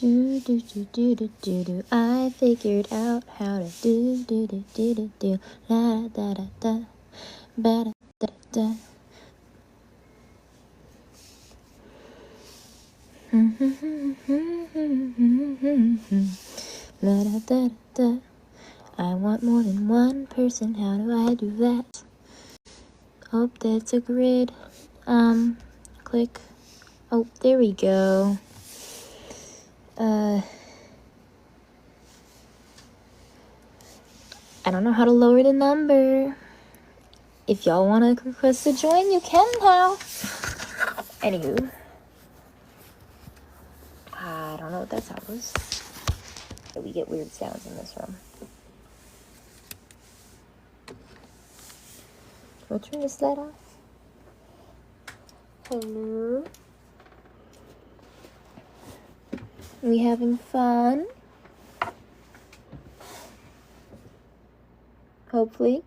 Do do do do do do do. I figured out how to do do do do do do. La da da da, ba da da da. La da da da. I want more than one person. How do I do that? Oh, that's a grid. Click. Oh, there we go. I don't know how to lower the number. If y'all want to request to join, you can now. Anywho. I don't know what that sound was. But we get weird sounds in this room. Can I turn this light off? Hello? We having fun? Hopefully.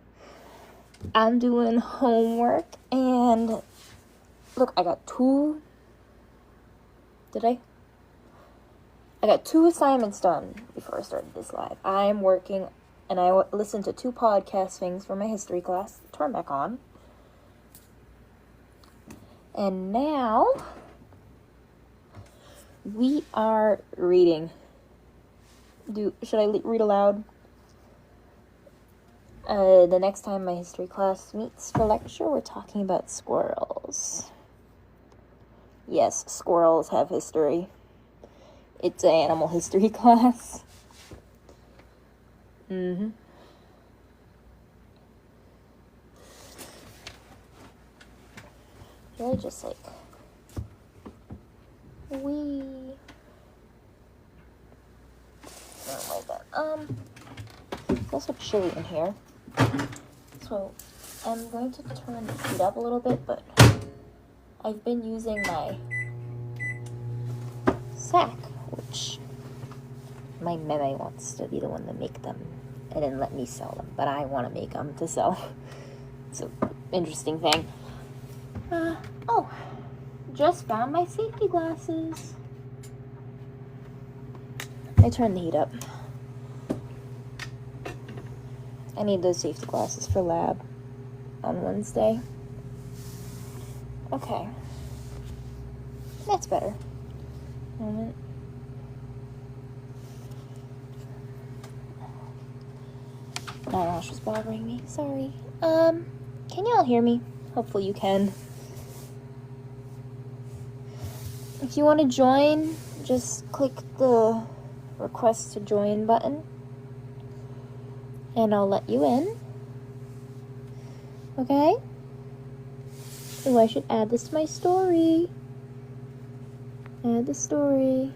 I'm doing homework and look, I got two. I got 2 assignments done before I started this live. I'm working and I listened to 2 podcast things for my history class. Turn back on. And now we are reading. Should I read aloud? The next time my history class meets for lecture, we're talking about squirrels. Yes, squirrels have history. It's an animal history class. Should I just wee? Oh my god. It's also chilly in here. So, I'm going to turn the heat up a little bit, but I've been using my sack, which my meme wants to be the one to make them and then let me sell them, but I want to make them to sell. It's an interesting thing. Just found my safety glasses. I turned the heat up. I need those safety glasses for lab on Wednesday. Okay. That's better. Moment. My eyelash was bothering me. Sorry. Can y'all hear me? Hopefully you can. If you want to join, just click the request to join button. And I'll let you in. Okay? Oh, I should add this to my story. Add the story.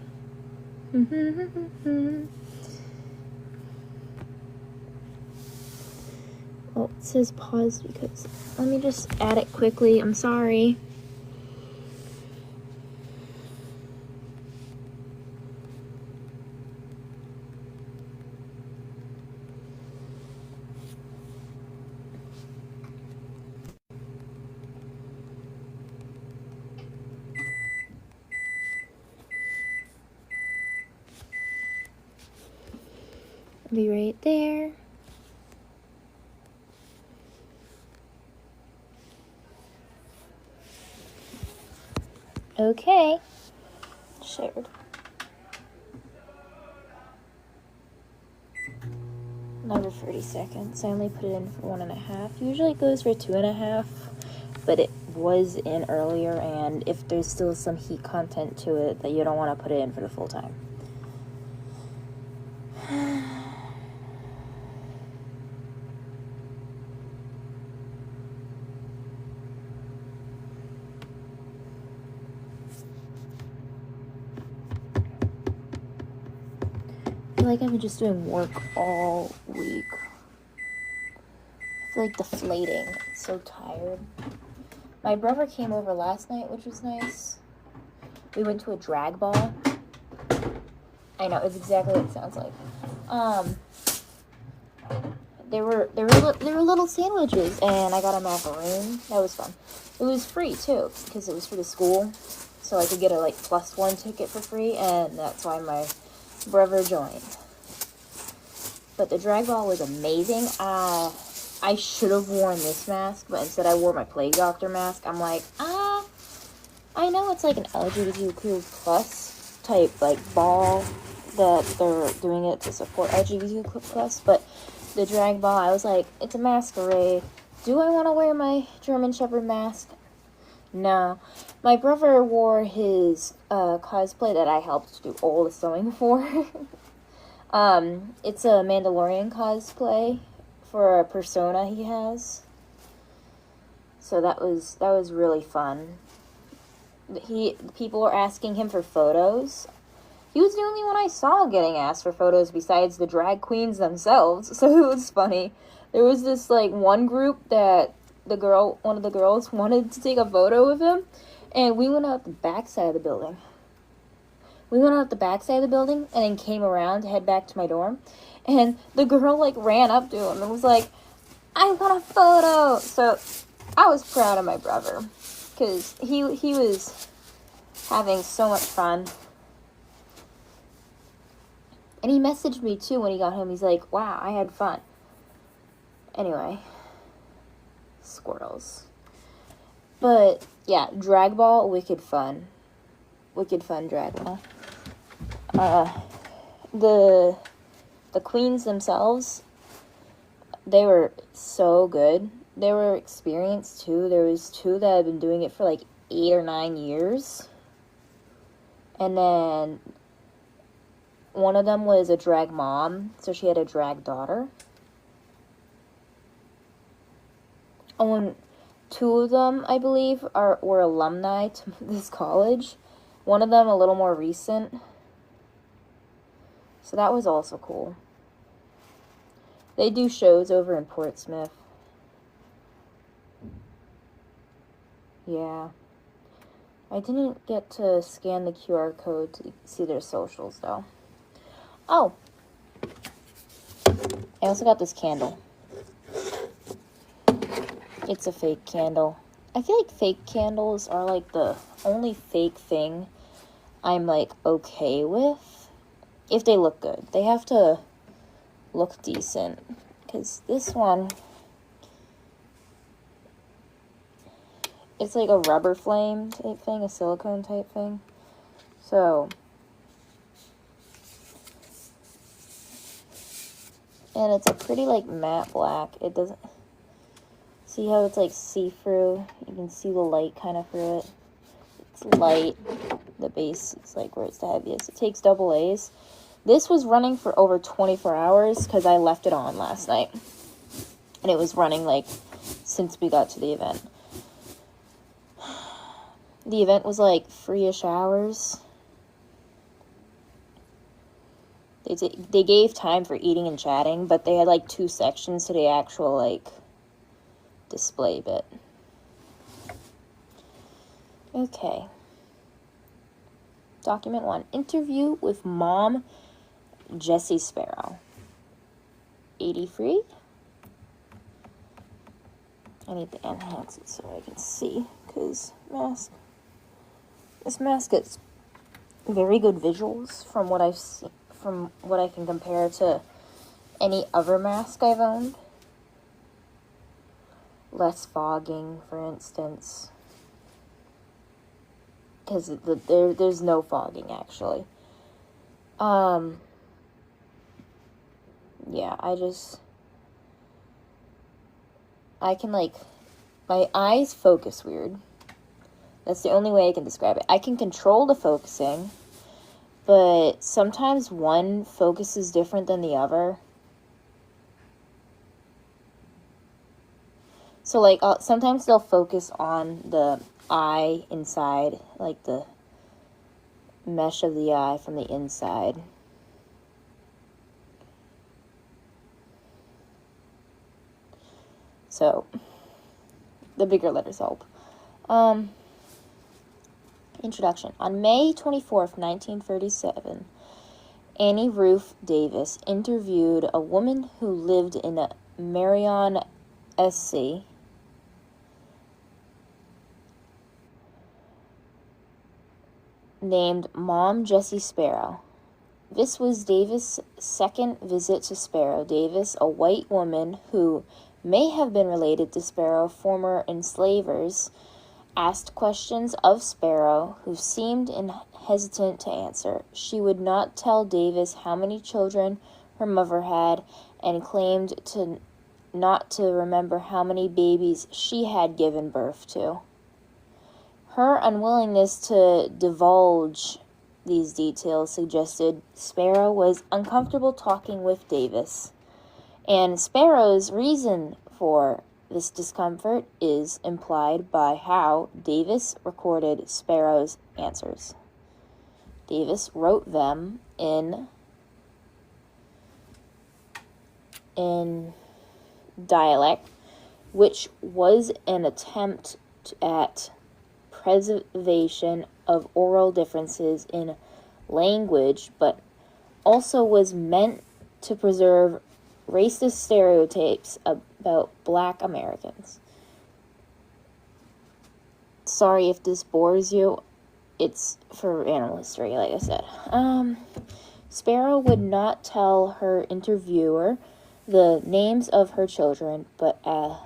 Oh, it says pause because... Let me just add it quickly. I'm sorry. I'll be right there. Okay. Shared. Another 30 seconds. I only put it in for 1.5. Usually it goes for 2.5, but it was in earlier, and if there's still some heat content to it, that you don't want to put it in for the full time. I feel like I've been just doing work all week. I feel like deflating. I'm so tired. My brother came over last night, which was nice. We went to a drag ball. I know, it's exactly what it sounds like. There were little sandwiches, and I got a macaroon. That was fun. It was free too, because it was for the school. so I could get a like +1 ticket for free, and that's why my brother joined. But the drag ball was amazing. I should have worn this mask, but instead I wore my Plague Doctor mask. I'm like, I know it's like an LGBTQ plus type like ball that they're doing it to support LGBTQ plus, but the drag ball, I was like, it's a masquerade. Do I want to wear my German Shepherd mask? No. My brother wore his cosplay that I helped do all the sewing for. It's a Mandalorian cosplay for a persona he has. So that was really fun. People were asking him for photos. He was the only one I saw getting asked for photos besides the drag queens themselves. So it was funny. There was this like one group that one of the girls wanted to take a photo with him, and we went out the back side of the building. And then came around to head back to my dorm. And the girl, like, ran up to him and was like, I want a photo! So, I was proud of my brother. Because he was having so much fun. And he messaged me, too, when he got home. He's like, wow, I had fun. Anyway. Squirrels. But, yeah, drag ball, wicked fun. Wicked fun drag ball. The queens themselves, they were so good. They were experienced too. There was 2 that had been doing it for like 8 or 9 years. And then one of them was a drag mom, so she had a drag daughter. Oh, and 2 of them, I believe, were alumni to this college. One of them a little more recent. So that was also cool. They do shows over in Portsmouth. Yeah. I didn't get to scan the QR code to see their socials, though. Oh. I also got this candle. It's a fake candle. I feel like fake candles are, like, the only fake thing I'm, like, okay with. If they look good. They have to look decent. Because this one, it's like a rubber flame type thing, a silicone type thing. So, and it's a pretty like matte black. It doesn't, see how it's like see-through? You can see the light kind of through it. It's light. The base is like where it's the heaviest. It takes AA's. This was running for over 24 hours because I left it on last night. And it was running, like, since we got to the event. The event was, like, 3-ish hours. They gave time for eating and chatting, but they had, like, 2 sections to the actual, like, display bit. Okay. Document 1. Interview with Mom Jessie Sparrow. 83. I need to enhance it so I can see, because this mask gets very good visuals from what I've seen, from what I can compare to any other mask I've owned. Less fogging, for instance, because there's no fogging actually. Yeah, I can, like, my eyes focus weird. That's the only way I can describe it. I can control the focusing, but sometimes one focus is different than the other. So, like, sometimes they'll focus on the eye inside, like the mesh of the eye from the inside. So, the bigger letters help. Introduction. On May 24th, 1937, Annie Ruth Davis interviewed a woman who lived in Marion, SC. named Mom Jessie Sparrow. This was Davis' second visit to Sparrow. Davis, a white woman who may have been related to Sparrow, former enslavers, asked questions of Sparrow, who seemed hesitant to answer. She would not tell Davis how many children her mother had, and claimed not to remember how many babies she had given birth to. Her unwillingness to divulge these details suggested Sparrow was uncomfortable talking with Davis, and Sparrow's reason for this discomfort is implied by how Davis recorded Sparrow's answers. Davis wrote them in dialect, which was an attempt at preservation of oral differences in language, but also was meant to preserve racist stereotypes about Black Americans. Sorry if this bores you. It's for animal history, like I said. Sparrow would not tell her interviewer the names of her children, but a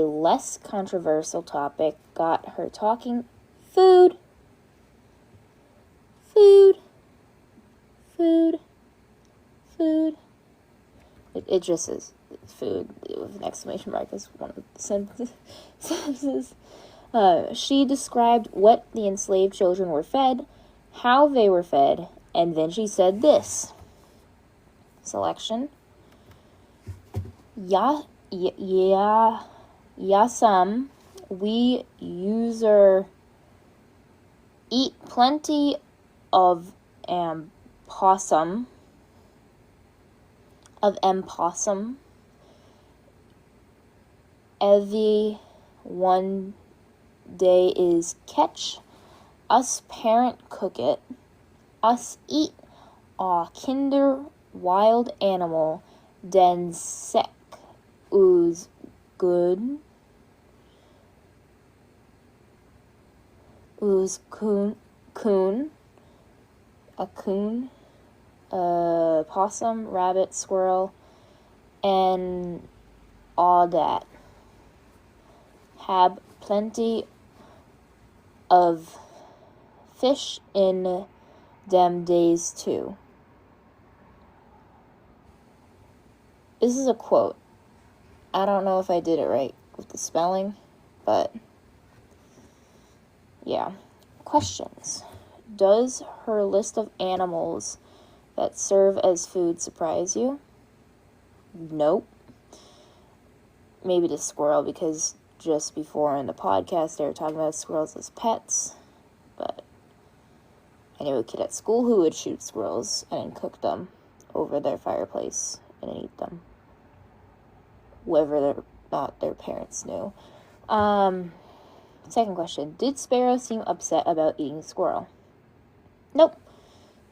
less controversial topic got her talking food. It just says food with an exclamation mark as one of the sentences. She described what the enslaved children were fed, how they were fed, and then she said this. Selection. Yasam, we user eat plenty of possum. Every one day is catch. Us parent cook it. Us eat kinder wild animal. Den sec ooze good. Ooze coon. A coon. Possum, rabbit, squirrel, and all that. Have plenty of fish in them days too. This is a quote. I don't know if I did it right with the spelling, but yeah. Questions. Does her list of animals that serve as food surprise you? Nope. Maybe the squirrel, because just before in the podcast they were talking about squirrels as pets. But I knew a kid at school who would shoot squirrels and cook them over their fireplace and eat them, whether or not their parents knew. Second question. Did Sparrow seem upset about eating squirrel? Nope.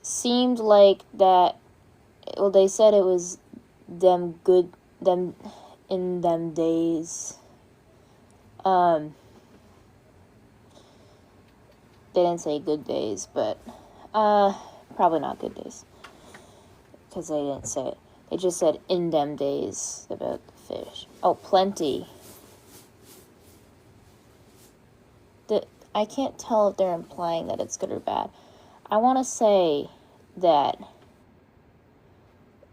Seemed like that, well, they said it was them in them days. They didn't say good days, but probably not good days, because they didn't say it. They just said in them days about the fish. Oh, plenty. I can't tell if they're implying that it's good or bad. I want to say that,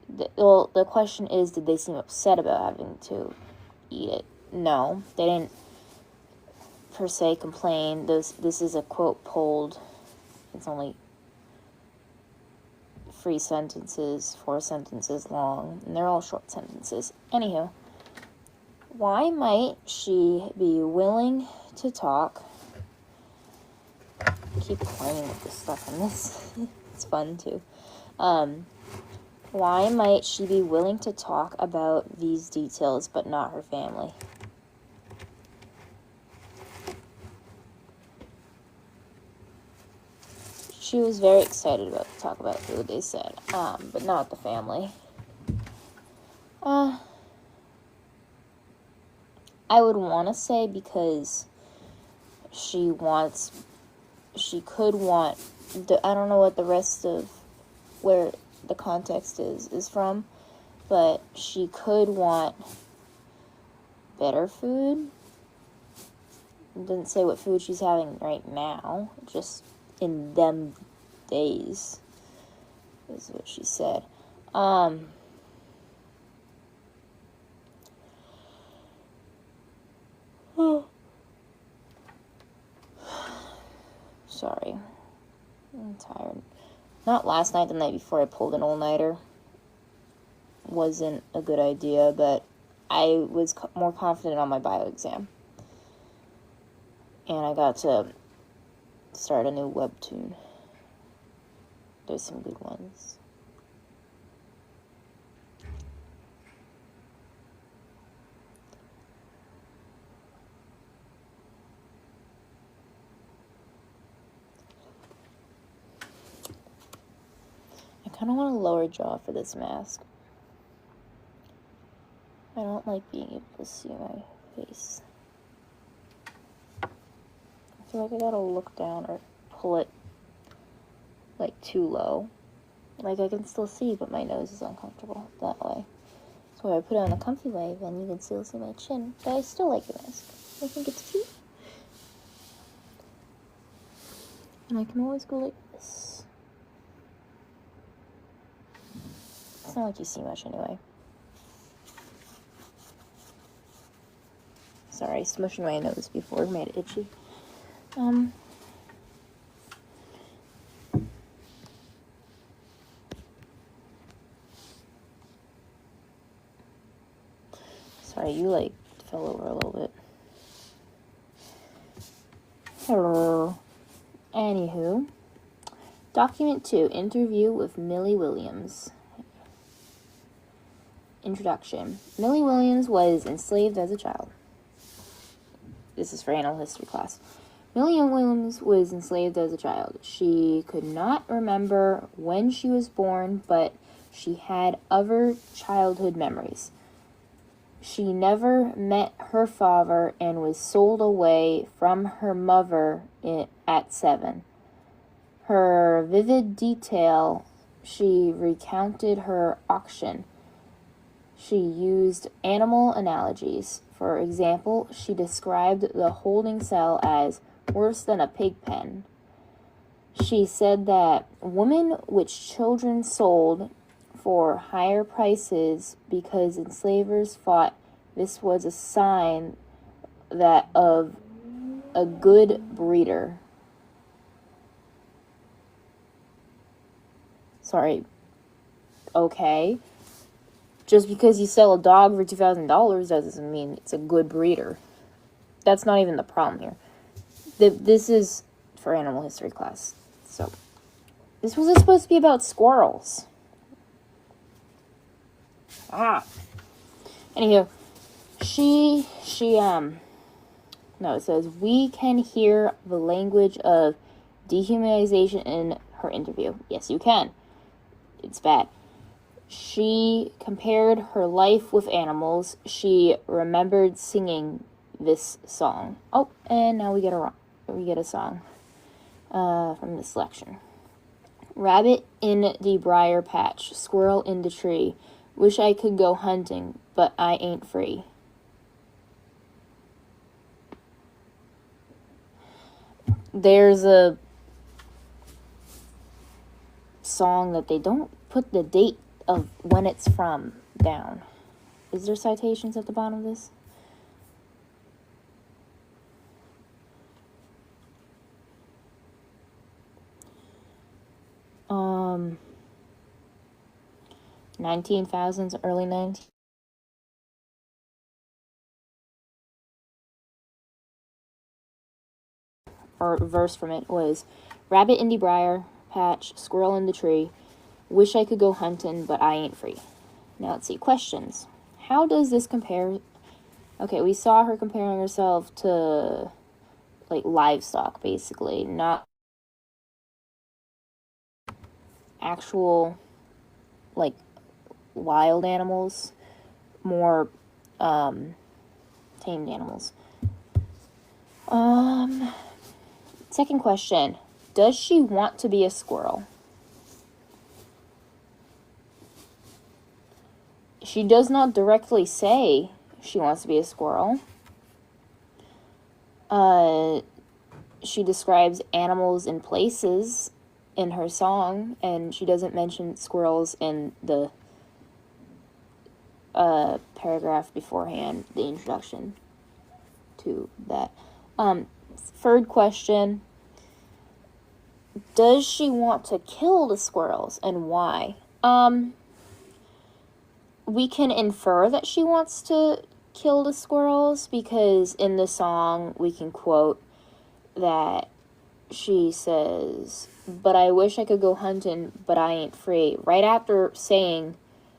the question is, did they seem upset about having to eat it? No, they didn't per se complain. This is a quote pulled. It's only 4 sentences long, and they're all short sentences. Anywho, why might she be willing to talk? Keep playing with this stuff in this. It's fun too. Why might she be willing to talk about these details but not her family? She was very excited to talk about food, they said, but not the family. I would want to say because she could want, I don't know what the rest of where the context is from, but she could want better food. It didn't say what food she's having right now, just in them days, is what she said. Sorry. I'm tired. Not last night, the night before I pulled an all-nighter. Wasn't a good idea, but I was more confident on my bio exam. And I got to start a new webtoon. There's some good ones. I kind of want a lower jaw for this mask. I don't like being able to see my face. I feel like I gotta look down or pull it like too low. Like I can still see, but my nose is uncomfortable that way. So if I put it on a comfy way, then you can still see my chin. But I still like the mask. I think it's cute. And I can always go like this. It's not like you see much anyway. Sorry, smushing my nose before made it itchy. Sorry, you like fell over a little bit. Hello. Anywho, document 2, interview with Millie Williams. Introduction. Millie Williams was enslaved as a child. This is for animal history class. Millie Williams was enslaved as a child. She could not remember when she was born, but she had other childhood memories. She never met her father and was sold away from her mother at 7. Her vivid detail, she recounted her auction. She used animal analogies. For example, she described the holding cell as worse than a pig pen. She said that women which children sold for higher prices because enslavers thought this was a sign that of a good breeder. Sorry. Okay. Just because you sell a dog for $2,000 doesn't mean it's a good breeder. That's not even the problem here. This is for animal history class. So, this was supposed to be about squirrels. Anywho, it says, we can hear the language of dehumanization in her interview. Yes, you can. It's bad. She compared her life with animals. She remembered singing this song. Oh, and now we get a song from this selection. Rabbit in the briar patch, squirrel in the tree. Wish I could go hunting, but I ain't free. There's a song that they don't put the date of when it's from down. Is there citations at the bottom of this? Um, 19,000s, early 19. Or verse from it was, rabbit in the briar patch, squirrel in the tree. Wish I could go hunting, but I ain't free. Now let's see, questions. How does this compare? Okay, we saw her comparing herself to, like, livestock, basically. Not actual, like, wild animals. More, tamed animals. Second question. Does she want to be a squirrel? She does not directly say she wants to be a squirrel. She describes animals and places in her song, and she doesn't mention squirrels in the paragraph beforehand, the introduction to that. Third question. Does she want to kill the squirrels, and why? We can infer that she wants to kill the squirrels because in the song we can quote that she says, "But I wish I could go hunting, but I ain't free," right after saying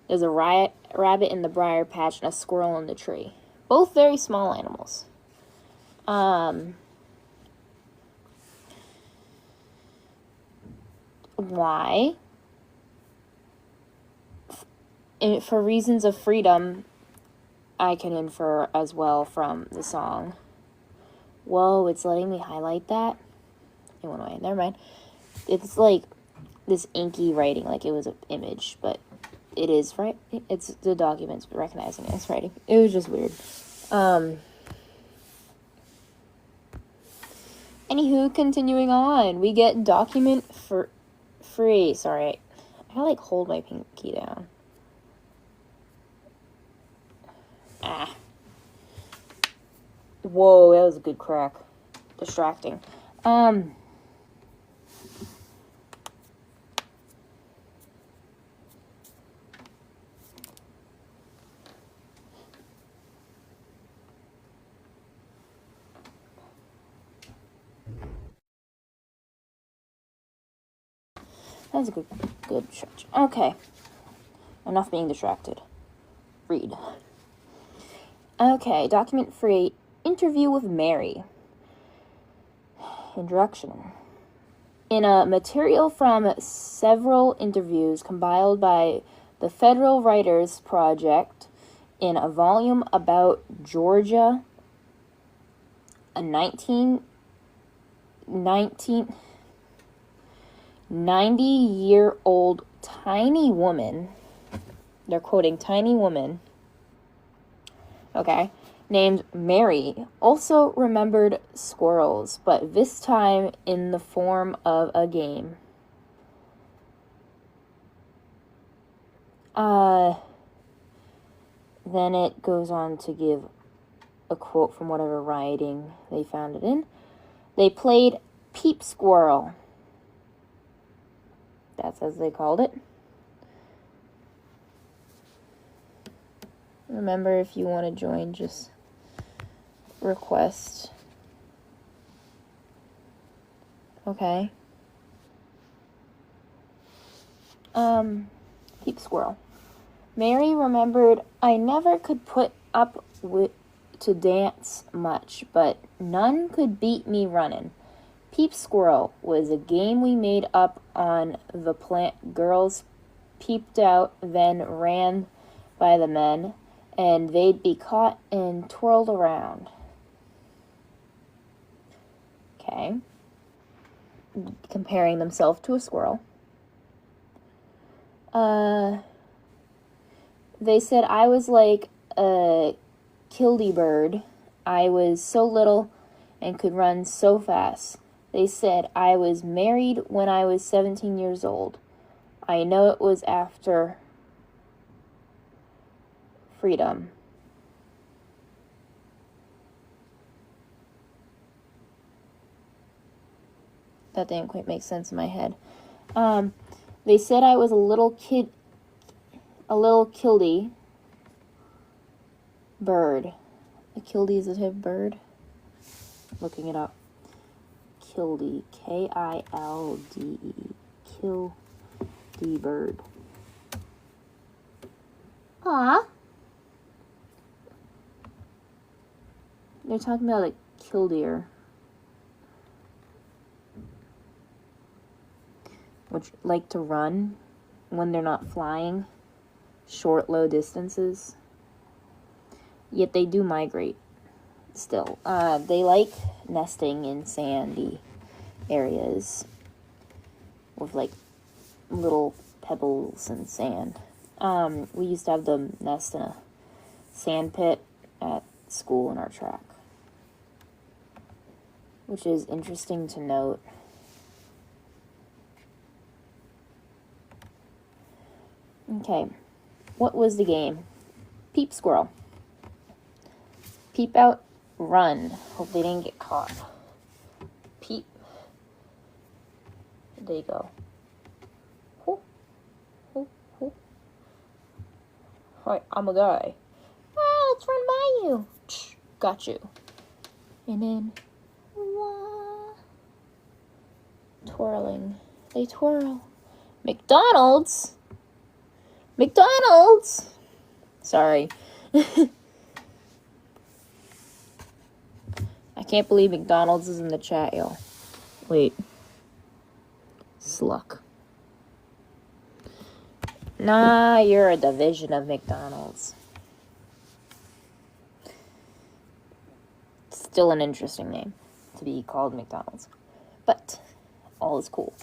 there's a rabbit in the briar patch and a squirrel in the tree. Both very small animals. Why? For reasons of freedom, I can infer as well from the song. Whoa, it's letting me highlight that? It went away. Never mind. It's like this inky writing, like it was an image, but it is, right? It's the document's recognizing it as writing. It was just weird. Anywho, continuing on. We get document free. Sorry. I gotta, like, hold my pinky down. Whoa, that was a good crack. Distracting. That was a good stretch. Okay. Enough being distracted. Read. Okay, document free. Interview with Mary. Introduction. In a material from several interviews compiled by the Federal Writers Project in a volume about Georgia, a 90-year-old tiny woman, they're quoting tiny woman, okay, named Mary also remembered squirrels, but this time in the form of a game. Then it goes on to give a quote from whatever writing they found it in. They played Peep Squirrel. That's as they called it. Remember, if you want to join, just request. Okay. Peep Squirrel. Mary remembered, I never could put up to dance much, but none could beat me running. Peep Squirrel was a game we made up on the plant. Girls peeped out, then ran by the men, and they'd be caught and twirled around. Okay. Comparing themselves to a squirrel. They said I was like a kildybird. I was so little and could run so fast. They said I was married when I was 17 years old. I know it was after freedom. That didn't quite make sense in my head. They said I was a little kildy bird. A kildy is a type of bird? Looking it up. Kildy. K-I-L-D-E. Kildy bird. Aw. They're talking about, like, killdeer. Which like to run when they're not flying. Short, low distances. Yet they do migrate. still. They like nesting in sandy areas with like little pebbles and sand. We used to have them nest in a sand pit at school in our track, which is interesting to note. Okay, what was the game? Peep squirrel. Peep out, run. Hope they didn't get caught. Peep. There you go. Hoo, hoo, hoo. Hi, I'm a guy. Ah, let's run by you. Got you. And then, wah. Twirling. They twirl. McDonald's. McDonald's. Sorry. I can't believe McDonald's is in the chat, y'all. Wait. Sluck. Nah, you're a division of McDonald's. Still an interesting name to be called McDonald's. But all is cool.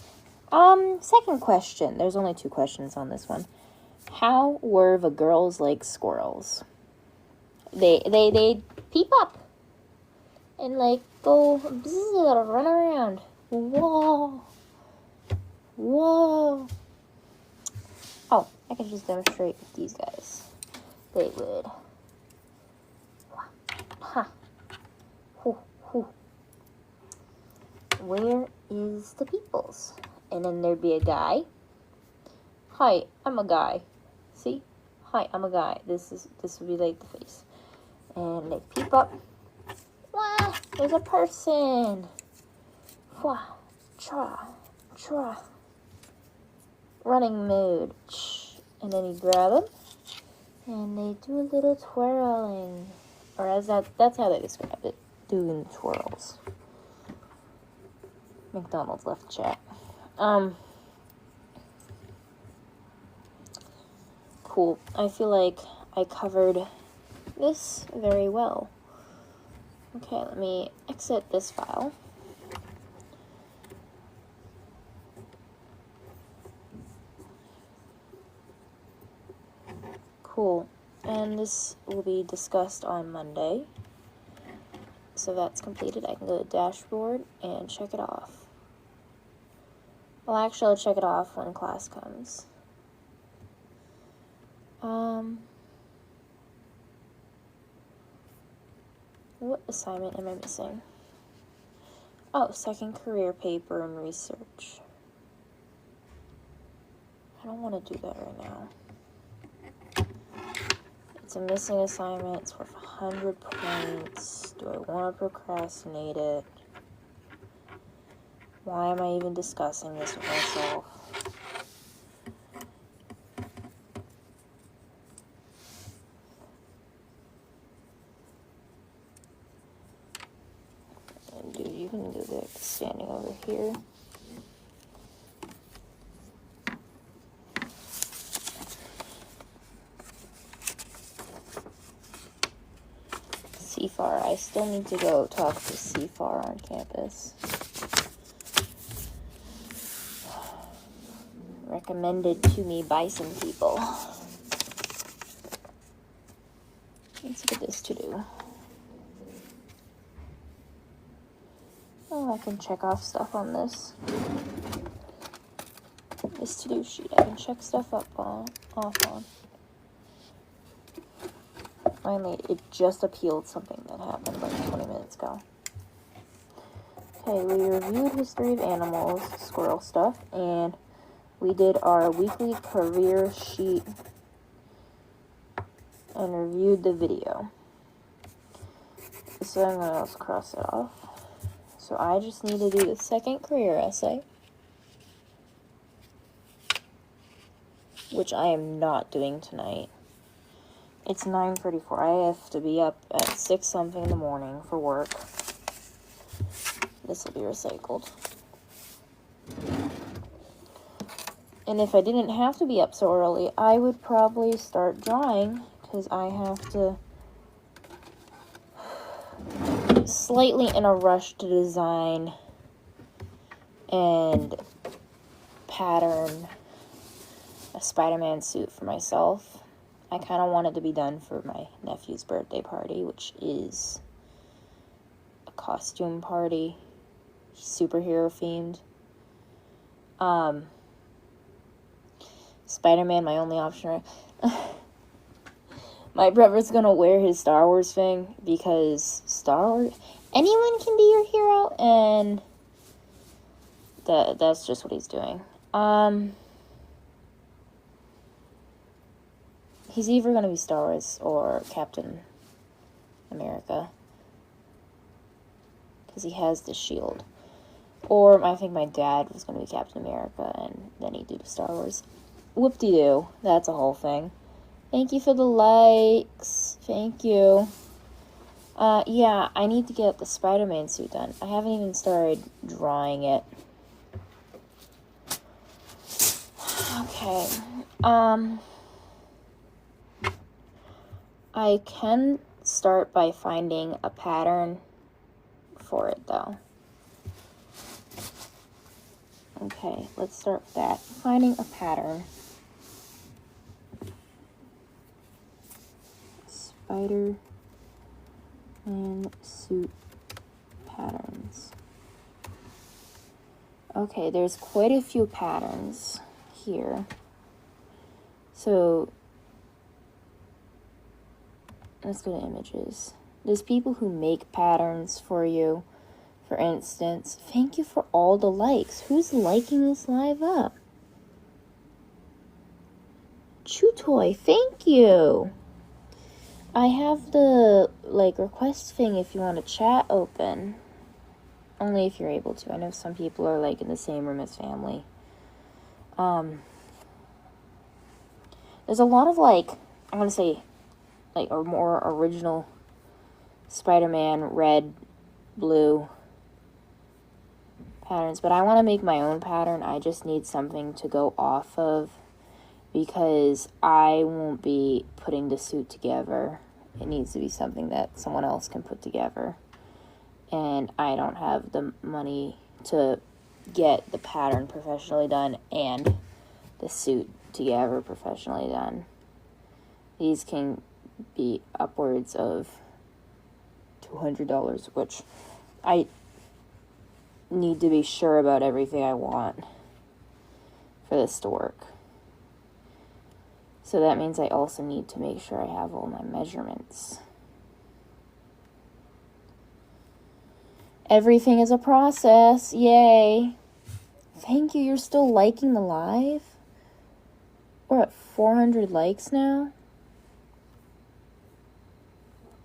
Second question. There's only 2 questions on this one. How were the girls like squirrels? They peep up and like go bzz, run around. Whoa. Whoa. Oh, I can just demonstrate with these guys. They would. Ha. Hoo, hoo. Where is the peoples? And then there'd be a guy. Hi, I'm a guy. See? Hi, I'm a guy. This would be like the face. And they peep up. Wah, there's a person. Wah, tra, tra. Running mode. And then you grab them. And they do a little twirling. Or that's how they describe it. Doing twirls. McDonald's left chat. Cool. I feel like I covered this very well. Okay, let me exit this file. Cool. And this will be discussed on Monday. So that's completed. I can go to dashboard and check it off. Well, actually, I'll check it off when class comes. What assignment am I missing? Oh, second career paper and research. I don't want to do that right now. It's a missing assignment. It's worth 100 points. Do I want to procrastinate it? Why am I even discussing this with myself? And dude, you can do that standing over here. CFAR. I still need to go talk to CFAR on campus. Recommended to me by some people. Let's look at this to do. Oh, I can check off stuff on this to-do sheet. I can check stuff off on. Finally, it just appealed something that happened like 20 minutes ago. Okay, we reviewed history of animals, squirrel stuff, and we did our weekly career sheet and reviewed the video. So I'm going to cross it off. So I just need to do the second career essay, which I am not doing tonight. It's 9:34. I have to be up at 6 something in the morning for work. This will be recycled. And if I didn't have to be up so early, I would probably start drawing, because I have to I'm slightly in a rush to design and pattern a Spider-Man suit for myself. I kind of want it to be done for my nephew's birthday party, which is a costume party, superhero themed. Spider-Man, my only option. My brother's gonna wear his Star Wars thing because Star Wars, anyone can be your hero, and that's just what he's doing. He's either gonna be Star Wars or Captain America because he has the shield. Or I think my dad was gonna be Captain America, and then he'd do the Star Wars. Whoop-de-doo. That's a whole thing. Thank you for the likes. Thank you. Yeah, I need to get the Spider-Man suit done. I haven't even started drawing it. Okay. I can start by finding a pattern for it, though. Okay, let's start with that. Finding a pattern. Spider-Man suit patterns. Okay, there's quite a few patterns here. So, let's go to images. There's people who make patterns for you. For instance, thank you for all the likes. Who's liking this live up? Chutoy, thank you. I have the, request thing if you want to chat open. Only if you're able to. I know some people are, in the same room as family. There's a lot of, I want to say, a more original Spider-Man red, blue patterns. But I want to make my own pattern. I just need something to go off of because I won't be putting the suit together. It needs to be something that someone else can put together. And I don't have the money to get the pattern professionally done and the suit together professionally done. These can be upwards of $200, which I need to be sure about everything I want for this to work. So that means I also need to make sure I have all my measurements. Everything is a process. Yay. Thank you. You're still liking the live? We're at 400 likes now.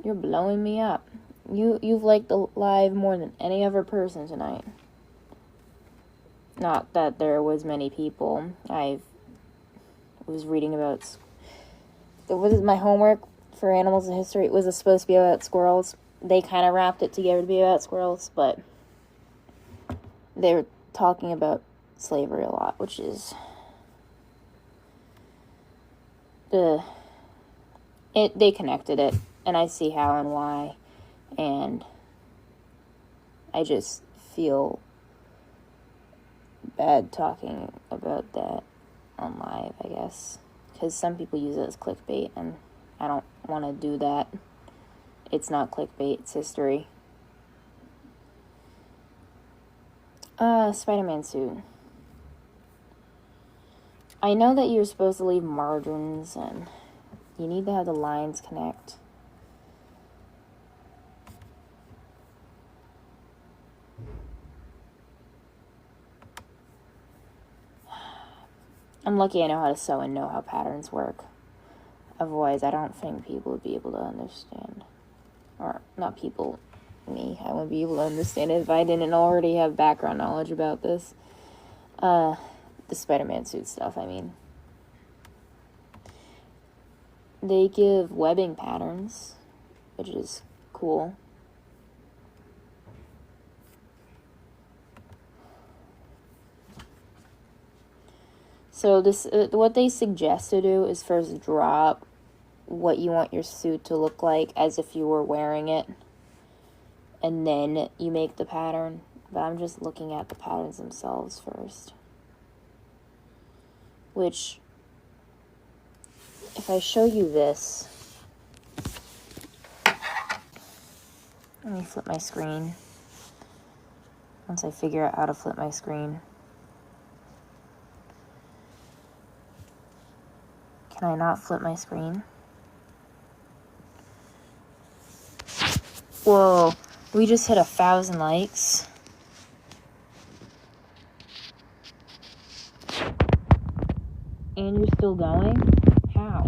You're blowing me up. You've liked the live more than any other person tonight. Not that there was many people. I was reading about... What is my homework for Animals in History? It was supposed to be about squirrels. They kind of wrapped it together to be about squirrels, but they were talking about slavery a lot, which is... They connected it, and I see how and why, and I just feel bad talking about that on live, I guess, because some people use it as clickbait, and I don't want to do that. It's not clickbait, it's history. Spider-Man suit. I know that you're supposed to leave margins, and you need to have the lines connect. I'm lucky I know how to sew and know how patterns work. Otherwise, I don't think people would be able to understand. Or, not people, me. I wouldn't be able to understand it if I didn't already have background knowledge about this. The Spider-Man suit stuff, I mean. They give webbing patterns, which is cool. So this, what they suggest to do is first draw up what you want your suit to look like as if you were wearing it. and then you make the pattern. But I'm just looking at the patterns themselves first. Which, if I show you this, let me flip my screen. Once I figure out how to flip my screen. Can I not flip my screen? Whoa, we just hit 1,000 likes. And you're still going? How?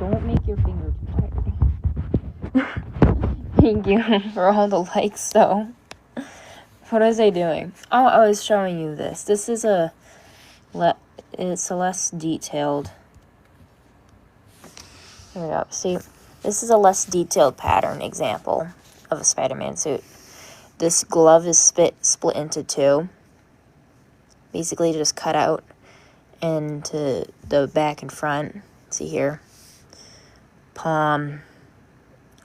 Don't make your finger too tired. Thank you for all the likes, though. What was I doing? Oh, I was showing you this. This is it's a less detailed. Here we go. See, this is a less detailed pattern example of a Spider-Man suit. This glove is split into two. Basically just cut out into the back and front. See here. Palm,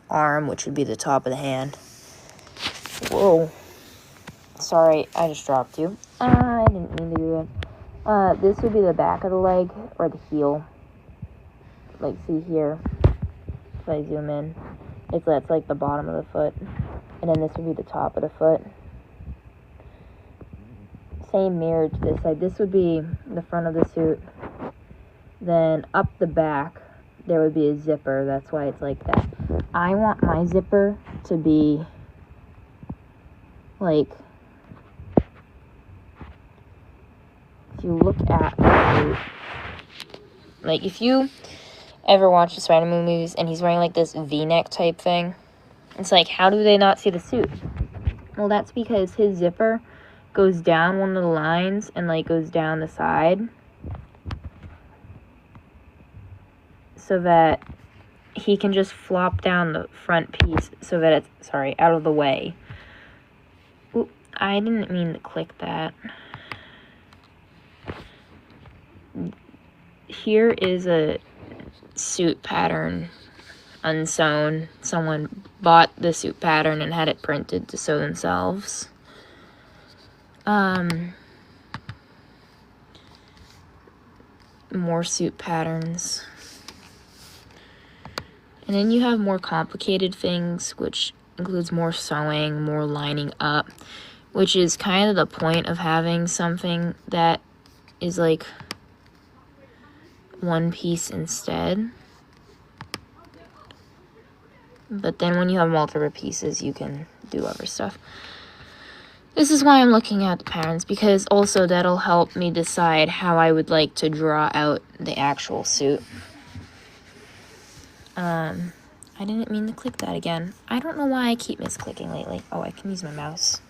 arm, which would be the top of the hand. Whoa. Sorry, I just dropped you. I didn't mean to do that. This would be the back of the leg, or the heel. Like, see here. If I zoom in, that's like the bottom of the foot. And then this would be the top of the foot. Same mirror to this side. This would be the front of the suit. Then up the back, there would be a zipper. That's why it's like that. I want my zipper to be like, if you look at the suit, like if you ever watch the Spider-Man movies and he's wearing like this V-neck type thing, it's like, how do they not see the suit? Well, that's because his zipper goes down one of the lines and like goes down the side so that he can just flop down the front piece so that it's, out of the way. Oop, I didn't mean to click that. Here is a suit pattern unsewn. Someone bought the suit pattern and had it printed to sew themselves. More suit patterns. And then you have more complicated things, which includes more sewing, more lining up, which is kind of the point of having something that is like one piece instead. But then when you have multiple pieces, you can do other stuff. This is why I'm looking at the patterns, because also that'll help me decide how I would like to draw out the actual suit. I didn't mean to click that again. I don't know why I keep misclicking lately. Oh, I can use my mouse.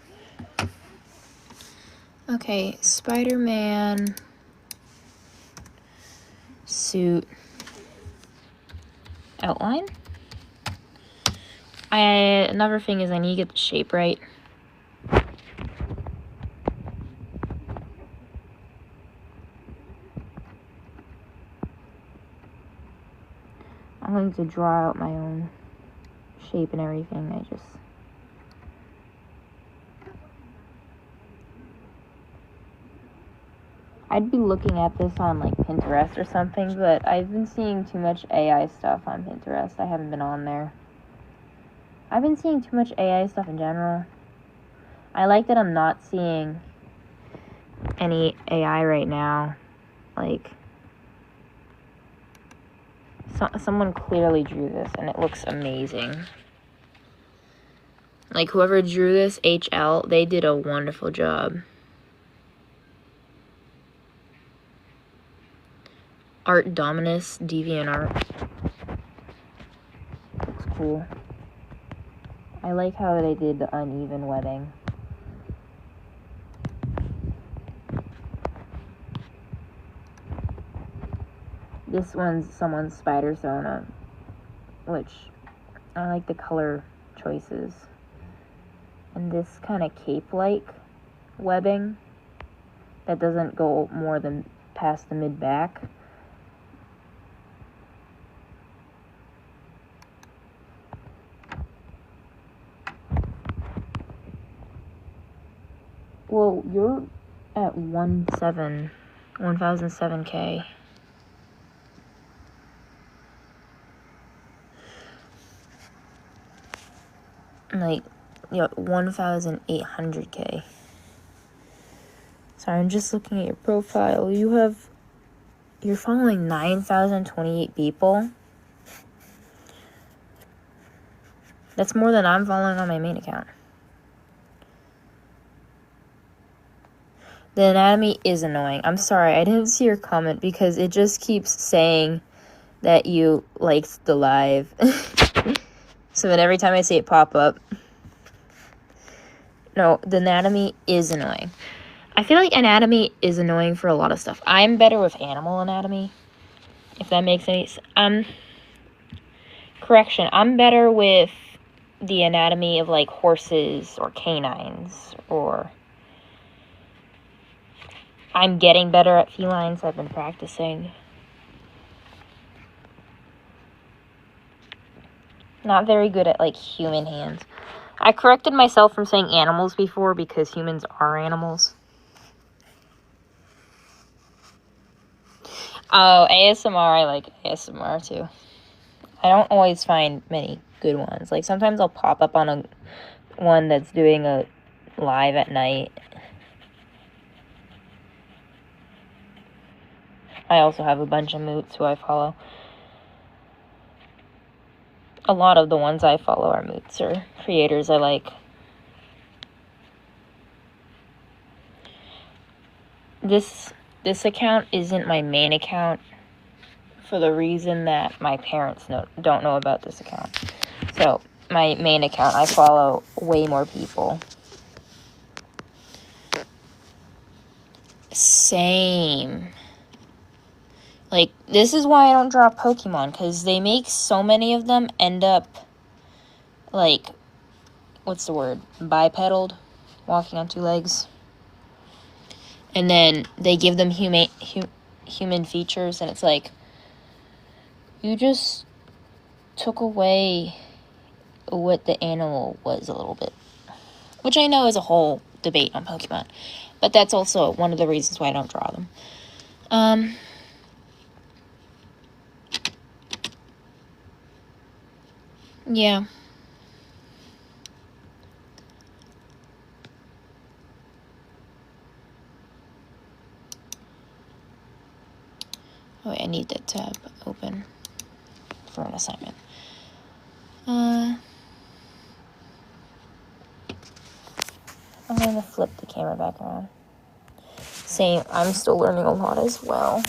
Okay, Spider-Man suit outline. Another thing is I need to get the shape right. I'm going to draw out my own shape and everything. I'd be looking at this on like Pinterest or something, but I've been seeing too much AI stuff on Pinterest. I haven't been on there. I've been seeing too much AI stuff in general. I like that I'm not seeing any AI right now. Like, someone clearly drew this, and it looks amazing. Like, whoever drew this, HL, they did a wonderful job. Art Dominus, DeviantArt. Looks cool. I like how they did the uneven webbing. This one's someone's Spider-Zona, which I like the color choices. And this kind of cape-like webbing that doesn't go more than past the mid-back. Well, you're at 1007K. Like, you're at 1800K. Sorry, I'm just looking at your profile. You're following 9,028 people. That's more than I'm following on my main account. The anatomy is annoying. I'm sorry, I didn't see your comment because it just keeps saying that you liked the live. So that every time I see it pop up. No, the anatomy is annoying. I feel like anatomy is annoying for a lot of stuff. I'm better with animal anatomy, if that makes any sense. Correction, I'm better with the anatomy of, like, horses or canines, or I'm getting better at felines. I've been practicing. Not very good at, like, human hands. I corrected myself from saying animals before because humans are animals. Oh, ASMR, I like ASMR too. I don't always find many good ones. Like, sometimes I'll pop up on one that's doing a live at night. I also have a bunch of moots who I follow. A lot of the ones I follow are moots or creators I like. This account isn't my main account for the reason that my parents don't know about this account. So, my main account, I follow way more people. Same. Like, this is why I don't draw Pokemon, because they make so many of them end up, like, what's the word? Bipedal, walking on two legs. And then they give them human features, and it's like, you just took away what the animal was a little bit. Which I know is a whole debate on Pokemon. But that's also one of the reasons why I don't draw them. Yeah. Oh, wait, I need that tab open for an assignment. I'm going to flip the camera back around. Same, I'm still learning a lot as well.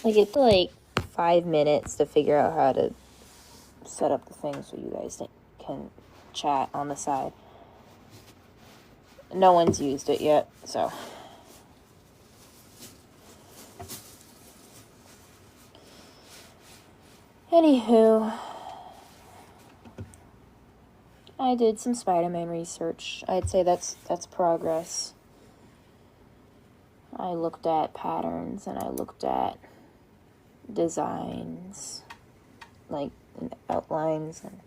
Like, it's like 5 minutes to figure out how to set up the thing so you guys can chat on the side. No one's used it yet, so. Anywho, I did some Spider-Man research. I'd say that's progress. I looked at patterns and I looked at designs, like outlines and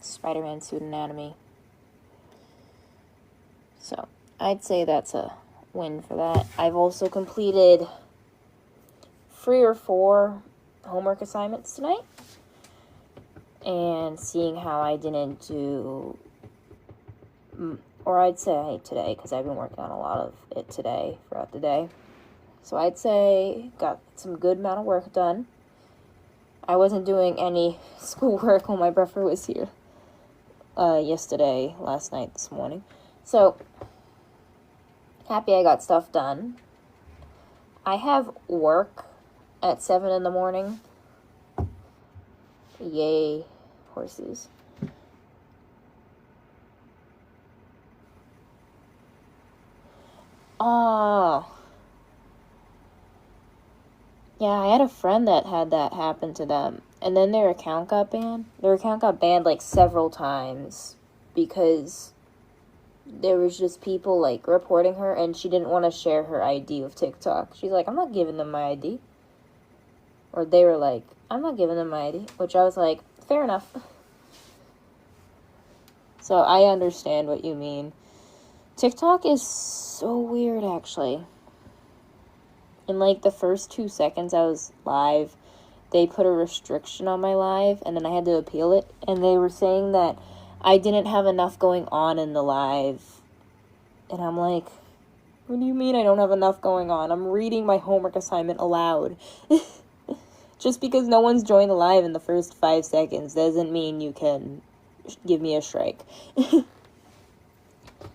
Spider-Man suit anatomy. So, I'd say that's a win for that. I've also completed 3 or 4 homework assignments tonight. And seeing how I didn't do, or I'd say today, because I've been working on a lot of it today, throughout the day. So I'd say got some good amount of work done. I wasn't doing any schoolwork when my brother was here. Yesterday, last night, this morning. So, happy I got stuff done. I have work at 7 in the morning. Yay, horses. Oh. Yeah, I had a friend that had that happen to them. And then their account got banned. Their account got banned like several times because there was just people like reporting her and she didn't want to share her ID with TikTok. She's like, I'm not giving them my ID. Or they were like, I'm not giving them my ID. Which I was like, fair enough. So I understand what you mean. TikTok is so weird, actually. In like the first 2 seconds I was live, they put a restriction on my live, and then I had to appeal it, and they were saying that I didn't have enough going on in the live. And I'm like, what do you mean I don't have enough going on? I'm reading my homework assignment aloud. Just because no one's joined the live in the first 5 seconds doesn't mean you can give me a strike.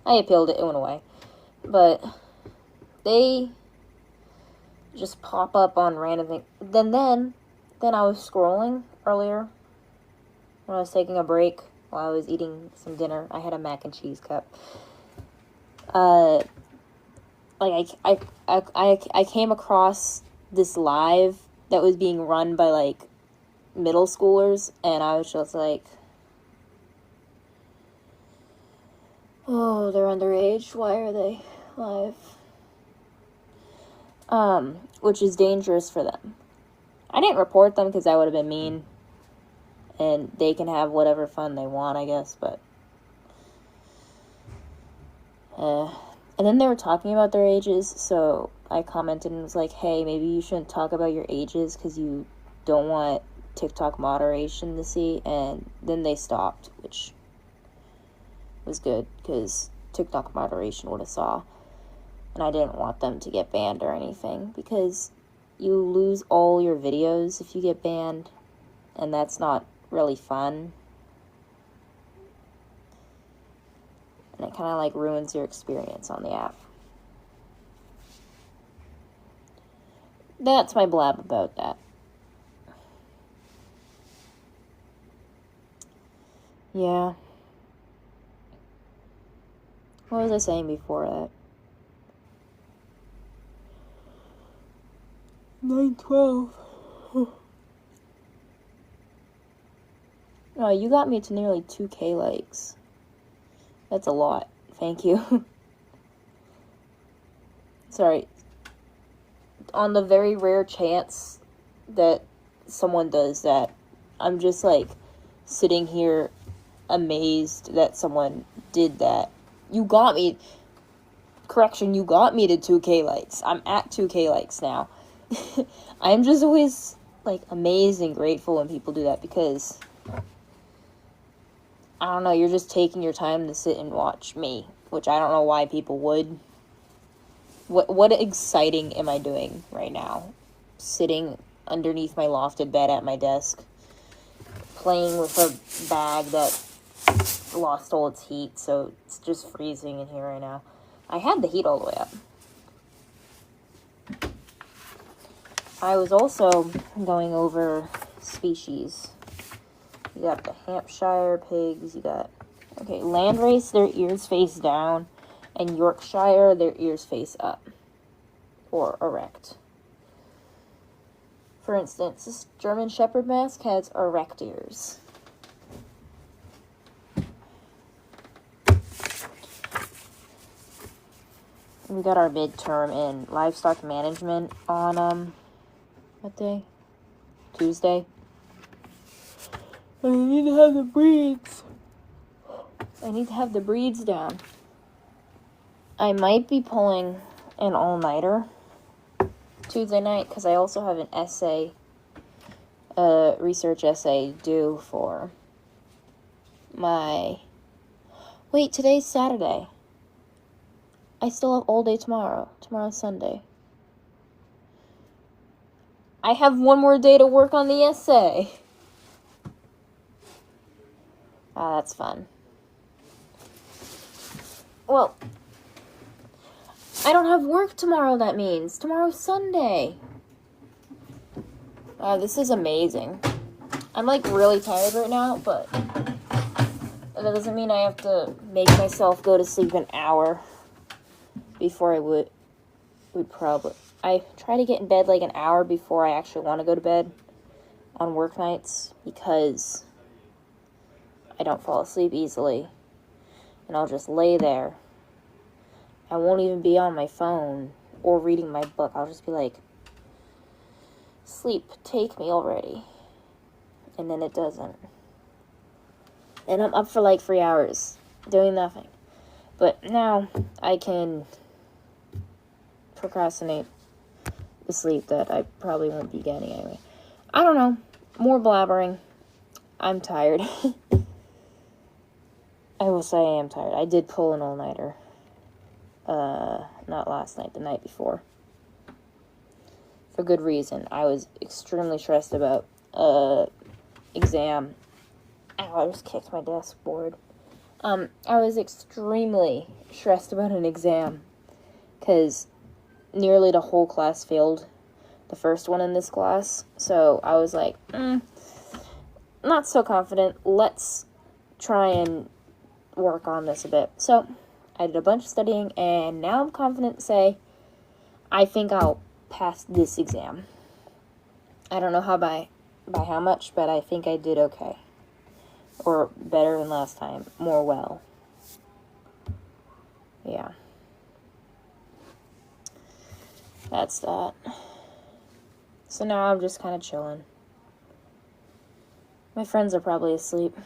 I appealed it, it went away. But they just pop up on random things. Then I was scrolling earlier when I was taking a break while I was eating some dinner. I had a mac and cheese cup. Like I came across this live that was being run by like middle schoolers, and I was just like, oh, they're underage, why are they live? Which is dangerous for them. I didn't report them because that would have been mean, and they can have whatever fun they want, I guess, but and then they were talking about their ages, so I commented and was like, hey, maybe you shouldn't talk about your ages because you don't want TikTok moderation to see, and then they stopped, which was good, because TikTok moderation would have saw, and I didn't want them to get banned or anything, because you lose all your videos if you get banned, and that's not really fun. And it kind of like ruins your experience on the app. That's my blab about that. Yeah. What was I saying before that? 9:12. Oh, you got me to nearly 2K likes. That's a lot. Thank you. Sorry. On the very rare chance that someone does that, I'm just like sitting here amazed that someone did that. You got me. Correction, you got me to 2K likes. I'm at 2K likes now. I'm just always like amazed and grateful when people do that, because I don't know, you're just taking your time to sit and watch me, which I don't know why people would. What exciting am I doing right now? Sitting underneath my lofted bed at my desk, playing with a bag that lost all its heat, so it's just freezing in here right now. I had the heat all the way up. I was also going over species. You got the Hampshire pigs, you got, okay, Landrace, their ears face down, and Yorkshire, their ears face up, or erect. For instance, this German Shepherd mask has erect ears. We got our midterm in livestock management on, what day? Tuesday. I need to have the breeds. I need to have the breeds down. I might be pulling an all-nighter Tuesday night, because I also have an essay, research essay due for my... Wait, today's Saturday. I still have all day tomorrow. Tomorrow's Sunday. I have one more day to work on the essay. Ah, that's fun. Well, I don't have work tomorrow, that means. Tomorrow's Sunday. This is amazing. I'm, like, really tired right now, but that doesn't mean I have to make myself go to sleep an hour before I would probably... I try to get in bed, like, an hour before I actually want to go to bed on work nights, because I don't fall asleep easily, and I'll just lay there. I won't even be on my phone or reading my book. I'll just be like, sleep, take me already. And then it doesn't. and I'm up for like 3 hours doing nothing. But now I can procrastinate the sleep that I probably won't be getting anyway. I don't know. More blabbering. I'm tired. I will say I am tired. I did pull an all-nighter. Not last night, the night before. For good reason. I was extremely stressed about exam. Ow, I just kicked my desk board. I was extremely stressed about an exam because nearly the whole class failed the first one in this class. So I was like, not so confident. Let's try and work on this a bit. So I did a bunch of studying, and now I'm confident to say I think I'll pass this exam. I don't know how by how much, but I think I did okay. Or better than last time. More well. Yeah. That's that. So now I'm just kind of chilling. My friends are probably asleep.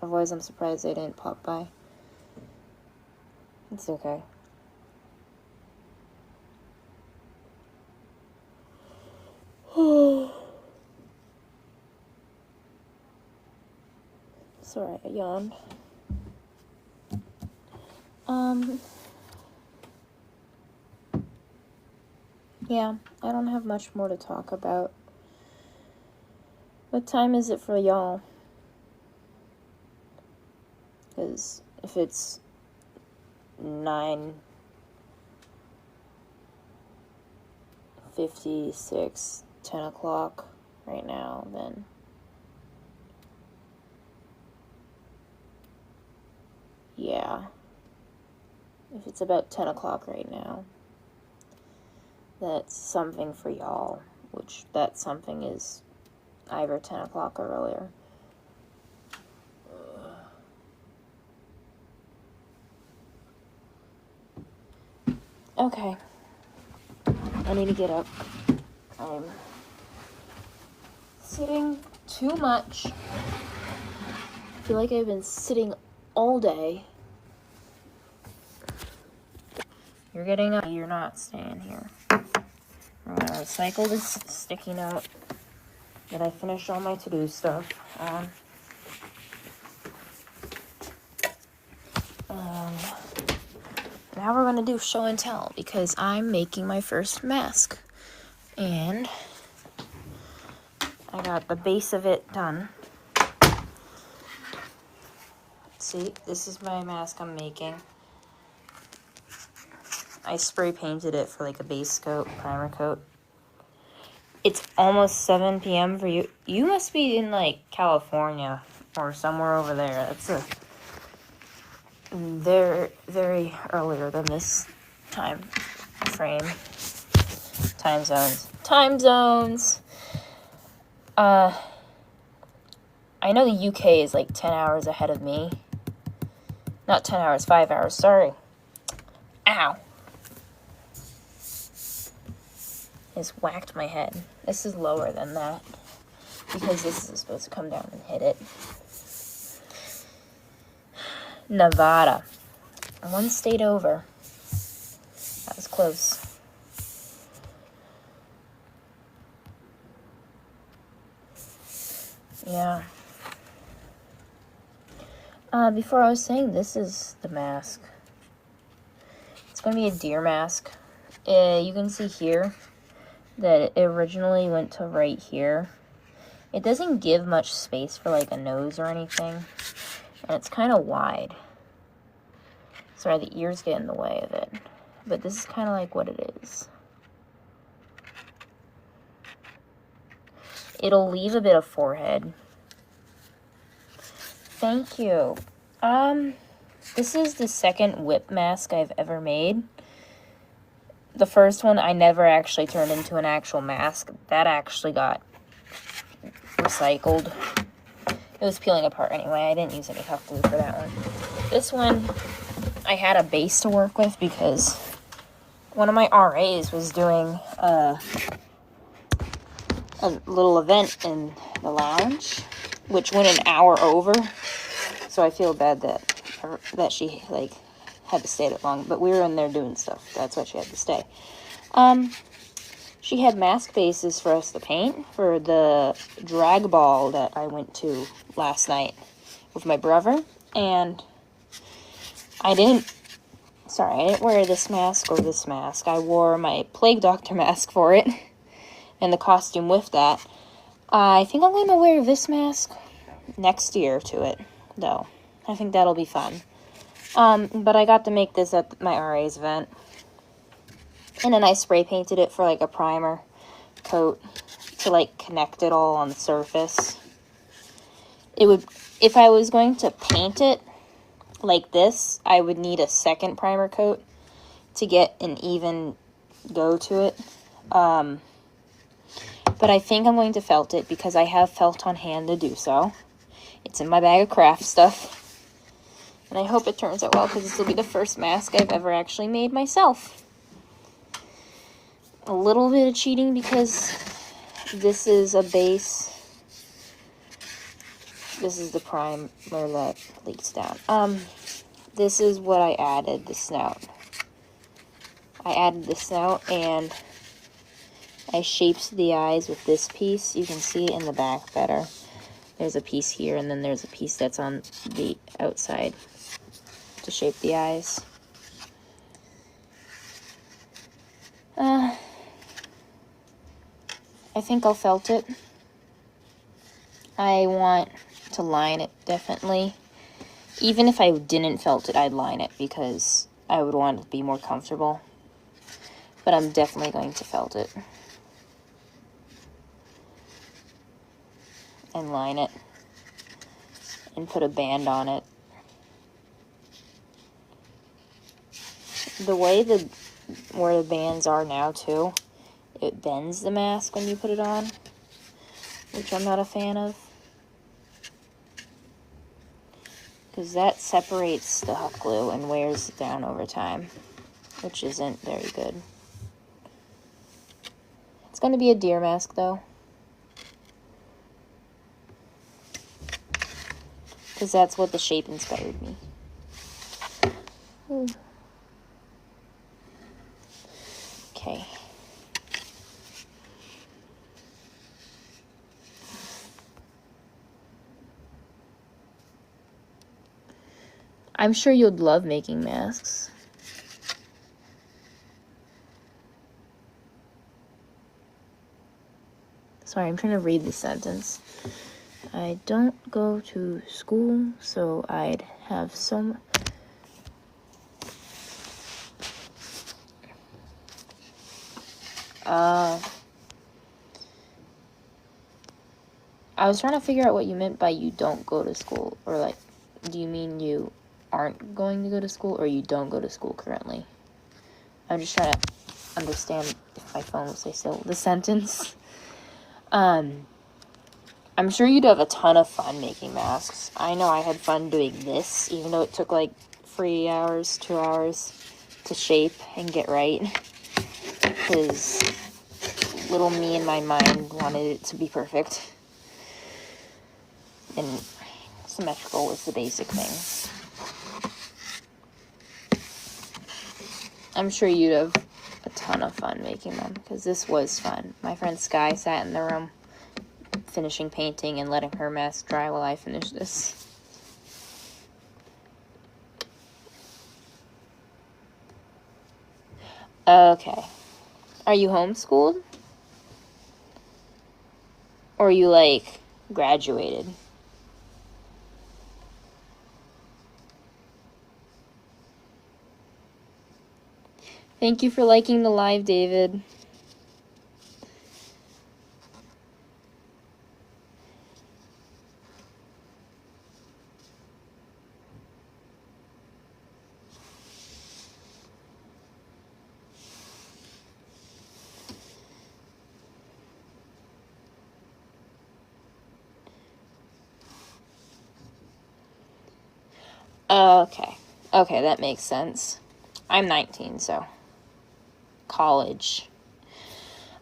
Otherwise, I'm surprised they didn't pop by. It's okay. Sorry, I yawned. Yeah, I don't have much more to talk about. What time is it for y'all? Because if it's 9:56, 10 o'clock right now, then yeah. If it's about 10 o'clock right now, that's something for y'all, which that something is either 10 o'clock or earlier. Okay. I need to get up. I'm sitting too much. I feel like I've been sitting all day. You're getting up. You're not staying here. I'm going to recycle this sticky note that I finished all my to-do stuff on. Now we're going to do show and tell because I'm making my first mask. And I got the base of it done. See, this is my mask I'm making. I spray painted it for like a base coat, primer coat. It's almost 7 p.m. for you. You must be in like California or somewhere over there. That's they're very earlier than this time frame. Time zones. I know the UK is like 10 hours ahead of me. Not 10 hours, 5 hours, sorry. Ow. It's whacked my head. This is lower than that because this is supposed to come down and hit it. Nevada. One state over. That was close. Yeah. Before I was saying, this is the mask. It's going to be a deer mask. You can see here that it originally went to right here. It doesn't give much space for like a nose or anything. And it's kind of wide. Sorry, the ears get in the way of it. But this is kind of like what it is. It'll leave a bit of forehead. Thank you. This is the second whip mask I've ever made. The first one I never actually turned into an actual mask. That actually got recycled. It was peeling apart anyway. I didn't use any hot glue for that one. This one, I had a base to work with because one of my RAs was doing a little event in the lounge. which went an hour over. So I feel bad that she, like, had to stay that long. But we were in there doing stuff. That's why she had to stay. She had mask bases for us to paint for the drag ball that I went to last night with my brother. And I didn't wear this mask or this mask. I wore my Plague Doctor mask for it. And the costume with that. I think I'm going to wear this mask next year to it, though. I think that'll be fun. But I got to make this at my RA's event. And then I spray painted it for, like, a primer coat to, like, connect it all on the surface. If I was going to paint it like this, I would need a second primer coat to get an even go to it. But I think I'm going to felt it because I have felt on hand to do so. It's in my bag of craft stuff. And I hope it turns out well because this will be the first mask I've ever actually made myself. A little bit of cheating because this is a base. This is the primer that leaks down. This is what I added, the snout. I added the snout and I shaped the eyes with this piece. You can see it in the back better. There's a piece here, and then there's a piece that's on the outside to shape the eyes. I think I'll felt it. I want to line it, definitely. Even if I didn't felt it, I'd line it because I would want it to be more comfortable. But I'm definitely going to felt it. And line it and put a band on it. The way where the bands are now too, it bends the mask when you put it on, which I'm not a fan of, because that separates the hot glue and wears it down over time, which isn't very good. It's going to be a deer mask though, because that's what the shape inspired me. Ooh. Okay. I'm sure you'd love making masks. Sorry, I'm trying to read the sentence. I don't go to school, so I'd have some... I was trying to figure out what you meant by you don't go to school. Or, like, do you mean you aren't going to go to school, or you don't go to school currently? I'm just trying to understand if my phone will say still. The sentence. I'm sure you'd have a ton of fun making masks. I know I had fun doing this, even though it took like 3 hours, 2 hours to shape and get right. Because little me in my mind wanted it to be perfect. And symmetrical was the basic thing. I'm sure you'd have a ton of fun making them, because this was fun. My friend Sky sat in the room finishing painting and letting her mask dry while I finished this. Okay. Are you homeschooled? Or are you, like, graduated? Thank you for liking the live, David. Okay, that makes sense. I'm 19, so college.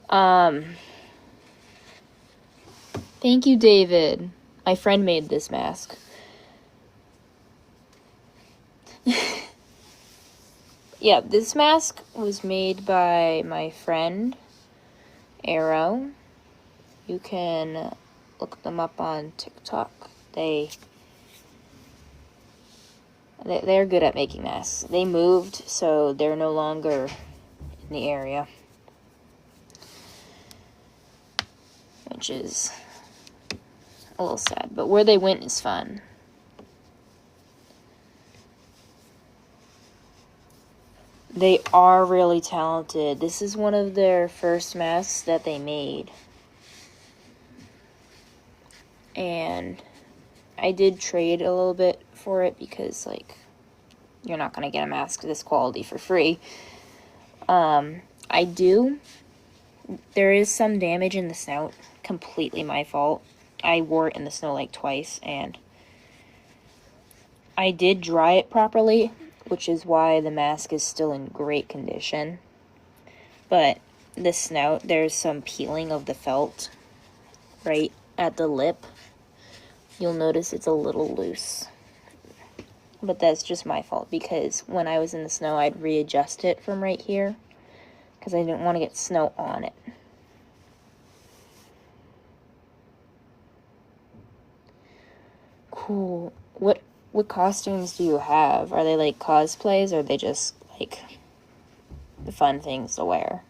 Thank you, David. My friend made this mask. Yeah, this mask was made by my friend, Arrow. You can look them up on TikTok. They're good at making masks. They moved, so they're no longer in the area, which is a little sad, but where they went is fun. They are really talented. This is one of their first masks that they made. And I did trade a little bit for it because, like, you're not going to get a mask of this quality for free. There is some damage in the snout. Completely my fault. I wore it in the snow like twice, and I did dry it properly, which is why the mask is still in great condition. But the snout, there's some peeling of the felt right at the lip. You'll notice it's a little loose. But that's just my fault, because when I was in the snow, I'd readjust it from right here, because I didn't want to get snow on it. Cool. What costumes do you have? Are they like cosplays, or are they just like the fun things to wear?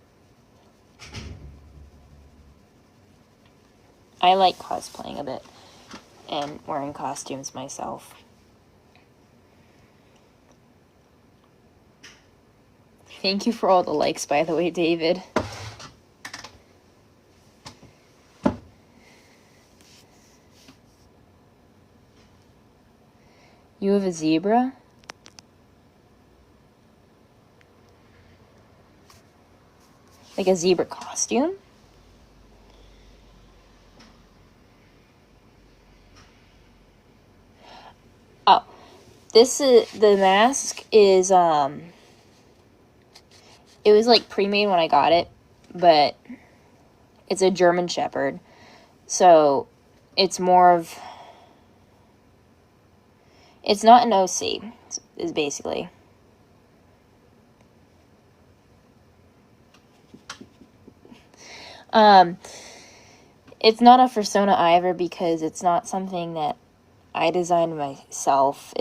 I like cosplaying a bit and wearing costumes myself. Thank you for all the likes, by the way, David. You have a zebra? Like a zebra costume? Oh, the mask is, it was like pre-made when I got it, but it's a German Shepherd, so it's more of, it's not an OC, is basically. It's not a fursona either, because it's not something that I designed myself.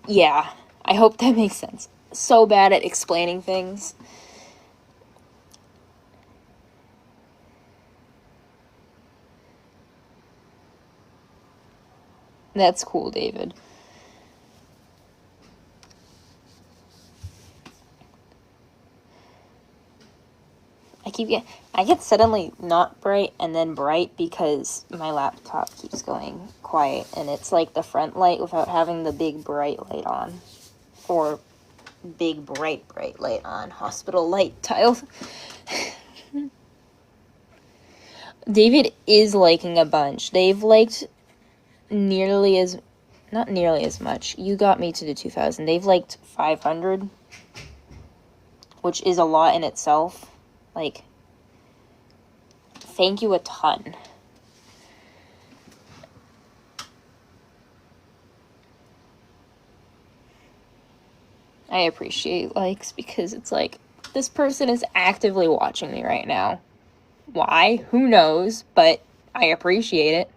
Yeah, I hope that makes sense. So bad at explaining things. That's cool, David. I get suddenly not bright and then bright because my laptop keeps going quiet, and it's like the front light without having the big bright light on, or big bright light on, hospital light tile. David is liking a bunch. They've liked not nearly as much. You got me to the 2,000. They've liked 500, which is a lot in itself. Like, thank you a ton. I appreciate likes, because it's like, this person is actively watching me right now. Why? Who knows? But I appreciate it.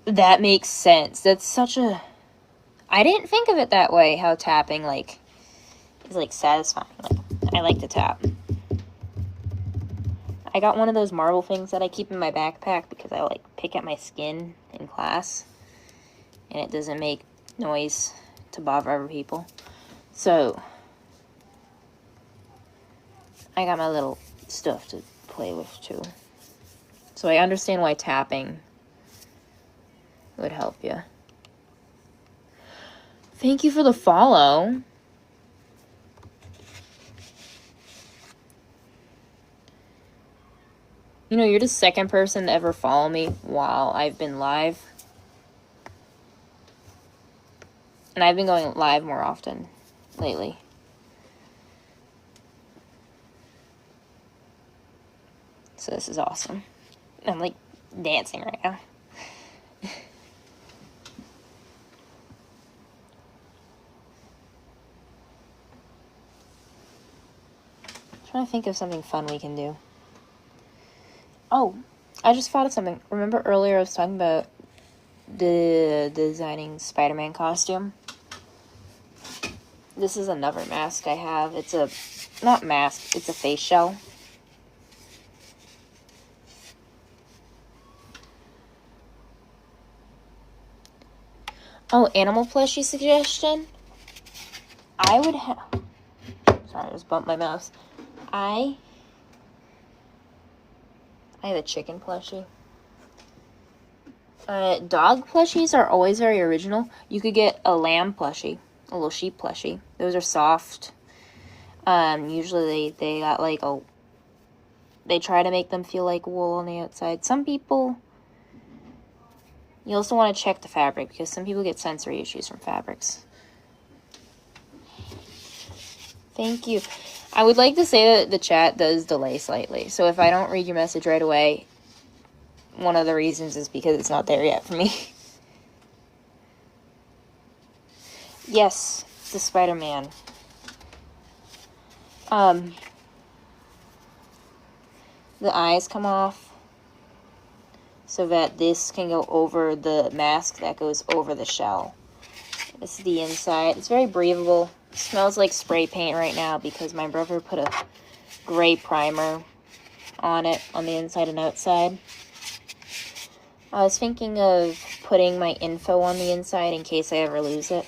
That makes sense. That's such a... I didn't think of it that way, how tapping, like, is, like, satisfying. Like, I like to tap. I got one of those marble things that I keep in my backpack because I, like, pick at my skin in class, and it doesn't make noise to bother other people. So, I got my little stuff to play with, too. So I understand why tapping would help you. Thank you for the follow. You know, you're the second person to ever follow me while I've been live. And I've been going live more often lately. So this is awesome. I'm like dancing right now. Trying to think of something fun we can do. Oh, I just thought of something. Remember earlier I was talking about designing Spider-Man costume? This is another mask I have. It's a, not mask, it's a face shell. Oh, animal plushie suggestion? I would have... Sorry, I just bumped my mouse. I have a chicken plushie. Dog plushies are always very original. You could get a lamb plushie, a little sheep plushie. Those are soft. Usually they got like a... They try to make them feel like wool on the outside. Some people... You also want to check the fabric because some people get sensory issues from fabrics. Thank you. I would like to say that the chat does delay slightly. So if I don't read your message right away, one of the reasons is because it's not there yet for me. Yes, the Spider-Man. The eyes come off so that this can go over the mask that goes over the shell. This is the inside. It's very breathable. It smells like spray paint right now because my brother put a gray primer on it on the inside and outside. I was thinking of putting my info on the inside in case I ever lose it.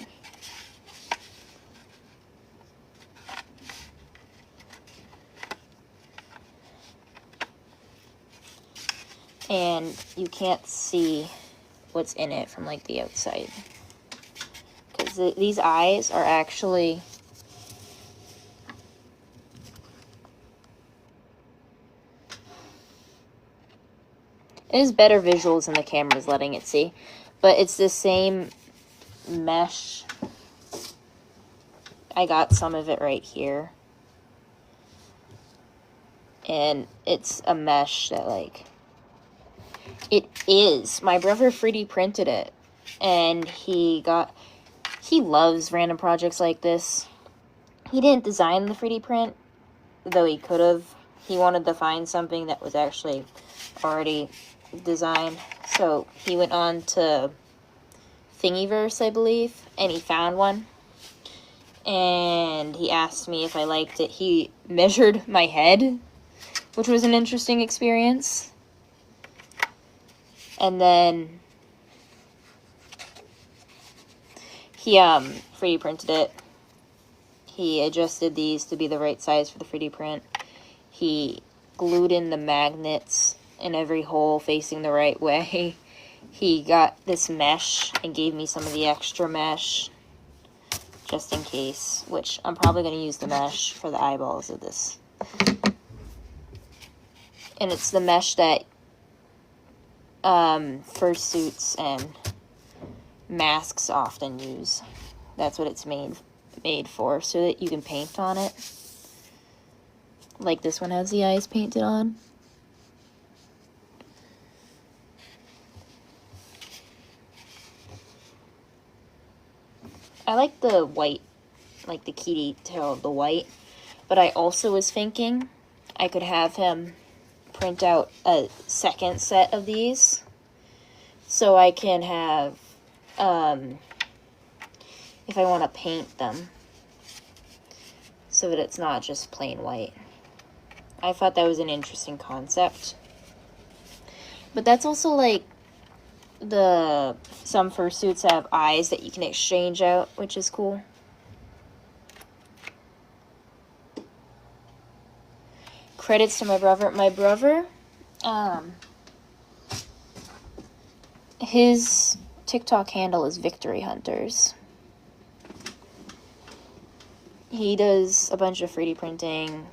And you can't see what's in it from like the outside. Because these eyes are actually... It is better visuals than the camera's letting it see. But it's the same mesh. I got some of it right here. And it's a mesh that like... It is. My brother 3D printed it. And he loves random projects like this. He didn't design the 3D print, though he could have. He wanted to find something that was actually already designed. So he went on to Thingiverse, I believe, and he found one. And he asked me if I liked it. He measured my head, which was an interesting experience. And then he 3D printed it. He adjusted these to be the right size for the 3D print. He glued in the magnets in every hole facing the right way. He got this mesh and gave me some of the extra mesh just in case, which I'm probably going to use the mesh for the eyeballs of this. And it's the mesh that fursuits and masks often use. That's what it's made for, so that you can paint on it. Like this one has the eyes painted on. I like the white, like the key detail of the white, but I also was thinking I could have him print out a second set of these so I can have, if I want to paint them, so that it's not just plain white. I thought that was an interesting concept. But that's also like some fursuits have eyes that you can exchange out, which is cool. Credits to my brother. My brother, his TikTok handle is Victory Hunters. He does a bunch of 3D printing.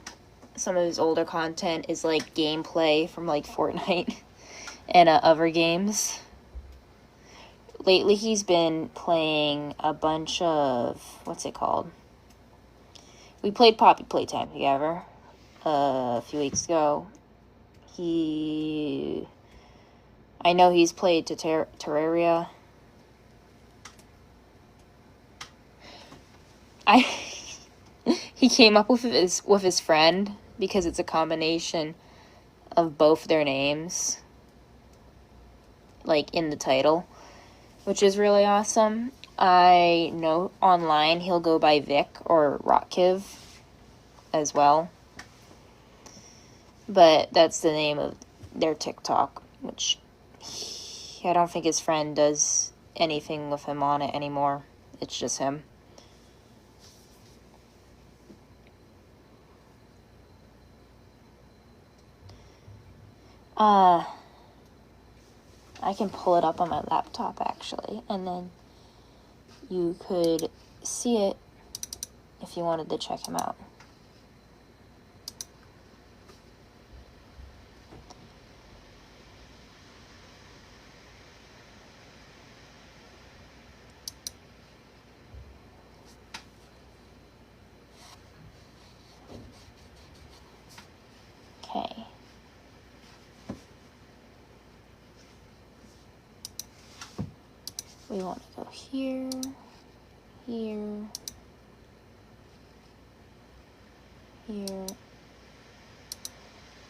Some of his older content is like gameplay from like Fortnite and other games. Lately he's been playing a bunch of, what's it called? We played Poppy Playtime together a few weeks ago. He I know he's played to Terraria. He came up with his friend because it's a combination of both their names, like in the title, which is really awesome. I know online he'll go by Vic or Rotkiv as well, but that's the name of their TikTok, which I don't think his friend does anything with him on it anymore. It's just him. I can pull it up on my laptop actually, and then you could see it if you wanted to check him out. Okay. We want to go here, here, here,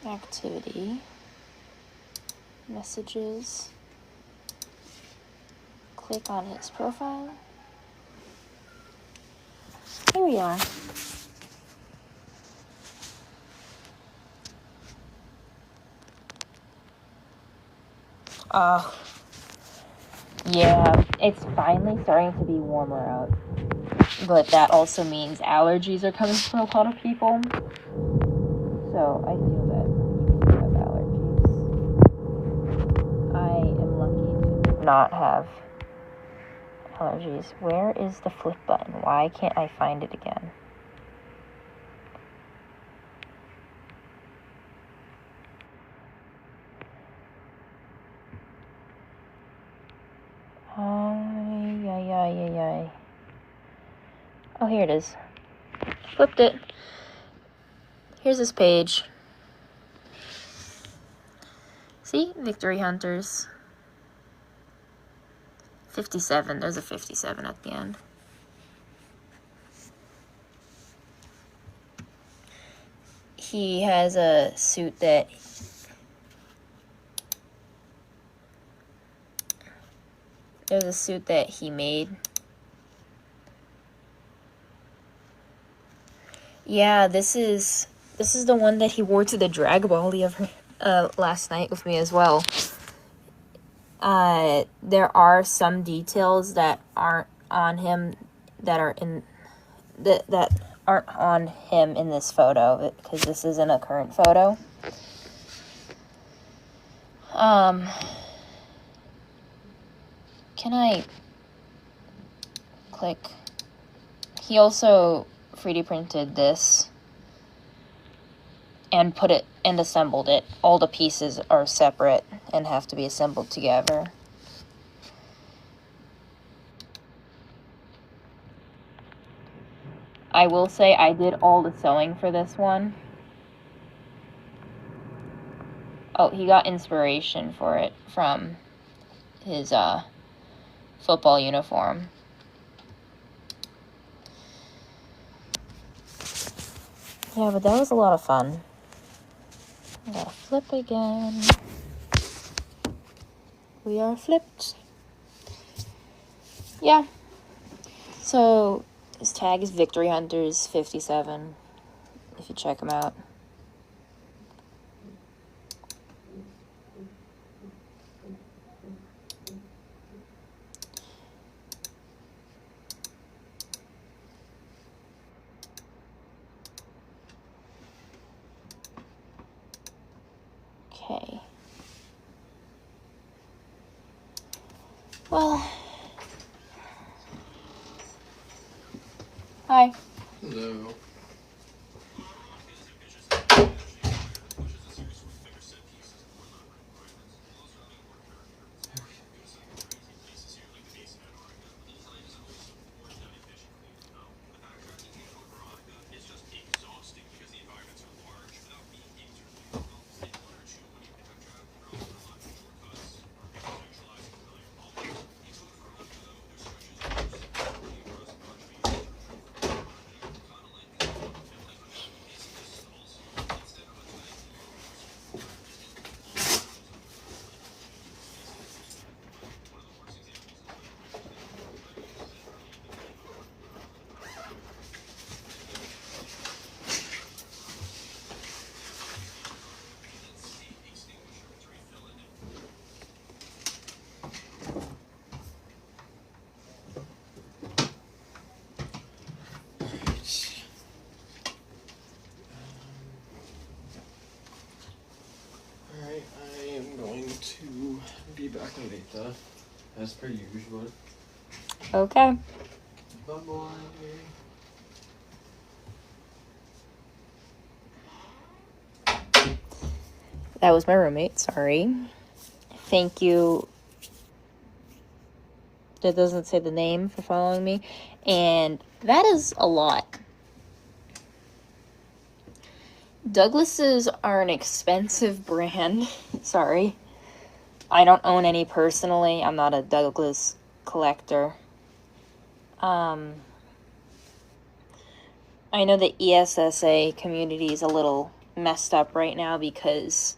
activity, messages, click on his profile. Here we are. Yeah, it's finally starting to be warmer out. But that also means allergies are coming for a lot of people. So I feel that people who have allergies. I am lucky to not have allergies. Where is the flip button? Why can't I find it again? Oh, here it is. Flipped it. Here's this page. See? Victory Hunters. 57. There's a 57 at the end. He has a suit that... There's a suit that he made. Yeah, this is the one that he wore to the Dragon Ball last night with me as well. There are some details that aren't on him that aren't on him in this photo because this isn't a current photo. Can I click? He also 3D printed this and put it and assembled it. All the pieces are separate and have to be assembled together. I will say I did all the sewing for this one. Oh, he got inspiration for it from his football uniform. Yeah, but that was a lot of fun. I gotta flip again. We are flipped. Yeah. So his tag is Victory Hunters 57. If you check him out. Okay. Well. Hi. Hello. As per usual. Okay. Bye-bye. That was my roommate, sorry. Thank you. That doesn't say the name for following me. And that is a lot. Douglas's are an expensive brand. Sorry. I don't own any personally. I'm not a Douglas collector. I know the ESSA community is a little messed up right now because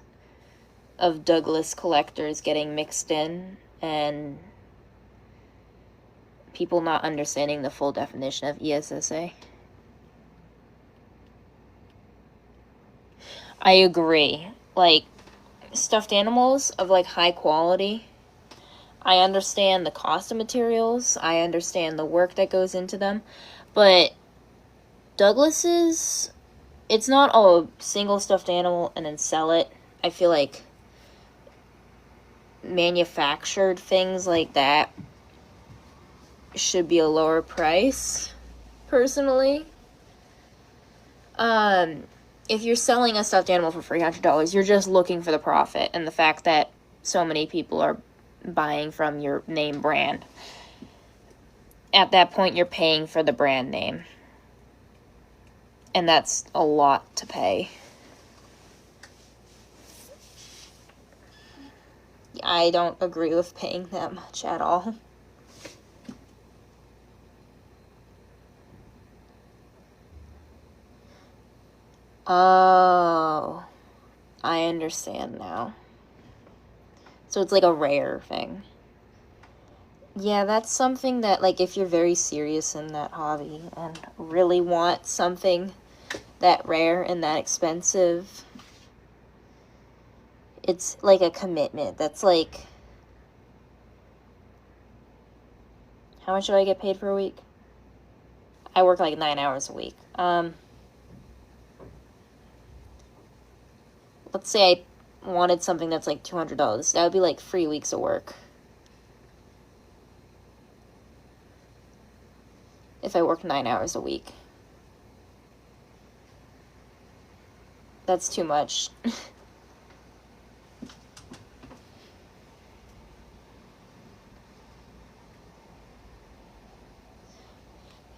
of Douglas collectors getting mixed in and people not understanding the full definition of ESSA. I agree. Like, stuffed animals of, like, high quality, I understand the cost of materials, I understand the work that goes into them, but Douglas's, it's not a single stuffed animal and then sell it. I feel like manufactured things like that should be a lower price, personally. If you're selling a stuffed animal for $300, you're just looking for the profit and the fact that so many people are buying from your name brand. At that point, you're paying for the brand name. And that's a lot to pay. I don't agree with paying that much at all. Oh, I understand now. So it's like a rare thing. Yeah, that's something that, like, if you're very serious in that hobby and really want something that rare and that expensive, it's like a commitment. That's like, how much do I get paid for a week? I work like 9 hours a week. Let's say I wanted something that's like $200. That would be like 3 weeks of work. If I work 9 hours a week. That's too much.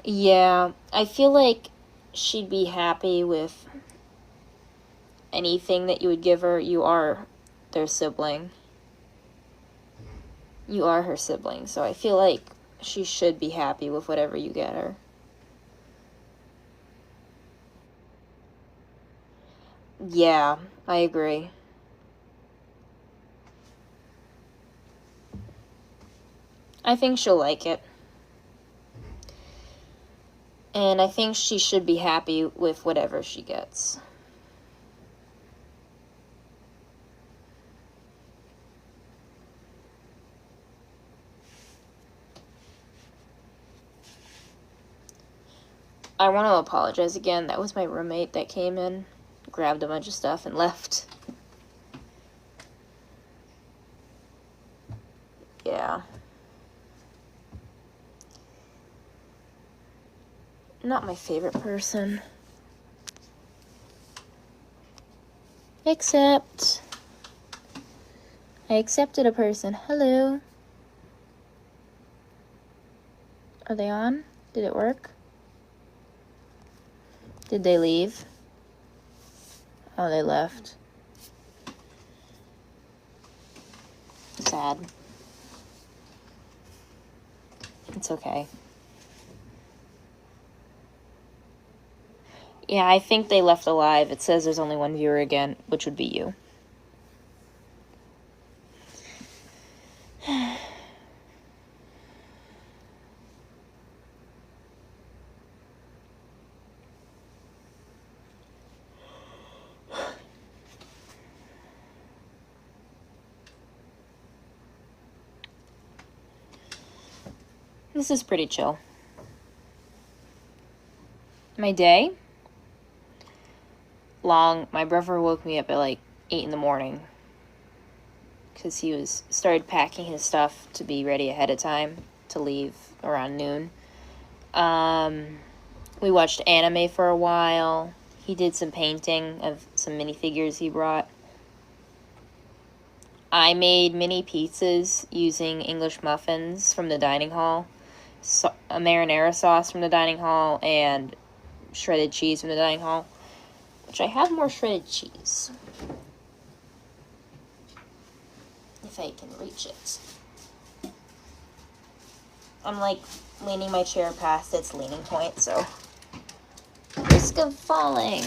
Yeah, I feel like she'd be happy with anything that you would give her. You are their sibling. You are her sibling, so I feel like she should be happy with whatever you get her. Yeah, I agree. I think she'll like it. And I think she should be happy with whatever she gets. I want to apologize again. That was my roommate that came in, grabbed a bunch of stuff, and left. Yeah. Not my favorite person. Except I accepted a person. Hello. Are they on? Did it work? Did they leave? Oh, they left. Sad. It's okay. Yeah, I think they left alive. It says there's only one viewer again, which would be you. This is pretty chill. My day? Long. My brother woke me up at like 8 in the morning. because he started packing his stuff to be ready ahead of time to leave around noon. We watched anime for a while. He did some painting of some minifigures he brought. I made mini pizzas using English muffins from the dining hall, a marinara sauce from the dining hall, and shredded cheese from the dining hall, which I have more shredded cheese. If I can reach it. I'm like leaning my chair past its leaning point, so risk of falling.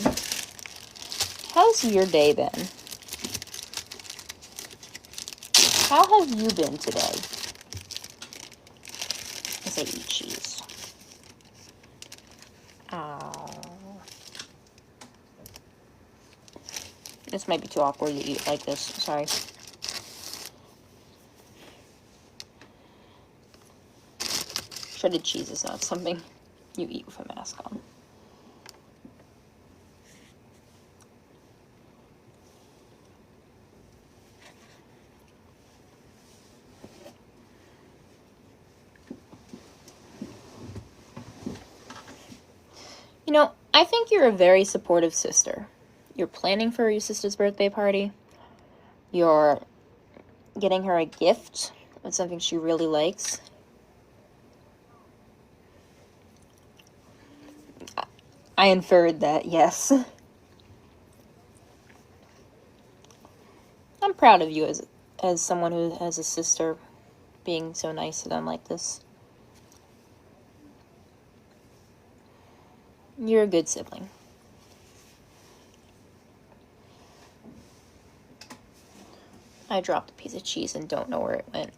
How's your day been? How have you been today? As I eat cheese. Oh. This might be too awkward to eat like this. Sorry. Shredded cheese is not something you eat with a mask on. You know, I think you're a very supportive sister. You're planning for your sister's birthday party. You're getting her a gift of something she really likes. I inferred that, yes. I'm proud of you as someone who has a sister, being so nice to them like this. You're a good sibling. I dropped a piece of cheese and don't know where it went.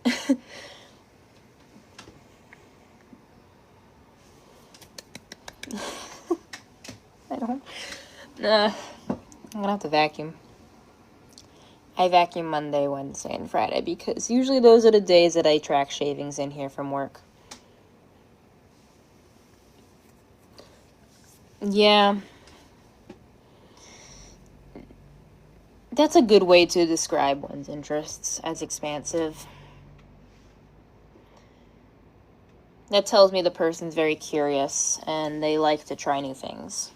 I don't... I'm gonna have to vacuum. I vacuum Monday, Wednesday, and Friday because usually those are the days that I track shavings in here from work. Yeah. That's a good way to describe one's interests, as expansive. That tells me the person's very curious and they like to try new things.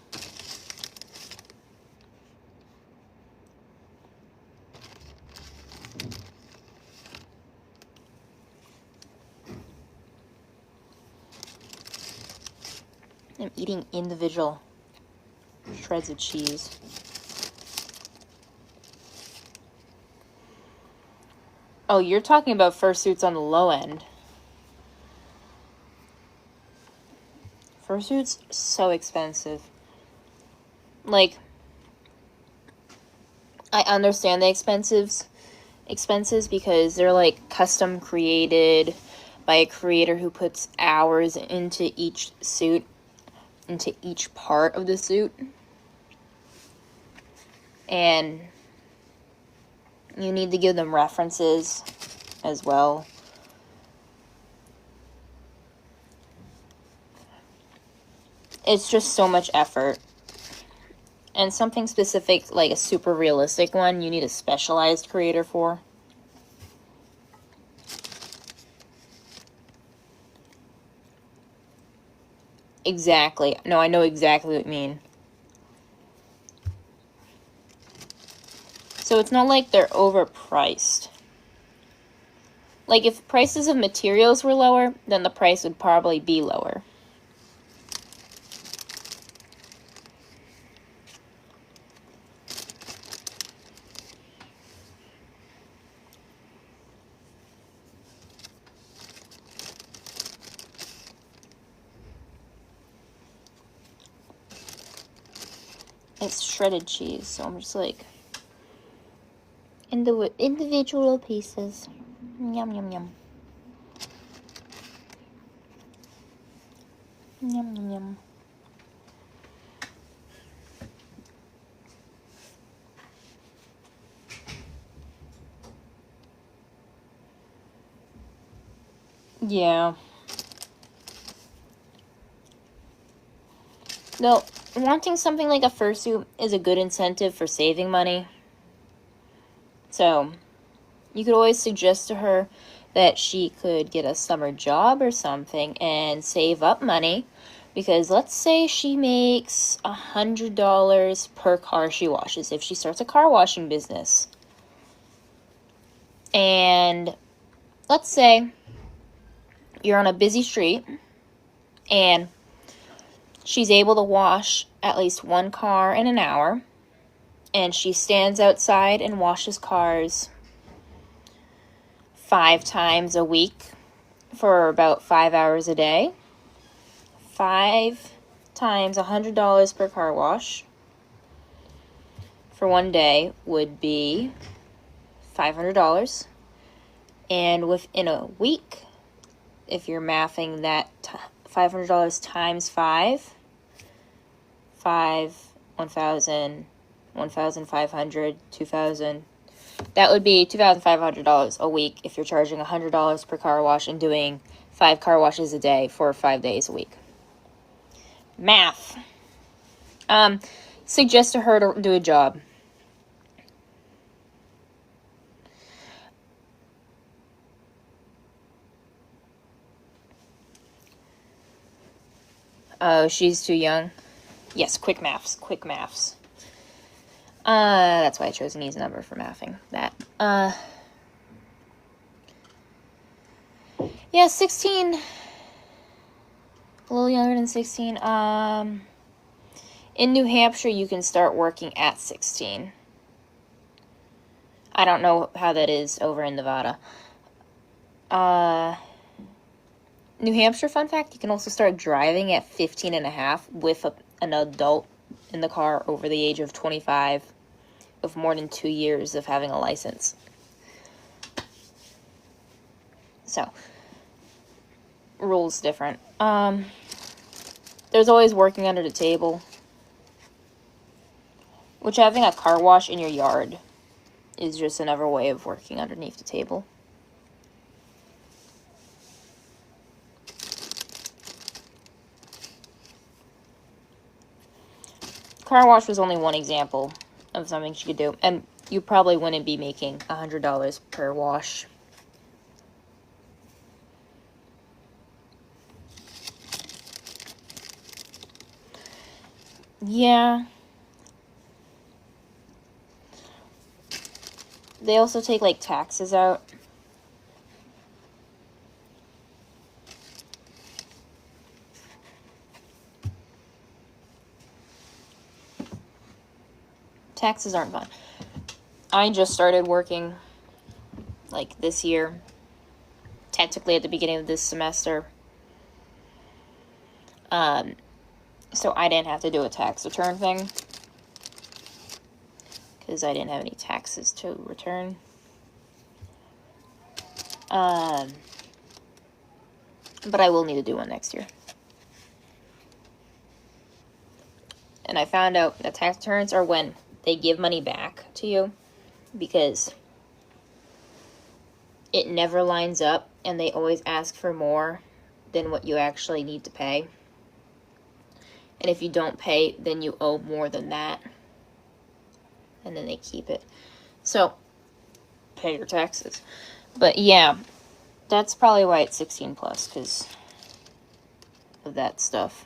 I'm eating individual shreds of cheese. Oh, you're talking about fursuits on the low end. Fursuits, so expensive. Like, I understand the expenses because they're like custom created by a creator who puts hours into each suit, into each part of the suit. And you need to give them references as well. It's just so much effort. And something specific, like a super realistic one, you need a specialized creator for. Exactly. No, I know exactly what you mean. So it's not like they're overpriced. Like, if prices of materials were lower, then the price would probably be lower. It's shredded cheese, so I'm just like... individual pieces. Yum, yum, yum. Yum, yum, yum. Yeah. No, wanting something like a fursuit is a good incentive for saving money. So, You could always suggest to her that she could get a summer job or something and save up money, because let's say she makes $100 per car she washes if she starts a car washing business. And let's say you're on a busy street and she's able to wash at least one car in an hour, and she stands outside and washes cars 5 times a week for about 5 hours a day. 5 times $100 per car wash for one day would be $500. And within a week, if you're mathing that $500 times 5, 1,000, 1,500, 2,000, that would be $2,500 a week if you're charging $100 per car wash and doing 5 car washes a day for 5 days a week. Math. Suggest to her to do a job. Oh, she's too young. Yes, quick maths. That's why I chose an easy number for mathing. That. Yeah, 16. A little younger than 16. In New Hampshire, you can start working at 16. I don't know how that is over in Nevada. New Hampshire, fun fact, you can also start driving at 15 and a half with an adult in the car over the age of 25 with more than 2 years of having a license. So, rules different. There's always working under the table, which having a car wash in your yard is just another way of working underneath the table. Car wash was only one example of something she could do, and you probably wouldn't be making $100 per wash. Yeah. They also take, like, taxes out. Taxes aren't fun. I just started working, like, this year. Technically at the beginning of this semester. So I didn't have to do a tax return thing, because I didn't have any taxes to return. But I will need to do one next year. And I found out that tax returns are when they give money back to you, because it never lines up and they always ask for more than what you actually need to pay. And if you don't pay, then you owe more than that. And then they keep it. So, pay your taxes. But yeah, that's probably why it's 16 plus, because of that stuff.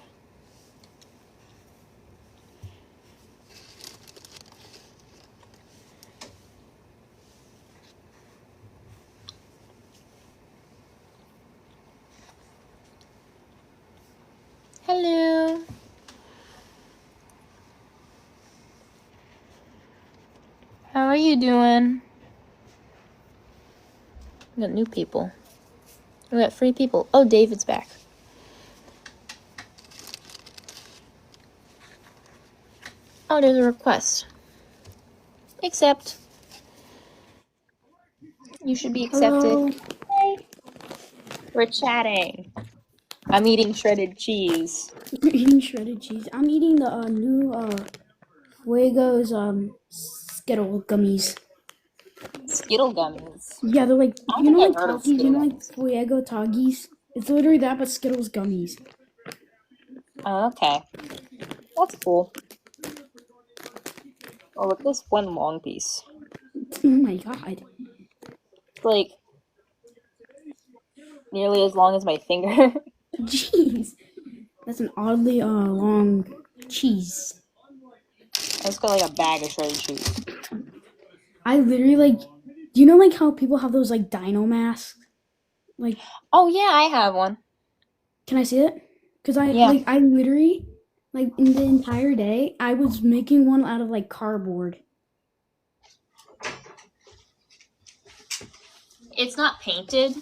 Hello. How are you doing? We got new people. We got 3 people. Oh, David's back. Oh, there's a request. Accept. You should be accepted. Hello. Hey. We're chatting. I'm eating shredded cheese. You're eating shredded cheese. I'm eating the new Fuego's Skittle gummies. Skittle gummies. Yeah, they're like, I don't you know, think like I've heard of Takis, you know, like Skittle Fuego Takis. It's literally that, but Skittles gummies. Oh, okay. That's cool. Oh, look, this one long piece. Oh my god. It's like nearly as long as my finger. Jeez, that's an oddly long cheese. I just got like a bag of shredded cheese. I literally like. Do you know like how people have those like dino masks? Like, Oh yeah, I have one. can I see it? Cause Yeah. I literally like in the entire day I was making one out of like cardboard. It's not painted,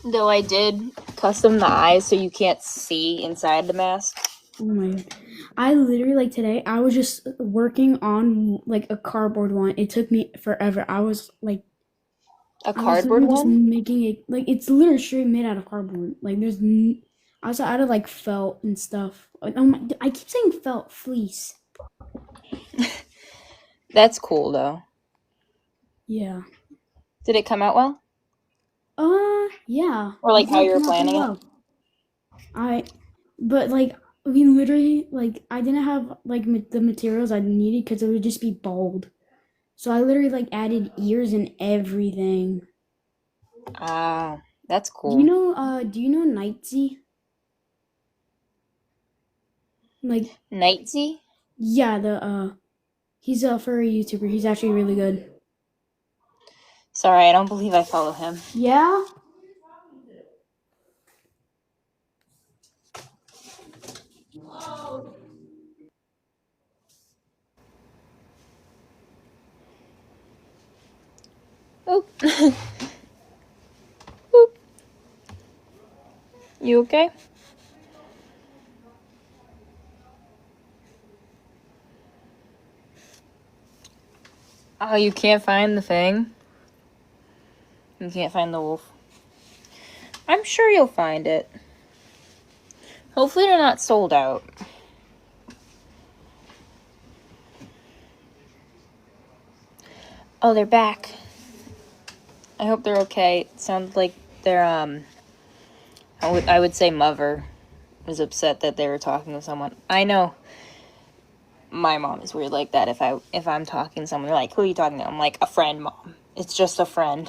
though I did custom the eyes so you can't see inside the mask. Oh my god. I literally like today I was just working on like a cardboard one. It took me forever. I was like A I was cardboard literally just one? making it like it's literally straight made out of cardboard. Like I was out of like felt and stuff. Like, oh my, I keep saying felt fleece. That's cool though. Yeah. Did it come out well? Yeah. Or like It how did you were come out pretty planning it? well. I but like I mean literally like I didn't have like the materials I needed because it would just be bold. So I literally like added ears and everything. Ah, that's cool. Do you know Nightsy? Like Nightsy? yeah, the he's a furry YouTuber. He's actually really good. Sorry, I don't believe I follow him. Yeah? Oop. Oop. You okay? Oh, you can't find the thing? You can't find the wolf? I'm sure you'll find it. Hopefully they're not sold out. Oh, they're back. I hope they're okay. It sounds like they're, I would say mother was upset that they were talking to someone. I know my mom is weird like that. If I'm talking to someone, they're like, who are you talking to? I'm like, a friend, Mom. It's just a friend.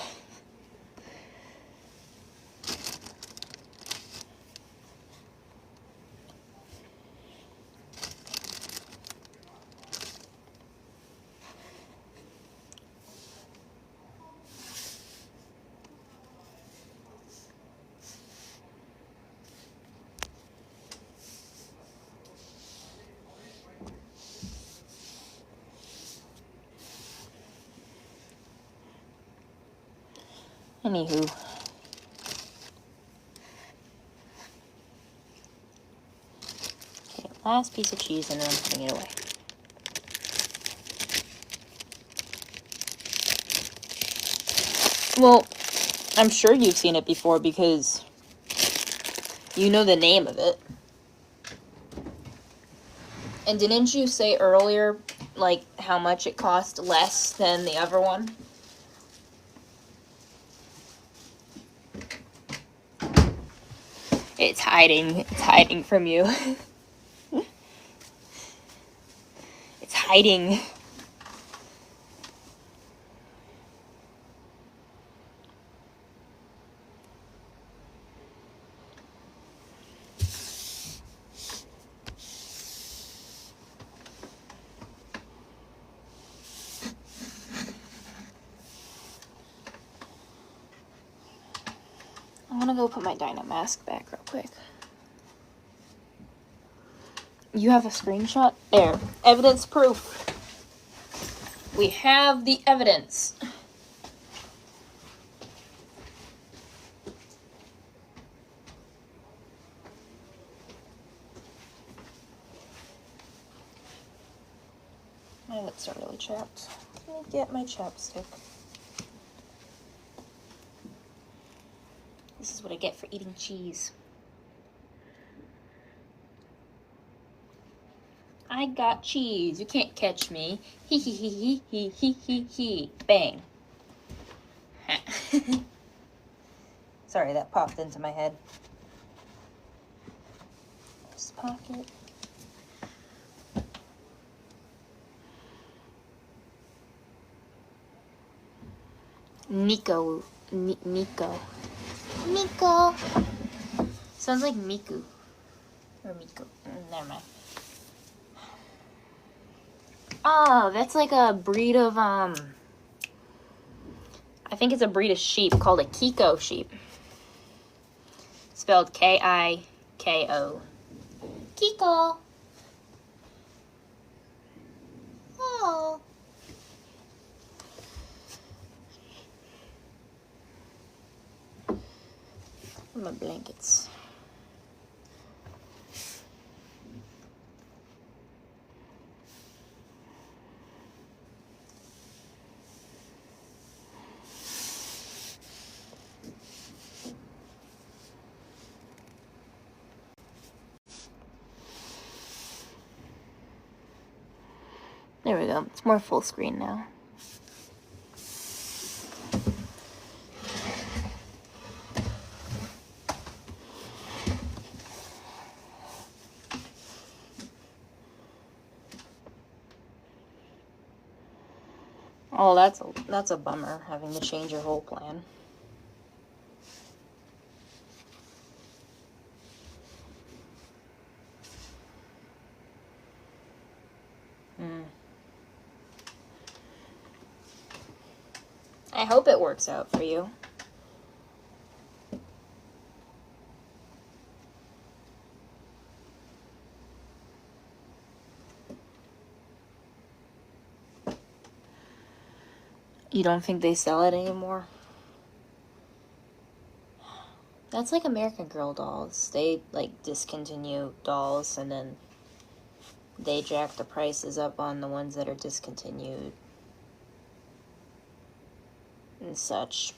Anywho. Okay, last piece of cheese and then I'm putting it away. Well, I'm sure you've seen it before because you know the name of it. And didn't you say earlier, like, how much it cost less than the other one? It's hiding. It's hiding from you. It's hiding. I'm gonna go put my Dino mask back real quick. You have a screenshot? There. Evidence proof. We have the evidence. My lips are really chapped. Let me get my chapstick. This is what I get for eating cheese. I got cheese. You can't catch me. Hee hee hee hee hee hee hee hee. Bang. Sorry, that popped into my head. This pocket. Miko. Miko. Sounds like Miku. Or Miko. Never mind. Oh, that's like a breed of, I think it's a breed of sheep called a Kiko sheep. Spelled K-I-K-O. Kiko. Oh. My blankets. There we go. It's more full screen now. Oh, that's a bummer, having to change your whole plan. I hope it works out for you. You don't think they sell it anymore? That's like American Girl dolls. They like discontinue dolls and then they jack the prices up on the ones that are discontinued and such.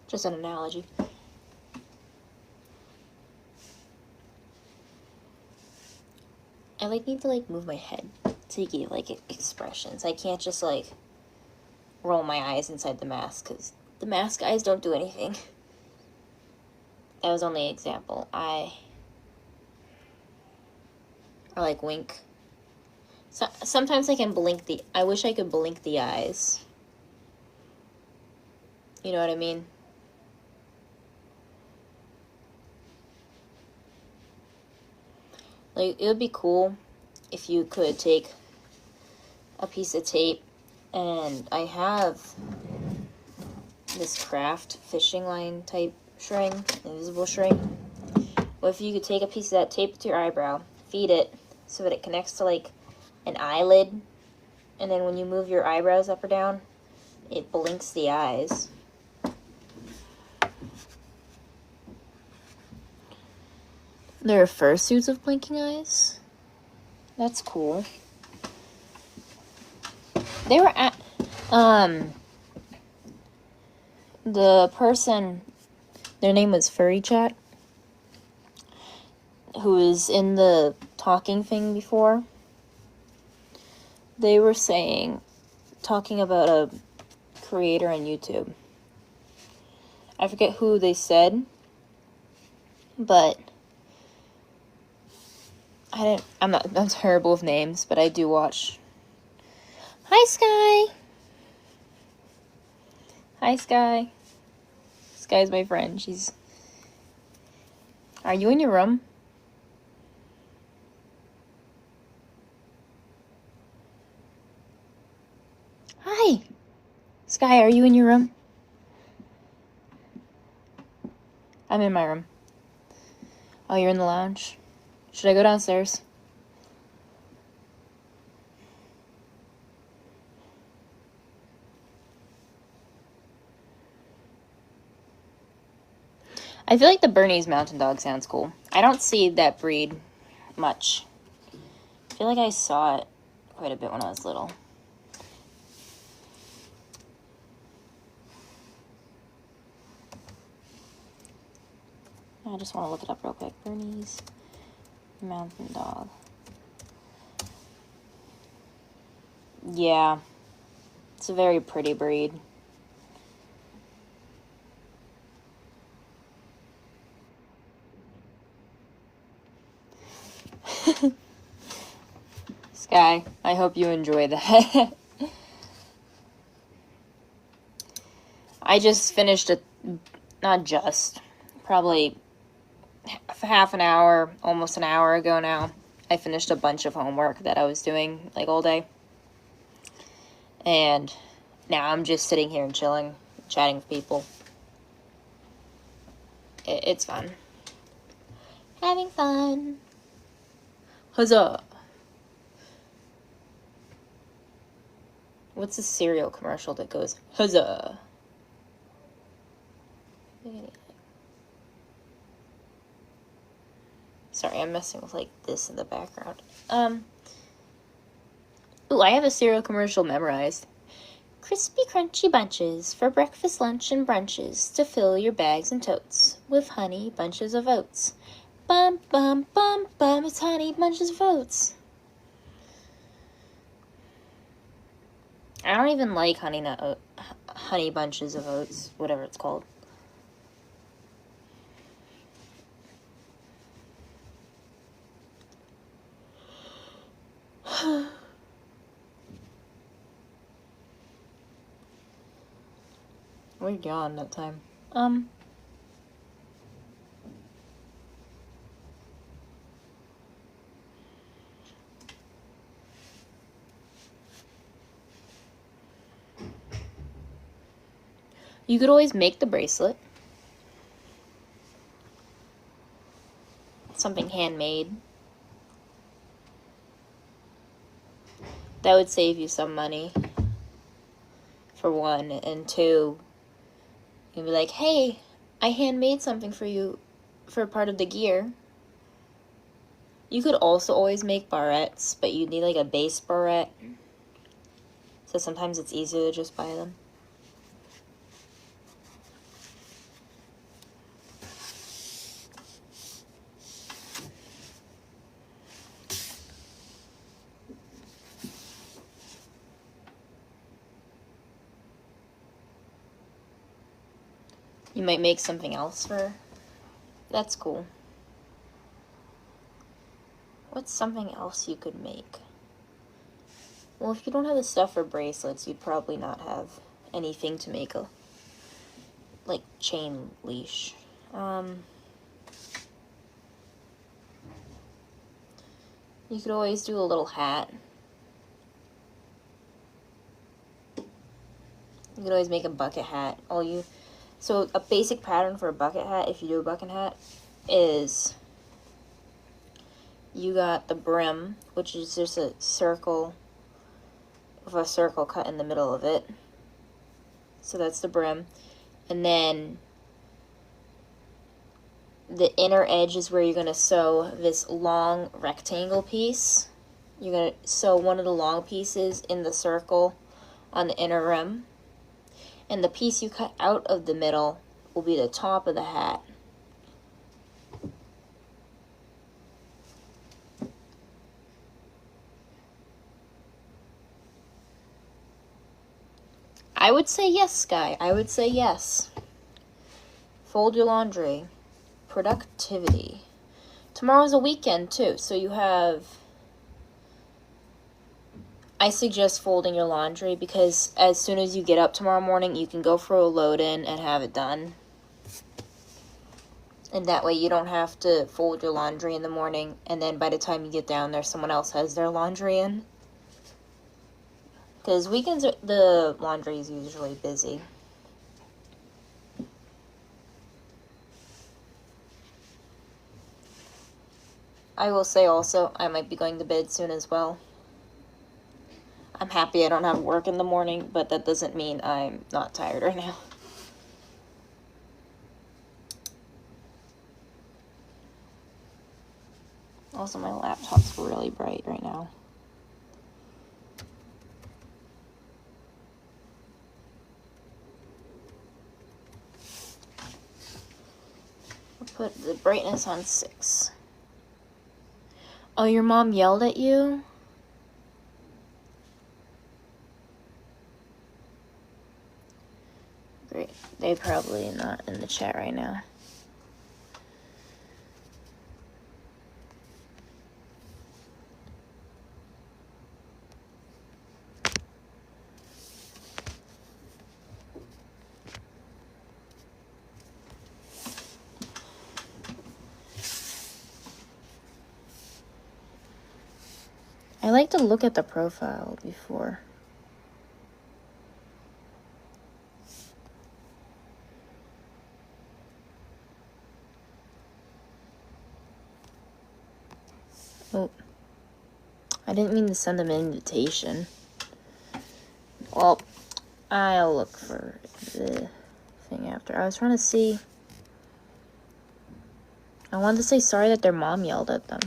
Just an analogy. I need to move my head to give expressions. I can't just roll my eyes inside the mask because the mask eyes don't do anything. That was only an example. I wink. So sometimes I can blink I wish I could blink the eyes. You know what I mean? It would be cool if you could take a piece of tape, and I have this craft fishing line type string, invisible string. Well, if you could take a piece of that, tape it to your eyebrow, feed it so that it connects to an eyelid, and then when you move your eyebrows up or down, it blinks the eyes. There are fursuits of blinking eyes? That's cool. They were at, the person, their name was Furry Chat, who was in the talking thing before. They were talking about a creator on YouTube. I forget who they said, but I'm terrible with names, but I do watch. Hi, Sky! Hi, Sky. Sky's my friend. Are you in your room? Hi! Sky, are you in your room? I'm in my room. Oh, you're in the lounge? Should I go downstairs? I feel like the Bernese Mountain Dog sounds cool. I don't see that breed much. I feel like I saw it quite a bit when I was little. I just want to look it up real quick. Bernese Mountain Dog. Yeah. It's a very pretty breed. Sky, I hope you enjoy that. I just finished probably half an hour, almost an hour ago now. I finished a bunch of homework that I was doing like all day. And now I'm just sitting here and chilling, chatting with people. It's fun. Having fun. Huzzah. What's the cereal commercial that goes, huzzah? Sorry, I'm messing with like this in the background. Ooh, I have a cereal commercial memorized. Crispy crunchy bunches for breakfast, lunch, and brunches to fill your bags and totes with honey bunches of oats. Bum, bum, bum, bum, it's honey bunches of oats. I don't even like honey bunches of oats, whatever it's called. We're gone that time. You could always make the bracelet. Something handmade. That would save you some money, for one. And two, you'd be like, hey, I handmade something for you for part of the gear. You could also always make barrettes, but you need like a base barrette. So sometimes it's easier to just buy them. You might make something else for... That's cool. What's something else you could make? Well, if you don't have the stuff for bracelets, you'd probably not have anything to make a, like, chain leash. You could always do a little hat. You could always make a bucket hat. So a basic pattern for a bucket hat, if you do a bucket hat, is you got the brim, which is just a circle with a circle cut in the middle of it. So that's the brim. And then the inner edge is where you're going to sew this long rectangle piece. You're going to sew one of the long pieces in the circle on the inner rim. And the piece you cut out of the middle will be the top of the hat. I would say yes, Sky. I would say yes. Fold your laundry. Productivity. Tomorrow's a weekend, too, so you have... I suggest folding your laundry because as soon as you get up tomorrow morning, you can go for a load-in and have it done. And that way you don't have to fold your laundry in the morning, and then by the time you get down there, someone else has their laundry in. Because weekends, the laundry is usually busy. I will say also, I might be going to bed soon as well. I'm happy I don't have work in the morning, but that doesn't mean I'm not tired right now. Also, my laptop's really bright right now. I'll put the brightness on 6. Oh, your mom yelled at you? Great. They're probably not in the chat right now. like to look at the profile before. Oh, I didn't mean to send them an invitation. Well, I'll look for the thing after. I was trying to see. I wanted to say sorry that their mom yelled at them.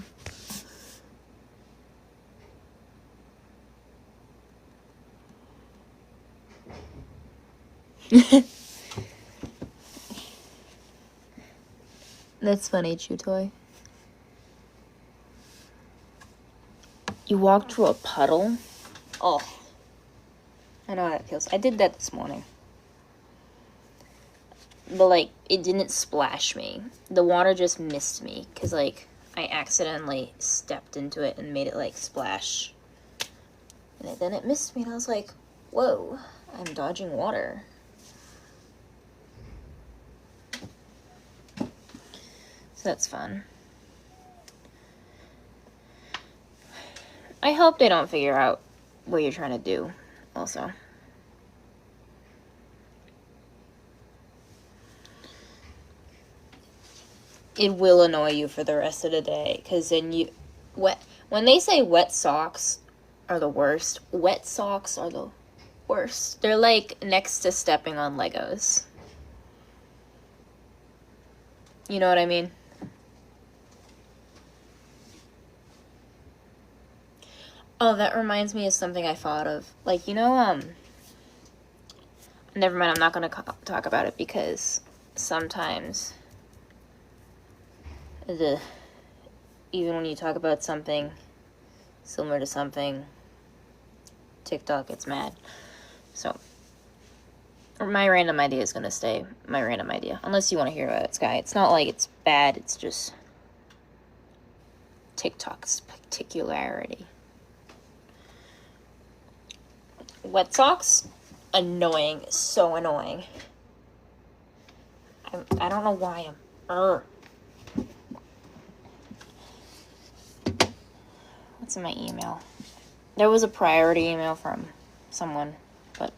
That's funny, Chew Toy. You walked through a puddle? Oh. I know how that feels. I did that this morning. But, like, it didn't splash me. The water just missed me. Because, like, I accidentally stepped into it and made it, like, splash. And then it missed me. And I was like, whoa, I'm dodging water. So that's fun. I hope they don't figure out what you're trying to do, also. It will annoy you for the rest of the day, because then when they say wet socks are the worst, wet socks are the worst. They're like next to stepping on Legos. You know what I mean? Oh, that reminds me of something I thought of. Like, you know, never mind, I'm not going to talk about it because sometimes even when you talk about something similar to something, TikTok gets mad. So, my random idea is going to stay my random idea. Unless you want to hear about it, Sky. It's not like it's bad, it's just TikTok's particularity. Wet socks? Annoying. So annoying. I don't know why What's in my email? There was a priority email from someone, but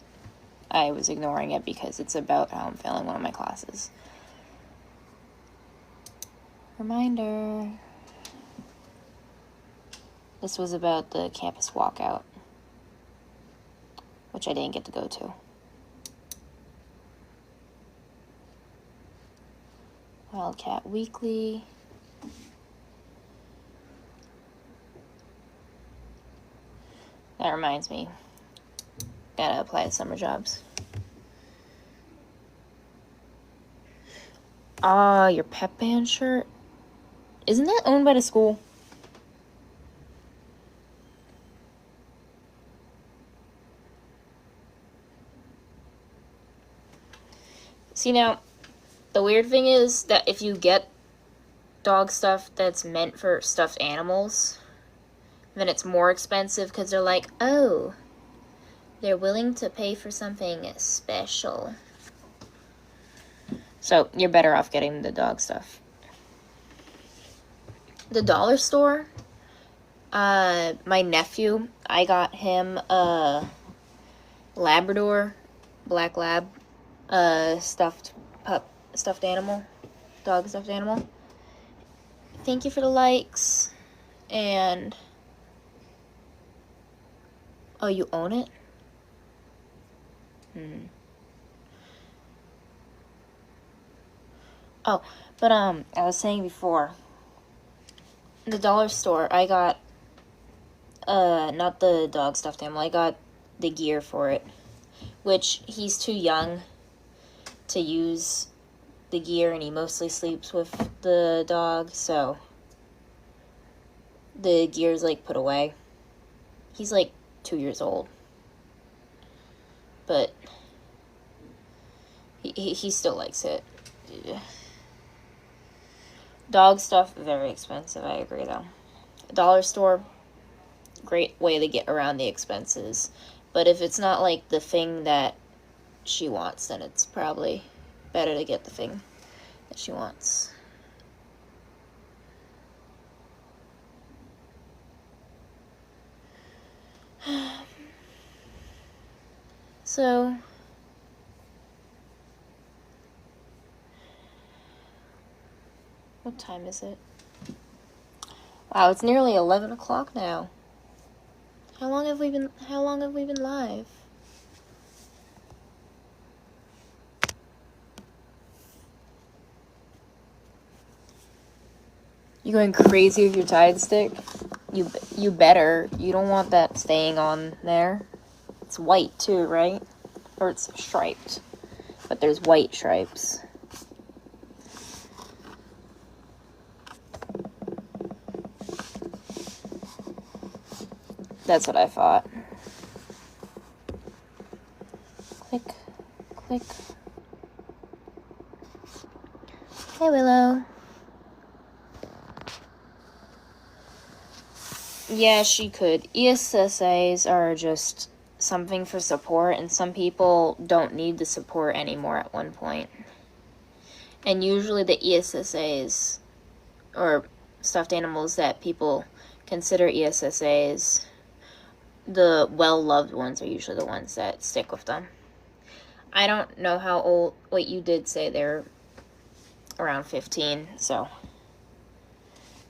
I was ignoring it because it's about how I'm failing one of my classes. Reminder. This was about the campus walkout, which I didn't get to go to. Wildcat Weekly. That reminds me. Gotta apply to summer jobs. Your pep band shirt? Isn't that owned by the school? See, now, the weird thing is that if you get dog stuff that's meant for stuffed animals, then it's more expensive because they're like, oh, they're willing to pay for something special. So, you're better off getting the dog stuff. The dollar store, my nephew, I got him a Labrador, black lab, stuffed animal, dog stuffed animal. Thank you for the likes, and, oh, you own it? Oh, but, I was saying before, the dollar store, I got, not the dog stuffed animal, I got the gear for it, which he's too young to use the gear, and he mostly sleeps with the dog, so the gear's, like, put away. He's, like, 2 years old. But he still likes it. Dog stuff, very expensive, I agree, though. Dollar store, great way to get around the expenses. But if it's not, like, the thing that she wants, then it's probably better to get the thing that she wants. So, what time is it? Wow, it's nearly 11 o'clock now. How long have we been live? You going crazy with your Tide stick? You better. You don't want that staying on there. It's white too, right? Or it's striped. But there's white stripes. That's what I thought. Click, click. Hey, Willow. Yeah, she could. ESSAs are just something for support, and some people don't need the support anymore at one point. And usually the ESSAs, or stuffed animals that people consider ESSAs, the well-loved ones are usually the ones that stick with them. I don't know how old... Wait, you did say they're around 15, so...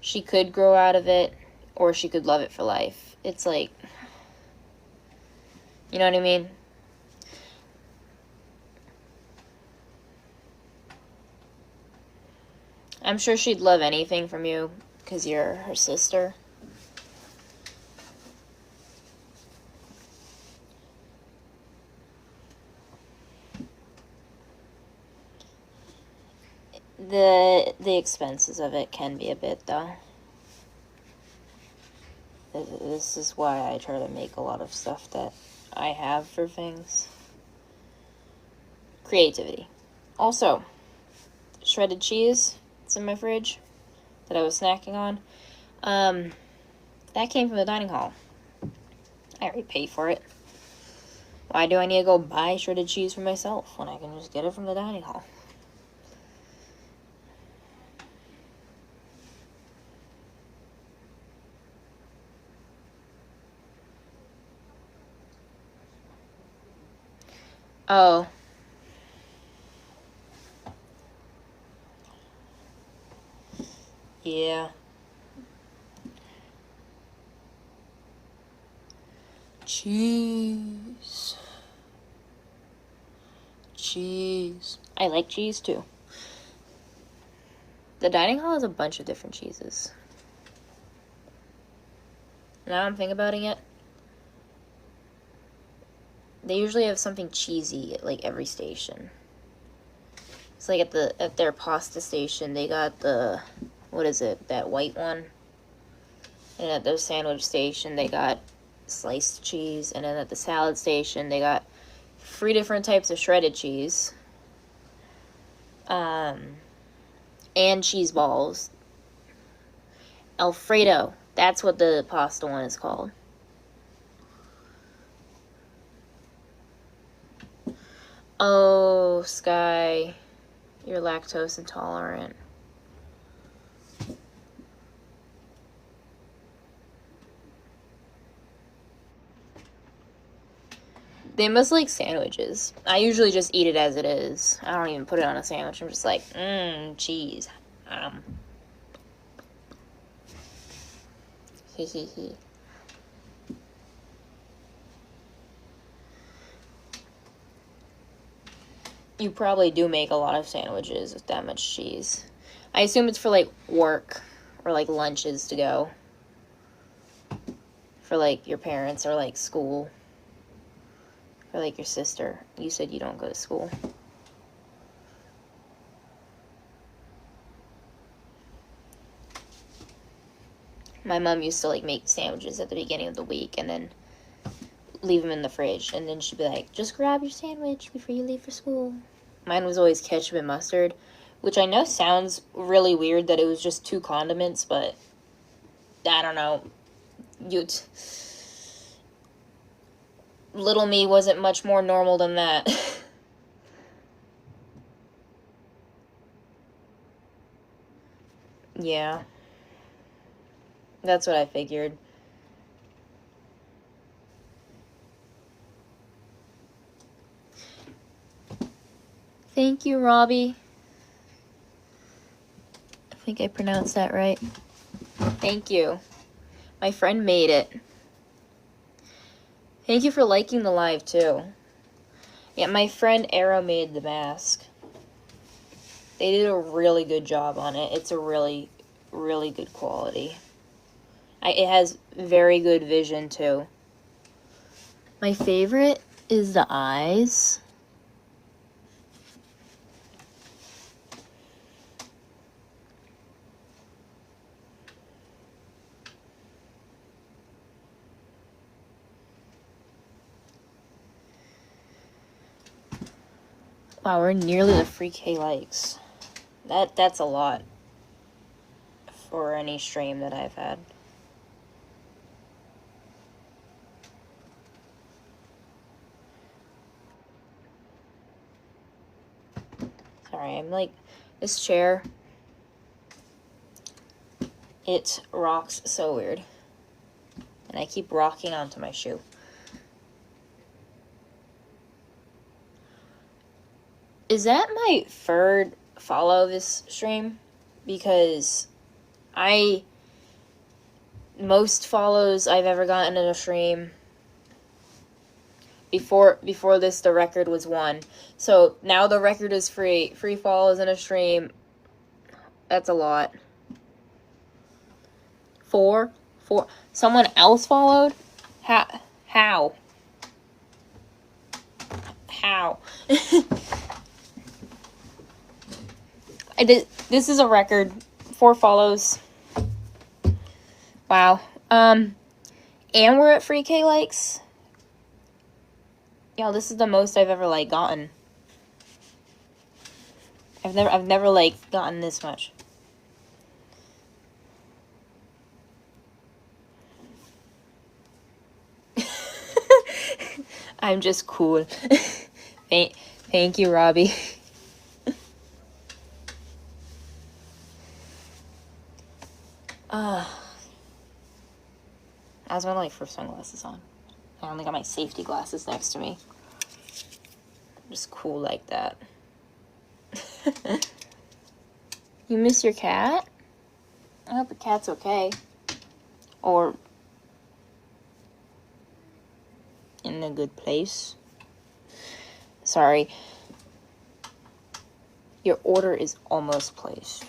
She could grow out of it, or she could love it for life. It's like... You know what I mean? I'm sure she'd love anything from you, because you're her sister. The expenses of it can be a bit, though. This is why I try to make a lot of stuff that I have for things. Creativity. Also, shredded cheese. It's in my fridge that I was snacking on. That came from the dining hall. I already paid for it. Why do I need to go buy shredded cheese for myself when I can just get it from the dining hall? Oh. Yeah. Cheese. Cheese. I like cheese too. The dining hall has a bunch of different cheeses. Now I'm thinking about it. They usually have something cheesy at like every station. It's like at their pasta station, they got the, what is it, that white one? And at their sandwich station, they got sliced cheese. And then at the salad station, they got 3 different types of shredded cheese. And cheese balls. Alfredo. That's what the pasta one is called. Oh, Sky. You're lactose intolerant. They must like sandwiches. I usually just eat it as it is. I don't even put it on a sandwich. I'm just like, cheese. You probably do make a lot of sandwiches with that much cheese. I assume it's for, like, work or, like, lunches to go. For, like, your parents or, like, school. For, like, your sister. You said you don't go to school. My mom used to, like, make sandwiches at the beginning of the week and then leave them in the fridge. And then she'd be like, just grab your sandwich before you leave for school. Mine was always ketchup and mustard, which I know sounds really weird that it was just 2 condiments, but I don't know. Little me wasn't much more normal than that. Yeah. That's what I figured. Thank you, Robbie. I think I pronounced that right. Thank you. My friend made it. Thank you for liking the live, too. Yeah, my friend Arrow made the mask. They did a really good job on it. It's a really, really good quality. It has very good vision, too. My favorite is the eyes. Wow, we're nearly the 3K likes. That's a lot for any stream that I've had. Sorry, I'm like, this chair, it rocks so weird. And I keep rocking onto my shoe. Is that my third follow this stream? Because most follows I've ever gotten in a stream. Before this, the record was 1. So now the record is 3 follows in a stream. That's a lot. 4. Someone else followed? How? This is a record. 4 follows. Wow. And we're at 3K likes. Y'all, this is the most I've ever gotten. I've never gotten this much. I'm just cool. Thank you, Robbie. I was wearing my first sunglasses on. I only got my safety glasses next to me. I'm just cool like that. You miss your cat? I hope the cat's okay. Or in a good place. Sorry. Your order is almost placed.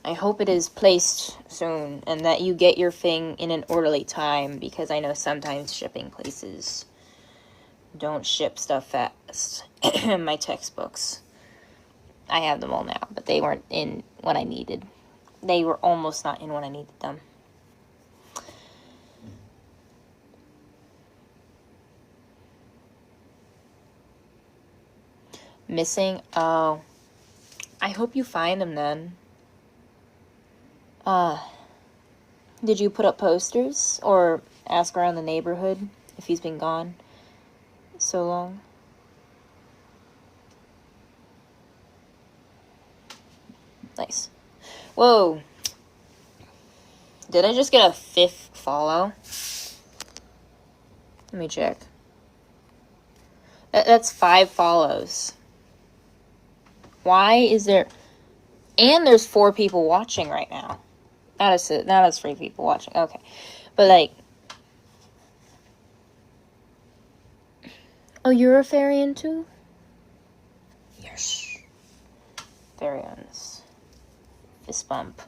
I hope it is placed soon and that you get your thing in an orderly time, because I know sometimes shipping places don't ship stuff fast. My textbooks, I have them all now, but they weren't in when I needed. They were almost not in when I needed them. Missing? Oh. I hope you find him then. Did you put up posters or ask around the neighborhood if he's been gone so long? Nice. Whoa. Did I just get a 5th follow? Let me check. That's 5 follows. Why is there... And there's 4 people watching right now. Not as 3 people watching. Okay. But oh, you're a Farian too? Yes. Farians. Fist bump.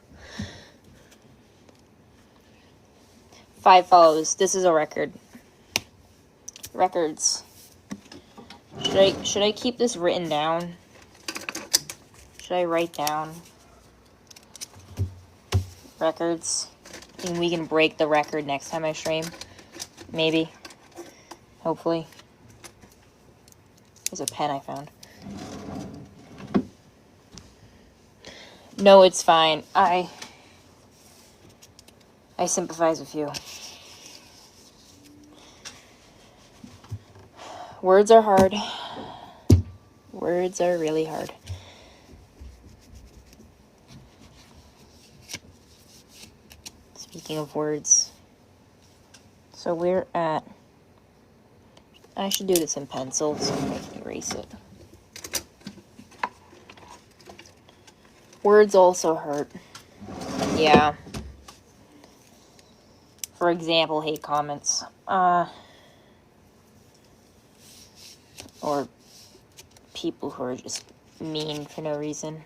5 follows. This is a record. Records. Should I keep this written down? Should I write down records? And we can break the record next time I stream. Maybe. Hopefully. There's a pen I found. No, it's fine. I sympathize with you. Words are hard. Words are really hard. Speaking of words, so we're at I should do this in pencil so I can erase it. Words also hurt. Yeah. For example, hate comments. Or people who are just mean for no reason.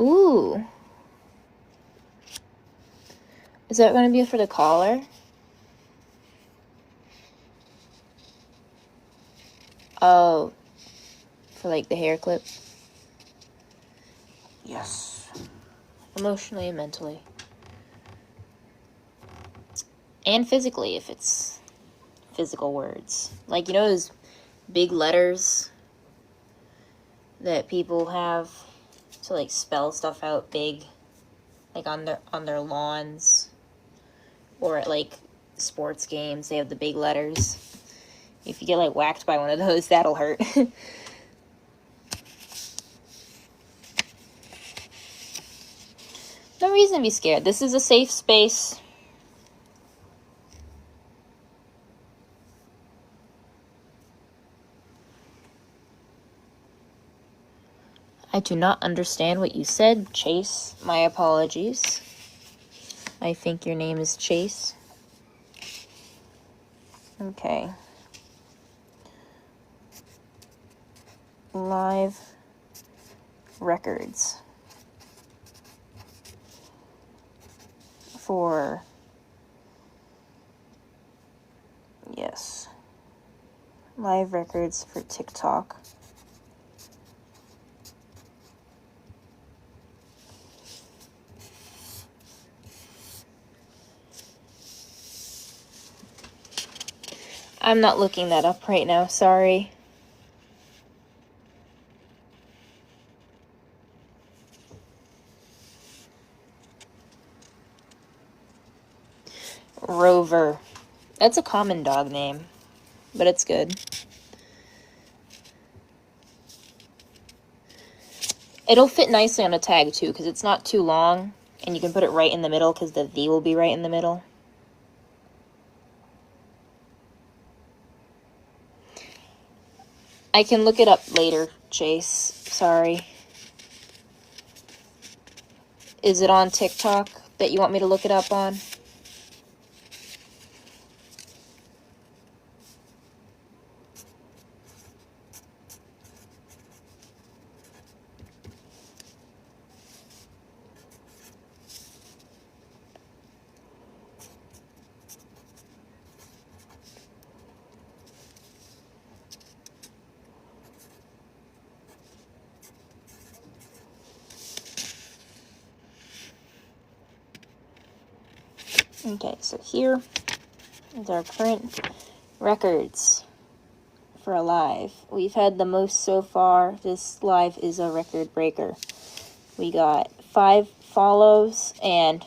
Ooh. Is that going to be for the collar? Oh. For like the hair clip? Yes. Emotionally and mentally. And physically, if it's physical words. Like, you know those big letters that people have to like spell stuff out big, like on their lawns or at like sports games, they have the big letters. If you get like whacked by one of those, that'll hurt. No reason to be scared. This is a safe space. I do not understand what you said, Chase. My apologies. I think your name is Chase. Okay. Live records for, yes, live records for TikTok. I'm not looking that up right now, sorry. Rover. That's a common dog name, but it's good. It'll fit nicely on a tag too, because it's not too long, and you can put it right in the middle, because the V will be right in the middle. I can look it up later, Chase. Sorry. Is it on TikTok that you want me to look it up on? Okay, so here is our current records for a live. We've had the most so far. This live is a record breaker. We got 5 follows and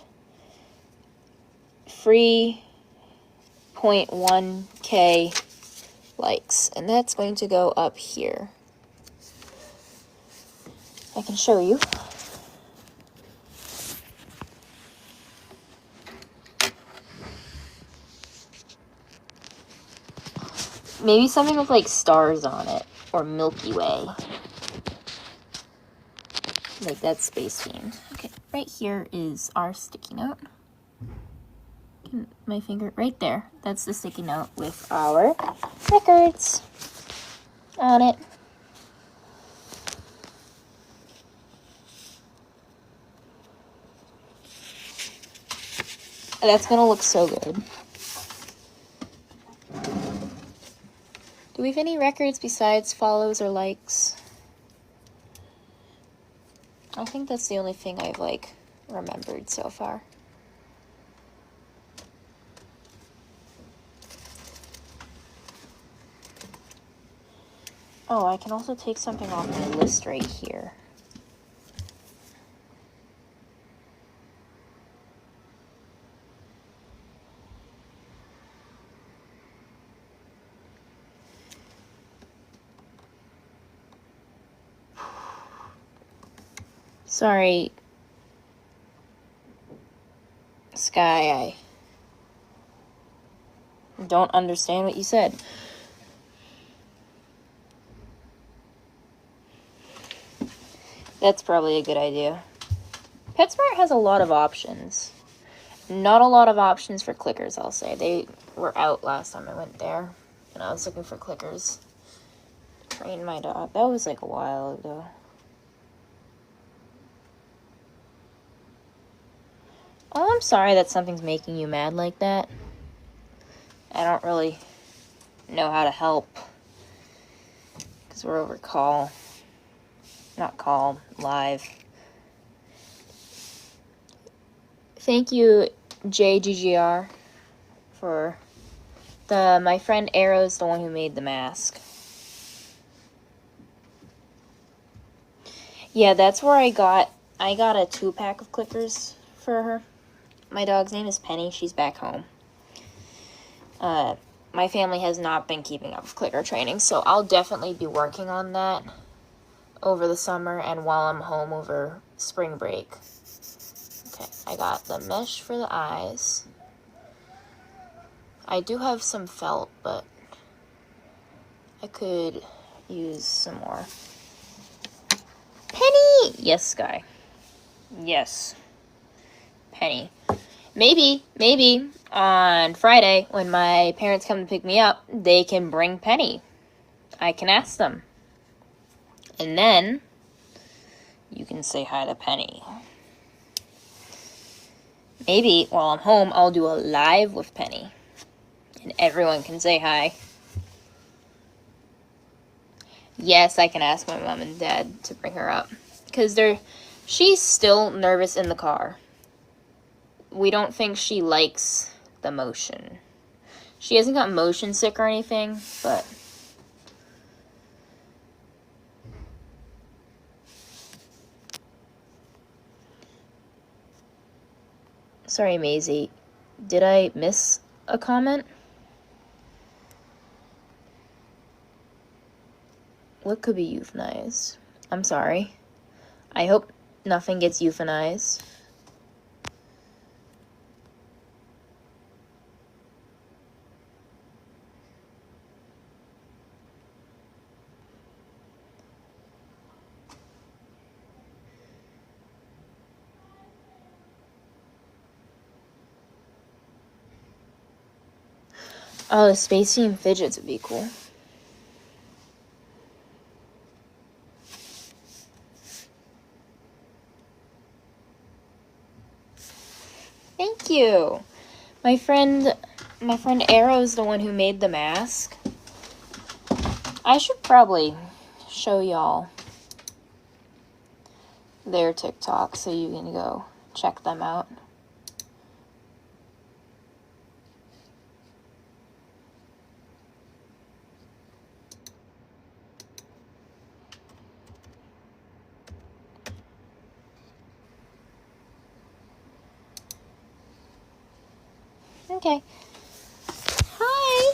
3.1k likes, and that's going to go up here. I can show you. Maybe something with like stars on it, or Milky Way. Like that's space themed. Okay, right here is our sticky note. My finger right there. That's the sticky note with our records on it. That's gonna look so good. Do we have any records besides follows or likes? I think that's the only thing I've like remembered so far. Oh, I can also take something off my list right here. Sorry. Sky, I don't understand what you said. That's probably a good idea. PetSmart has a lot of options. Not a lot of options for clickers, I'll say. They were out last time I went there, and I was looking for clickers to train my dog. That was like a while ago. Oh, I'm sorry that something's making you mad like that. I don't really know how to help, because we're over call. Not call, live. Thank you, JGGR, for my friend Arrow's the one who made the mask. Yeah, that's where I got a 2-pack of clickers for her. My dog's name is Penny. She's back home. My family has not been keeping up with clicker training, so I'll definitely be working on that over the summer and while I'm home over spring break. Okay, I got the mesh for the eyes. I do have some felt, but I could use some more. Penny! Yes, Sky. Yes. Penny. Maybe on Friday when my parents come to pick me up, they can bring Penny. I can ask them. And then you can say hi to Penny. Maybe while I'm home, I'll do a live with Penny. And everyone can say hi. Yes, I can ask my mom and dad to bring her up. Because she's still nervous in the car. We don't think she likes the motion. She hasn't got motion sick or anything, but... Sorry, Maisie. Did I miss a comment? What could be euthanized? I'm sorry. I hope nothing gets euthanized. Oh, the Space Team Fidgets would be cool. Thank you. My friend Arrow's the one who made the mask. I should probably show y'all their TikTok so you can go check them out. Okay. Hi.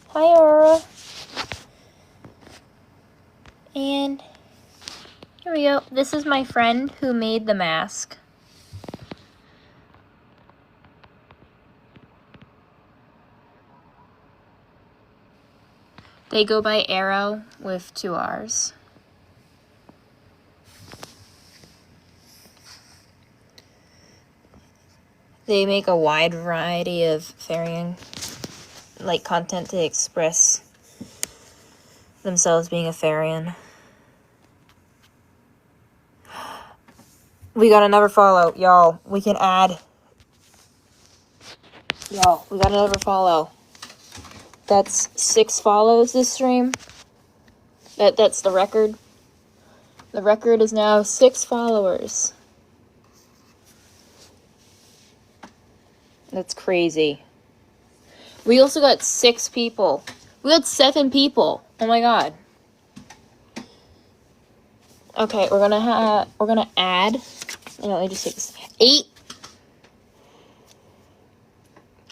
Hi, Aurora. And here we go. This is my friend who made the mask. They go by Arrow with 2 R's. They make a wide variety of fairying content to express themselves being a fairying. We got another follow, y'all. We can add. Y'all, we got another follow. That's 6 follows this stream. That's the record. The record is now 6 followers. That's crazy. We also got 6 people. We got 7 people. Oh my god. Okay, we're gonna add. Let me just take this. 8.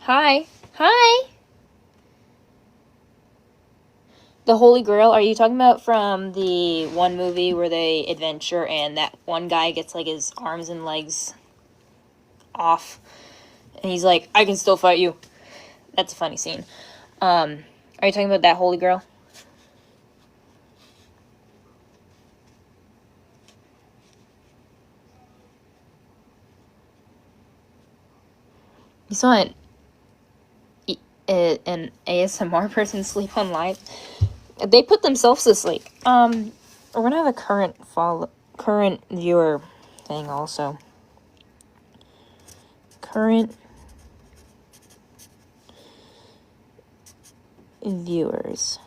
Hi. Hi. The Holy Grail. Are you talking about from the one movie where they adventure and that one guy gets his arms and legs off. And he's like, I can still fight you. That's a funny scene. Are you talking about that holy girl? You saw an ASMR person sleep on live. They put themselves to sleep. We're gonna have a current viewer thing also. Current viewers.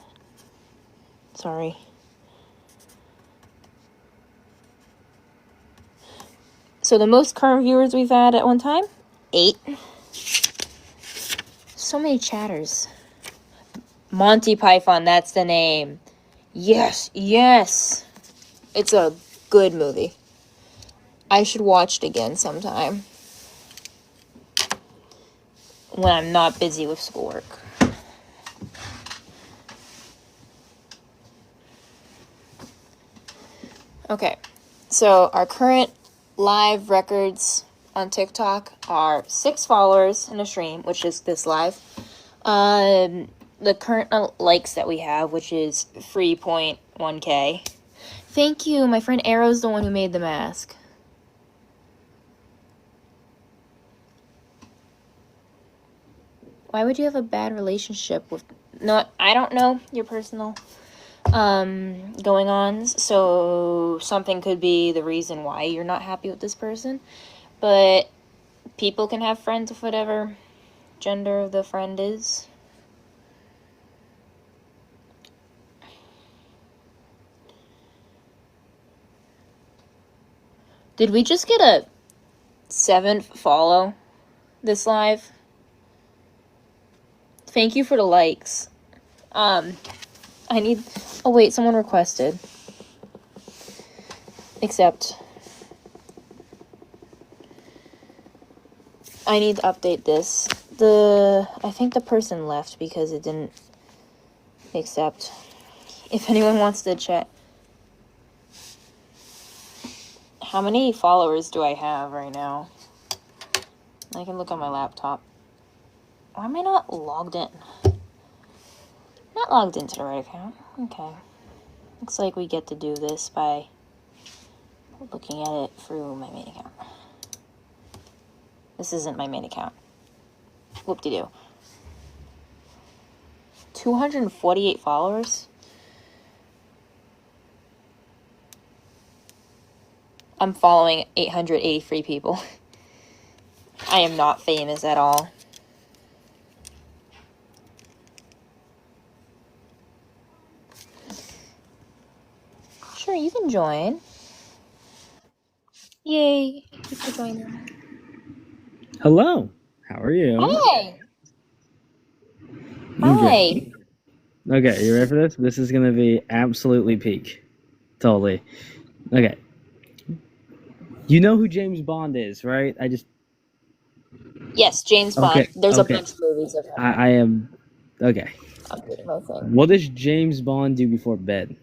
Sorry. So the most current viewers we've had at one time? 8. So many chatters. Monty Python, that's the name. Yes, yes. It's a good movie. I should watch it again sometime. When I'm not busy with schoolwork. Okay, so our current live records on TikTok are 6 followers in a stream, which is this live. The current likes that we have, which is 3.1k. Thank you, my friend Arrow's the one who made the mask. Why would you have a bad relationship with... No, I don't know your personal going on, so something could be the reason why you're not happy with this person. But people can have friends with whatever gender the friend is. Did we just get a 7th follow this live? Thank you for the likes. I need... Oh, wait, someone requested. Accept. I need to update this. I think the person left because it didn't accept. If anyone wants to chat. How many followers do I have right now? I can look on my laptop. Why am I not logged in? Not logged into the right account. Okay. Looks like we get to do this by looking at it through my main account. This isn't my main account. Whoop-de-doo. 248 followers? I'm following 883 people. I am not famous at all. Sure, you can join. Yay. You can join. Hello. How are you? Hi. Hi. Okay, you ready for this? This is going to be absolutely peak. Totally. Okay. You know who James Bond is, right? Yes, James Bond. Okay, There's okay. a bunch of movies of him. I am... Okay. I'm doing my thing. What does James Bond do before bed?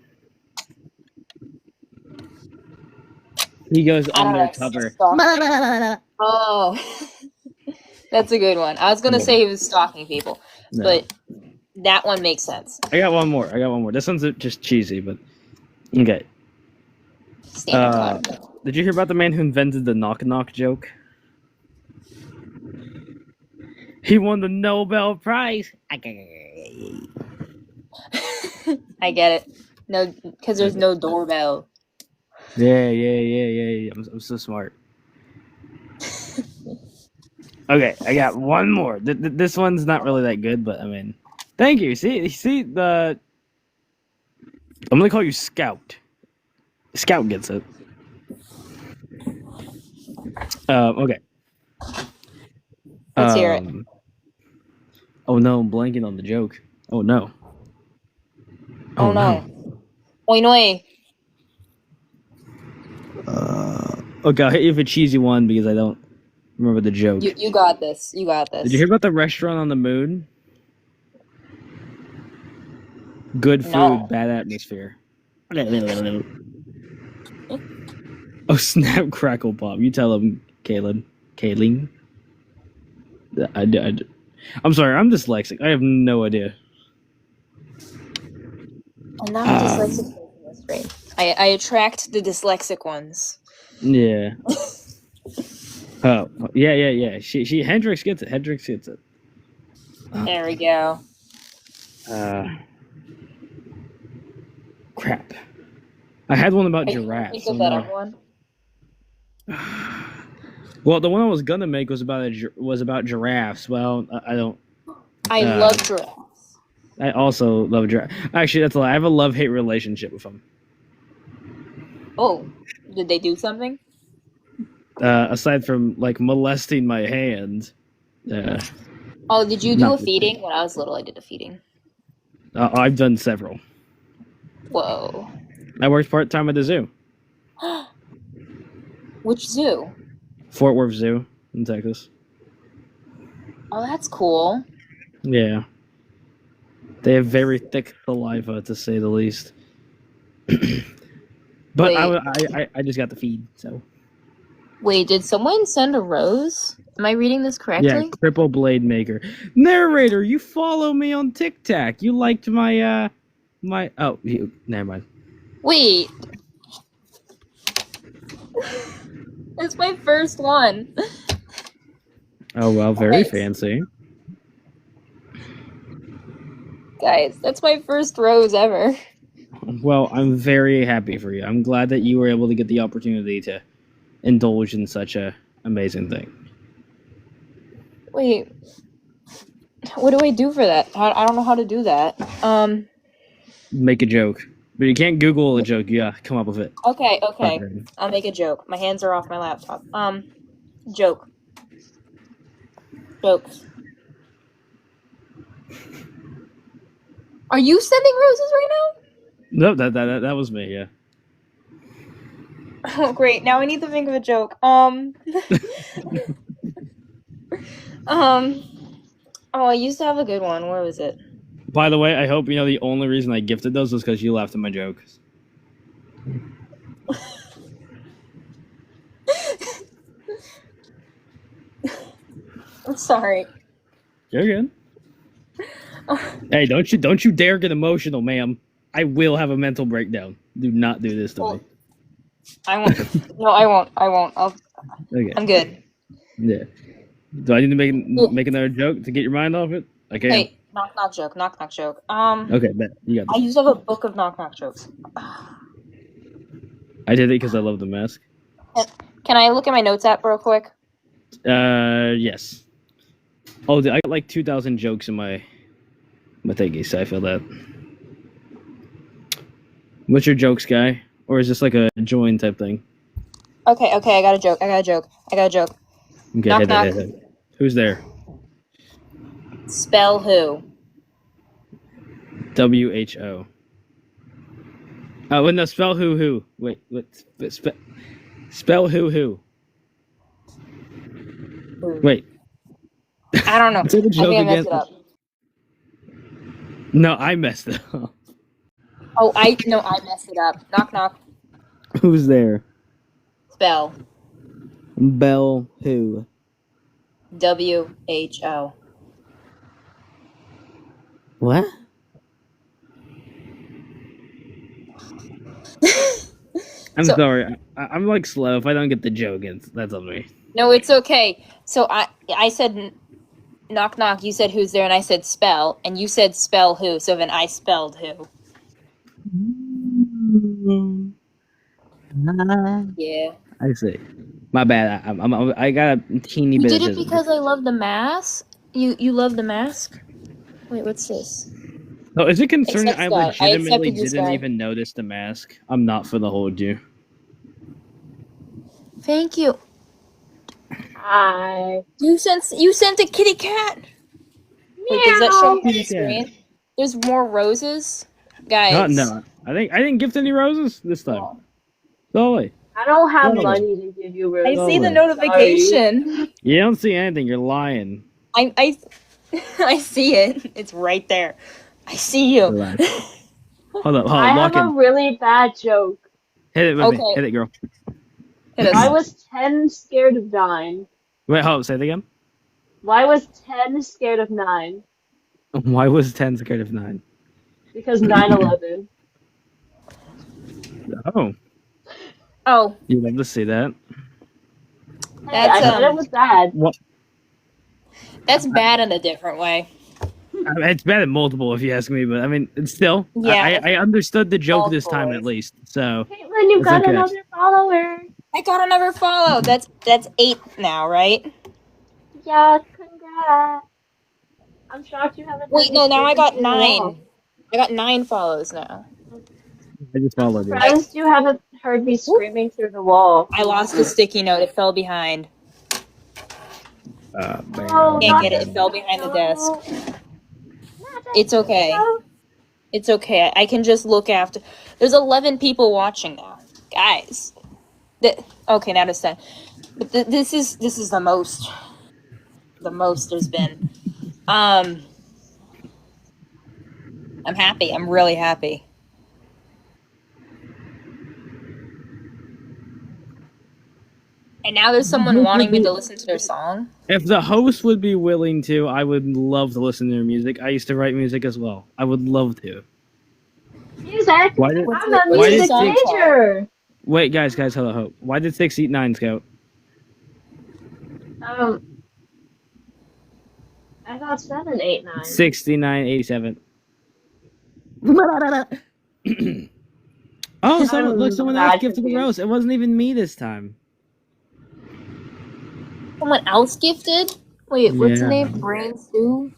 He goes I don't know. undercover. Oh. That's a good one. I was going to say he was stalking people. No. But that one makes sense. I got one more. This one's just cheesy, but... Okay. Standard time. Did you hear about the man who invented the knock-knock joke? He won the Nobel Prize. I get it. No, because there's no doorbell. Yeah. I'm so smart. Okay, I got one more. This one's not really that good, but I mean, thank you. See the. I'm gonna call you Scout. Scout gets it. Okay. Let's hear it. Oh no, I'm blanking on the joke. Oh no. Oh no. Oi noi. Okay, I'll hit you with a cheesy one because I don't remember the joke. You got this. You got this. Did you hear about the restaurant on the moon? Good food, No. bad atmosphere. Oh, snap, crackle, pop. You tell him, Kaylin. I'm sorry, I'm dyslexic. I have no idea. I'm not dyslexic in this stream. I attract the dyslexic ones. Yeah. Oh, yeah. She Hendrix gets it. Hendrix gets it. There we go. Crap. I had one about I can't giraffes. think So of that no. other one. Well, the one I was gonna make was about giraffes. Well, I don't. I love giraffes. I also love giraffes. Actually, that's a lie. I have a love-hate relationship with them. Oh, did they do something? Aside from like molesting my hand. Oh, did you do a Nothing. feeding? When I was little, I did a feeding. I've done several. Whoa. I worked part-time at the zoo, Which zoo? Fort Worth Zoo in Texas. Oh, that's cool. Yeah. They have very thick saliva, to say the least. But I just got the feed, so. Wait, did someone send a rose? Am I reading this correctly? Yeah, Cripple Blade Maker. Narrator, you follow me on TikTok. You liked my, never mind. Wait. It's my first one. Oh, well, very Guys. fancy. Guys, that's my first rose ever. Well, I'm very happy for you. I'm glad that you were able to get the opportunity to indulge in such a amazing thing. Wait. What do I do for that? I don't know how to do that. Make a joke. But you can't Google a joke. You gotta come up with it. Okay. I'll make a joke. My hands are off my laptop. Joke. Jokes. Are you sending roses right No, that was me, yeah. now? Oh, great. Now I need to think of a joke. Oh, I used to have a good one. Where was it? By the way, I hope you know the only reason I gifted those was because you laughed at my jokes. I'm sorry. You're good. Hey, don't you dare get emotional, ma'am. I will have a mental breakdown. Do not do this to me. I won't. No, I won't. Okay. I'm good. Yeah. Do I need to make another joke to get your mind off it? Okay. Hey, knock joke. Knock joke. Okay, bet. You got I this. used to have a book of knock jokes. I did it because I love the mask. Can I look at my notes app real quick? Yes. Oh, I got like 2,000 jokes in my thingy, so I feel that. What's your jokes, guy? Or is this like a join type thing? Okay. I got a joke. Okay, Knock, hit knock. it. Who's there? Spell who? WHO. Oh, well, no, spell who? Wait, what? Spell who? Wait. I don't know. Say the I joke think I again. messed it up. No, I messed it up. Oh, I messed it up. Knock. Who's there? Spell Bell who? WHO. What? I'm So- sorry. I'm like slow. If I don't get the joke, that's on me. No, it's okay. So I said knock. You said who's there, and I said spell, and you said spell who. So then I spelled who. Yeah. I see. My bad. I got a teeny You bit. did of it because I love the mask. You love the mask. Wait, what's this? Oh, is it concerning Accept I Sky. I legitimately accepted you, didn't Sky. even notice the mask? I'm not for the hold you. Thank you. Hi. You sent a kitty cat. Wait, does that show up on the screen? There's more roses, guys. No. I didn't gift any roses this time. Solely. I don't have No. money to give you I roses. see the Sorry. notification. You don't see anything. You're lying. I see it. It's right there. I see you. Relax. Hold up. I Lock have a in. really bad joke. Hit it with Okay. me. Hit it, girl. Hit us. I was 10 scared of dying. Wait, hold up. Say it again. Why was 10 scared of 9? Why was 10 scared of 9? Because 9/11. Oh, Oh, you'd love to see that. Hey, That's, I said it was bad. What? that's bad in a different way. I mean, it's bad at multiple, if you ask me, but I mean, it's still. Yeah. I understood the joke this time Multiple. at least. So Caitlin, you It's got okay. another follower. I got another follow. That's 8 now, right? Yeah, congrats. I'm shocked you haven't. Wait, heard no, me now I got screaming through the wall. 9. I got 9 follows now. I just followed you. Surprised you haven't heard me screaming through the wall. I lost the sticky note. It fell behind. Oh, Can't not get it. the It fell behind the desk. Not the It's okay. sticky It's okay. I can just look after. There's 11 people watching now, guys. Okay, now it's 10. But this is the most. The most there's been. I'm happy. I'm really happy. And now there's someone wanting me to listen to their song. If the host would be willing to, I would love to listen to their music. I used to write music as well. I would love to. Music. Why did- I'm a why did music song major. Wait, guys, hold on. Why did 6 eat 9, Scout? I thought 7, 8, 9. 69, 87. Oh, someone else gifted the roast. It wasn't even me this time. Someone else gifted? Wait, what's the Yeah. name? Brain Stew?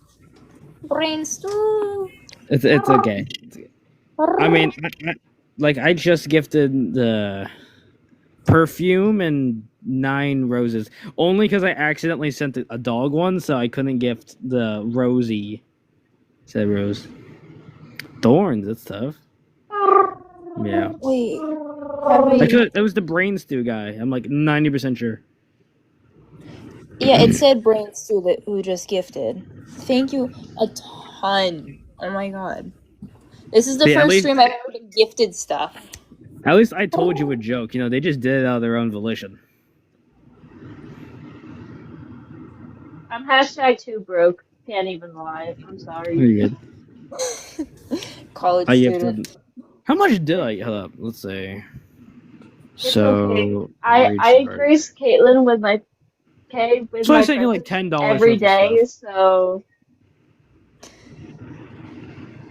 Brain Stew. It's okay. I mean, I just gifted the perfume and 9 roses. Only because I accidentally sent a dog one, so I couldn't gift the rosy. Said rose. Thorns, that's tough. Yeah. Wait. It was the brain stew guy. I'm like 90% sure. Yeah, it said Brain Stew who just gifted. Thank you a ton. Oh my god. This is the See, at first least- stream I've ever been gifted stuff. At least I told you a joke. You know, they just did it out of their own volition. I'm #2 broke. Can't even lie. I'm sorry. Pretty good. College I student. gifted. How much did I? Hold up. Let's see. It's So okay. I grace Caitlin with my So I sent you like $10 every worth of day, stuff. so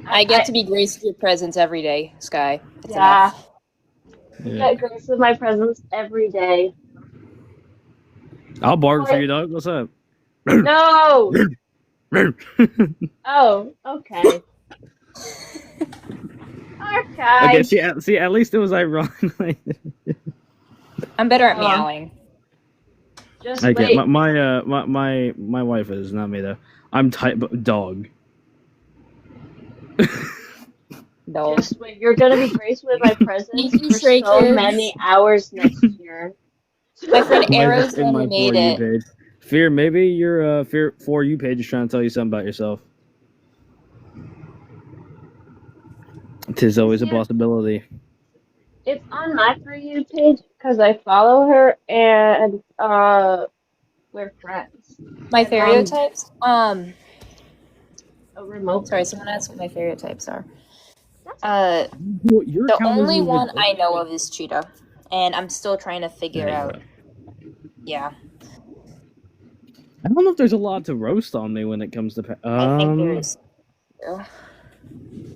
I get to be graced with your presence every day, Sky. It's yeah. enough. Yeah. Get grace with my presence every day. I'll bargain for you, dog. What's up? No. Oh, okay. Okay, Okay. see, at least it was ironic. I'm better at Oh. meowing. Just Okay, wait. my wife is not me though. I'm type dog. No. Just wait. You're gonna be graced with my presence Thank you, for Stray so Kids. many hours next year. My friend My- Arrows in my made For You it. page. Fear, maybe your Fear For You page is trying to tell you something about yourself. Tis always a Yeah. possibility. It's on my For You page because I follow her and we're friends. My stereotypes? A remote. Sorry, someone asked what my stereotypes are. That's Your The account only isn't even one I open. know of is Cheetah. And I'm still trying to figure There you out. go. Yeah. I don't know if there's a lot to roast on me when it comes to. I think there is.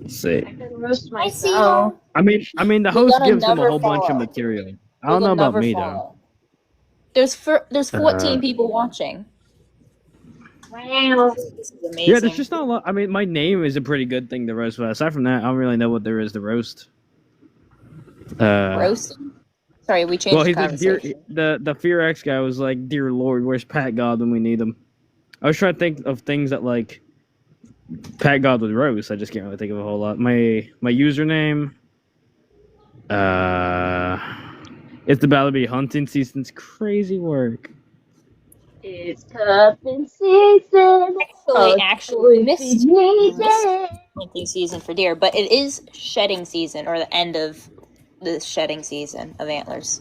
Let's see. I can roast I see myself. you. I mean, the You host gotta gives them a never whole bunch of follow. material. I don't know about me though. There's 14 Uh, people watching. Wow. This is amazing. Yeah, there's just not a lot. I mean, my name is a pretty good thing to roast, but aside from that, I don't really know what there is to roast. Roasting? Sorry, we changed Well, the he's like, dear, conversation. the Fear X guy was like, "Dear Lord, where's Pat God when we need him?" I was trying to think of things that like Pat God would roast. I just can't really think of a whole lot. My username, it's about to be hunting season's crazy work. It's cupping season. Actually, we missed needed. hunting season for deer, but it is shedding season, or the end of the shedding season of antlers.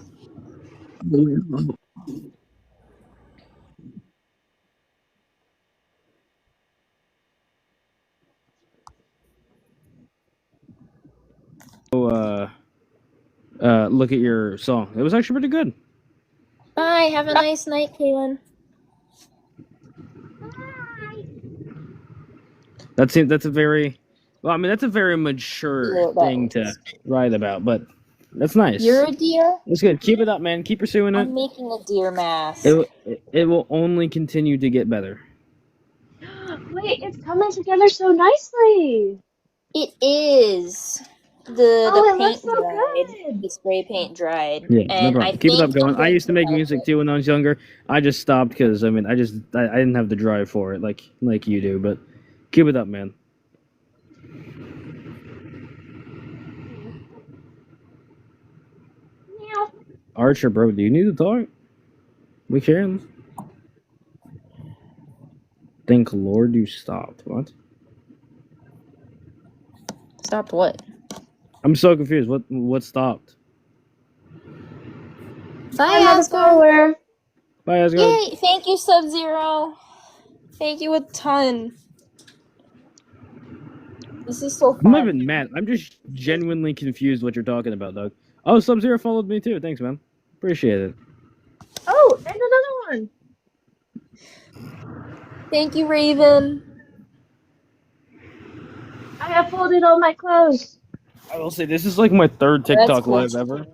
look at your song. It was actually pretty good. Bye. Have a nice night, Kaylin. That's a very that's a very mature Yeah, that thing to was- write about, but that's nice. You're a deer? It's good. Keep it up, man. Keep pursuing it. I'm making a deer mask. It will only continue to get better. Wait, it's coming together so nicely. It is. Oh, The it paint looks so dried. good. The spray paint dried. Yeah, no and problem. I Keep it up think going. I'm I used to make gonna music develop too when I was younger. I just stopped because I didn't have the drive for it like you do. But keep it up, man. Meow. Archer, bro, do you need to talk? We can. Thank Lord you stopped. What? it. Stopped what? I'm so confused. What stopped? Bye, Another Asgard. follower. Bye, Asgard. Yay! Thank you, Sub-Zero. Thank you a ton. This is so I'm not fun. even mad. I'm just genuinely confused what you're talking about, Doug. Oh, Sub-Zero followed me too. Thanks, man. Appreciate it. Oh, and another one. Thank you, Raven. I have folded all my clothes. I will say this is like my third That's TikTok cool. live ever.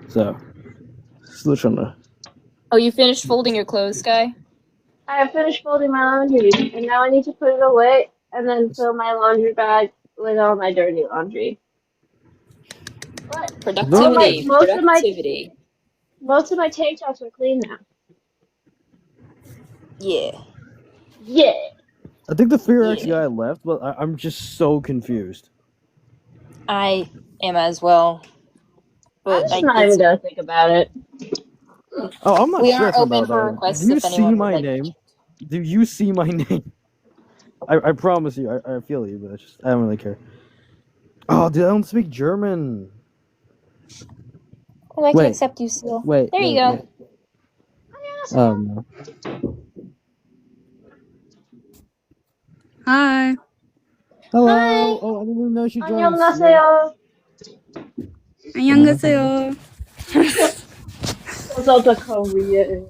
So, still trying to. Oh, you finished folding your clothes, Sky? I have finished folding my laundry, and now I need to put it away and then fill my laundry bag with all my dirty laundry. But Productivity. most of my- Productivity. most of my tank tops are clean now. Yeah. Yeah. I think the Fear X Yeah. guy left, but I'm just so confused. I am as well. I'm But just I not did even gonna think about it. Oh, I'm not We are stressing open about for that. requests Do you if see anyone would my like to name? chat. Do you see my name? I promise you, I feel you, but I don't really care. Oh, dude, I don't speak German. Oh, I can Wait. accept you still. Wait. There you wait, go. wait. No. Hi. Hello. Hi. Oh, I didn't even know she joined. 안녕하세요. 안녕하세요. What's up, the Korean?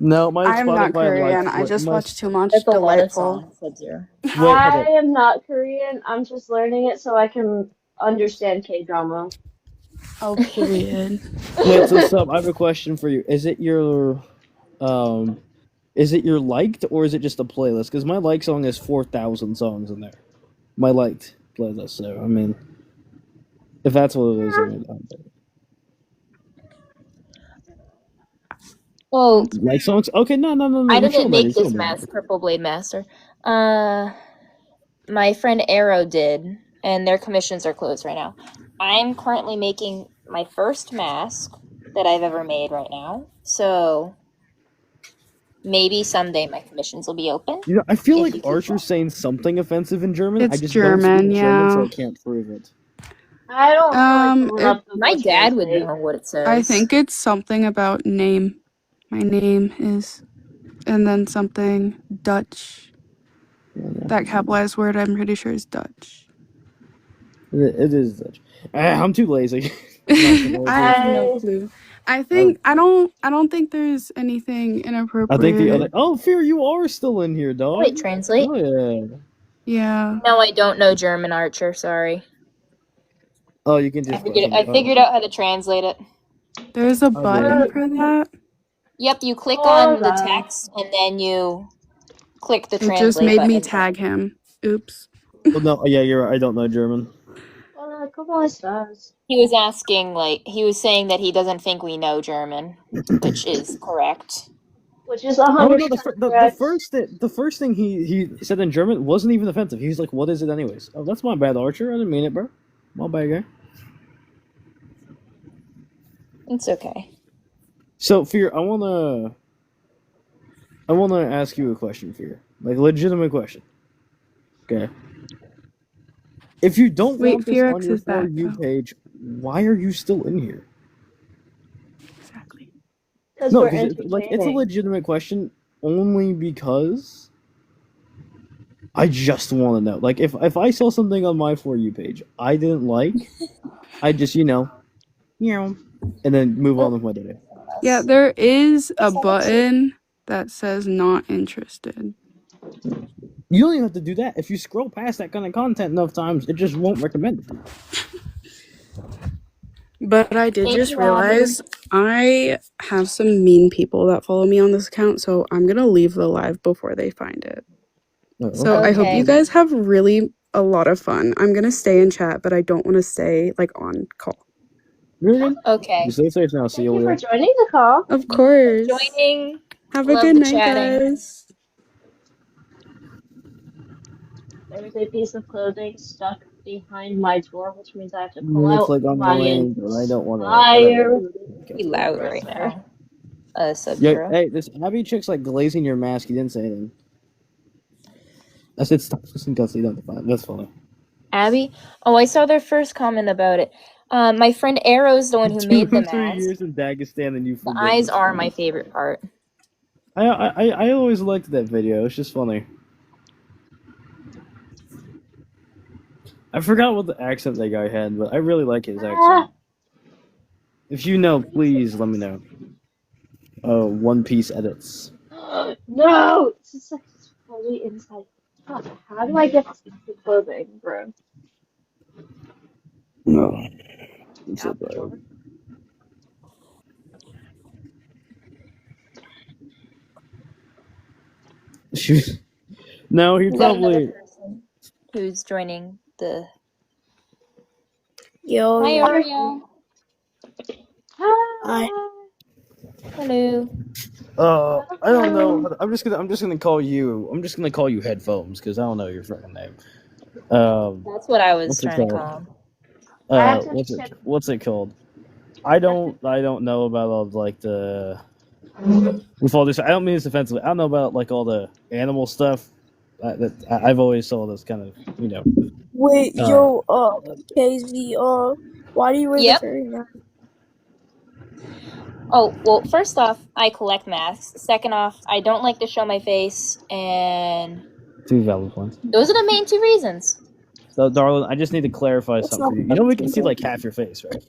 No, my I'm not Spotify Korean. likes I just my- watch too much That's a lot of Delightful. songs, Sub-Zero. Wait, I hold am not Korean. I'm just learning it so I can understand K-drama. Oh, period. Wait, so Sub, I have a question for you. Is it your liked or is it just a playlist? Because my like song has 4,000 songs in there. My liked playlist. So I mean, if that's what it is, I mean, Oh, like songs. Okay, no. I you show didn't me, make you show this me. mask, Purple Blade Master. My friend Arrow did, and their commissions are closed right now. I'm currently making my first mask that I've ever made right now. So maybe someday my commissions will be open. You know, I feel If like you keep Archer's saying something offensive in German. I It's just don't German, speak German, so yeah. I can't prove it. I don't feel like pulling up My Google dad would Translate. know what it says. I think it's something about name. My name is, and then something Dutch. That capitalized word, I'm pretty sure, is Dutch. It is Dutch. I'm too lazy. I have no clue. I think I don't think there's anything I inappropriate. think the other. Oh, Fear, you are still in here, dog. Wait, translate? Oh yeah. Yeah. No, I don't know German, Archer. Sorry. Oh, you can I just. figured out how to translate it. There's a button for that. Yep, you click Hold on the on. text and then you click the It translate just made me button. tag him. Oops. Well, no, yeah, you're right. I don't know German. Hola, ¿cómo estás? He was asking, he was saying that he doesn't think we know German, which is correct. Which is Oh 100% no, correct. the first thing he said in German wasn't even offensive. He was like, "What is it, anyways?" Oh, that's my bad, Archer. I didn't mean it, bro. My bad, guy. It's okay. So, Fear, I wanna ask you a question, Fear, like a legitimate question. Okay. If you don't Wait, want this Fear on X your is back, For You though. page, why are you still in here? Exactly. Because No, we're 'cause it's a entertaining. legitimate question only because I just want to know. Like, if I saw something on my For You page I didn't like, I just, and then move on with my day. Yeah, there is a button that says not interested. You don't even have to do that. If you scroll past that kind of content enough times, it just won't recommend it. But I did Thank just you, Abby. realize I have some mean people that follow me on this account, so I'm gonna leave the live before they find it. Oh, So I hope you Okay. guys have really a lot of fun. I'm gonna stay in chat, but I don't want to stay like on call. You're good. Okay. You stay safe now. See Thank you you for later. joining the call. Of course. Joining. Have a Love good the night, chatting. guys. There's a piece of clothing stuck behind my door, which means I have to pull I'm gonna out click on the my link, but I don't want entire Be loud right now. Yeah, Sub-Zero. hey, this Abby chick's like glazing your mask. You didn't say anything. I said stop listening to you don't define. That's funny. Abby? Oh, I saw their first comment about it. My friend Arrow's the one who made the 2 mask. years in Dagestan and you The forget. eyes this. are my favorite part. I always liked that video. It's just funny. I forgot what the accent that guy had, but I really like his accent. If you know, please let me know. One Piece edits. No! It's just like it's fully inside. Fuck, how do I get the clothing, bro? No. It's Out the door? No, he We got another probably. person who's joining the. Yo, Hi, yo. Oreo. Hi. Hello. I don't know. I'm just gonna call you Headphones because I don't know your freaking name. That's what I was What's it trying to called? call him. What's it called? I don't know about all like the. With all this, I don't mean this offensively. I don't know about like all the animal stuff. I've always saw this kind of, Wait, yo, KZ, why do you wear Yep. the fairy mask? Oh, well, first off, I collect masks. Second off, I don't like to show my face, and 2 valid points. those are the main 2 reasons. So, darling, I just need to clarify It's something for you. not You know we can see like half your face, right?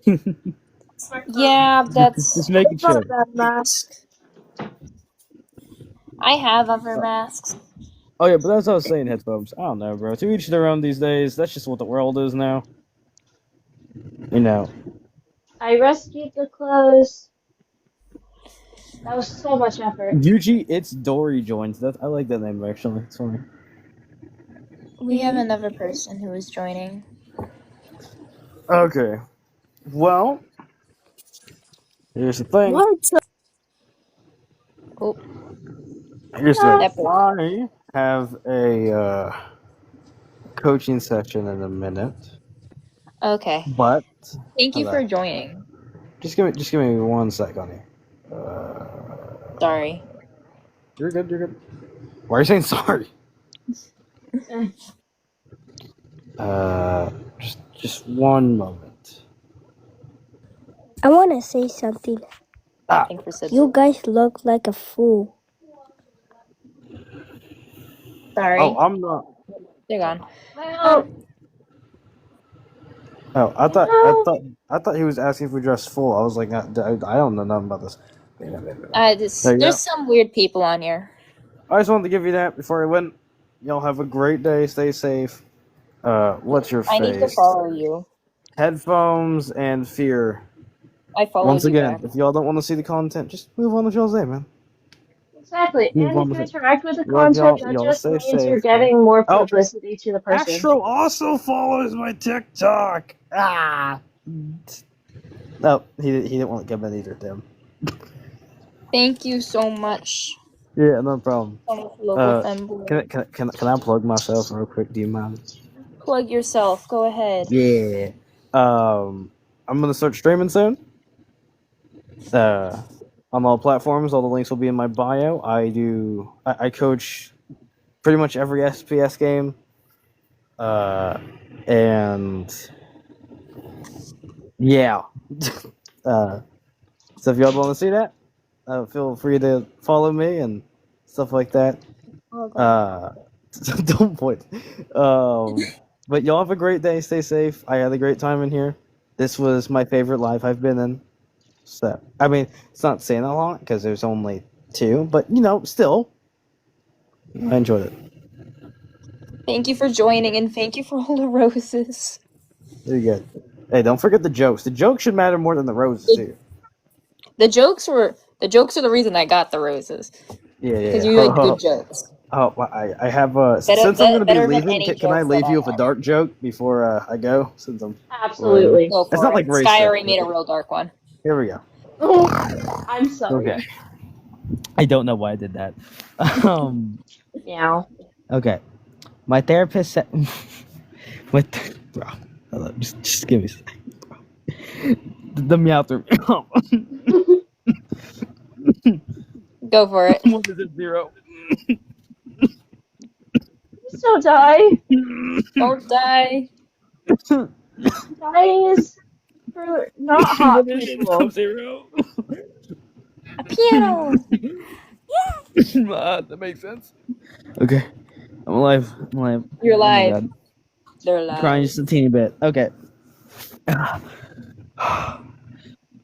Yeah, that's. Just making It's not sure. a bad mask. I have other masks. Oh yeah, but that's what I was saying, Headphones. I don't know, bro. To each their own these days. That's just what the world is now. I rescued the clothes. That was so much effort. Yuji, it's Dory joins. I like that name actually. It's funny. We have another person who is joining. Okay. Well, here's the thing. What? Oh, Here's the That thing. I have a coaching session in a minute, okay. but Thank you Hello. for joining. just give me 1 sec on here. Sorry. You're good. You're good. Why are you saying sorry? Just 1 moment. I want to say something. Ah. Thank for sitting. You guys look like a fool. Sorry. Oh, I'm not. They're gone. Well, Oh, I thought he was asking if we dressed full. I was like, I don't know nothing about this. There you go. There's some weird people on here. I just wanted to give you that before I went. Y'all have a great day. Stay safe. What's your face? I need to follow you. Headphones and Fear. I follow Once you again, back. if y'all don't want to see the content, just move on to Jose, man. exactly. Move And on if with you it. interact with the Love y'all. content, that Y'all just stay means safe. you're getting more Oh. publicity to the person. Astro also follows my TikTok. No, he didn't want to come in either, Tim. Thank you so much. Yeah, no problem. Local femboy. Can I plug myself real quick? Do you mind? Plug yourself. Go ahead. Yeah. I'm gonna start streaming soon. On all platforms, all the links will be in my bio. I coach pretty much every SPS game. And yeah. So if y'all want to see that, feel free to follow me and stuff like that. So don't point. But y'all have a great day. Stay safe. I had a great time in here. This was my favorite live I've been in. So, I mean, it's not saying a lot because there's only 2, but still, I enjoyed it. Thank you for joining, and thank you for all the roses. There you go. Hey, don't forget the jokes. The jokes should matter more than the roses here. The jokes are the reason I got the roses. Yeah. Because you had good jokes. Oh, I have since I'm going to be better than leaving, any can I jokes leave that you I with a have. dark joke before I go? Since I'm Absolutely. Go for It's not it. like Ray Sky said. already made a real dark one. Here we go. I'm sorry. Okay. I don't know why I did that. Meow. Okay. My therapist said, bro, hold up, just give me a second, bro. The meow through. Go for it. What is it, 0? Please don't die. Don't die. Dying is for not hot people. 0? A piano. That makes sense. Okay. I'm alive. You're Oh my alive. God. They're I'm alive. crying just a teeny bit. Okay.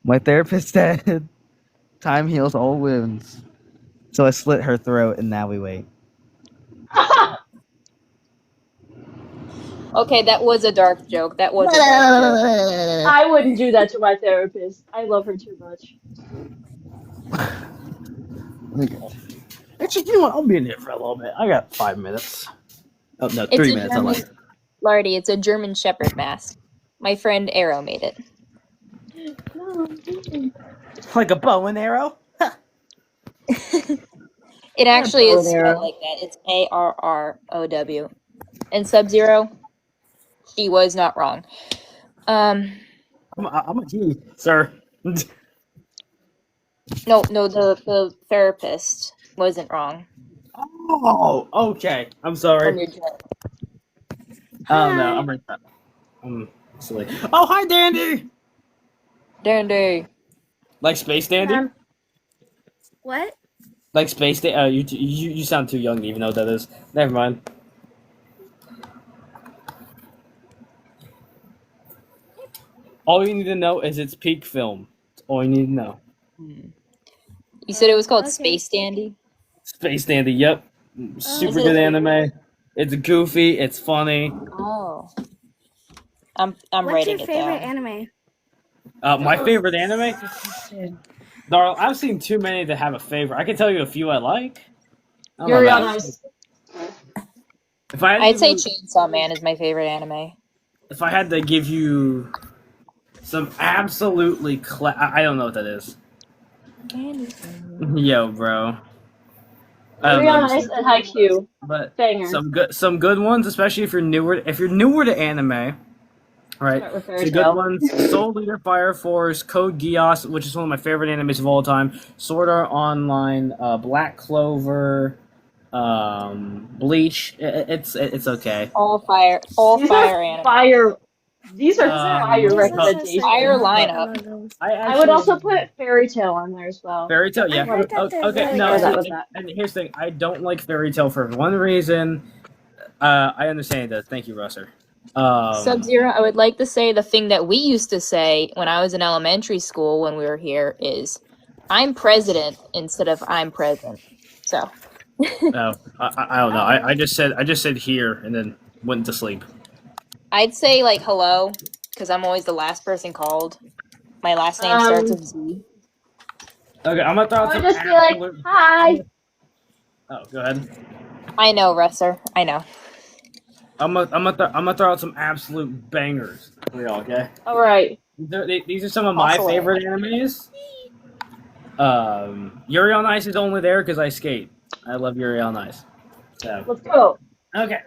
My therapist said time heals all wounds. So I slit her throat and now we wait. Okay, that was a dark joke. That was a dark joke. I wouldn't do that to my therapist. I love her too much. Okay. Actually, you know what? I'll be in here for a little bit. I got 5 minutes. Oh, no, It's 3 a minutes. German, I'm like, Lardy, it's a German Shepherd mask. My friend Arrow made it. like a bow and arrow? It actually bow is and arrow. spelled like that. It's ARROW. And Sub-Zero, she was not wrong. I'm a G, sir. No, the therapist wasn't wrong Oh, okay. I'm from sorry. your joke. Oh, no, I'm right back. I'm silly. Oh, hi, Dandy! Dandy. Like Space Dandy? What? Like Space Dandy? You sound too young to even know what that is. Never mind. All you need to know is it's peak film. That's all you need to know. You said it was called Okay. Space Dandy? Space Dandy, yep. Super Is good it- anime. It's goofy, it's funny. Oh. I'm What's writing your it favorite down. anime? My favorite anime? Darl, I've seen too many to have a favorite. I can tell you a few I like. I don't know Yuri about- on Ice. If I had to I'd give say you- Chainsaw Man is my favorite anime. if I had to give you some absolutely I don't know what that is. Yo, bro. I don't Yuri on know, Ice and Haikyuu. but Banger. some good ones, especially if you're newer to anime. Right, Start with Fairy some Tail. good ones. Soul Leader, Fire Force, Code Geass, which is one of my favorite animes of all time. Sword Art Online, Black Clover, Bleach. It's okay. All fire These are anime. fire. These are Um, fire These are recommendations. Fire lineup. I would also put Fairy Tail on there as well. Fairy Tail, yeah. I heard that they're Okay, really no. good. see, That was that. And here's the thing: I don't like Fairy Tail for one reason. I understand that. Thank you, Russer. Sub-Zero, I would like to say the thing that we used to say when I was in elementary school when we were here is, I'm president instead of I'm present. So, No, I don't know. I just said here and then went to sleep. I'd say like hello, because I'm always the last person called. My last name starts with Z. Okay, I'm gonna throw I out would some just be like, absolute- hi. Oh, go ahead. I know, Russer. I know. I'm gonna throw out some absolute bangers for y'all. Okay. All right. These are some of my Also, favorite animes. Yuri on Ice is only there because I skate. I love Yuri on Ice. So Let's go. okay.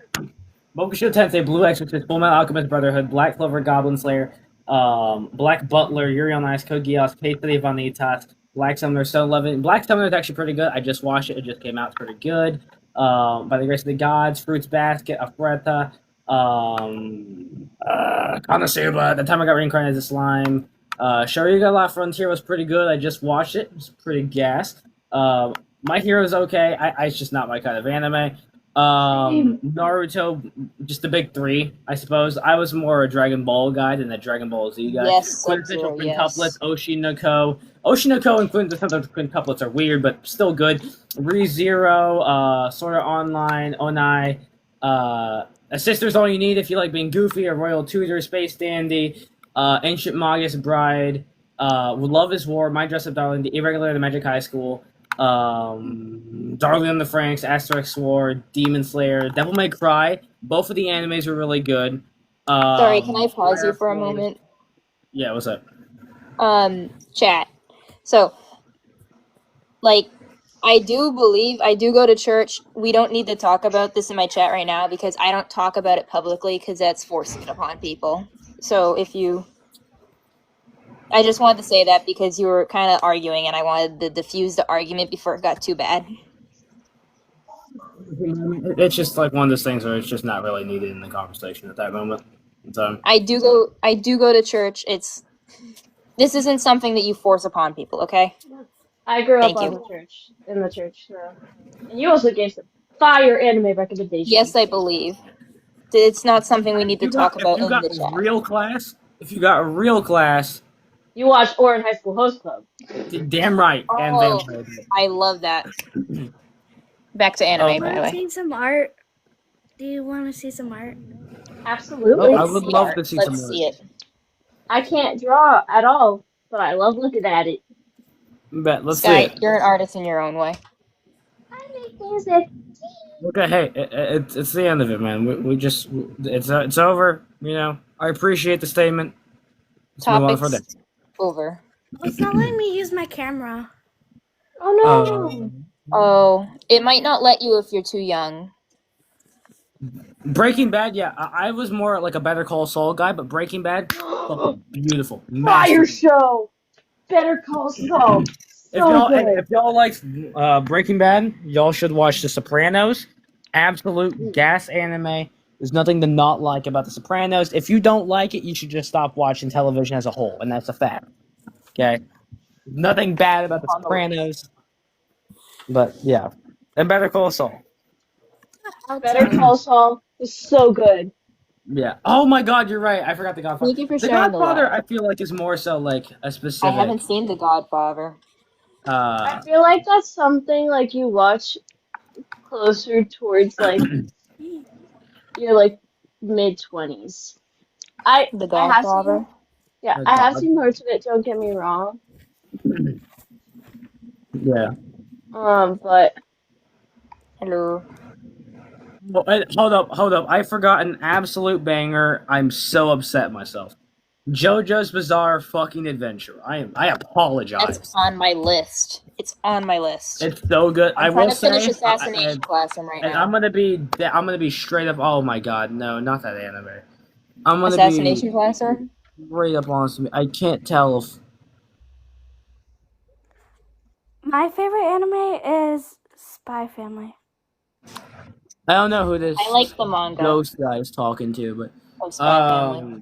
Mokusho Tensei, Blue Exorcist, Fullmetal Alchemist Brotherhood, Black Clover, Goblin Slayer, Black Butler, Yuri on Ice, Code Geass, Fate of the Vanitas, Black Summoner, Stone Loving. Black Summoner is actually pretty good. I just watched it. It just came out. It's pretty good. By the Grace of the Gods, Fruits Basket, Afreta, Konosuba. The time I got reincarnated as a slime. Sharingan La Frontier was pretty good. I just watched it. It was pretty gassed. My Hero's okay. It's just not my kind of anime. Naruto, just the big three, I suppose. I was more a Dragon Ball guy than a Dragon Ball Z guy. Yes, Quintessential Sub-Zero, yes. quintuplets, Oshinoko. Oshinoko and Quintessential quintuplets are weird, but still good. ReZero, Sword Art Online, Onai, A Sister's All You Need if you like being goofy, a Royal Tutor, Space Dandy, Ancient Magus Bride, Love is War, My Dress Up Darling, The Irregular, The Magic High School, Darling on the Franxx, Asterix War, Demon Slayer, Devil May Cry. Both of the animes were really good. Sorry, can I pause you for a moment? Yeah, what's up? Chat. So, like, I do go to church. We don't need to talk about this in my chat right now because I don't talk about it publicly because that's forcing it upon people. So I just wanted to say that because you were kind of arguing and I wanted to diffuse the argument before it got too bad. It's just like one of those things where it's just not really needed in the conversation at that moment. So, I do go to church. This isn't something that you force upon people, okay? I grew up Thank in you. the church, so. And you also gave some fire anime recommendations. Yes, I believe. It's not something we need to talk about in the chat. If you got a real class, you watched Orin High School Host Club. damn right. Oh, and Vampire. I love that. Back to anime, by the way. See some art? Do you want to see some art? Absolutely. I would love to see some Let's more. see it. I can't draw at all, but I love looking at it. Bet, let's see Sky, it. you're an artist in your own way. I make music. Okay, hey, it's the end of it, man. It's over. You know, I appreciate the statement. Let's move on for Topics over. It's not letting me use my camera. Oh no. Oh, it might not let you if you're too young. Breaking Bad, yeah, I was more like a Better Call Saul guy, but Breaking Bad, fucking beautiful, Fire masterpiece. show. Better Call Saul. If y'all like Breaking Bad, y'all should watch The Sopranos. Absolute gas anime. There's nothing to not like about The Sopranos. If you don't like it, you should just stop watching television as a whole, and that's a fact. Okay, nothing bad about The Sopranos, but yeah, and Better Call Saul. Better Call Saul is so good. Yeah. Oh my God, you're right. I forgot The Godfather. Thank you for The sharing the Godfather, love. I feel like is more so like a specific. I haven't seen The Godfather. I feel like that's something like you watch closer towards like your like mid-20s. The I have Godfather. seen, I have seen parts of it, don't get me wrong. Yeah. But Hello. Oh, hold up. I forgot an absolute banger. I'm so upset myself. JoJo's Bizarre Fucking Adventure. I apologize. That's on my list. It's on my list. It's so good. I'm I trying will to finish say, Assassination Classroom right and now. I'm gonna be straight up. Oh my God, no, not that anime. I'm gonna Assassination Classroom? be straight up honest with me. I can't tell if My favorite anime is Spy Family. I don't know who this I like the manga ghost guy is talking to, but of Spy Family.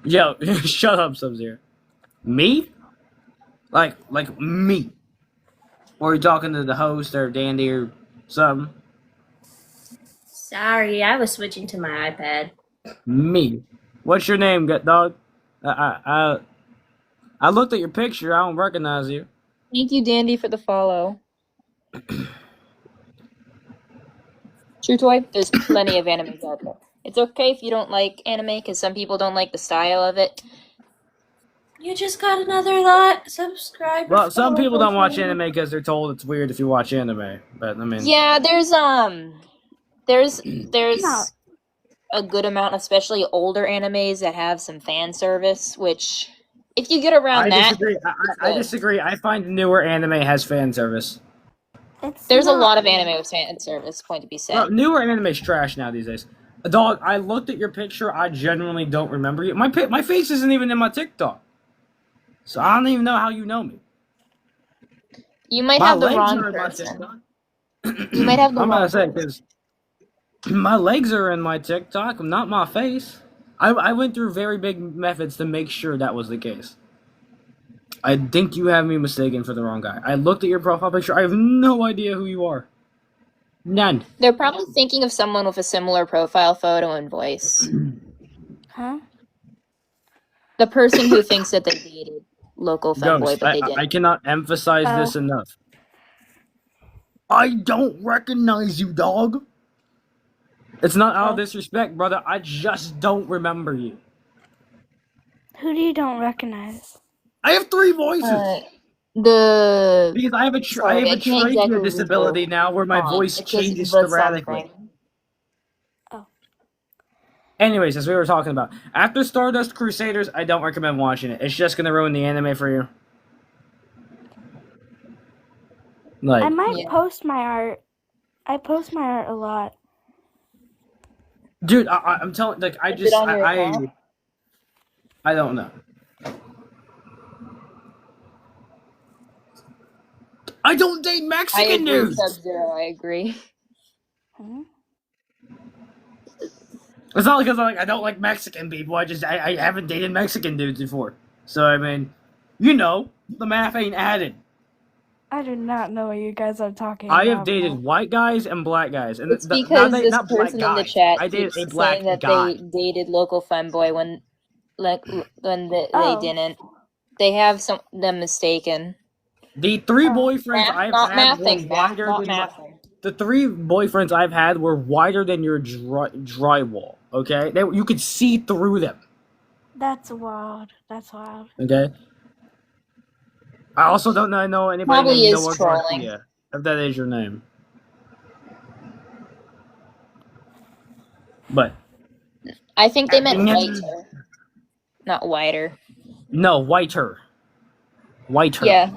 yo, shut up, Sub-Zero. Me? Like me? Or are you talking to the host or Dandy or something? Sorry, I was switching to my iPad. Me. What's your name, gut dog? I looked at your picture. I don't recognize you. Thank you, Dandy, for the follow. True Toy, there's plenty of animes out there. It's okay if you don't like anime, because some people don't like the style of it. You just got another subscriber. Well, some people don't watch anime because they're told it's weird if you watch anime. But I mean, Yeah, there's a good amount, especially older animes that have some fan service, which if you get around I that, disagree. I disagree. I find newer anime has fan service. there's a lot of anime with fan service, point to be said. Well, newer anime's trash now these days. Dog, I looked at your picture. I genuinely don't remember you. My face isn't even in my TikTok, so I don't even know how you know me. You might My have the legs wrong are in my person. TikTok. You might have the I'm wrong about to say person. because my legs are in my TikTok, not my face. I went through very big methods to make sure that was the case. I think you have me mistaken for the wrong guy. I looked at your profile picture. I have no idea who you are. None. They're probably thinking of someone with a similar profile photo and voice. Huh? The person who thinks that they dated local femboy, Ghost, but they I didn't. cannot emphasize this enough. I don't recognize you, dog. It's not out of disrespect, brother. I just don't remember you. Who do you don't recognize? I have 3 voices. Because I have a Sorry, I can't trachea exactly disability recall. now where my voice It's just changes the sporadically. something. Anyways, as we were talking about, after Stardust Crusaders, I don't recommend watching it. It's just gonna ruin the anime for you. Like, I might Yeah. post my art. I post my art a lot. dude, I'm telling, like, I Is it just, on your account? I don't know. I don't date I Mexican agree, dudes. Sub-Zero, I agree. Hmm? It's not because I don't like Mexican people. I haven't dated Mexican dudes before. So I mean, you know, the math ain't added. I do not know what you guys are talking I about. have dated white guys and black guys, and It's because this not black person in the guys. chat I dated keeps a black saying that guy. they dated local femboy when they Oh. didn't. They have them mistaken. The 3 boyfriends I've Not had were mathing, Matt, wider not than mathing. the 3 boyfriends I've had were wider than your drywall. Okay, you could see through them. That's wild. That's wild. Okay. I also don't know anybody Probably named is Noah trolling. Garcia, if that is your name. But I think they meant whiter, not whiter. no, whiter. Yeah.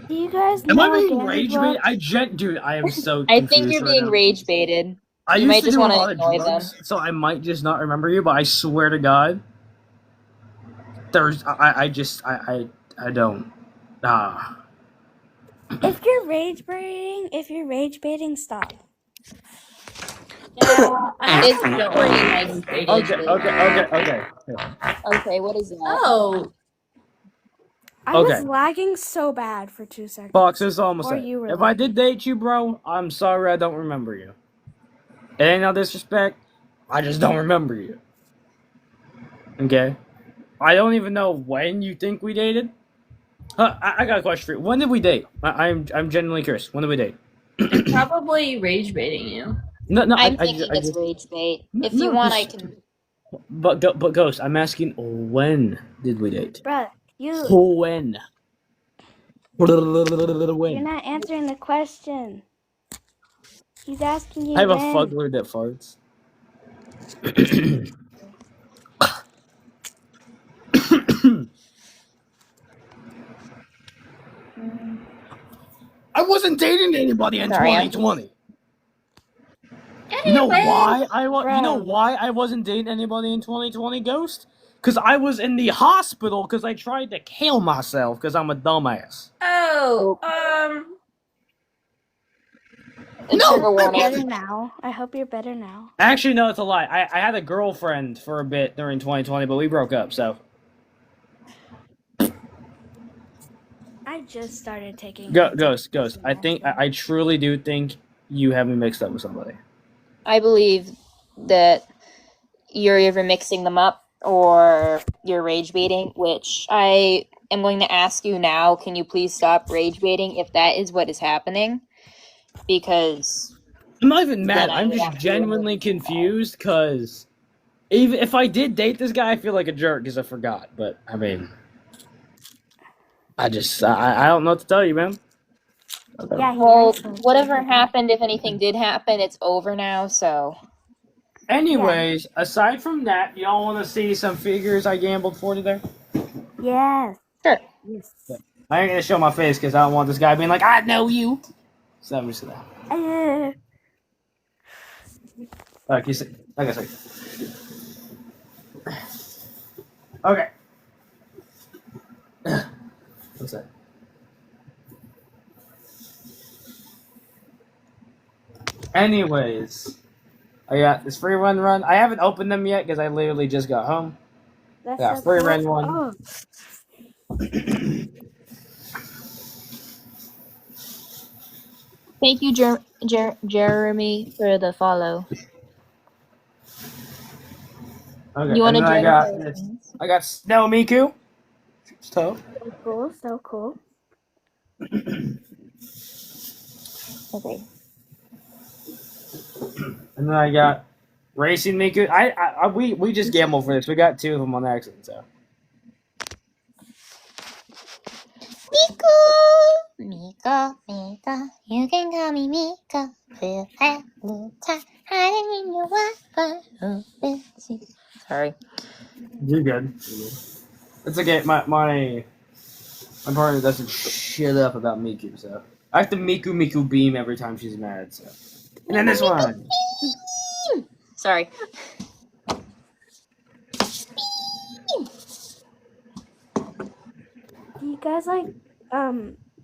Do you guys Am know I being Candy rage Block? baited? Dude, I am so I confused think you're right being now. rage baited. I You used might to just do a wanna lot of annoy drugs, so I might just not remember you, but I swear to God, I don't. If you're rage baiting, stop. It's pretty nice. Okay. Okay, what is that? Oh, I was Okay. lagging so bad for 2 seconds. Fox, this is all I'm Or gonna say. you were If I did date you, bro, I'm sorry I don't remember you. It ain't no disrespect. I just don't remember you. Okay? I don't even know when you think we dated. I got a question for you. When did we date? I'm genuinely curious. When did we date? probably rage baiting you. No, I'm thinking it's rage bait. If you No, want, I just- can. But Ghost, I'm asking, when did we date? Bruh, When? you're When? not answering the question. He's asking you I have a when. fuggler that farts. I wasn't dating anybody in Sorry, I'm 2020. You know why you know Bro. why I wasn't dating anybody in 2020, Ghost? Because I was in the hospital because I tried to kill myself because I'm a dumbass. Oh, No, trigger warning. Better now. I hope you're better now. Actually, no, it's a lie. I had a girlfriend for a bit during 2020, but we broke up, so. I just started taking. Ghost. I truly do think you have me mixed up with somebody. I believe that you're either mixing them up or you're rage baiting, which I am going to ask you now. Can you please stop rage baiting if that is what is happening? Because I'm not even mad. Then I I'm would just have to genuinely remove them all. confused because even if I did date this guy, I feel like a jerk because I forgot. But I mean, I don't know what to tell you, man. Yeah. Well, whatever happened, if anything did happen, it's over now. So Anyways, aside from that, y'all want to see some figures I gambled for today? Yes. sure. Yes. I ain't gonna show my face because I don't want this guy being like, I know you. So I'm just gonna. Like you said, like I said. Okay. What's that? Anyways, I got this free run. I haven't opened them yet because I literally just got home. That's Yeah, so free cool. run one. Oh, Thank you, Jeremy, for the follow. Okay, You want and to then join I got our this. friends? I got Snow Miku. So. So cool, so cool. Okay. And then I got Racing Miku. We just gambled for this. We got 2 of them on accident, so. Miko, you can call me Miko. Hiding in your Wi-Fi. Sorry. You're good. It's okay. My partner doesn't shut up about Miku, so I have to Miku beam every time she's mad. So, and then this one. Sorry. Do you guys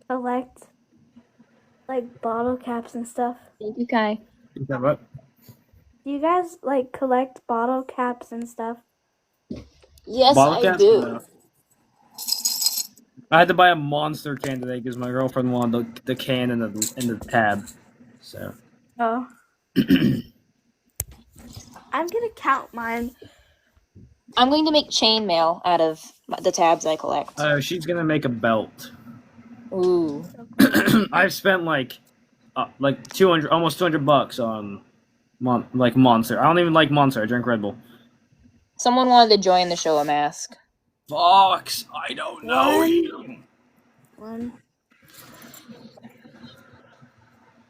collect like bottle caps and stuff? Thank you, Kai. Is that what? Do you guys like collect bottle caps and stuff? Yes, Bottle I caps? do. No. I had to buy a monster can today because my girlfriend wanted the can and the tab. So. Oh. I'm gonna count mine. I'm going to make chainmail out of the tabs I collect. Oh, she's gonna make a belt. Ooh. I've spent like 200, almost $200 on Monster. I don't even like Monster. I drink Red Bull. Someone wanted to join the show a mask. Fox, I don't know you. 1,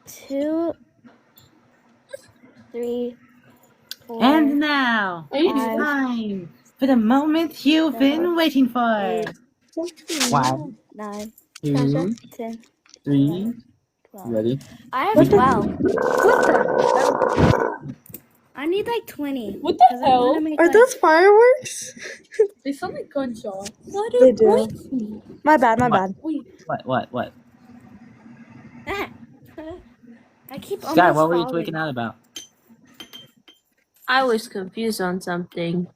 2, 3, 4. And now, Are you Five. doing time for the moment you've been waiting for. 1, 9, 2, 10, 3. 12. Ready? I have 12. I need like 20. What the hell? Are those fireworks? They sound like gunshots. They do. My bad. What? I keep Sky, almost what were you falling. tweaking out about? I was confused on something.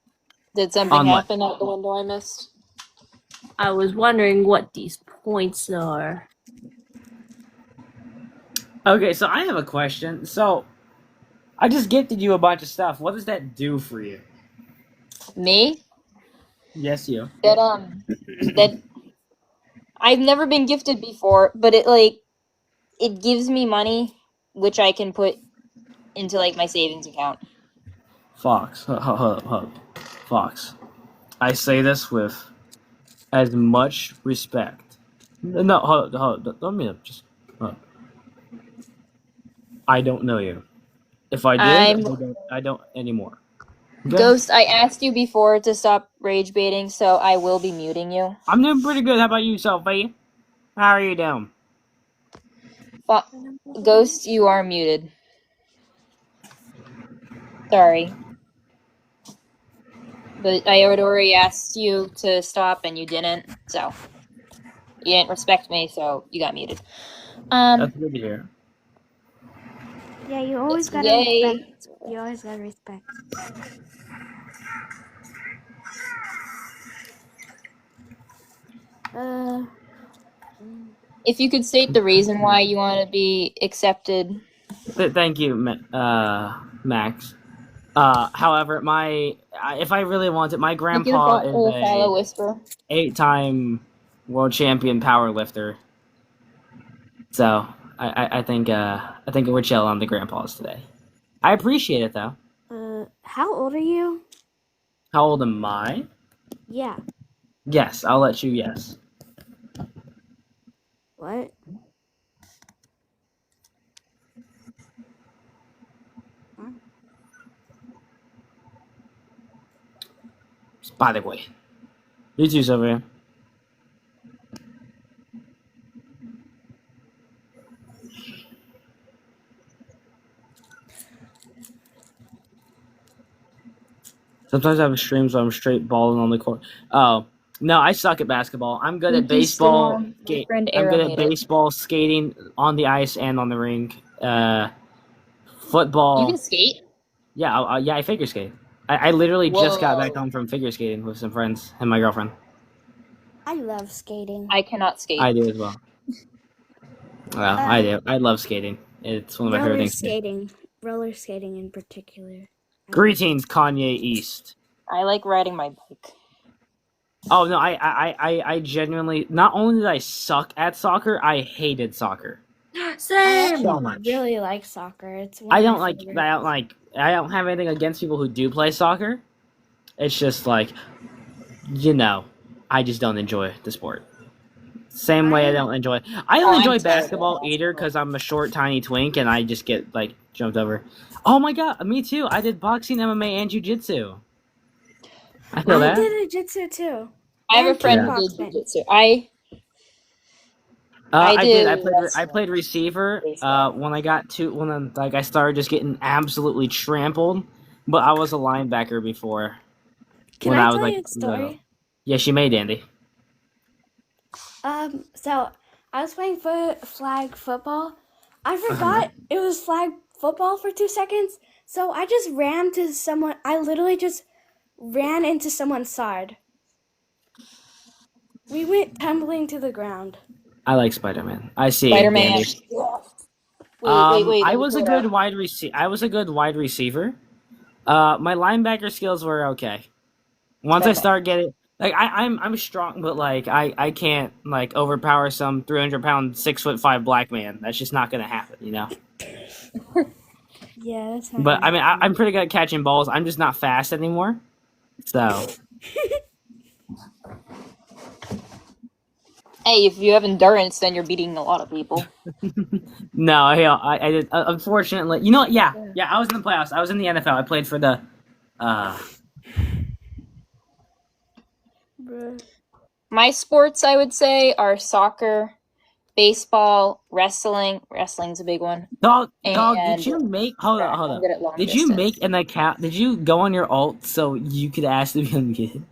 Did something On what? happen out the window I missed? I was wondering what these points are. Okay, so I have a question. So, I just gifted you a bunch of stuff. What does that do for you? Me? Yes, you. That I've never been gifted before, but it gives me money which I can put into like my savings account. Fox, hold up. Fox. I say this with as much respect. No, hold up. Don't mean it. Just hold up. I don't know you. If I did, I don't anymore. Okay? Ghost, I asked you before to stop rage baiting, so I will be muting you. I'm doing pretty good. How about you, Sophie? How are you doing? Ghost, you are muted. Sorry. But I had already asked you to stop and you didn't, so you didn't respect me, so you got muted. That's good to hear. Yeah, you always gotta Yay. respect. You always gotta respect. If you could state the reason why you want to be accepted. Thank you, Max. However, if I really want it, my grandpa is Follow Whisper. 8-time world champion power lifter. So I think we're chill on the grandpas today. I appreciate it though. How old are you? How old am I? Yeah. Yes, I'll let you. Yes. What? By the way, you too, Sylvia. Sometimes I have streams where I'm straight balling on the court. Oh, no, I suck at basketball. I'm good at baseball. Storm, my friend I'm Arrow good at made it. baseball, skating on the ice and on the rink. Football. You can skate? Yeah, I figure skate. I literally just got Whoa. back home from figure skating with some friends and my girlfriend. I love skating. I cannot skate. I do as well. Well, I do. I love skating. It's one of my favorite Roller things. skating. Roller skating in particular. Greetings, Kanye East. I like riding my bike. Oh no, I genuinely, not only did I suck at soccer, I hated soccer. Same. So much. Really like soccer. It's one I of don't my like. favorites. I don't have anything against people who do play soccer. It's just like, you know, I just don't enjoy the sport. Same way I don't enjoy. I don't I'm enjoy terrible at basketball either because I'm a short, tiny twink and I just get like jumped over. Oh my god, me too. I did boxing, MMA, and jiu-jitsu. I feel I that. did jiu-jitsu too. I have a And friend who kickboxing. did jiu-jitsu. I I did. do I wrestling. played receiver. Baseball. When I started just getting absolutely trampled. But I was a linebacker before. Can when I was tell like you a story? little. Yes, you may, Dandy. So I was playing flag football. I forgot it was flag football for 2 seconds. So I just ran to someone. I literally just ran into someone's side. We went tumbling to the ground. I like Spider-Man. I see. Spider-Man. Dandy. Wait. I let me was a pull it good up. wide receiver. I was a good wide receiver. My linebacker skills were okay. Once I start getting like I'm strong, but like I can't like overpower some 300-pound 6'5" black man. That's just not gonna happen, you know. Yeah, that's not. But gonna I mean, happen. I'm pretty good at catching balls. I'm just not fast anymore. So Hey, if you have endurance, then you're beating a lot of people. no, I did. Unfortunately, you know what? Yeah. I was in the playoffs. I was in the NFL. I played for the. Bruh. My sports, I would say, are soccer, baseball, wrestling. Wrestling's a big one. Dog, And did you make? Hold track. on. I'm good at long Did you distance. make an account? Did you go on your alt so you could ask to be unmuted?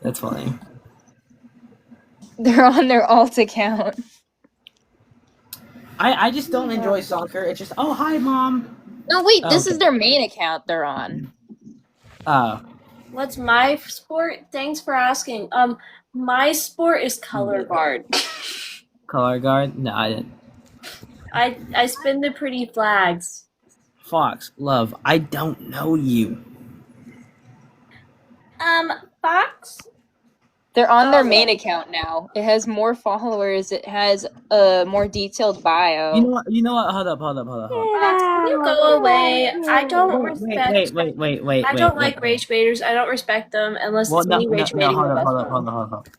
That's funny. They're on their alt account. I just don't enjoy soccer. It's just, oh, hi, Mom. No, wait, this Okay. is their main account they're on. What's my sport? Thanks for asking. My sport is color guard. Color guard? No, I didn't. I spin the pretty flags. Fox, love, I don't know you. Fox? They're on their main account now. It has more followers. It has a more detailed bio. You know what? Hold up. Fox, can you go away? I don't respect. Wait. I don't like rage baiters. I don't respect them unless Well, it's me rage baiting hold my best up. friend.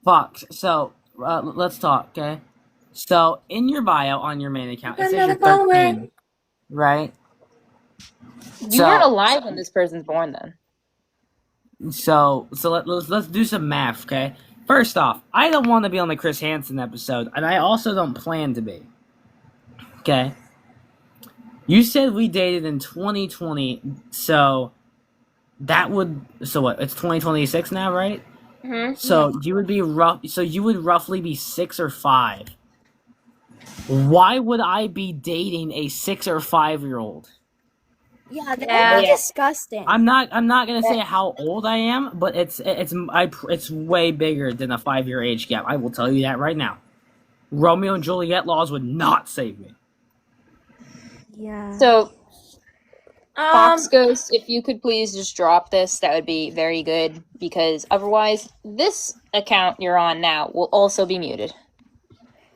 Fox, so let's talk, okay? So in your bio on your main account, it says you're 13, right? You weren't alive when this person's born, then. So let's do some math, okay? First off, I don't want to be on the Chris Hansen episode, and I also don't plan to be. Okay? You said we dated in 2020, so what? It's 2026 now, right? Mm-hmm. So you would roughly be 6 or 5. Why would I be dating a 6 or 5-year-old? Yeah, that Yeah. would be disgusting. I'm not gonna say how old I am, but it's way bigger than a 5-year age gap. I will tell you that right now. Romeo and Juliet laws would not save me. Yeah. So, Fox Ghost, if you could please just drop this, that would be very good, because otherwise, this account you're on now will also be muted.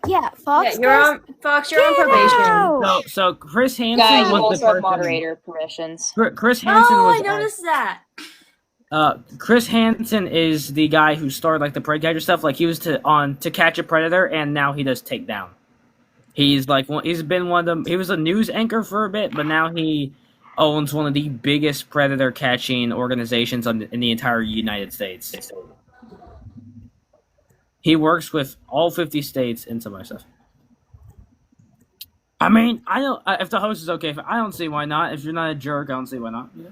Yeah, Fox. Yeah, you're on probation. So Chris Hansen Guys, you was the also have person. moderator permissions. Chris Hansen Oh, was. I noticed that. Chris Hansen is the guy who started like the Predator stuff. Like he was To Catch a Predator, and now he does Takedown. He's like he's been one of them. He was a news anchor for a bit, but now he owns one of the biggest predator catching organizations in the entire United States. He works with all 50 states and some other stuff. I mean, I don't. If the host is okay, I don't see why not. If you're not a jerk, I don't see why not. Yeah.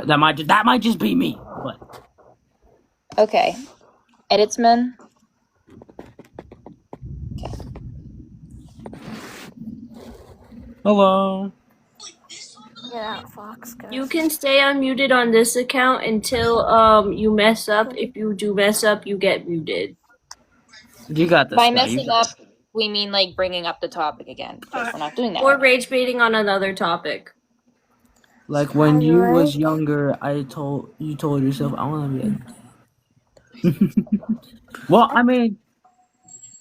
That might just be me. But Okay. Editsman. hello. Yeah, Fox. You can stay unmuted on this account until you mess up. If you do mess up, you get muted. You got this. By guy. messing up, we mean like bringing up the topic again, because we're not doing that. Or rage baiting on another topic. Like when you was Alright. younger, you told yourself, I want to be a. Well, I mean,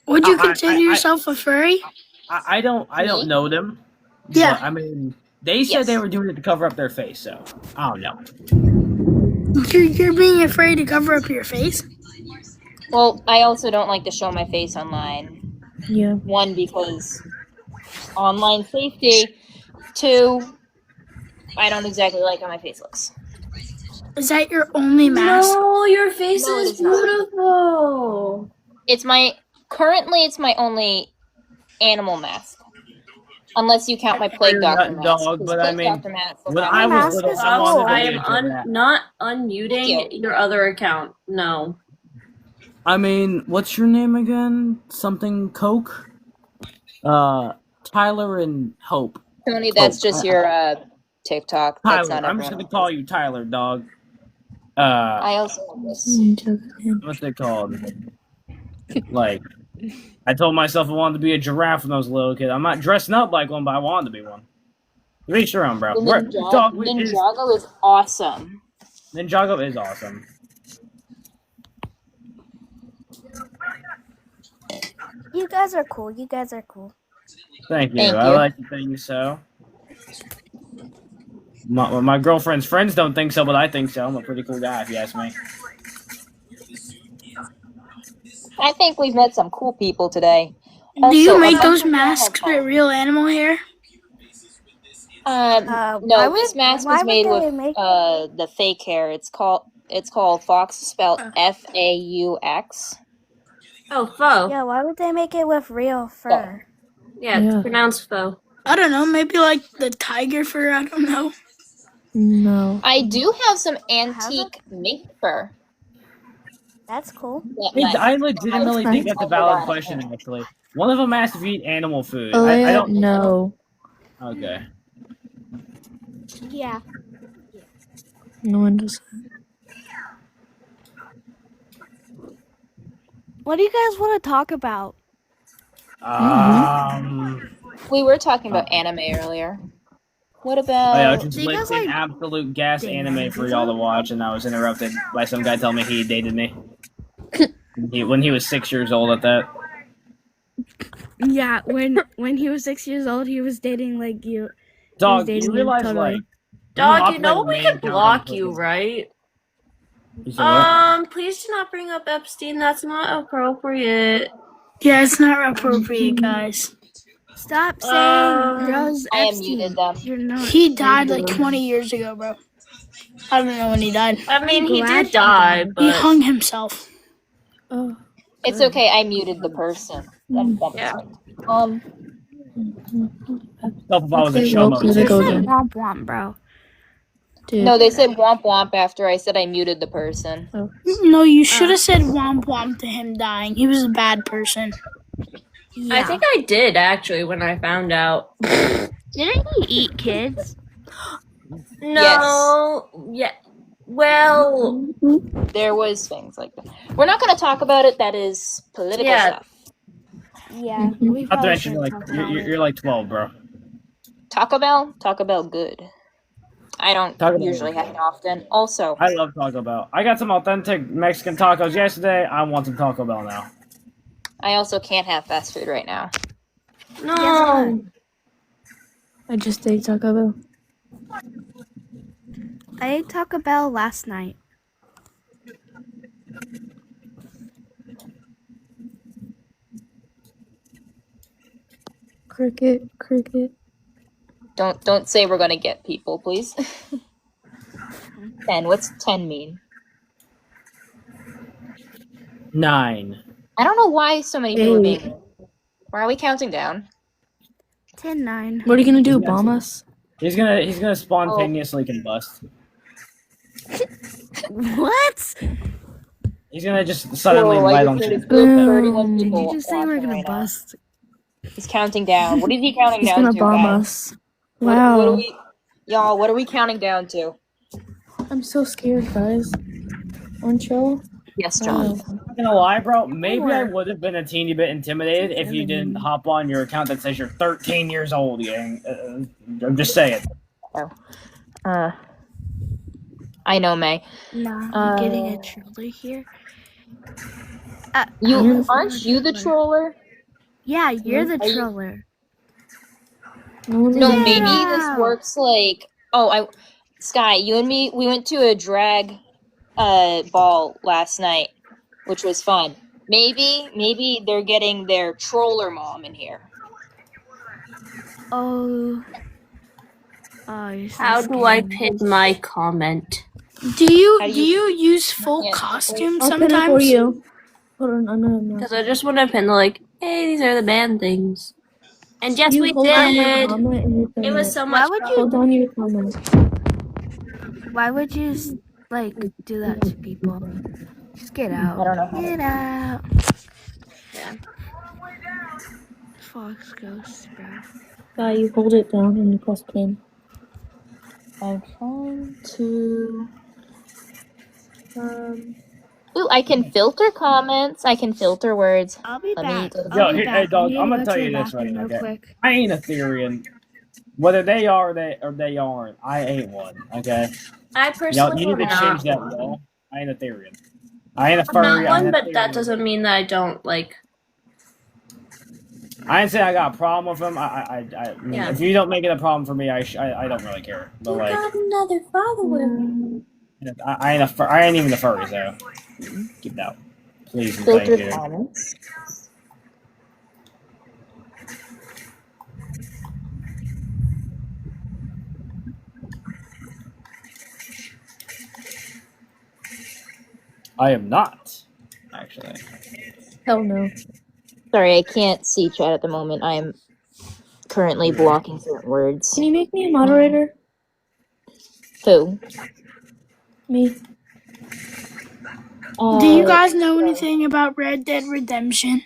Would you I- consider I- yourself a furry? I don't know them. Yeah. But, I mean, they said they Yes. were doing it to cover up their face, so I don't know. You're being afraid to cover up your face? Well, I also don't like to show my face online. Yeah. One, because online safety. Two, I don't exactly like how my face looks. Is that your only mask? No, your face No, it is is not. beautiful. It's my only animal mask. Unless you count my plague You're doctor not mask. dog, 'cause but I plague mean, doctor mask when was I not- was mask little, is I wanted cool. to I be am a giraffe. not Thank unmuting you. your other account. No. I mean, what's your name again? Something Coke? Tyler and Hope. Tony, that's Coke. just your TikTok. That's Tyler. not I'm just everyone gonna call else's. you Tyler, dog. I also have this. What's it called? Like, I told myself I wanted to be a giraffe when I was a little kid. I'm not dressing up like one, but I wanted to be one. Reach sure I'm, bro. Ninjago is awesome. Ninjago is awesome. You guys are cool. You guys are cool. Thank you. Thank I you. like to think so. My girlfriend's friends don't think so, but I think so. I'm a pretty cool guy, if you ask me. I think we've met some cool people today. Do you Also, make I'm those gonna have masks fun. with real animal hair? Why No, would- this mask why was would made they with make the fake hair. It's called Fox, spelled Faux. Oh, faux. Yeah, why would they make it with real fur? Yeah, it's pronounced faux. I don't know. Maybe like the tiger fur. I don't know. No. I do have some antique mink fur. That's cool. I legitimately think that's a valid question, actually. One of them asked if you eat animal food. I don't know. Okay. Yeah. No one does. What do you guys want to talk about? We were talking about anime earlier. What about? I was just Do you guys listing like absolute gas dating anime for y'all to watch, and I was interrupted by some guy telling me he dated me. When he was 6 years old at that. Yeah, when he was 6 years old, he was dating like you. Dog, dating you you, realize, totally. like... Dog, you know popular we main can block account you, on right? Twitter. You said what? Please do not bring up Epstein. That's not appropriate. Yeah, it's not appropriate, guys. Stop saying girls I Epstein. muted them. You're not. He died like 20 years ago, bro. I don't know when he died. I mean, he glad did he die, He but hung himself. Oh. It's okay. I muted the person. That's Yeah. fine. Stuff if I was a show You mode. said womp womp, bro. Dude. No, they said womp womp after I said I muted the person. No, you should have said womp womp to him dying. He was a bad person. Yeah. I think I did actually when I found out. Didn't he eat kids? No. Yeah. Well, There was things like that. We're not going to talk about it. That is political Yeah. stuff. Yeah. We Not to probably mention, shouldn't like, talk about it. you're like 12, bro. Taco Bell, good. I don't Taco Bell usually is have it often. Also, I love Taco Bell. I got some authentic Mexican tacos yesterday. I want some Taco Bell now. I also can't have fast food right now. no. I just ate Taco Bell. I ate Taco Bell last night. Cricket. Don't say we're gonna get people, please. 10. What's 10 mean? 9. I don't know why so many people are being. Why are we counting down? 10-9. What are you gonna do? Bomb us? He's gonna spontaneously combust. What? He's gonna just suddenly Whoa, light I on just heard shit. a group of 31 Did people you just say we're watching gonna right now. bust? He's counting down. What is he counting He's down gonna to, bomb guys? us. What Wow. are we, what are we counting down to? I'm so scared, guys. Aren't y'all? Yes, John. I'm not gonna lie, bro. Maybe I would have been a teeny bit intimidated if you didn't hop on your account that says you're 13 years old, gang. I'm just saying. I know, May. Nah, I'm getting a troller here. Aren't you the troller? Yeah, you're the troller. No, maybe this works like. Sky, you and me, we went to a drag ball last night, which was fun. Maybe they're getting their troller mom in here. Oh, How do I pin my comment? Do you use full costume I'll sometimes? pin it for you. Hold on, I'm gonna. Because I just want to pin like, hey, these are the band things. And yes, we hold on your did. comment and you pin It was so much fun. Hold on your comment. Why would you like do that to people? Just get out. I don't know how Get to- out. Yeah. Fox Ghost, bro. Guy, you hold it down and you press pin. I'm trying to. Ooh, I can filter comments. I can filter words. I'll be Let me back. go to- Yo, I'll be hey, back. dog, I need I'm to gonna go tell to you the this right bathroom now, real okay? quick. I ain't a Therian. Whether they are or they aren't, I ain't one, okay? I Y'all, personally you need to am change that not law. I ain't a Therian. I ain't a I'm furry. not I ain't one, a but that Therian. doesn't mean that I don't like. I ain't say I got a problem with him. I mean, Yeah. if you don't make it a problem for me, I don't really care. But like, another follower. I ain't even a furry, so keep that. Please and thank Filter you. comments. I am not, actually. Hell no. Sorry, I can't see chat at the moment. I am currently blocking certain words. Can you make me a moderator? Who? Me. Do you guys know anything about Red Dead Redemption?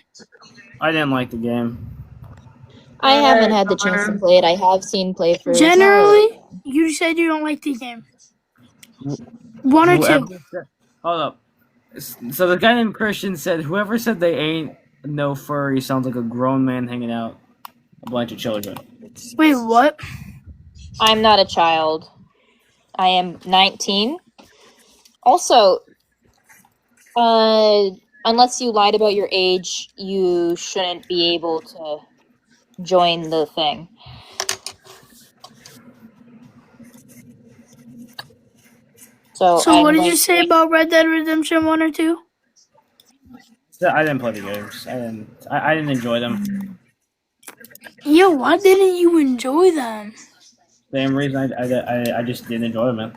I didn't like the game. I haven't had the chance to play it. I have seen playthroughs. Generally, you said you don't like the game. One or two. Hold up. So the guy named Christian said, whoever said they ain't no furry sounds like a grown man hanging out a bunch of children. Wait, what? I'm not a child. I am 19. Also, unless you lied about your age, you shouldn't be able to join the thing. So what did you say about Red Dead Redemption 1 or 2? So I didn't play the games. I didn't enjoy them. Yeah, why didn't you enjoy them? Same reason I just didn't enjoy them, man.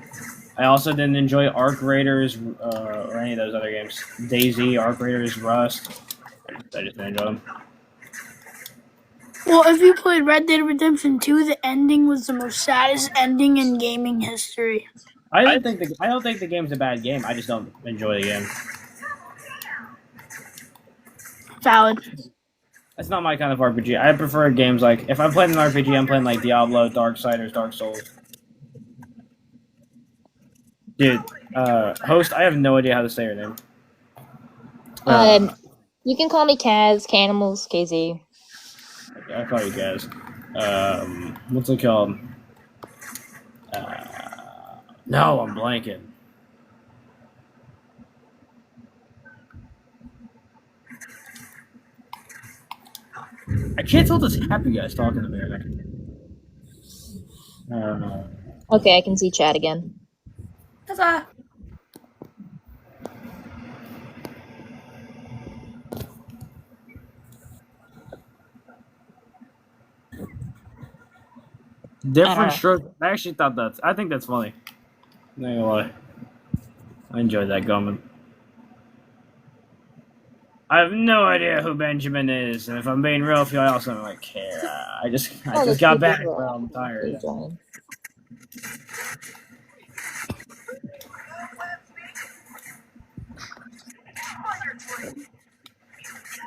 I also didn't enjoy Arc Raiders or any of those other games. DayZ, Arc Raiders, Rust. I just didn't enjoy them. Well, if you played Red Dead Redemption 2, the ending was the most saddest ending in gaming history. I don't think the game's a bad game. I just don't enjoy the game. Valid. That's not my kind of RPG. I prefer games like, if I'm playing an RPG, I'm playing like Diablo, Darksiders, Dark Souls. Dude, host, I have no idea how to say your name. You can call me Kaz, Canimals, KZ. Okay, I'll call you guys. What's it called? No, I'm blanking. I can't tell this happy guy's talking to me right now. Okay, I can see chat again. Huzzah! Different stroke. I think that's funny. Not gonna lie. I enjoyed that comment. I have no idea who Benjamin is, and if I'm being real with you, I also don't like care. I just got back, bro. I'm tired.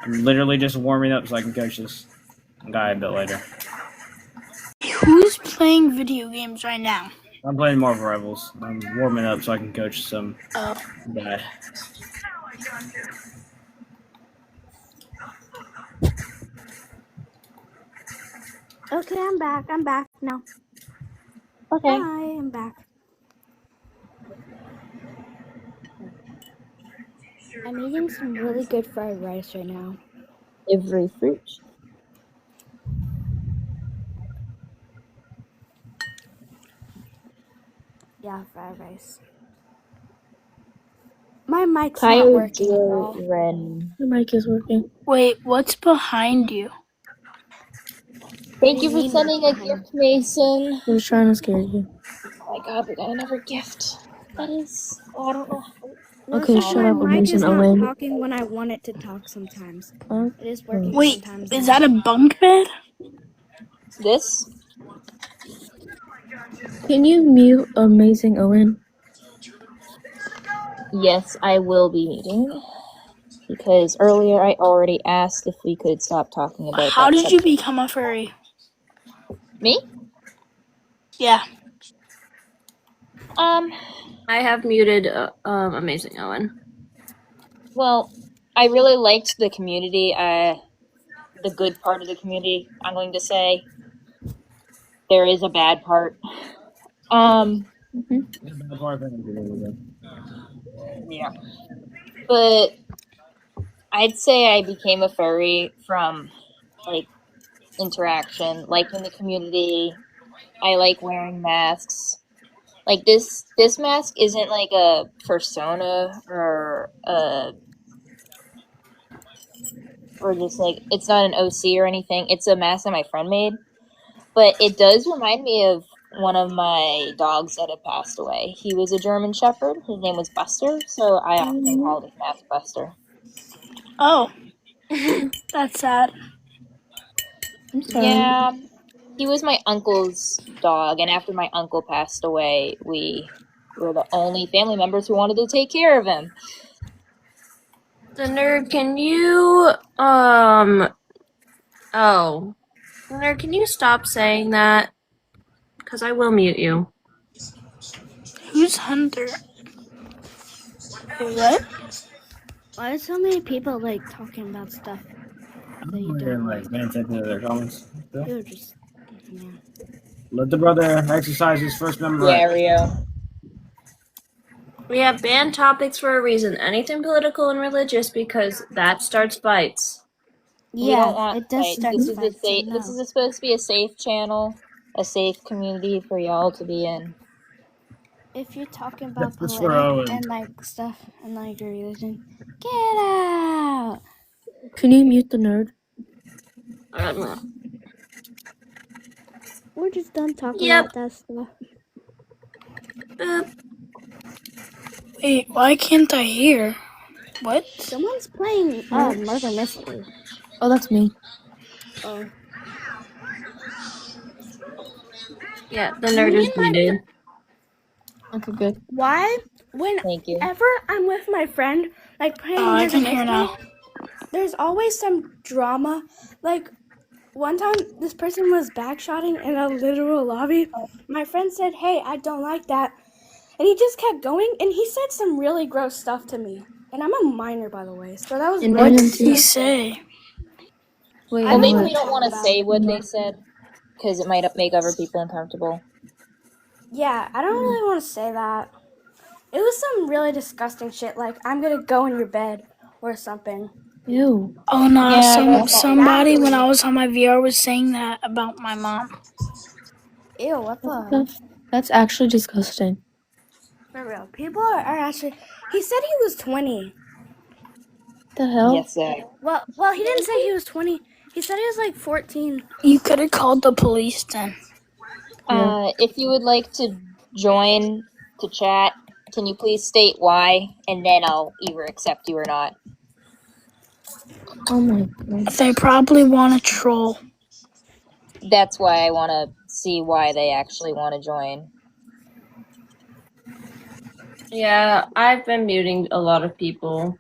I'm literally just warming up so I can coach this guy a bit later. Who's playing video games right now? I'm playing Marvel Rivals. I'm warming up so I can coach some guy. Okay, I'm back. I'm back now. Okay. Hi, I'm back. I'm eating some really good fried rice right now. Every fruit. Yeah, fried rice. My mic's not Kyle working at Joe all. Ren. The mic is working. Wait, what's behind you? Thank do you you for mean sending a what's behind? gift, Mason. I was trying to scare you. Oh my god, we got another gift. That is. Oh, I don't know. No, Okay, it's just shut my up, mic is Mason not Owen. talking when I want it to talk sometimes. It is working Wait, sometimes. is that a bunk bed? This? Can you mute Amazing Owen? Yes, I will be meeting. Because earlier I already asked if we could stop talking about How that did you subject. become a furry? Me? Yeah. I have muted Amazing Owen. Well, I really liked the community, the good part of the community, I'm going to say. There is a bad part. Yeah. But I'd say I became a furry from, like, interaction, liking the community. I like wearing masks. Like, this mask isn't, like, a persona or just, like, it's not an OC or anything. It's a mask that my friend made. But it does remind me of one of my dogs that had passed away. He was a German Shepherd. His name was Buster, so I often called him Mask Buster. Oh. That's sad. I'm sorry. Yeah, he was my uncle's dog, and after my uncle passed away, we were the only family members who wanted to take care of him. The nerd, can you the nerd, can you stop saying that? Because I will mute you. Who's Hunter? What? Why are so many people like talking about stuff that you don't like? Paying attention to their comments. You're just, yeah. Let the brother exercise his first member Yeah, right. Rio. We have banned topics for a reason. Anything political and religious, because that starts fights. We don't Yeah, want it does fights. start This is fights. I know. This is supposed to be a safe channel, a safe community for y'all to be in. If you're talking about That's for politics Owen. and like stuff and like your religion, get out. Can you mute the nerd? We're just done talking Yep. about that stuff. Wait, why can't I hear? What? Someone's playing Murder Mystery. Oh, that's me. Oh. Yeah, the nerd is muted. Okay, good. Why? Thank you. Whenever I'm with my friend, like playing Oh, I Murder can hear Mystery, now. there's always some drama. Like, one time this person was backshotting in a literal lobby. My friend said, "Hey, I don't like that." And he just kept going, and he said some really gross stuff to me. And I'm a minor, by the way, so that was And really What him did he too. say? Wait, Well, maybe what? we don't want to say what they said, because it might make other people uncomfortable. Yeah, I don't really want to say that. It was some really disgusting shit, like, "I'm gonna go in your bed," or something. Ew. Oh no, Yeah, somebody when I was on my VR was saying that about my mom. Ew, what the? That's actually disgusting. For real. People are actually... He said he was 20. The hell? Yes, sir. Well, he didn't say he was 20. He said he was like 14. You could have called the police then. If you would like to join to chat, can you please state why, and then I'll either accept you or not. Oh my god. They probably want to troll. That's why I want to see why they actually want to join. Yeah, I've been muting a lot of people.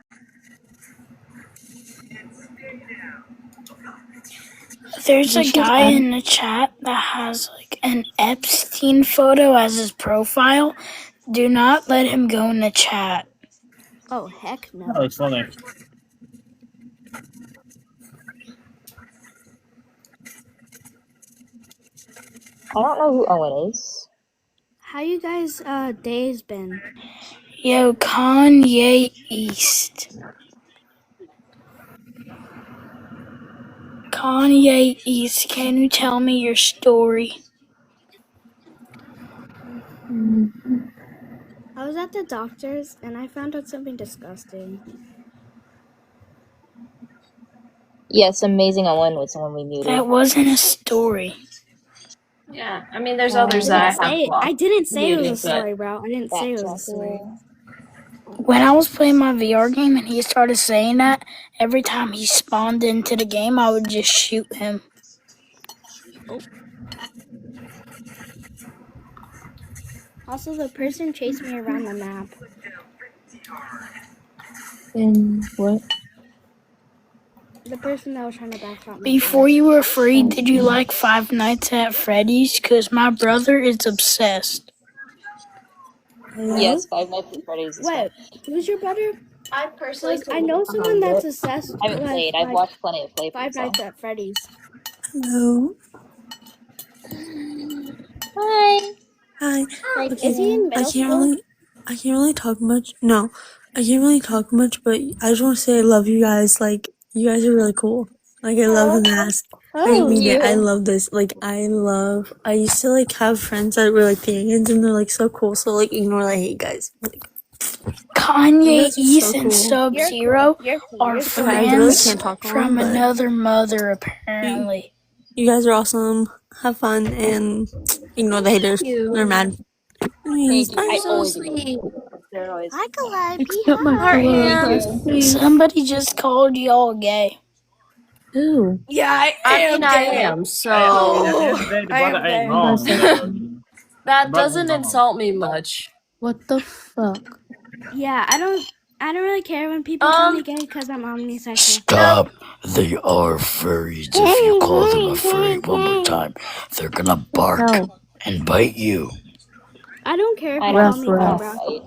There's a guy in the chat that has like an Epstein photo as his profile. Do not let him go in the chat. Oh, heck no. Oh, it's still there. I don't know who Owen is. How you guys days been? Yo, Kanye East. Kanye East, can you tell me your story? I was at the doctor's and I found out something disgusting. Yes, Amazing Owen was someone we muted. That wasn't a story. Yeah, I mean, there's others that I have. I didn't say it was a muted, but- story, bro. I didn't say it was a story. When I was playing my VR game and he started saying that, every time he spawned into the game, I would just shoot him. Also, the person chased me around the map. And what? The person that was trying to backshot me. Before you were free, did you like Five Nights at Freddy's? Because my brother is obsessed. Hello? Yes, Five Nights at Freddy's is Wait, who's your brother? I personally, I know someone that's obsessed I haven't played. I've watched plenty of play. Five Nights at Freddy's. Hello. Hi. Hi. Is he in middle school? I can't really talk much. No, I can't really talk much, but I just want to say I love you guys. Like, you guys are really cool. Like, I love the mask. I mean it. I love this. Like, I used to, like, have friends that were, like, the aliens, and they're, like, so cool. So, like, ignore the hate, guys. Like, Kanye so East and cool. Sub-Zero are I really friends can't talk from long, but another mother, apparently. you guys are awesome. Have fun and ignore the haters. They're mad. Anyways, Thank you. I bye. always agree. They're always. Hi, Calliope. Except my Hi. pillow. Somebody just called y'all gay. Who? Yeah, I mean, I am, so that doesn't insult me much. What the fuck? Yeah, I don't really care when people call me gay because I'm omnisexual. Stop. They are furries. If you call them a furry one more time, they're gonna bark and bite you. I don't care if I you don't call me gay, bro. fight.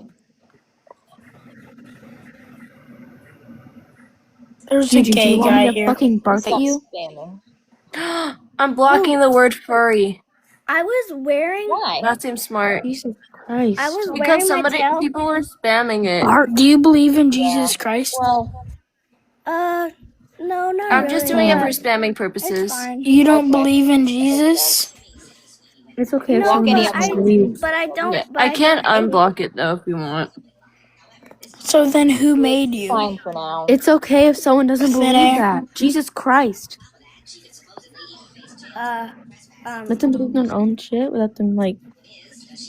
There's a Gigi, do gay you want guy me to here. fucking bark Stop at you? spamming. I'm blocking the word furry. I was wearing. Why? That seems smart. Jesus Christ. I was Because wearing my tail. people were spamming it. Do you believe in Jesus Christ? Well, No, not I'm really. just doing it for but spamming It's purposes. fine. You don't believe in Jesus? It's okay if No, someone any doesn't of them. believe. but I don't. Yeah, But I can't don't- unblock it though if you want. So then who made you? fine for now. It's okay if someone doesn't Thin believe air. that. Jesus Christ. Let them believe in their own shit without them, like,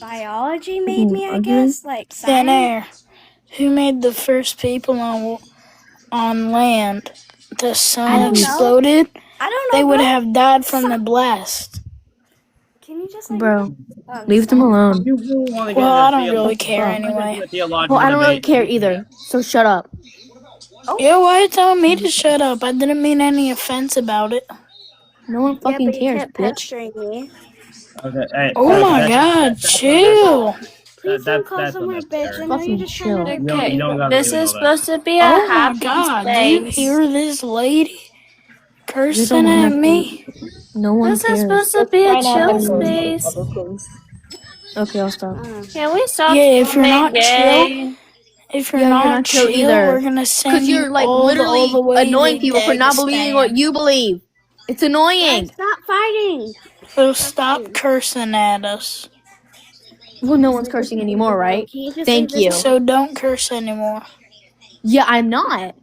biology made me, I arguing? guess. Like Thin science. air. Who made the first people on land? The I sun don't know. exploded. I don't know. They would bro. have died from the blast. Can you just like? bro, leave them alone. You really want to get Well, into I a don't really theolo- care I get anyway. into a theological Well, I don't really debate. care either, so shut up. Yeah, why are you telling me to shut up? I didn't mean any offense about it. No one Yeah, fucking but you cares, kept bitch. pestering me. Okay, hey, Oh my god, chill. Please don't call that's someone a bitch. I know Fucking you're just trying to. chill. Okay, you don't gotta this do is all that. supposed to be a Oh my happy god, do you space. hear this lady cursing don't at have to. me? No one This is cares. supposed to be a Try not chill to go space. to please. Okay, I'll stop. Can we stop? Yeah, if you're being not gay? chill, if you're Yeah, not you're not chill chill, either. we're gonna send Because you you're, like, all literally the way annoying to people for not believing what Dagestan. you believe. It's annoying. Stop fighting. So stop cursing at us. Well, no one's cursing anymore, right? Can you just Thank leave you. this- So don't curse anymore. Yeah, I'm not.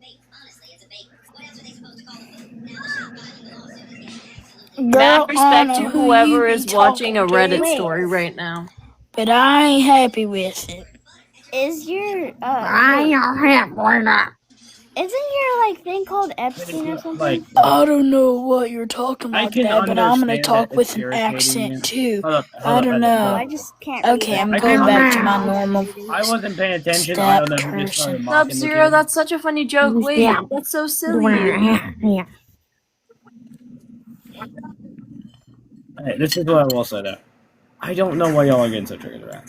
Girl, Mad I respect know to who whoever you be is watching a talking Reddit to, story right now. but I ain't happy with it. Is your isn't your like thing called Epstein or something? Like, I don't know what you're talking I about, can Dad, but I'm gonna understand talk that with it's an irritating accent you. too. Hold up, I don't Oh, know. I just can't read Okay, it. I'm I going can back to understand. my normal I voice. wasn't paying attention. I Stop know that we just started cursing. mocking the Sub-Zero, kid. that's such a funny joke. Wait, Yeah. that's so silly. Yeah. Hey, this is what I will say though. I don't know why y'all are getting so triggered about.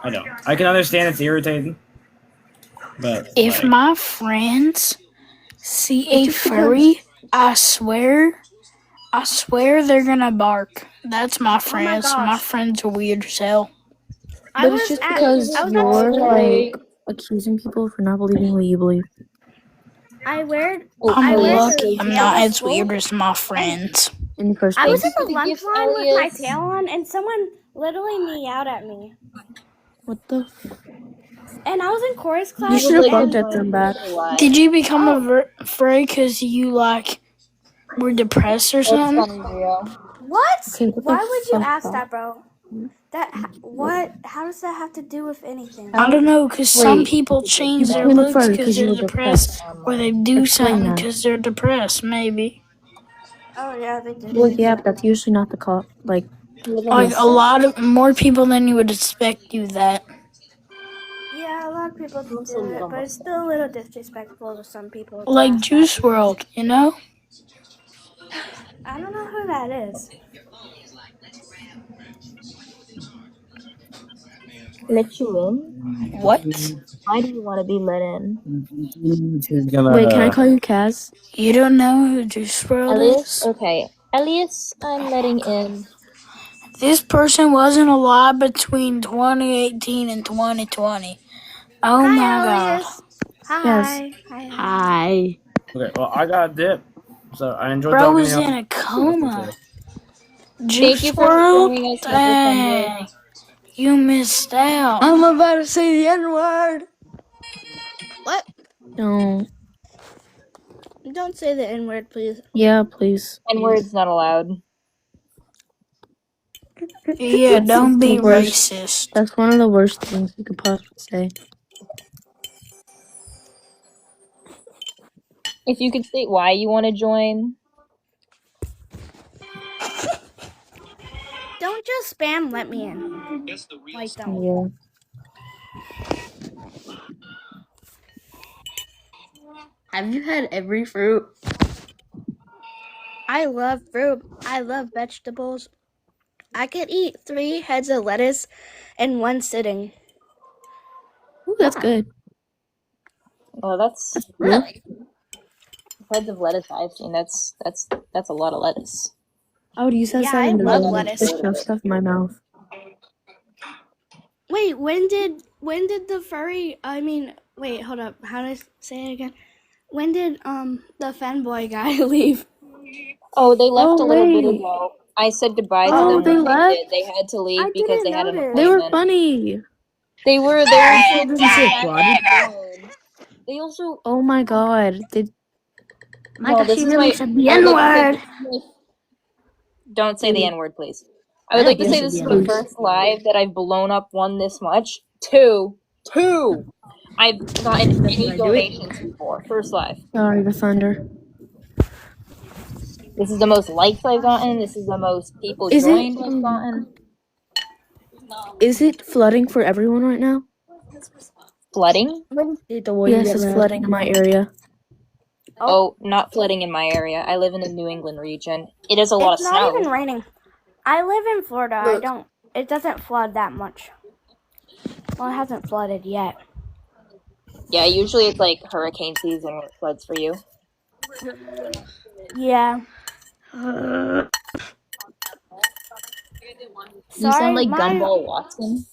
I don't. I can understand it's irritating, but If like, my friends see a furry, I swear they're gonna bark. That's my friends. My gosh. friends are weird as hell. I But was it's just at, because I was you're at like accusing people for not believing what you believe. I wear I'm wear lucky the I'm tail not to as school. weird as my friends. In the first I was place. in the lunch line with my Elias- tail on, and someone literally meowed at me. What the? And I was in chorus class. You should have like, barked at them back. Did you become a furry because you like were depressed or That's something? funny, Rio. What? Okay, what the Why would you fuck, ask bro? that, bro? What? How does that have to do with anything? I don't know, because some Wait, people change you their became a looks furry because 'cause you they're were depressed, depressed. or they do Explain something that. because they're depressed, maybe. Oh yeah, they did. Well, yeah, but that's usually not the cause. Like, Like, a lot of more people than you would expect do that. Yeah, a lot of people do it, but it's still a little disrespectful to some people. to Like ask Juice that. WRLD, you know? I don't know who that is. Let you in? What? Why do you want to be let in? wait, can I call you Kaz? You don't know who Juice WRLD Elias? is? Okay. Elias, I'm letting in. This person wasn't alive between 2018 and 2020. Oh Hi, my god. Elias. Hi. Hi. Hi. okay. Well, I got a dip, so I enjoyed Bro talking was to you. in a coma. Thank Juice you for WRLD? joining us, Mr. Dang. You missed out. I'm about to say the N-word. What? No. Don't say the N word, please. Yeah, please. N-word's not allowed. Yeah, don't be the worst. racist. That's one of the worst things you could possibly say. If you could state why you want to join. Don't just spam let me in. Like, don't. Yeah. Have you had every fruit? I love fruit. I love vegetables. I could eat 3 heads of lettuce in one sitting. Ooh, that's good. Well, that's Really? heads of lettuce I've seen. That's a lot of lettuce. I would use that Yeah, side I and love just lettuce. shove stuff in my mouth. Wait, when did the furry? Wait, hold up. How do I say it again? When did the fanboy guy leave? Oh, they left Oh, a little bit wait. ago. I said goodbye to Oh, them they when they left? did. They had to leave I because they didn't had an notice. They were appointment. funny. They were They also Oh my god. no, this is really my said the I would like to N-word. say- Don't say the N-word, please. I would I like to don't say think this is so, the yes. first live that I've blown up one this much. Two. I've gotten any donations before. First live. Sorry, the thunder. This is the most likes I've gotten. This is the most people Is it- joined I've gotten. Is it flooding for everyone right now? Flooding? Yes, it's flooding in my area. Oh, not flooding in my area. I live in the New England region. It is a lot of It's not snow. even raining. I live in Florida. It doesn't flood that much. Well, it hasn't flooded yet. Yeah, usually it's like hurricane season when it floods for you. Yeah. You sound like Gumball Watson.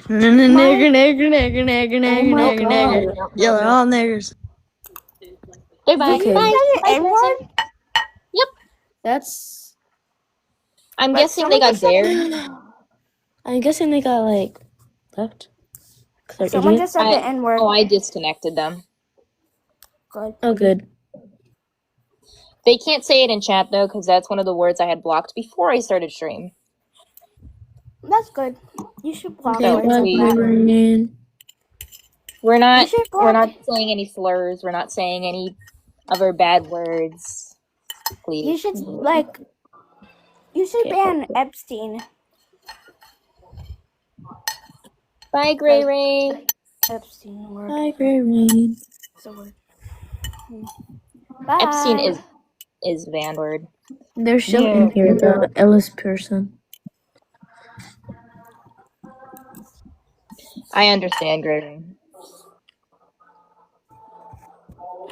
Nigger. Yeah, they're all niggers. Goodbye. Okay. Bye. Bye, person. Yep. That's. I'm guessing they got dared. I'm guessing they got left. 'Cause they're Someone idiots. just said the N word. Oh, I disconnected them. Good. Oh, good. They can't say it in chat though, because that's one of the words I had blocked before I started stream. That's good. You should block Okay, words like that. We're You not should block. saying any slurs. We're not saying any other bad words. Please. You should ban Epstein. Bye, Gray Ray. Epstein word. Hi, Gray Rain. It's a word. Bye. Epstein is van word. There's still in here, the Ellis person. I understand, Gregory.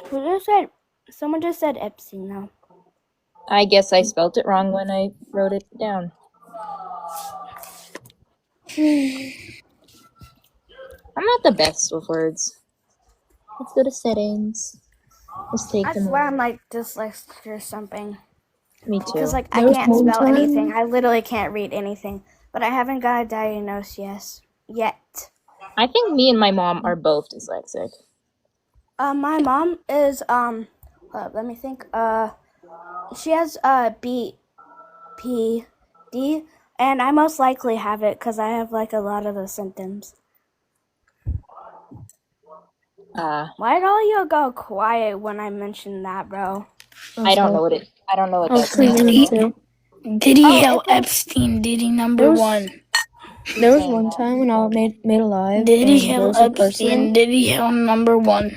Who just said? Someone just said Epstein now. I guess I spelt it wrong when I wrote it down. I'm not the best with words. Let's go to settings. Let's take I them swear away. I'm like dyslexic or something. Me too. Because like I There was can't one spell time- anything. I literally can't read anything. But I haven't got a diagnosis yet. I think me and my mom are both dyslexic. My mom is let me think. She has BPD, and I most likely have it because I have like a lot of the symptoms. Why did all y'all go quiet when I mentioned that, bro? I don't know what it. I don't know what I was that cleaning means. too. Diddy Oh, Hill it's like- Epstein, Diddy number There was- one. There was one time when I made a live, Diddy and there Hill was a Epstein, person. Diddy Hill number one.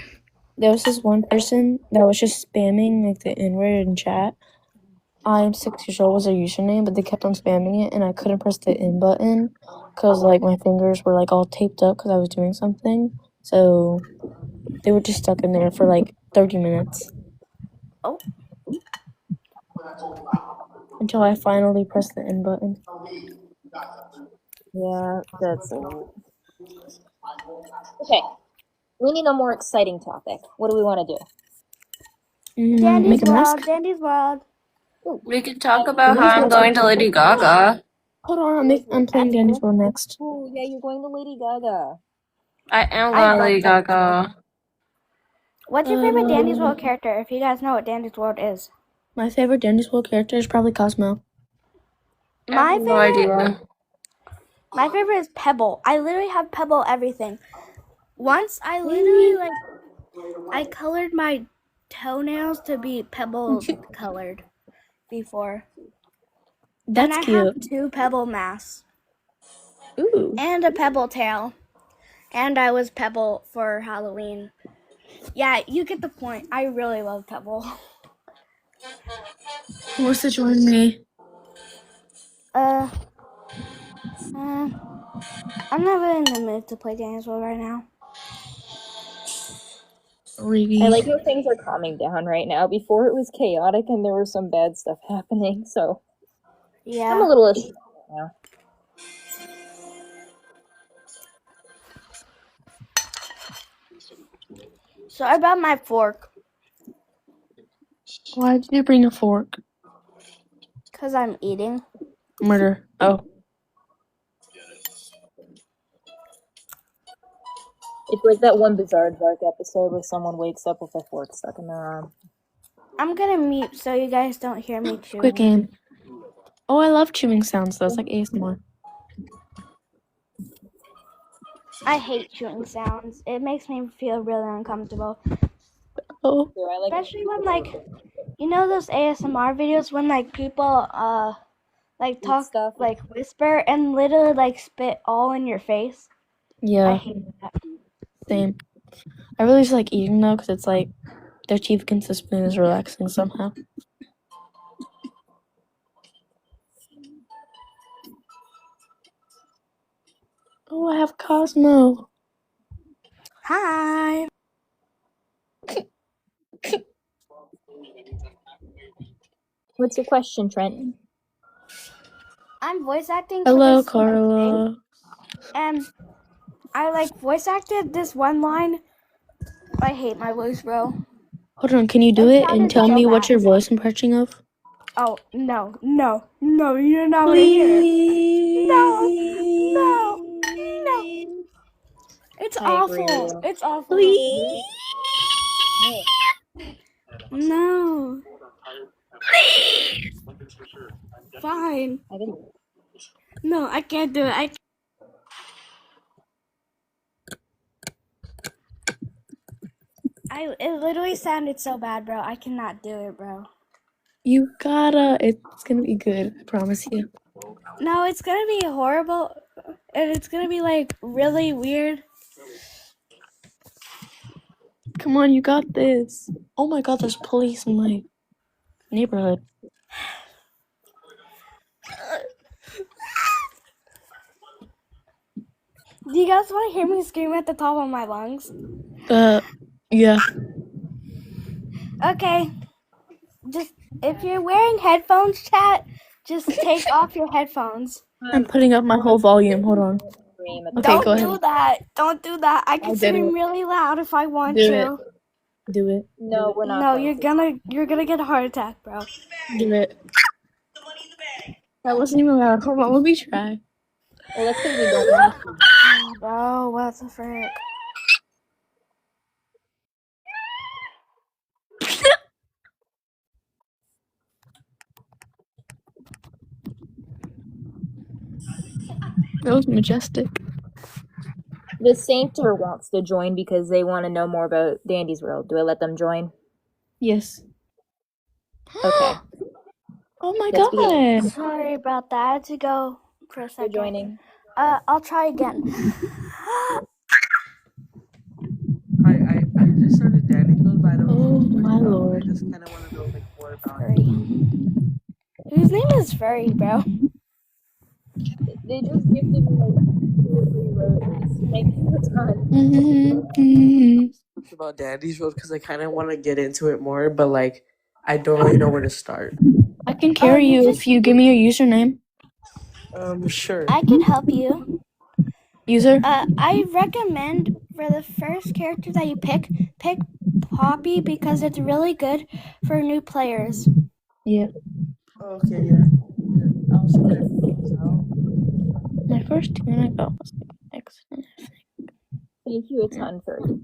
There was this one person that was just spamming like the N-word in chat. I'm 6 years old was their username, but they kept on spamming it, and I couldn't press the in button because like my fingers were like all taped up because I was doing something. So they were just stuck in there for like 30 minutes. Oh. Until I finally pressed the in button. Yeah, that's it. Okay, we need a more exciting topic. What do we want to do? Dandy's Make a mask. World, Dandy's World. We could talk about how I'm going to Lady Gaga. Hold on, I'm playing Dandy's World next. Oh yeah, you're going to Lady Gaga. I am going to Lady Gaga. What's your favorite Dandy's World character? If you guys know what Dandy's World is. My favorite Dandy's World character is probably Cosmo. My No idea. My favorite is Pebble. I literally have Pebble everything. Once I literally I colored my toenails to be Pebble colored before. That's and I cute. have 2 Pebble masks. Ooh. And a Pebble tail. And I was Pebble for Halloween. Yeah, you get the point. I really love Pebble. Who wants to join me? I'm not really in the mood to play Dandy's World right now. I like how things are calming down right now. Before it was chaotic and there was some bad stuff happening, so Yeah. I'm a little ashamed right now. Sorry about my fork. Why did you bring a fork? Because I'm eating. Murder. Oh. It's like that one Bizarre Dark episode where someone wakes up with a fork stuck in their arm. I'm gonna mute so you guys don't hear me chewing. Quick game. Oh, I love chewing sounds though. It's like ASMR. I hate chewing sounds. It makes me feel really uncomfortable. Oh. Especially when you know those ASMR videos when people talk stuff. Whisper and literally spit all in your face. I Yeah. hate that. Same. I really just like eating though because it's like their teeth can spoon is relaxing somehow. Oh, I have Cosmo. Hi. What's your question, Trent? I'm voice acting. For Hello, this one Carla. thing, and I voice acted this one line. I hate my voice, bro. Hold on, can you do it and tell me what your voice impression of? Oh no, you're not gonna hear it. No. It's awful. It's awful. Please. No. Fine. No, I can't do it. It literally sounded so bad, bro. I cannot do it, bro. You gotta. It's gonna be good. I promise you. No, it's gonna be horrible, and it's gonna be really weird. Come on, you got this. Oh my god, there's police in my neighborhood. Do you guys want to hear me scream at the top of my lungs? Yeah. Okay. Just if you're wearing headphones, chat, just take off your headphones. I'm putting up my whole volume. Hold on. Okay, go Don't ahead. do that. Don't do that. I can I did scream it. really loud if I want Do to. Do it. No, we're not. No, going you're gonna get a heart attack, bro. Do it. That wasn't even loud. Hold on, let me try. Well, that's because we don't want to. Bro, what the frick? That was majestic. The Sainter wants to join because they want to know more about Dandy's World. Do I let them join? Yes. Okay. Oh my Let's begin. god. Sorry about that. I had to go for a You're second. joining. I'll try again. I just started Dandy's World, but I don't Oh know. my lord. I just kind of want to know like more about it. Furry. Whose name is Furry, bro? They just gifted me like 2 or 3 roses. Thank you a ton. It's about Dandy's World because I kind of want to get into it more, but like I don't really know where to start. I can carry you if you give me your username. Sure. I can help you. User? I recommend for the first character that you pick Poppy because it's really good for new players. Yeah. Okay, yeah. I'll figure things out. My first tune I got was excellent. Thank you a ton for it.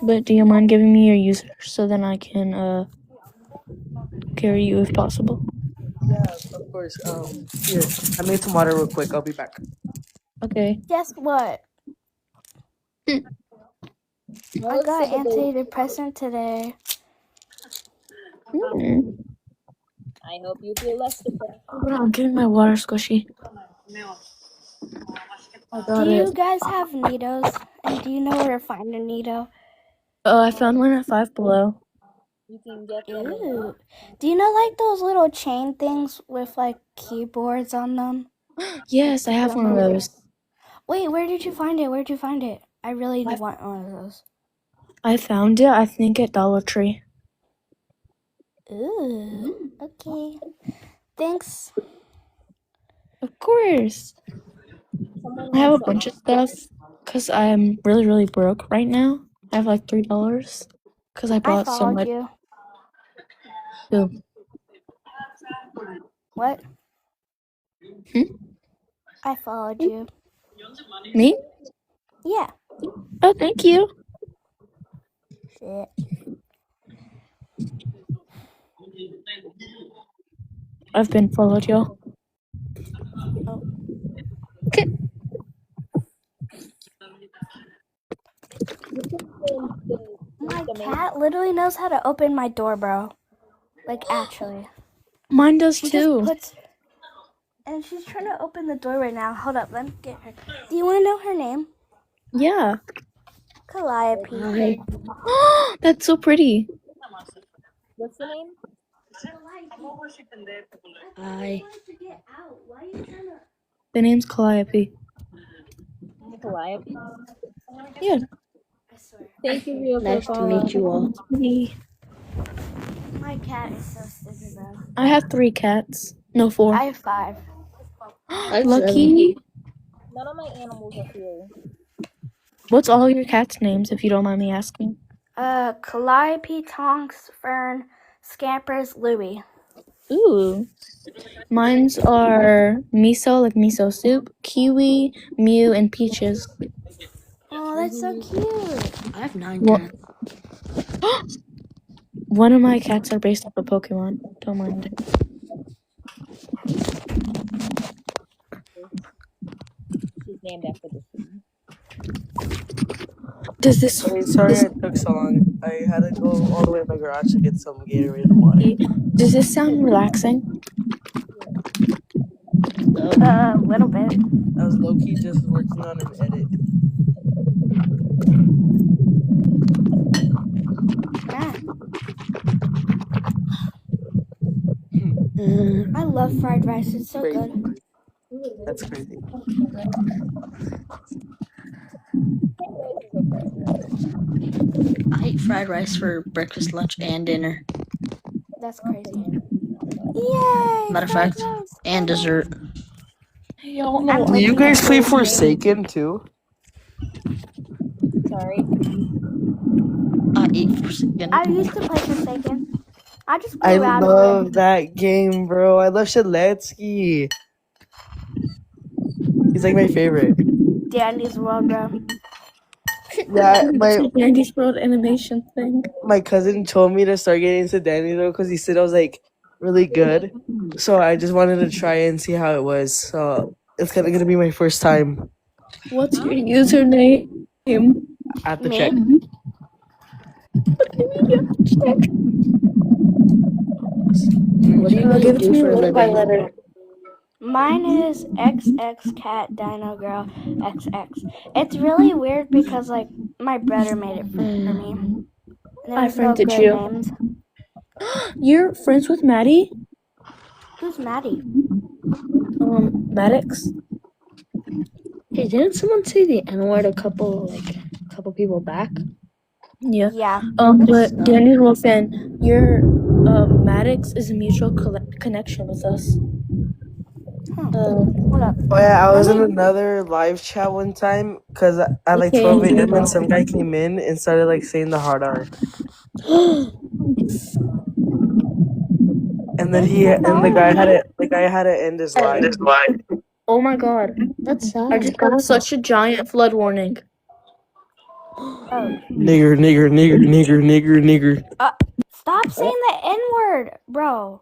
But do you mind giving me your user so then I can carry you if possible? Yeah, of course. Here, I made some water real quick. I'll be back. Okay. Guess what? I got antidepressant today. I hope you feel less depressed. Hold on, I'm getting my water squishy. I got Do you it. guys have Nidos? And do you know where to find a Nido? Oh, I found one at Five Below. You can get them. Ooh. Do you know like those little chain things with like keyboards on them? Yes, I have one of those. Wait, where did you find it? Where'd you find it? I really want one of those. I found it, I think, at Dollar Tree. Ooh. Okay. Thanks. Of course. I have a bunch of stuff because I'm really, really broke right now. I have like $3 because I bought so followed much. you. Who? What? I followed you. Me? Yeah. Oh, thank you. Shit. I've been followed, y'all. Oh. Okay. My cat literally knows how to open my door, bro. Like, actually. Mine does She too. just puts... And she's trying to open the door right now. Hold up, let me get her. Do you want to know her name? Yeah. Calliope. That's so pretty. What's the name? Hi. The name's Calliope. Calliope? Yeah. Thank you, Rio. Nice to meet you all. My cat is so stupid, bro. I have 3 cats. No, 4. I have 5. Lucky. None of my animals are here. What's all your cats' names, if you don't mind me asking? Calliope, Tonks, Fern, Scampers, Louie. Ooh. Mine's are Miso, like miso soup, Kiwi, Mew, and Peaches. Oh, that's so cute. I have 9 cats. One of my cats are based off a Pokemon. Don't mind it. She's named after the city. Does this... Sorry it took so long. I had to go all the way to my garage to get some Gatorade and water. Does this sound relaxing? A little bit. I was low-key just working on an edit. I love fried rice. It's so good. That's crazy. I eat fried rice for breakfast, lunch, and dinner. That's crazy. Yay! Matter of fried fact, rice, and fried rice. dessert. Y'all I'm know. You licking guys it. play Forsaken too? Sorry. I eat Forsaken. I used to play Forsaken. I just I grew out of love that game, bro. I love Shaletsky. He's like my favorite. it. Dandy's World, bro. Yeah, Dandy's World animation thing. my cousin told me to start getting into Danny though because he said I was like really good. So I just wanted to try and see how it was. So it's kind of gonna be my first time What's your username? at the Me? check. What do you guys Give it to do me for a letter by living? letter. Mine is XX Cat Dino Girl XX. It's really weird because like my brother made it for me. And I there's no friended good you. names. You're friends with Maddie? Who's Maddie? Maddox? Hey, didn't someone say the N-word a couple people back? Yeah. Yeah. But Danny's World fan, your Maddox is a mutual connection with us. Hold up. Oh yeah, I was in another live chat one time because at like 12 a.m. and some guy came in and started like saying the hard R. And then the guy had to end his live. Oh my god. That's sad. I just got such a giant flood warning. Oh. Nigger, nigger, nigger, nigger, nigger, nigger. Stop saying the N-word, bro.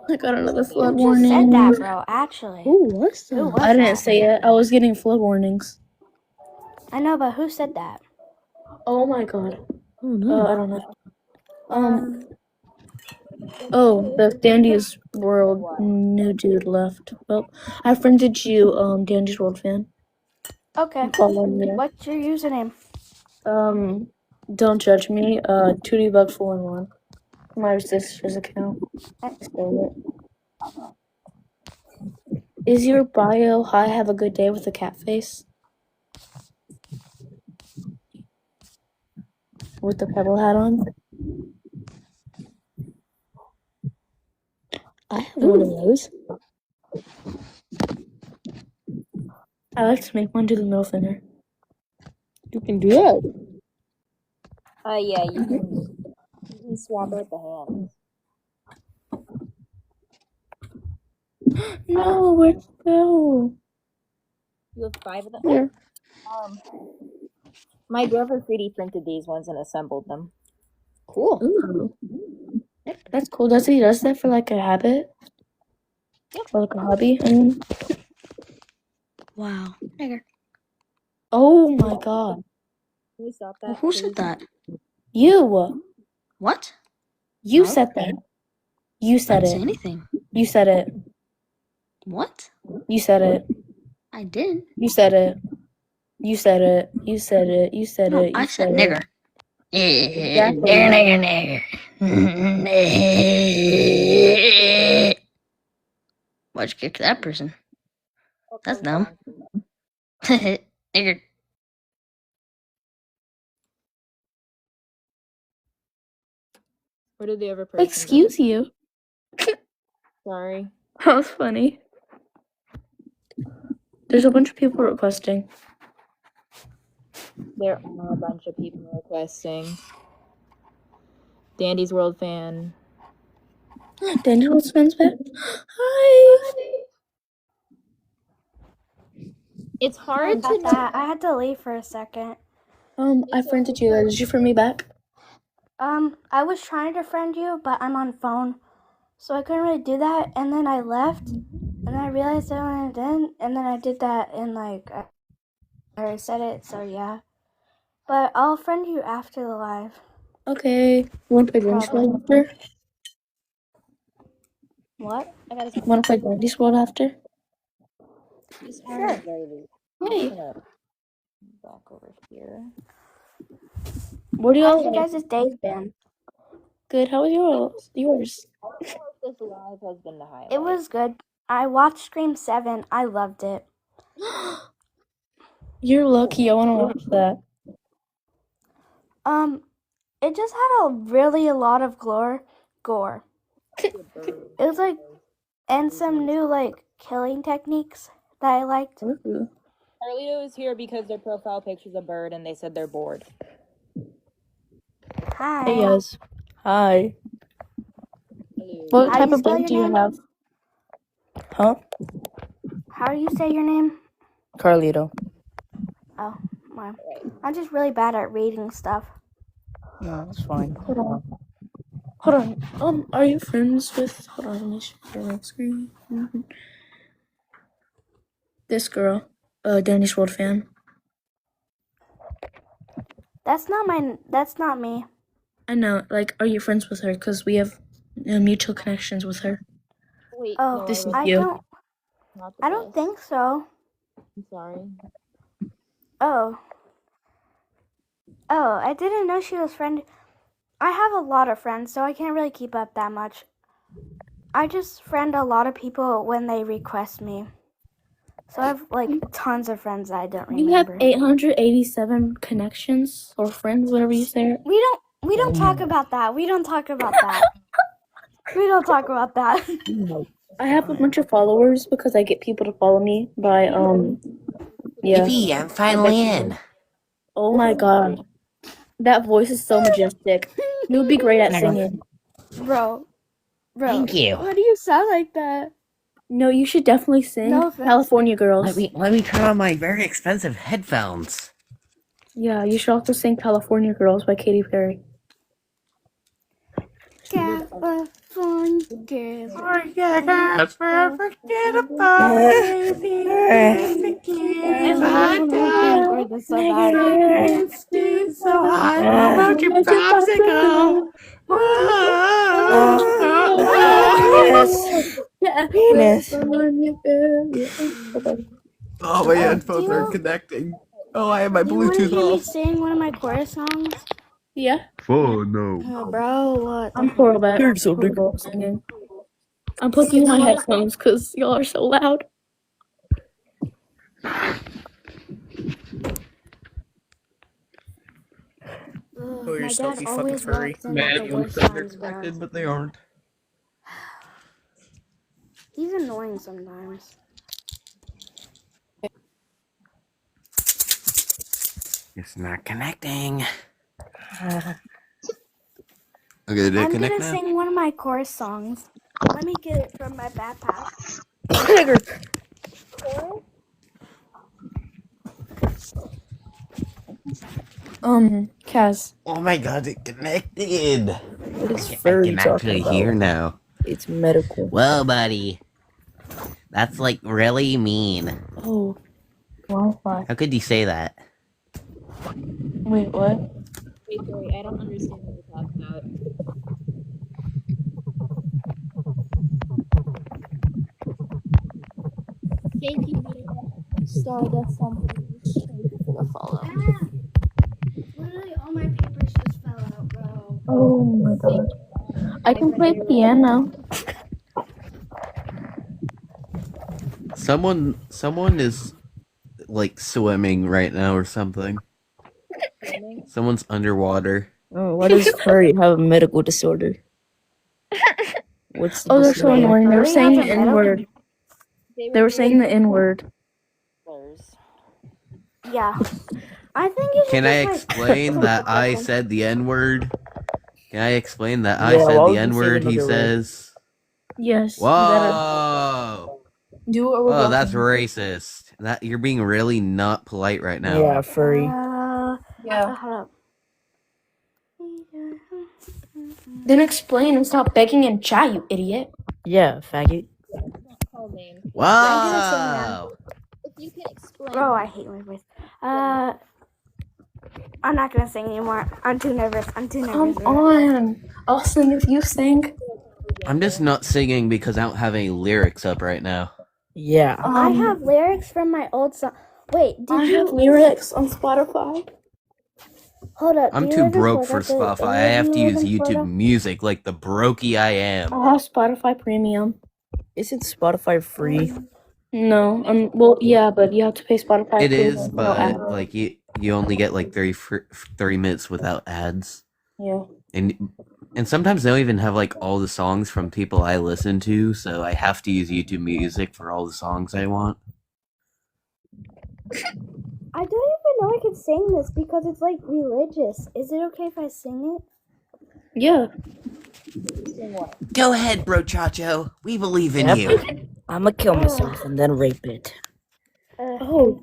I got another Who flood just warning. said that, bro? Actually. Who was that? Who was I didn't that? say it. I was getting flood warnings. I know, but who said that? Oh my god. Oh no. I don't know. Oh, the Dandy's World new dude left. Well, I friended you, Dandy's World fan. Okay. Follow me. What's your username? Don't judge me. 2dbug411. My sister's account. Spell it. Is your bio "Hi, have a good day" with a cat face? With the pebble hat on? I have one of those. I like to make one do the middle finger. You can do that. Yeah, you can swap out the hands. No, where'd you go? You have 5 of them? Here. My brother 3D printed these ones and assembled them. Cool. Ooh. That's cool. Does he does that for like a habit? Or like a hobby? I mean. Wow. Oh my god. Can we stop that? Who said that? You! What? You I said that. You I said didn't say it. anything. You said it. What? You said it. I didn't. You said it. You said it. You said it. You said No, it. I You said said nigger. it. Nigger, Exactly. nigger. Why'd you kick that person? That's dumb. Nigger. Where did the other person Excuse you. go? Sorry. That was funny. There's a bunch of people requesting. There are a bunch of people requesting. Dandy's World fan. Dandy's World fans back. Hi. It's Sorry hard about to that. I had to leave for a second. I friended you. Did you friend me back? I was trying to friend you, but I'm on phone, so I couldn't really do that. And then I left, and then I realized I didn't, and then I did that, and like I already said it, so yeah. But I'll friend you after the live. Okay. You want to play Dandy's World after? What? Want to play Dandy's World after? Sure. Hey. Back over here. What do How's y'all your like? guys' day been? Good. How was yours? This live has been the highlight. It was good. I watched Scream 7. I loved it. You're lucky. I want to watch that. It just had a lot of gore. It was like, and some new like killing techniques that I liked. Carlito is here because their profile picture's a bird and they said they're bored. Hi. Hey guys. Hi. What type of bird do you have? Huh? How do you say your name? Carlito. Oh, wow. I'm just really bad at reading stuff. No, it's fine. Hold on. Are you friends with? Hold on, let me share my screen. This girl, Danny's World fan. That's not me. I know. Like, are you friends with her? Because we have mutual connections with her. Wait, Oh, This is I you. don't think so. I'm sorry. Oh, I didn't know she was friend. I have a lot of friends, so I can't really keep up that much. I just friend a lot of people when they request me. So I have like tons of friends that I don't remember. You have 887 connections or friends, whatever you say. We don't talk about that. We don't talk about that. I have a bunch of followers because I get people to follow me by yeah. Yippee, I'm finally in. Oh my god. That voice is so majestic. You would be great at singing. Bro. Thank you. Why do you sound like that? No, you should definitely sing No offense. California Girls. Let me turn on my very expensive headphones. Yeah, you should also sing California Girls by Katy Perry. California girls. Forget about it's so hot. How about your popsicle? Yes. Oh, my headphones aren't connecting. Oh, I have my Do you want to Bluetooth hear me off. sing one of my chorus songs? Yeah. Oh, no. Oh, bro, what? I'm horrible at singing. I'm plugging in my headphones because y'all are so loud. Oh, my dad always walks in at the worst times, bro. But they aren't. He's annoying sometimes. It's not connecting. Okay, did it I'm connect gonna now? sing one of my chorus songs. Let me get it from my backpack. Kaz. Oh my god, it connected. It's I furry can talking actually about. hear now. It's medical. Well, buddy. That's like really mean. Oh. Wi-Fi. How could you say that? Wait, what? Wait, sorry, I don't understand what you're talking about. Thank you, Stardust for the follow. Literally, all my papers just fell out, bro. Oh my god. I can play piano. Someone is like swimming right now or something. Someone's underwater. Oh, why does furry have a medical disorder? What's the Oh, they're so disorder? annoying. They were Furry saying has the a medical- N-word. They were saying the N-word. Yeah. I think you should Can I just, like, explain that I said the N-word? Can I explain that I Yeah, said why would the you say N-word? He another word? says. Yes. Whoa! Do what Oh, that's racist. That you're being really not polite right now. Yeah, furry. Yeah. hold up. Then explain and stop begging in chat, you idiot. Yeah, faggot. Wow! If you can explain. Bro, I hate my voice. I'm not gonna sing anymore. I'm too nervous. Come on. I'll sing if you sing. I'm just not singing because I don't have any lyrics up right now. Yeah. I have lyrics from my old song. Wait, I have lyrics on Spotify. Hold up. I'm do you too ever broke forget for the Spotify. I have to use interview with YouTube Florida? Music like the brokey I am. I have Spotify Premium. Isn't Spotify free? No. Well, yeah, but you have to pay Spotify. It is, Premium, no but ads. like you only get like 30 minutes without ads. Yeah. And sometimes they don't even have like all the songs from people I listen to, so I have to use YouTube Music for all the songs I want. I don't even know I can sing this because it's like religious. Is it okay if I sing it? Yeah. Go ahead, bro Chacho. We believe in Yep. you. I'ma kill myself and then rape it. I'm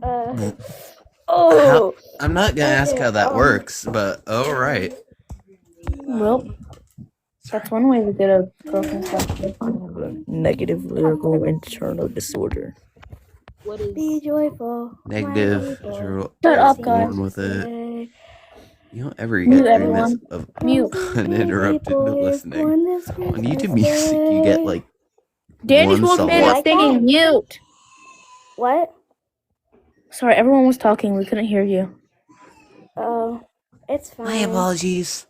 not gonna ask how that works, but alright. Well, that's one way to get a girlfriend stuff. I have a negative lyrical internal disorder. Be joyful. Negative. Shut up, guys. Born with it. You don't ever Mute get 3 everyone. minutes of Mute. uninterrupted listening. On YouTube Music, you get like Danny's one won't song. finish singing. Mute. What? Sorry, everyone was talking. We couldn't hear you. Oh, it's fine. My apologies.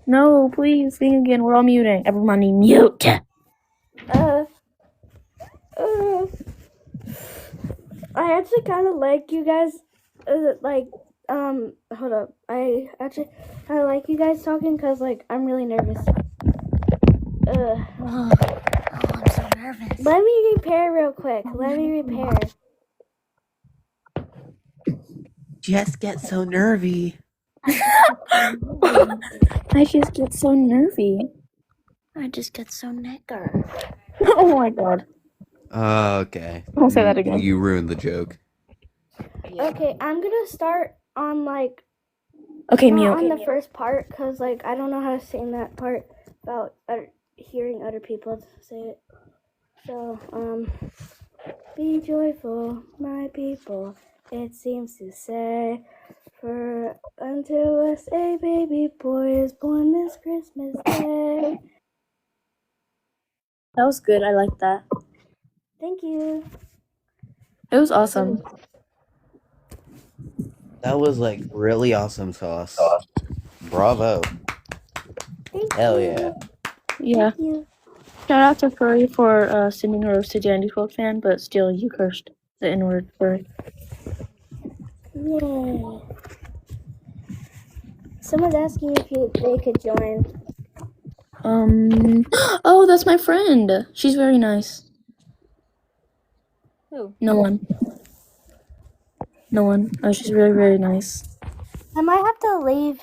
No, please sing again. We're all muting. Everybody mute. I actually kind of like you guys. Hold up. I actually kind of like you guys talking because, like, I'm really nervous. Oh, I'm so nervous. Let me repair real quick. Let me repair. Just get so nervy. I just get so nervy. I just get so necker. Oh my god. Okay. Don't say that again. You ruined the joke. Okay, I'm gonna start on like. Okay, not mute. on the first part because like I don't know how to sing that part about hearing other people say it. So be joyful, my people. It seems to say, for unto us a baby boy is born this Christmas day. That was good. I like that. Thank you. It was awesome. That was like really awesome sauce. Bravo. Hell yeah. Yeah. Shout out to Furry for sending a roasted Dandy 12 fan, but still, you cursed the N-word, Furry. Yay. Someone's asking if they could join. Oh, that's my friend. She's very nice. Who? No one. No one. Oh, she's very, very nice. I might have to leave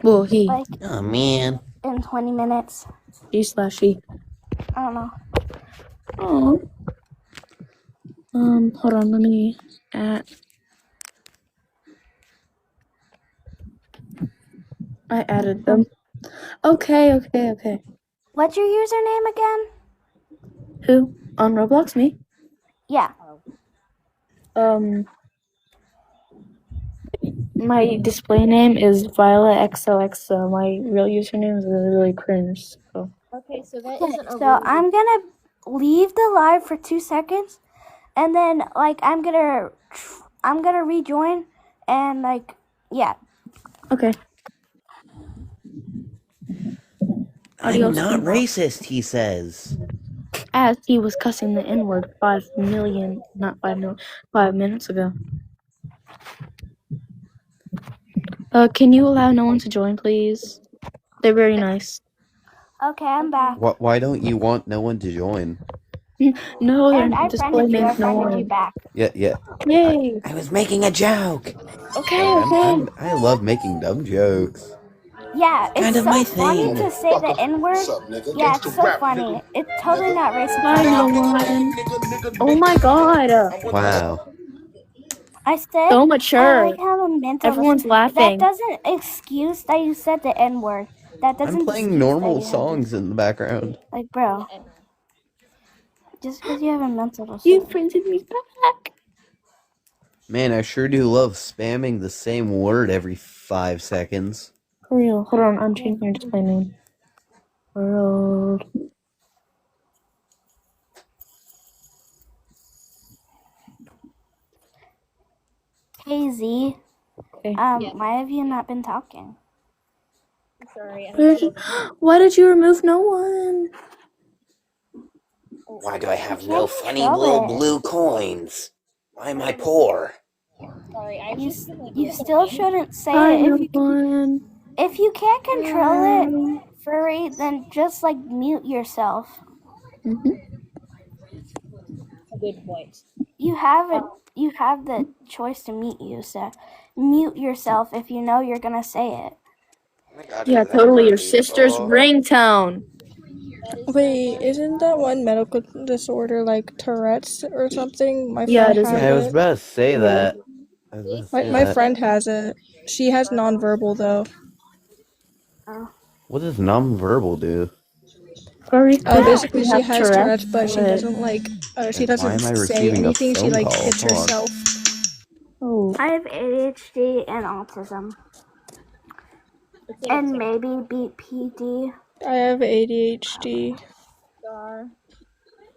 Well, he. like Oh man. in 20 minutes. She/she. I don't know. Oh. Hold on, let me add. I added them. Okay. What's your username again? Who? On Roblox? Me? Yeah. My display name is Violet XOXO. My real username is really, really cringe. So. Okay, so that Okay, isn't a so I'm gonna leave the live for 2 seconds, and then like I'm gonna rejoin, and like yeah. Okay. I'm not racist, he says. As he was cussing the N-word 5 minutes ago. Can you allow no one to join, please? They're very nice. Okay, I'm back. Why don't you want no one to join? No, And their I display friended you. I name's no friended you one. back. Yeah. Yay! I was making a joke. Okay. I love making dumb jokes. Yeah, it's Kind of so my funny thing. to say the N-word. Yeah, it's so funny. It's totally not racist. Bye, no one. Oh my god. Wow. I said So I mature. like have a mental. Everyone's laughing. That doesn't excuse that you said the N-word. That doesn't. I'm playing excuse normal that you have songs in the background. Like, bro, just because you have a mental disorder. You printed me back. Man, I sure do love spamming the same word every 5 seconds. For real. Hold on, I'm changing your display name. World. Hey Z, Okay. why have you not been talking? Sorry. Why did you remove no one? Why do I have You no can't funny control little it. blue coins? Why am I poor? Sorry, I You, just you still shouldn't say Hi, it. everyone. If you can't control it, furry, then just like mute yourself. a good point. You have it. You have the choice to mute yourself if you know you're gonna say it. Yeah, totally. Your sister's ringtone. Wait, isn't that one medical disorder like Tourette's or something? My Yeah, friend it is. has Yeah, I was it. about to say Yeah. that. I was about to say My that. friend has it. She has nonverbal though. What does nonverbal do? Basically she have has Tourette's, but she but- doesn't like. She Why am I doesn't say receiving a anything. She phone like call? hits Hold on. herself. Oh. I have ADHD and autism, and maybe BPD. I have ADHD.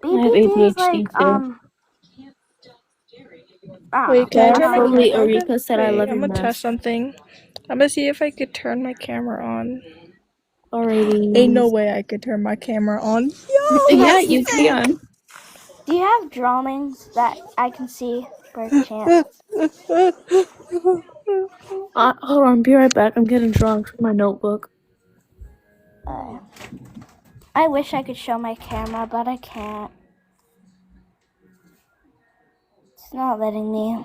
BPD is like Wait, can I turn my Totally, camera? Eureka said I love I'm your gonna test mask. something. I'm gonna see if I could turn my camera on. Alrighty. Ain't no way I could turn my camera on. Yeah, you can. Do you have drawings that I can see by chance? Hold on, be right back. I'm getting drunk from my notebook. I wish I could show my camera, but I can't. It's not letting me.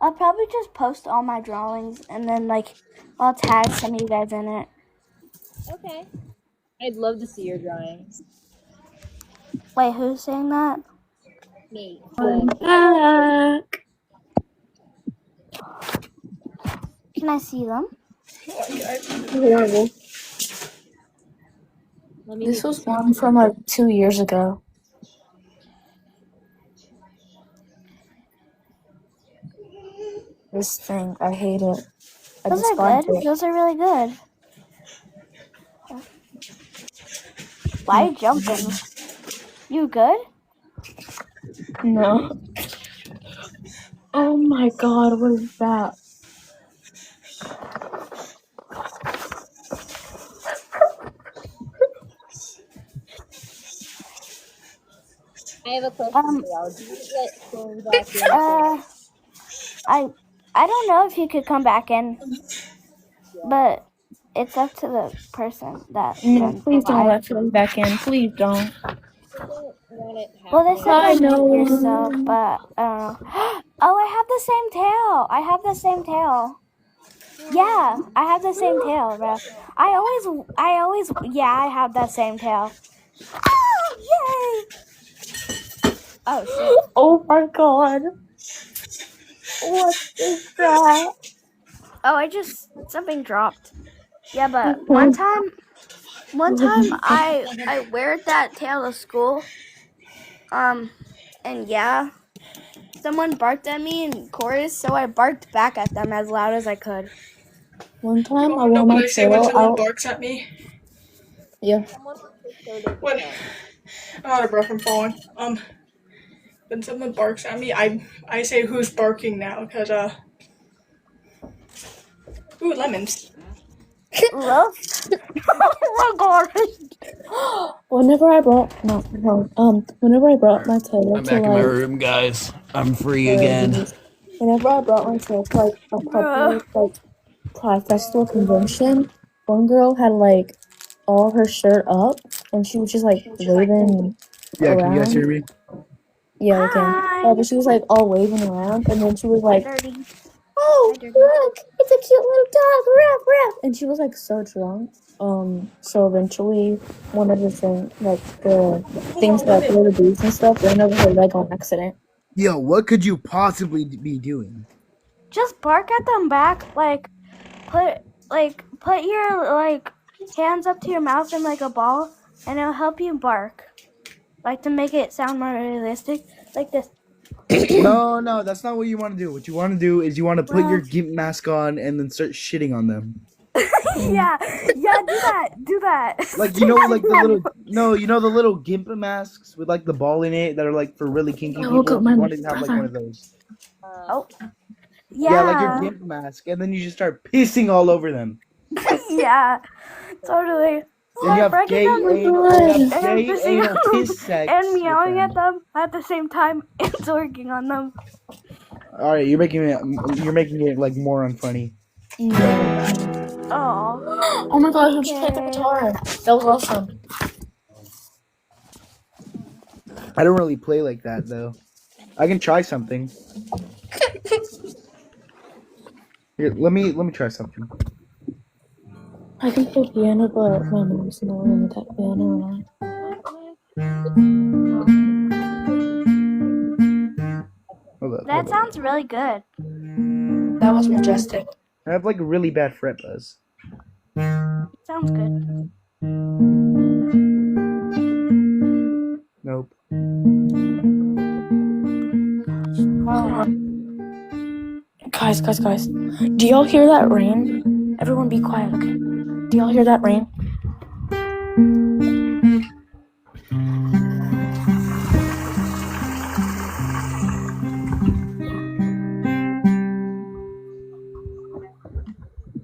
I'll probably just post all my drawings and then like I'll tag some of you guys in it. Okay. I'd love to see your drawings. Wait, who's saying that? Me. Back. Can I see them? Horrible. This was one from like 2 years ago. This thing, I hate it. I Those are despise good. it. Those are really good. Why are you jumping? You good? No. Oh my god, what is that? I have a question for y'all. Do you get phone back in? I don't know if you could come back in, but it's up to the person that. Please don't let Philly back in. Please don't. Well, they said I to mute know. yourself, but I don't know. Oh, I have the same tail. I have the same tail. Yeah, I have the same tail, bro. I always, yeah, I have that same tail. Oh, yay! Oh, shit. Oh my god. What is that? Oh, something dropped. Yeah, but one time I wear that tail to school. And yeah, someone barked at me in chorus, so I barked back at them as loud as I could. One time I Know wore what my I say when tail someone out. barks at me? Yeah. When oh, bro, from falling. When someone barks at me, I say who's barking now, cause ooh, lemons. Love. Oh my god. Whenever I brought my tail I'm to back in my like room, guys. I'm free again. whenever I brought my tail to like a public like pride festival convention, one girl had like all her shirt up and she was just like waving Yeah, around. can you guys hear me? Yeah, I can. But she was like all waving around and then she was like, "Oh, look, it's a cute little dog, ruff, ruff." And she was like so drunk. So eventually one of the things that throw the bees and stuff ran over her leg on accident. Yo, what could you possibly be doing? Just bark at them back, put your like hands up to your mouth in like a ball, and it'll help you bark. Like to make it sound more realistic, like this. No, that's not what you want to do. What you want to do is you want to put your GIMP mask on and then start shitting on them. yeah, do that. Like you know, like the little GIMP masks with like the ball in it that are like for really kinky people. You want to have like one of those. Yeah, like your GIMP mask, and then you just start pissing all over them. Yeah, totally. Then you have breaking gay down the anal, doors you and have gay kissing anal them kiss sex. and with meowing them. at them at the same time and twerking on them. All right, you're making it like more unfunny. Oh. Oh my god, who just played the guitar? That was awesome. I don't really play like that though. I can try something. Here, let me try something. I can play piano, but my mom's in the room with that piano. Hold up. That sounds really good. That was majestic. I have like a really bad fret buzz. Sounds good. Nope. Guys. Do y'all hear that rain? Everyone be quiet, okay? Do y'all hear that rain?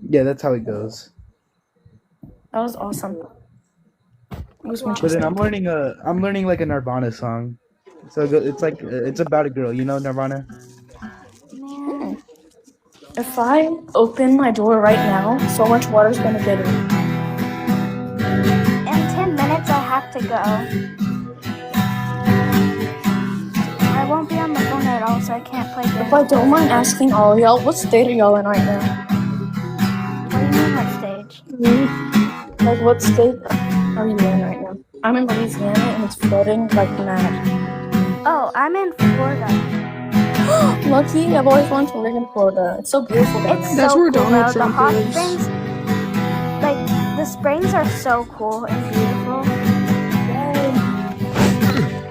Yeah, that's how it goes. That was awesome. It was But majestic. then I'm learning like a Nirvana song. So it's like it's about a girl, you know Nirvana? If I open my door right now, so much water's gonna get in. In 10 minutes, I have to go. I won't be on the phone at all, so I can't play games. If I don't mind asking all of y'all, what state are y'all in right now? What do you mean, what stage? Like, what state are you in right now? I'm in Louisiana and it's flooding like mad. Oh, I'm in Florida. Lucky, I've always wanted to live in Florida. It's so beautiful down It's there. That's so where cool, Donald though. The Trump hot lives. springs, like, the springs are so cool and beautiful.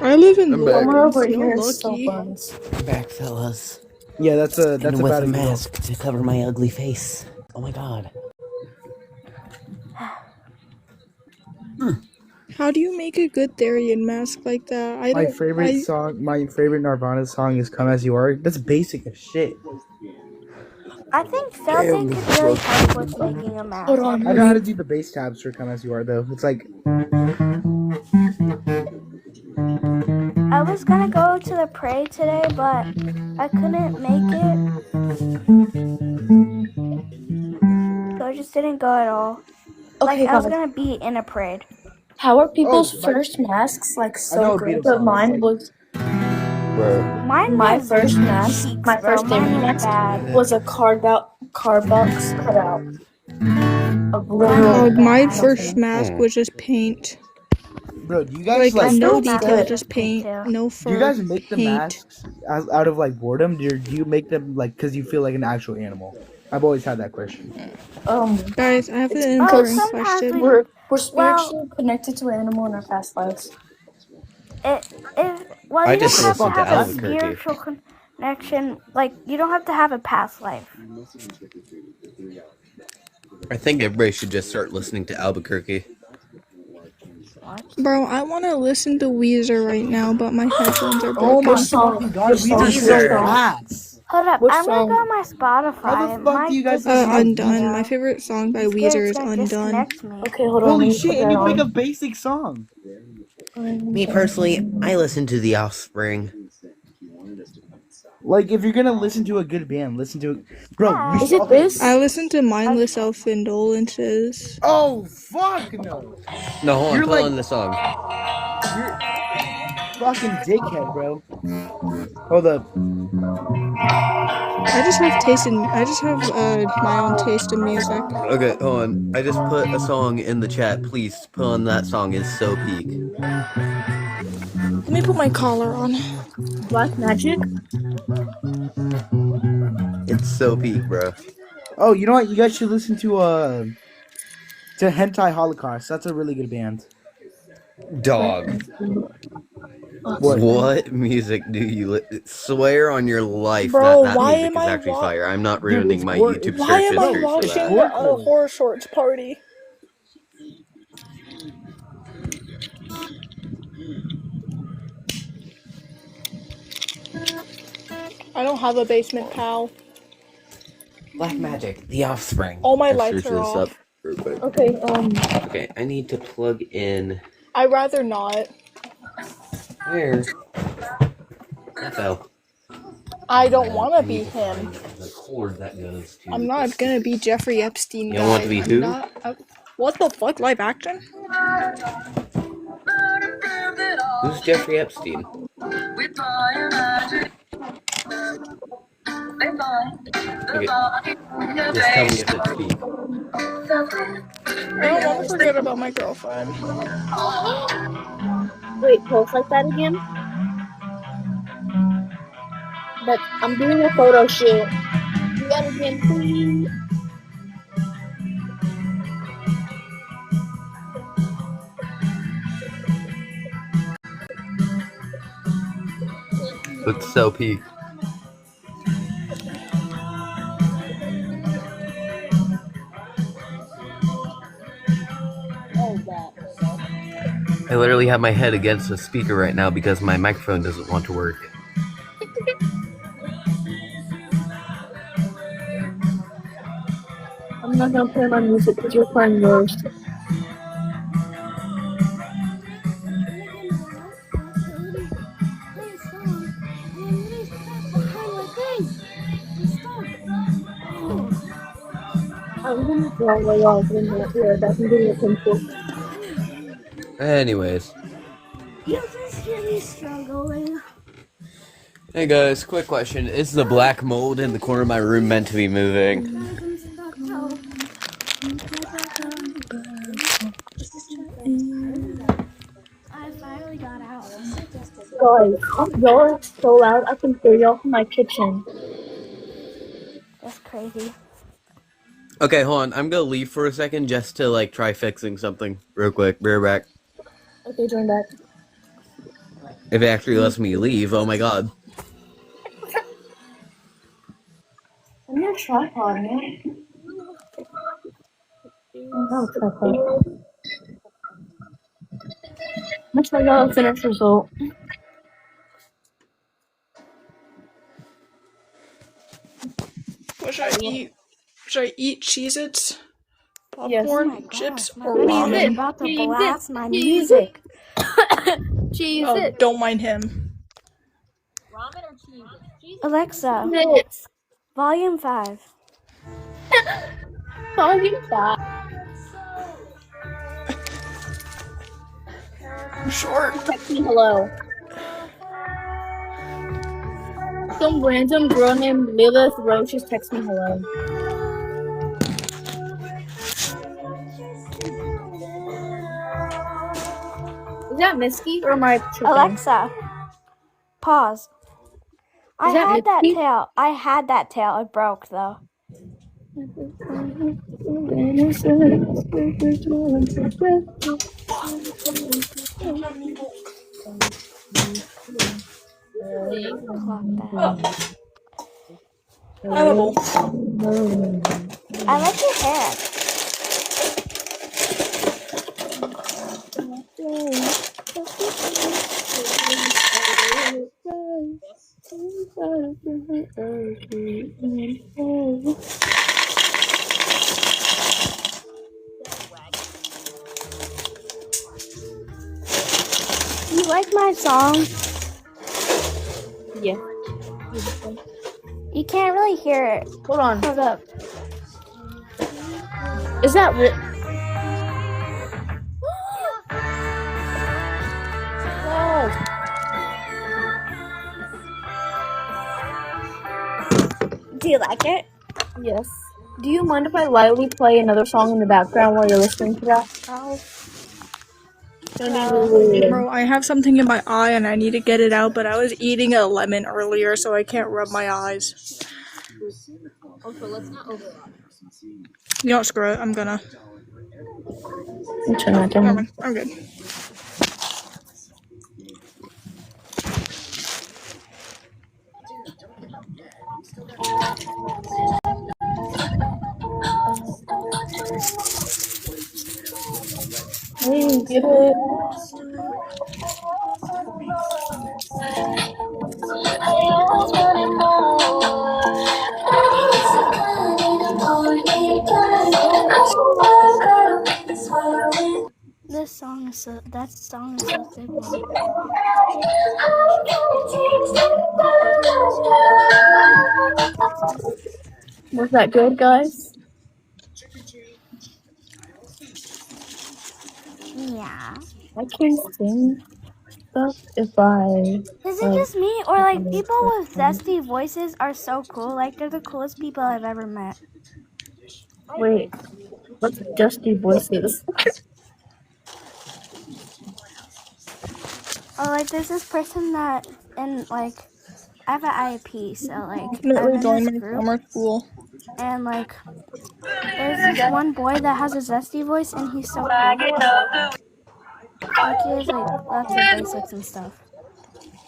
I live in I'm back. Summer over Lawrence. here You're is so lucky. fun. I'm back, fellas. Yeah, that's And with about a a girl. mask to cover my ugly face. Oh my god. How do you make a good Therian mask like that? My favorite Nirvana song is "Come As You Are." That's basic as shit. I think Felton could really help with making a mask. Hold on. I know how to do the bass tabs for "Come As You Are" though. It's like I was gonna go to the parade today, but I couldn't make it. So I just didn't go at all. Okay, Like, I was guys. gonna be in a parade. How are people's like- first masks like I know so a good? beautiful But song. mine was Mine my was first mask. cheeks, My bro. first Mine Therian was mask bad. was a Cardbox cutout. Of Oh, literal my nothing. first mask was just paint. Bro, do you guys Like, like no That's detail, good. just paint. No fur. do you guys make the paint. masks out of like boredom? Or do you make them like because you feel like an actual animal? I've always had that question. Guys, I have an It's important because sometimes question. we're spiritually connected to an animal in our past lives. You I don't just have to listened to have a Albuquerque. spiritual connection. Like, you don't have to have a past life. I think everybody should just start listening to Albuquerque. Bro, I want to listen to Weezer right now, but my headphones are Oh broken. my song. God, Your song is so Weezer. good. Hold up, What I'm gonna go song? on my Spotify. How the fuck do you guys Mike listen to Undone. Yeah. My favorite song by He's Weezer is gonna Undone. disconnect me. Okay, hold on. Holy let me shit! put And that you make on. a basic song. Me personally, I listen to The Offspring. Like, if you're gonna listen to a good band, listen to it. Bro, you Is it this? I listen to Mindless Elf Indolences. Oh, fuck no. No, hold on, You're put like- on the song. You're fucking dickhead, bro. Hold up. I just have my own taste in music. Okay, hold on. I just put a song in the chat. Please put on that song. It's so peak. Let me put my collar on. Black Magic? It's so peak, bro. Oh, you know what? You guys should listen to Hentai Holocaust. That's a really good band. Dog. What music do you swear on your life Bro, that why music am is I actually wa- fire? I'm not ruining my gore- YouTube Why search am I history for watching that. the horror shorts party? I don't have a basement, pal. Black Magic, The Offspring. All my I've lights searched are this off. up. Okay, Okay, I need to plug in. I'd rather not. Where? That fell. I don't want to be him. The cord that goes to. I'm not gonna be Jeffrey Epstein. You don't want to be who? What the fuck? Live action? Who's Jeffrey Epstein? Okay. Just tell me if it's Steve. I don't want to forget about my girlfriend. wait, post like that again? But I'm doing a photo shoot. Do that again, please. It's so peak. I literally have my head against the speaker right now because my microphone doesn't want to work. I'm not gonna play my music because you're playing yours. I'm gonna draw way off in here. That's getting a pencil. Anyways. You just hear me struggling. Hey guys, quick question. Is the black mold in the corner of my room meant to be moving? I finally got out. Guys, y'all are so loud. I can hear y'all from my kitchen. That's crazy. Okay, hold on. I'm gonna leave for a second just to like try fixing something real quick. Be right back. Okay, join back. If it actually lets me leave, oh my god. I'm not tripod, man. Oh, tripod. Let's try y'all a finished result. What should I eat? Should I eat Cheez-Its, Yes. popcorn, Oh my chips, gosh, or my dad is ramen? about to blast my music. Oh, don't mind him. Ramen or cheese? Alexa, volume 5. Volume 5. I'm short. Text me hello. Some random girl named Lilith Rose just text me hello. Is that Misty or am I tripping? Alexa, pause. I Is that had that Misty? tail. I had that tail. It broke though. Edible. I like your hair. You like my song? Yeah. You can't really hear it. Hold on. Hold up. Is that Do you like it? Yes. Do you mind if I lightly play another song in the background while you're listening to that? Bro, I have something in my eye and I need to get it out, but I was eating a lemon earlier, so I can't rub my eyes. Okay, let's not overlap. You know what, screw it, I'm gonna. Turn that down. Never mind, I'm good. Hey, get it. this song is so. That song is so simple. Was that good, guys? Yeah. I can sing stuff if I. Is it just me, or like people with zesty voices are so cool? Like they're the coolest people I've ever met. Wait, what's Dusty Voices? Or like there's this person that, and like I have an IEP, so like Definitely I'm join in my this group, summer school. and like there's this one boy that has a zesty voice, and he's so cool. Like he has like lots of basics and stuff.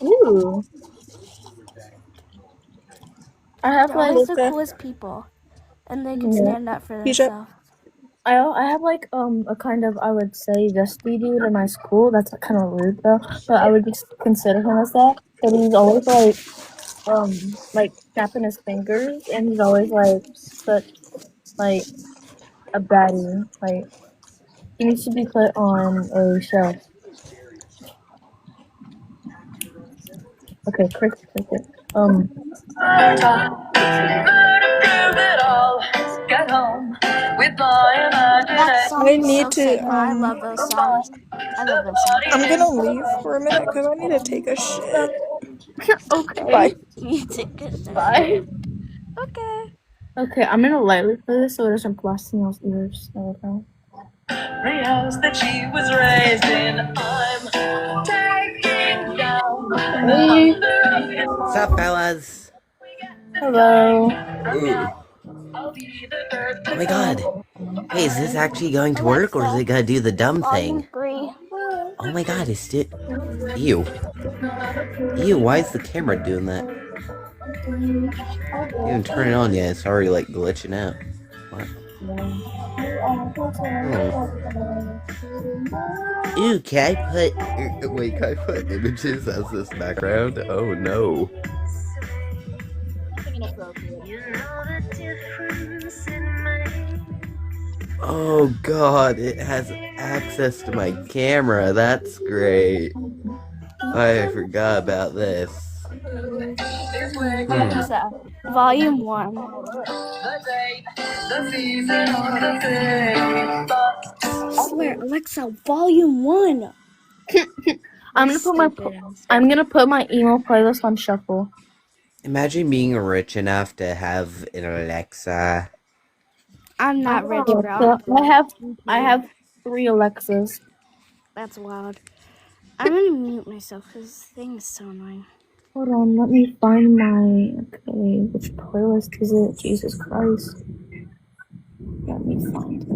Ooh. I have They're like always the coolest people, and they can stand up for themselves. I have like a kind of, I would say, zesty dude in my school. That's kind of rude though, but I would just consider him as that. But he's always like snapping his fingers, and he's always like such like a baddie. Like he needs to be put on a shelf. Okay, cricket. That song I is need so to. sick. I love those songs. I love those songs. I'm gonna leave for a minute because I need to take a shit. Okay. Bye. You take a shit. Bye. Okay. Okay, I'm gonna lightly play this so it doesn't blast in y'all's ears. There we go. House that she was raised in. I'm taking down. What's up, fellas? Hello. Ooh. Oh my god. Hey, is this actually going to work, or is it gonna do the dumb thing? Volume 3. Oh my god, it's it. Ew. Ew, why is the camera doing that? You didn't turn it on yet, it's already like glitching out. What? Ew, can I put... Wait, can I put images as this background? Oh no. Oh god, it has access to my camera. That's great. I forgot about this. Alexa, Volume 1. I swear, Alexa, Volume 1. I'm gonna put my emo playlist on shuffle. Imagine being rich enough to have an Alexa. I'm not rich, bro. I have 3 Alexas. That's wild. I'm gonna mute myself because this thing is so annoying. Hold on, let me find my. Okay, which playlist is it? Jesus Christ. Let me find it.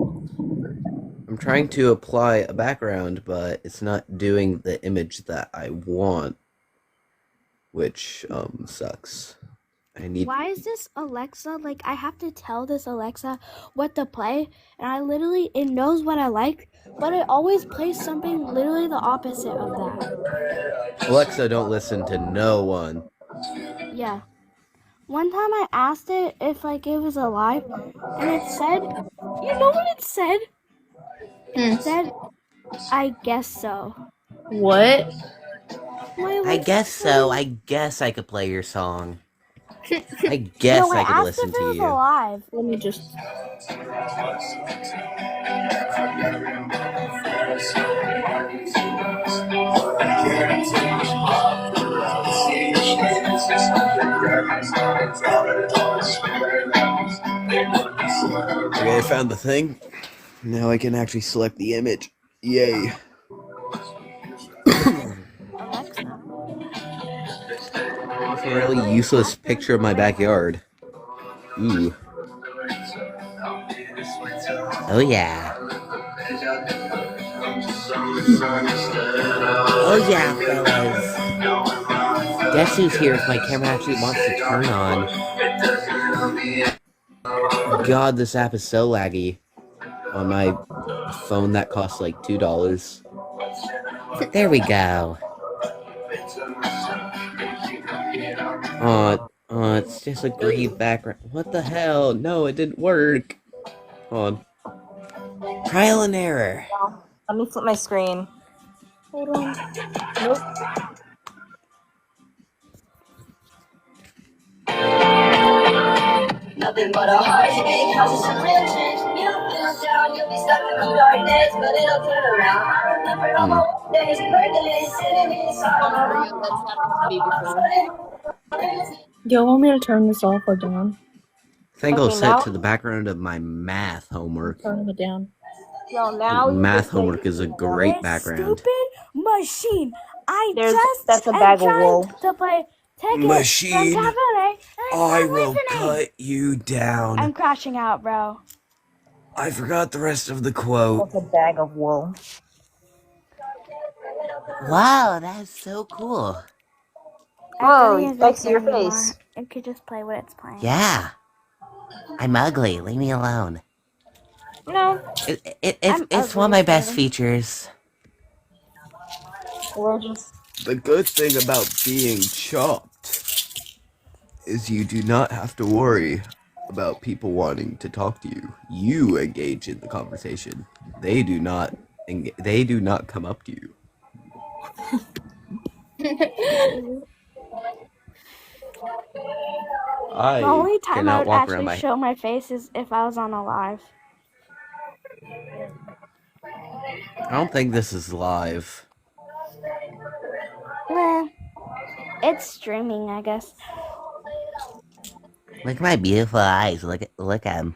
I'm trying to apply a background, but it's not doing the image that I want, which sucks. Why is this Alexa, like, I have to tell this Alexa what to play, and it knows what I like, but it always plays something literally the opposite of that. Alexa, don't listen to no one. Yeah. One time I asked it if, like, it was alive, and it said, you know what it said? It said, I guess so. What? I guess so. I guess I could play your song. I guess I could listen to you. Alive. Let me just. Okay, I found the thing. Now I can actually select the image. Yay. It's a really useless picture of my backyard. Ooh. Oh yeah. Oh yeah, fellas. Guess who's here if my camera actually wants to turn on. God, this app is so laggy. On my phone that costs like $2. There we go. It's just a green background. What the hell? No, it didn't work. Hold on. Trial and error. Let me flip my screen. Hold on. Nope. Nothing but a heartache, causes some real change. You feel down, you'll be stuck in the dark days, but it'll turn around. I remember all my days, birthdays, sitting inside. You want me to turn this off or down? I think I'll Okay, set now- to the background of my math homework. Turn it down. Yo, now Math homework is a great background. Stupid machine. That's a bag of wool. To play Tekken Machine, from Cafe, I will cut you down. I'm crashing out, bro. I forgot the rest of the quote. That's a bag of wool. Wow, that's so cool. Whoa, I see your face. It could just play what it's playing. Yeah. I'm ugly. Leave me alone. No. It's one of my best features. We're just... The good thing about being chopped is you do not have to worry about people wanting to talk to you. You engage in the conversation. They do not come up to you. The only time I cannot would walk around actually my show my face is if I was on a live. I don't think this is live. It's streaming, I guess. Look at my beautiful eyes. Look at them.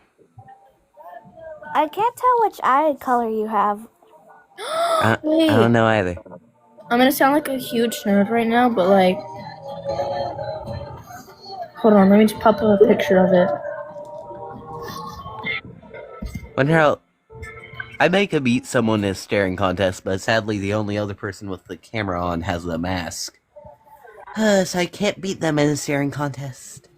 I can't tell which eye color you have. I Wait. don't know either. I'm gonna sound like a huge nerd right now, but like, hold on, let me just pop up a picture of it. Wonder how I make a beat someone in a staring contest, but sadly the only other person with the camera on has the mask. So I can't beat them in a staring contest.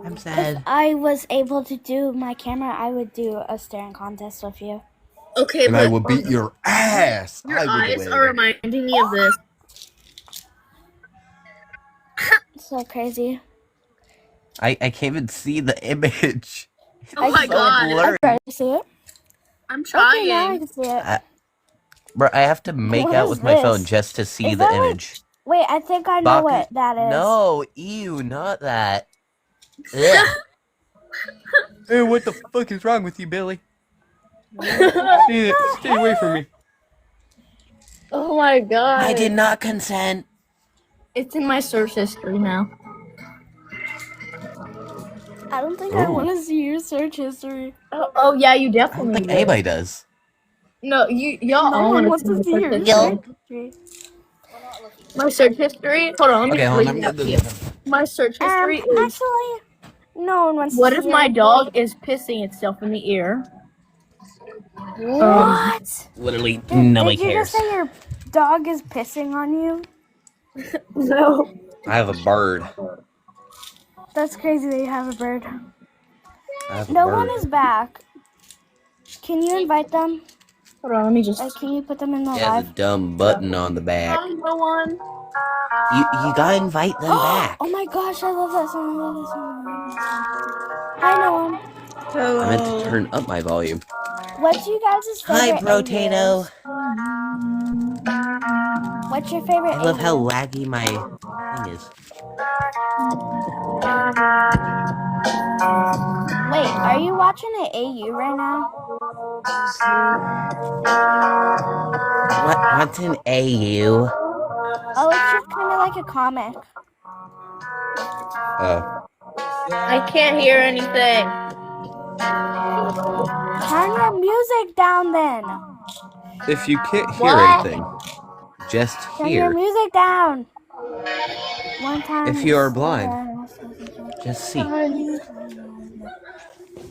I'm If sad. I was able to do my camera, I would do a staring contest with you. Okay, And I will beat your ass. Your I would eyes win. are reminding me of this. So crazy. I can't even see the image. Oh my god. blurry. I can see it. I'm Okay, now I trying. can see it. Bro, I have to make What out is with my phone this? just to see Is the that like- image. Wait, I think I know what that is. No, ew, not that. Ugh. Hey, what the fuck is wrong with you, Billy? Stay away from me. Oh my god. I did not consent. It's in my search history now. I don't think I Ooh. want to see your search history. Oh yeah, you I don't definitely think do. anybody does. No, y'all No all one want wants to see your history. search history. My search history. Hold on, let me Okay, hold on. read that to you. My search history is. Actually, no one wants What to if see my it. dog is pissing itself in the ear? What? Literally, Did nobody you cares. just say your dog is pissing on you? No. I have a bird. That's crazy that you have a bird. I have a No bird. one is back. Can you invite them? Hold on, let me just. Can you put them in the It has a live? dumb button on the back. No one. You gotta invite them back. Oh my gosh, I love that song. I love that song. Hi, Noam. I meant to turn up my volume. What's you guys' Hi, favorite Brotano. aliens? What's your favorite I love how alien? laggy my thing is. Wait, are you watching an AU right now? What's an AU? Oh, it's just kind of like a comic. I can't hear anything. Turn your music down then. If you can't hear What? anything, just Turn your hear. music down. One time. If you are blind, just see.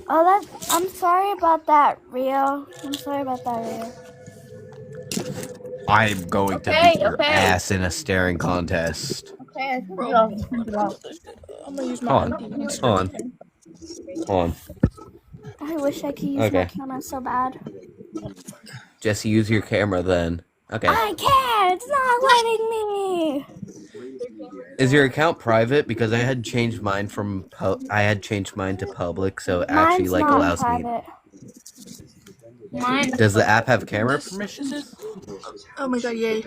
Oh, I'm sorry about that, Rio. I'm sorry about that, Rio. I'm going to Okay, beat your okay. ass in a staring contest. Okay, I turned it off. I'm gonna use my On. Instagram. On. On. I wish I could use Okay. my camera so bad. Jesse, use your camera then. Okay. I can't. It's not letting me. Is your account private? Because I had changed mine from to public, so it actually Mine's like not allows me. private. Mine. Does the app have camera permissions? Oh my god, yay.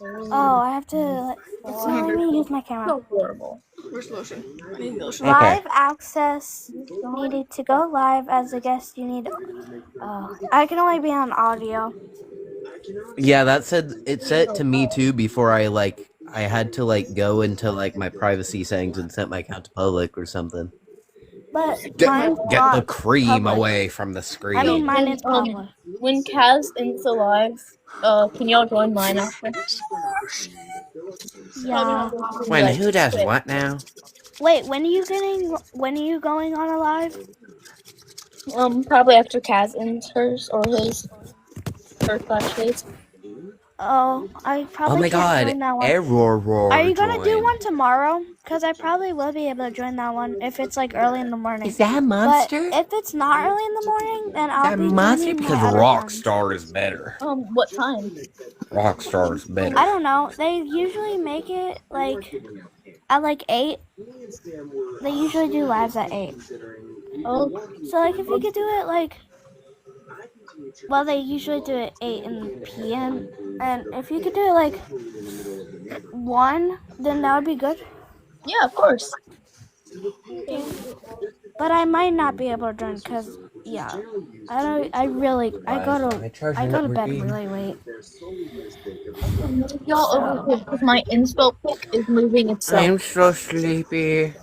Oh, I have to. It's not letting me use my camera. So horrible. Where's lotion? I need lotion. Live access needed to go live as a guest. You need. I can only be on audio. Yeah, it said to me too before I had to go into my privacy settings and set my account to public or something. But Get the cream away from the screen. I mean, mine is public. When Kaz ends the live, can y'all join mine after? Yeah. When who does what now? Wait, when are you going on a live? Probably after Kaz ends hers or his. Her/his. Oh, I probably Oh my can't god, join that one. error. Are you gonna do one tomorrow? Because I probably will be able to join that one if it's early in the morning. Is that a monster? But if it's not early in the morning, then I'll be Monster joining because my other one. Rockstar is better. What time? Rockstar is better. I don't know. They usually make it at 8. They usually do lives at 8. Oh. So if you could do it well, they usually do it 8 p.m. And if you could do it 1, then that would be good. Yeah, of course. But I might not be able to join because I go to bed really late. Y'all over here because my inspo pick is moving itself. I'm so sleepy.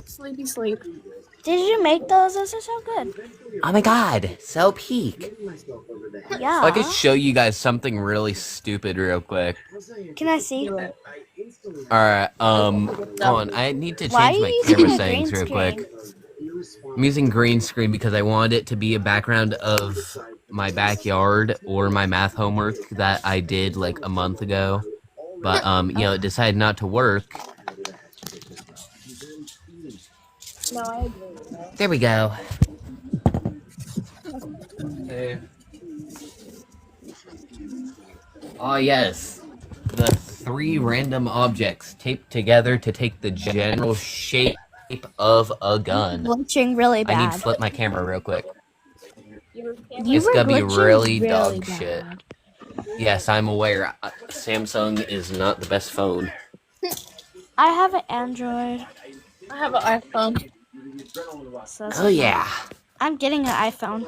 Sleepy sleep. Did you make those? Those are so good. Oh my god, so peak. Yeah. I could show you guys something really stupid real quick. Can I see? Alright, hold on. I need to Why change are my you camera using a settings green real quick. screen? I'm using green screen because I wanted it to be a background of my backyard or my math homework that I did a month ago. But, it decided not to work. No, I agree. There we go. Hey. Oh yes, the 3 random objects taped together to take the general shape of a gun. Glitching really bad. I need to flip my camera real quick. You It's were gonna be glitching really really dog bad. shit. Yes, I'm aware. Samsung is not the best phone. I have an Android. I have an iPhone. So Oh yeah. I'm getting an iPhone.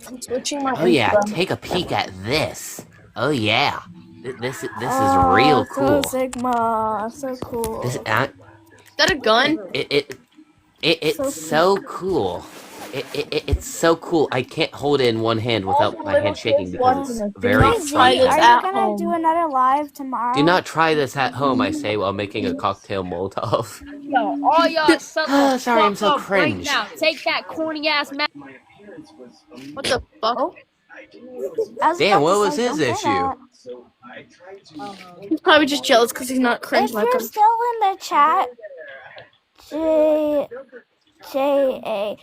I'm switching my Oh yeah. Instagram. Take a peek at this. Oh yeah. This is real cool. So Sigma, so cool. This Is that a gun? It's so cool. It's so cool. I can't hold it in one hand without my hand shaking because it's very Daisy, are frightening. you gonna do another live tomorrow? Do not try this at home, I say, while making a cocktail Molotov. Yo, all y'all shut the Sorry, I'm fuck so up cringe. right now. Take that corny ass ma- What the fuck? Damn, what was his issue? He's probably just jealous because he's not cringe If like you're him. still in the chat, JAK,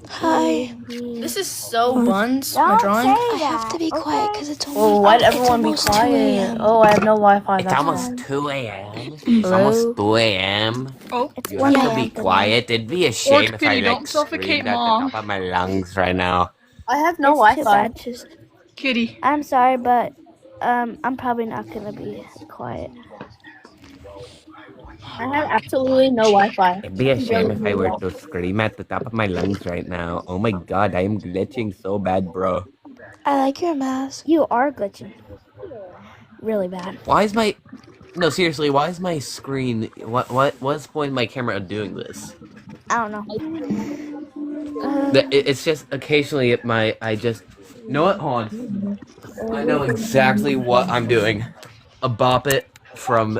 Hi. This is so buns. My Don't drawing. say I that. have to be quiet because it's only. Oh, why'd it's everyone be almost 2 quiet? a.m. Oh, I have no Wi-Fi. It's That's almost why. 2 a.m. It's almost 2 a.m. Oh, You have to be quiet. It'd be a shame if I Kitty, don't suffocate screamed at the Mom. top of my lungs right now. I have no It's too Wi-Fi. bad, just- Kitty. I'm sorry, but I'm probably not gonna be quiet. I have absolutely no Wi-Fi. It'd be a shame if I were to scream at the top of my lungs right now. Oh my god, I am glitching so bad, bro. I like your mask. You are glitching. Really bad. Why is my... No, seriously, why is my screen... What's the point of my camera doing this? I don't know. It's just occasionally I just... You know what? Hold on. I know exactly what I'm doing. A bop it from...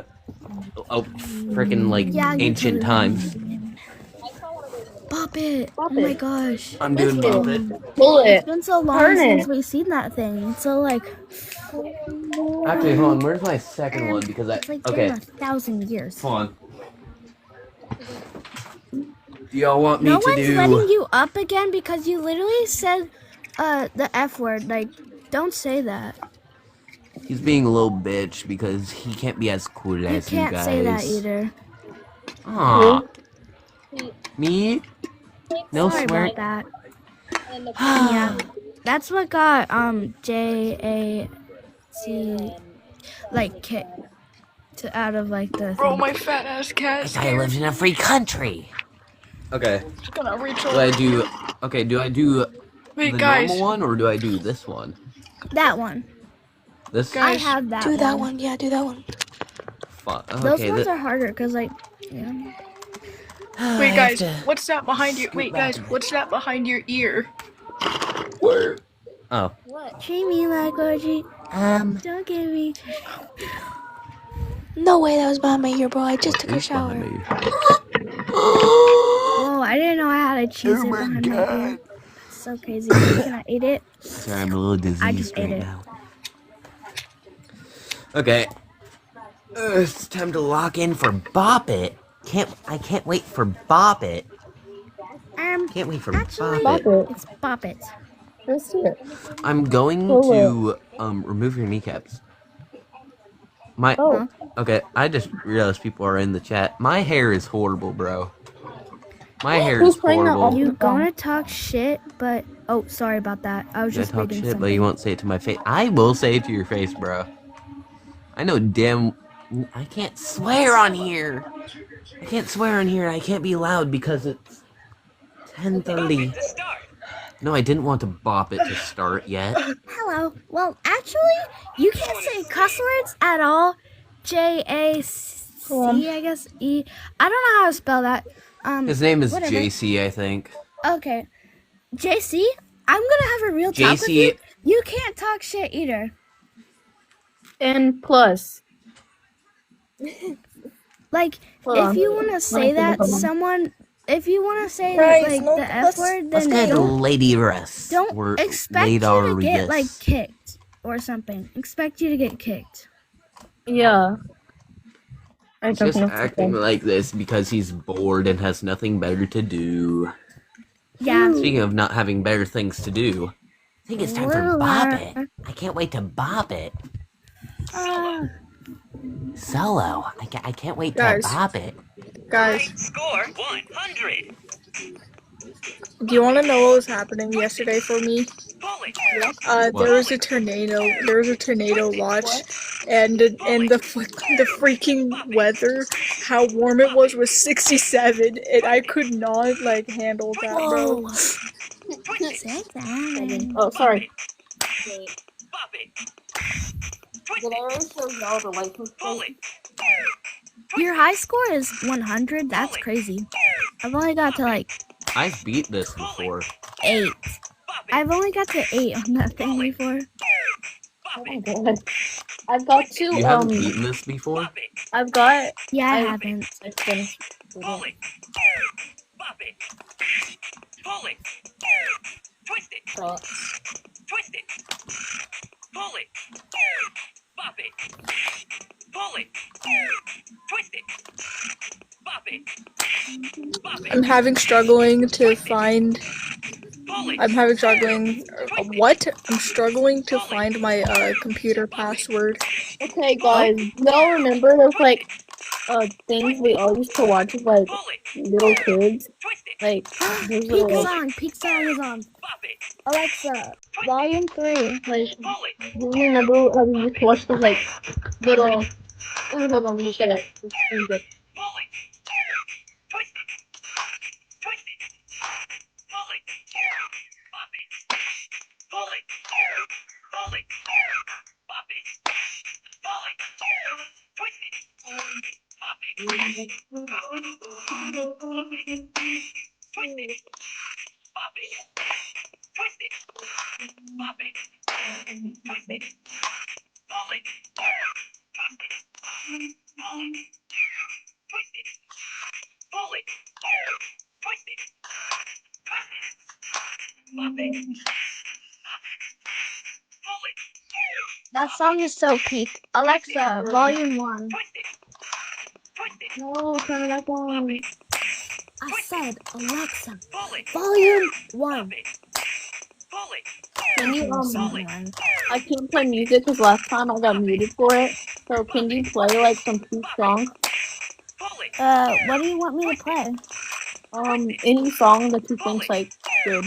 freaking ancient times. Bop it. Oh my gosh. I'm doing bop it. Pull it. It's been so long Turn since it. we've seen that thing. So Actually, hold on. Where's my second one? Because it's been okay. 1,000 years. Hold on. Do y'all want me No to one's do... letting you up again because you literally said the F word. Don't say that. He's being a little bitch because he can't be as cool You as you can't guys. say that either. Aw. Me? No Sorry swearing. about that. Yeah, that's what got JAC like kicked out of like the Bro, thing. my fat ass cat is I scared. lived in a free country. Okay. Just gonna reach Do over. I do? Okay. Do I do Wait, the guys. normal one or do I do this one? That one. This. I have that. Do that one. Yeah, do that one. Those Okay. ones are harder because like. Yeah. Wait, guys. What's that behind your? Wait, guys. What's that behind your ear? Where? Oh. Treat me like Georgie. Don't give me. No way, that was behind my ear, bro. I just took a shower. Oh, I didn't know I had a cheese it behind my ear. That's so crazy. Can I eat it? Sorry, I'm a little diseased I just ate right it. now. Okay. It's time to lock in for Bop It. I can't wait for Bop It. Can't wait for Actually, Bop It. it's Bop It. Let's see it. I'm going to remove your kneecaps. Okay, I just realized people are in the chat. My hair is horrible, bro. My hair is horrible. You gonna talk shit, but oh, sorry about that. I was You just talk reading shit, something. but you won't say it to my face. I will say it to your face, bro. I know damn. I can't swear on here. I can't swear on here. And I can't be loud because it's 10:30. No, I didn't want to bop it to start yet. Hello. Well, actually, you can't say cuss words at all. JAC, I guess E. I don't know how to spell that. His name is whatever. JC, I think. Okay. JC, I'm gonna have a real talk with you. JC. You can't talk shit either. And plus. Like, Hold if on. you want to say that, if you want to say Guys, like no, the F word, Let's then get don't Lady Russ. don't expect you to get like kicked or something. Expect you to get kicked. Yeah. I He's just acting like this because he's bored and has nothing better to do. Yeah. Speaking of not having better things to do, I think it's time for Bop It. I can't wait to Bop It. Solo. I can't wait to Bop It. Guys. Score 100. Do you want to know what was happening yesterday for me? There was a tornado. There was a tornado watch, and the freaking weather, how warm it was 67, and I could not like handle that, bro. Oh, sorry. Did I already show y'all the license plate? Your high score is 100. That's crazy. I've only got to like I've beat this before. 8. I've only got to 8 on that thing before. Oh my god. I've got to, You haven't beaten this before? I've got... Yeah, I haven't. I finished. Pull it. Pull it. Twist it. Twist it. Pull it. Bop it. Pull it. Twist it. Bop it. Bop it. I'm having struggling to find my computer password. Okay, guys, y'all remember those, like, things we all used to watch as, like, little kids? Like, those little, Peak song is on. Alexa, volume 3. Like, do you remember how we used to watch those, like, little... Hold on, let me get it. It's pretty good. That song is so peak. Alexa, volume 1. No, turn it up on. I said, Alexa, volume 1. Can you, I can't play music because last time I got muted for it. So can you play, like, some peak songs? What do you want me to play? Any song that you think's like good.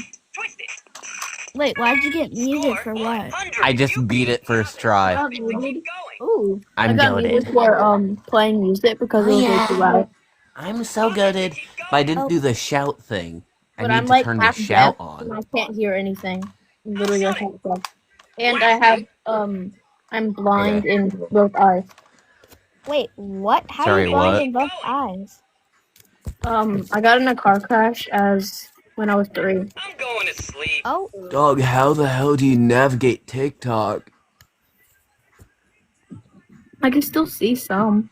Wait, why'd you get muted for what? I just beat it first try. Got muted. Ooh, I I'm got muted goated. for playing music because it was way too loud. I'm so goated. But I didn't do the shout thing. I But need I'm to like turn the half shout deaf on. and I can't hear anything. I'm literally like half deaf. And I have I'm blind in both eyes. Wait, what? How are Sorry, you blind what? in both eyes? I got in a car crash when I was 3. Oh, Dog, how the hell do you navigate TikTok? I can still see some.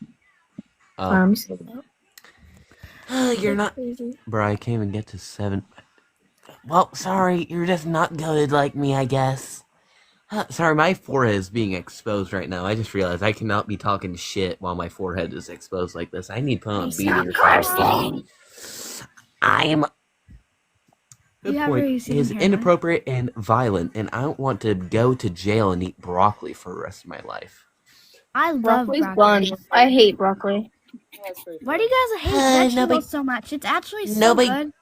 You're not. Bro, I can't even get to 7. Well, sorry, you're just not goated like me, I guess. Sorry, my forehead is being exposed right now. I just realized I cannot be talking shit while my forehead is exposed like this. I need to put on a beater. I'm. You Good have point. receding It is hairline? inappropriate and violent, and I don't want to go to jail and eat broccoli for the rest of my life. I love Broccoli's broccoli. bun. I hate broccoli. Why do you guys hate vegetables nobody- so much? It's actually so nobody- good.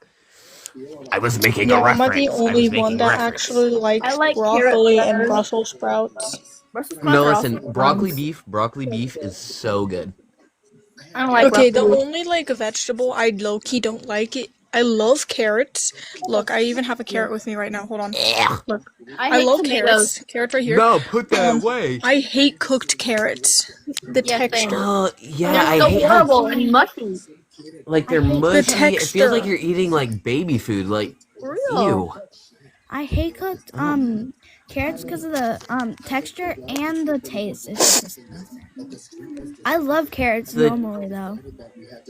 I was making Yeah, a am I reference. the I was only making one a that reference. actually likes I like broccoli carrot and better. Brussels sprouts? Brussels sprouts No, are listen, also broccoli buns. beef is so good. I don't like Okay, the broccoli. only like vegetable I low-key don't like it. I love carrots. Look, I even have a carrot with me right now. Hold on. Look, I I hate love tomatoes. carrots. Carrots right here. No, put that away. I hate cooked carrots. The Yeah, same. texture. Yeah, They're I so hate horrible how and mushy. like they're I hate mushy. It feels like texture. you're eating like baby food. Like For real. ew. I hate cooked carrots because of the texture and the taste. It's just disgusting. I love carrots The- normally though.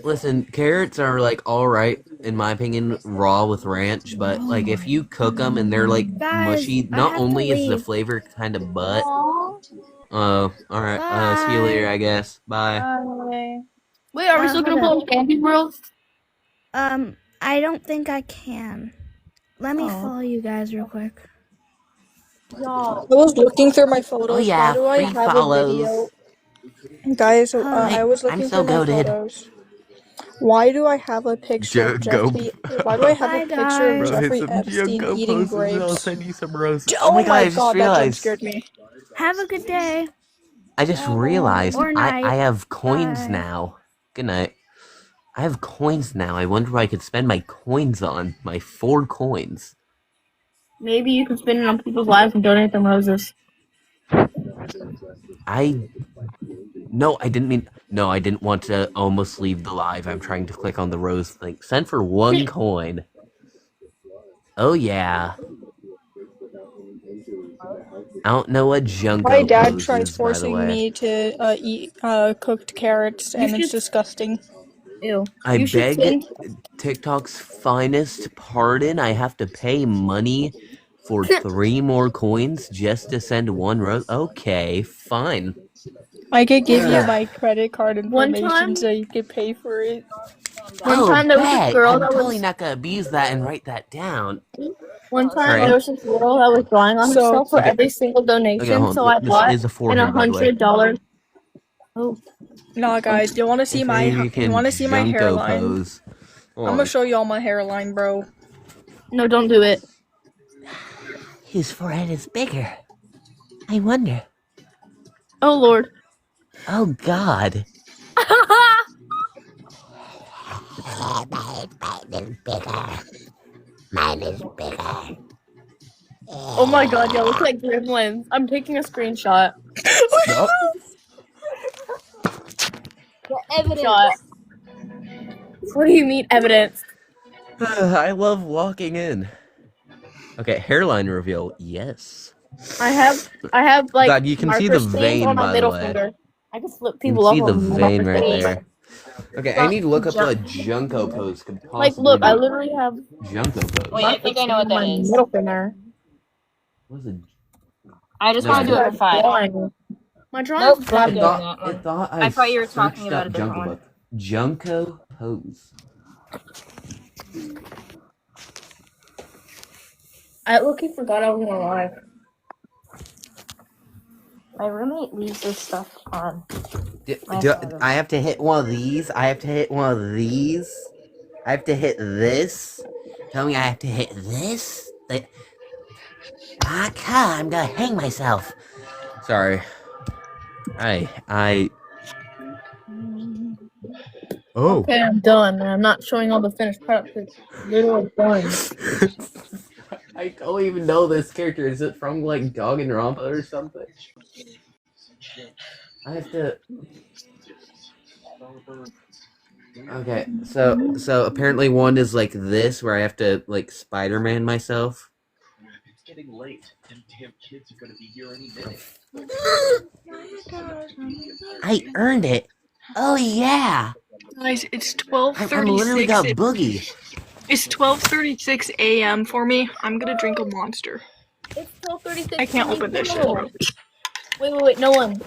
Listen, carrots are like all right in my opinion, raw with ranch. But like if you cook them and they're like Guys, mushy, I not have to only is the leave. flavor kind of butt. Aw. All right. See you later, I guess. Bye. Wait, are we still gonna hold play Candy World? I don't think I can. Let me follow you guys real quick. I was looking through my photos. Oh yeah, Why do I free have follows. a video? Guys, I was I'm looking so through my goated. photos. Why do I have a picture of Jeffrey? Why do I have a picture of guys. Jeffrey Epstein eating grapes? send you some roses. Oh my God, I my just god, that jump realized. scared me. Have a good day. I just realized Or night. I have coins Bye. now. Good night. I have coins now. I wonder what I could spend my coins on. My 4 coins. Maybe you can spin it on people's lives and donate them roses. No, I didn't want to almost leave the live. I'm trying to click on the rose thing. Send for 1 coin. Oh yeah. I don't know what Junko My dad pose tries is, by the forcing way. me to eat cooked carrots, and it's disgusting. Ew. I You should beg send- TikTok's finest pardon. I have to pay money for 3 more coins just to send 1 rose. Okay, fine. I could give you my credit card One information time- so you could pay for it. One time there was this bet. girl I'm that totally was not gonna abuse that and write that down. one time Sorry. there was this girl that was drawing on So- herself for Okay. every single donation. Okay, hold So on. I This bought is a an forehead, by the way. $100. Oh, Nah, guys, you want to see If my any of you can hairline? pose. Hold I'm on. gonna show y'all my hairline, bro. no, don't do it. His forehead is bigger. I wonder. Oh Lord. Oh God. Mine is bigger. Oh my God, y'all look like gremlins. I'm taking a screenshot. The evidence. Shot. What do you mean evidence? I love walking in. Okay, hairline reveal. Yes. I have like God, you can see the marker stains vein, on my by the middle way. finger. I can flip You people can see off the on my vein marker right stains. there. Okay, I need to look up what Junko pose could possibly Like, look, I be. literally have Junko pose. Wait, I think I know what that my is. middle finger. What is it? I just No, want to do it for fun. Drawing. My Nope, drawing's not bad. doing that one. I thought you were talking searched about up a different one. Junko pose. I look-y forgot I was gonna lie. My roommate leaves this stuff on. I have to hit one of these. I have to hit one of these. I have to hit this? Tell me I have to hit this? I'm gonna hang myself. Sorry. Oh. Okay, I'm done. I'm not showing all the finished products. It's literally done. I don't even know this character. Is it from like Danganronpa or something? I have to. Okay, so apparently one is like this, where I have to like Spider-Man myself. It's getting late, and damn kids are gonna be here any minute. I earned it. Oh yeah. Guys, it's 12:36. I literally got boogie. It's 12:36 a.m. for me. I'm gonna drink a Monster. It's 12:36. I can't open this shit. Wait, no one.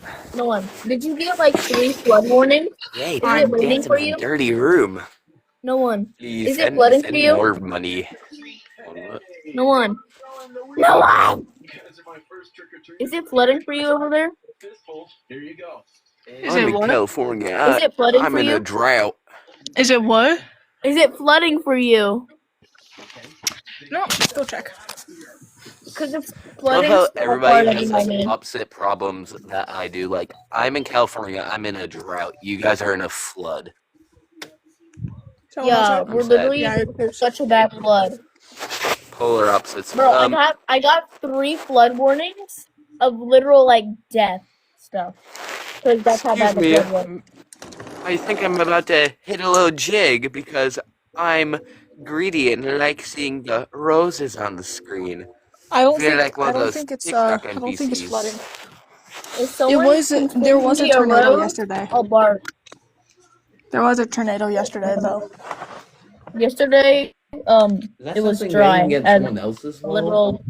Did you get like 3 flood warnings? Yay, Is I'm it waiting dancing for in you? a dirty room. No one. Please Is it flooding for send you? more money. No one. No one. Is it flooding for you over there? Here you go. Is I'm it in what? California. Is it flooding I'm for in you? a drought. Is it what? Is it flooding for you? No, let's go check. Because it's Love flooding. how so everybody hard has in my like head. opposite problems that I do. Like, I'm in California, I'm in a drought. You guys are in a flood. Yeah, we're literally such a bad flood. Polar opposites. Bro, I got 3 flood warnings of literal like death stuff. Because that's how bad the Excuse flood me. was. I think I'm about to hit a little jig because I'm greedy and like seeing the roses on the screen. I don't Feel think like one I of don't those think it's TikTok I don't think it's NPCs. flooding. If It someone was there was a continues to tornado erode, yesterday. I'll bark. There was a tornado yesterday though. Yesterday, that it was something dry. banging against And someone else's a wall? literal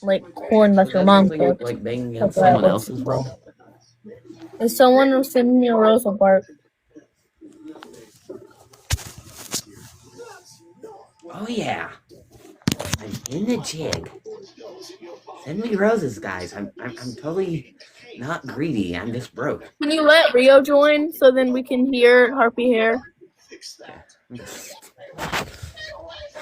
like corn that Was your that mom something cooked. like banging That's against what it someone was. else's wall? If someone was sending me a rose, I'll bark. Oh yeah, I'm in the jig. Send me roses, guys. I'm totally not greedy. I'm just broke. Can you let Rio join so then we can hear Harpy Hair?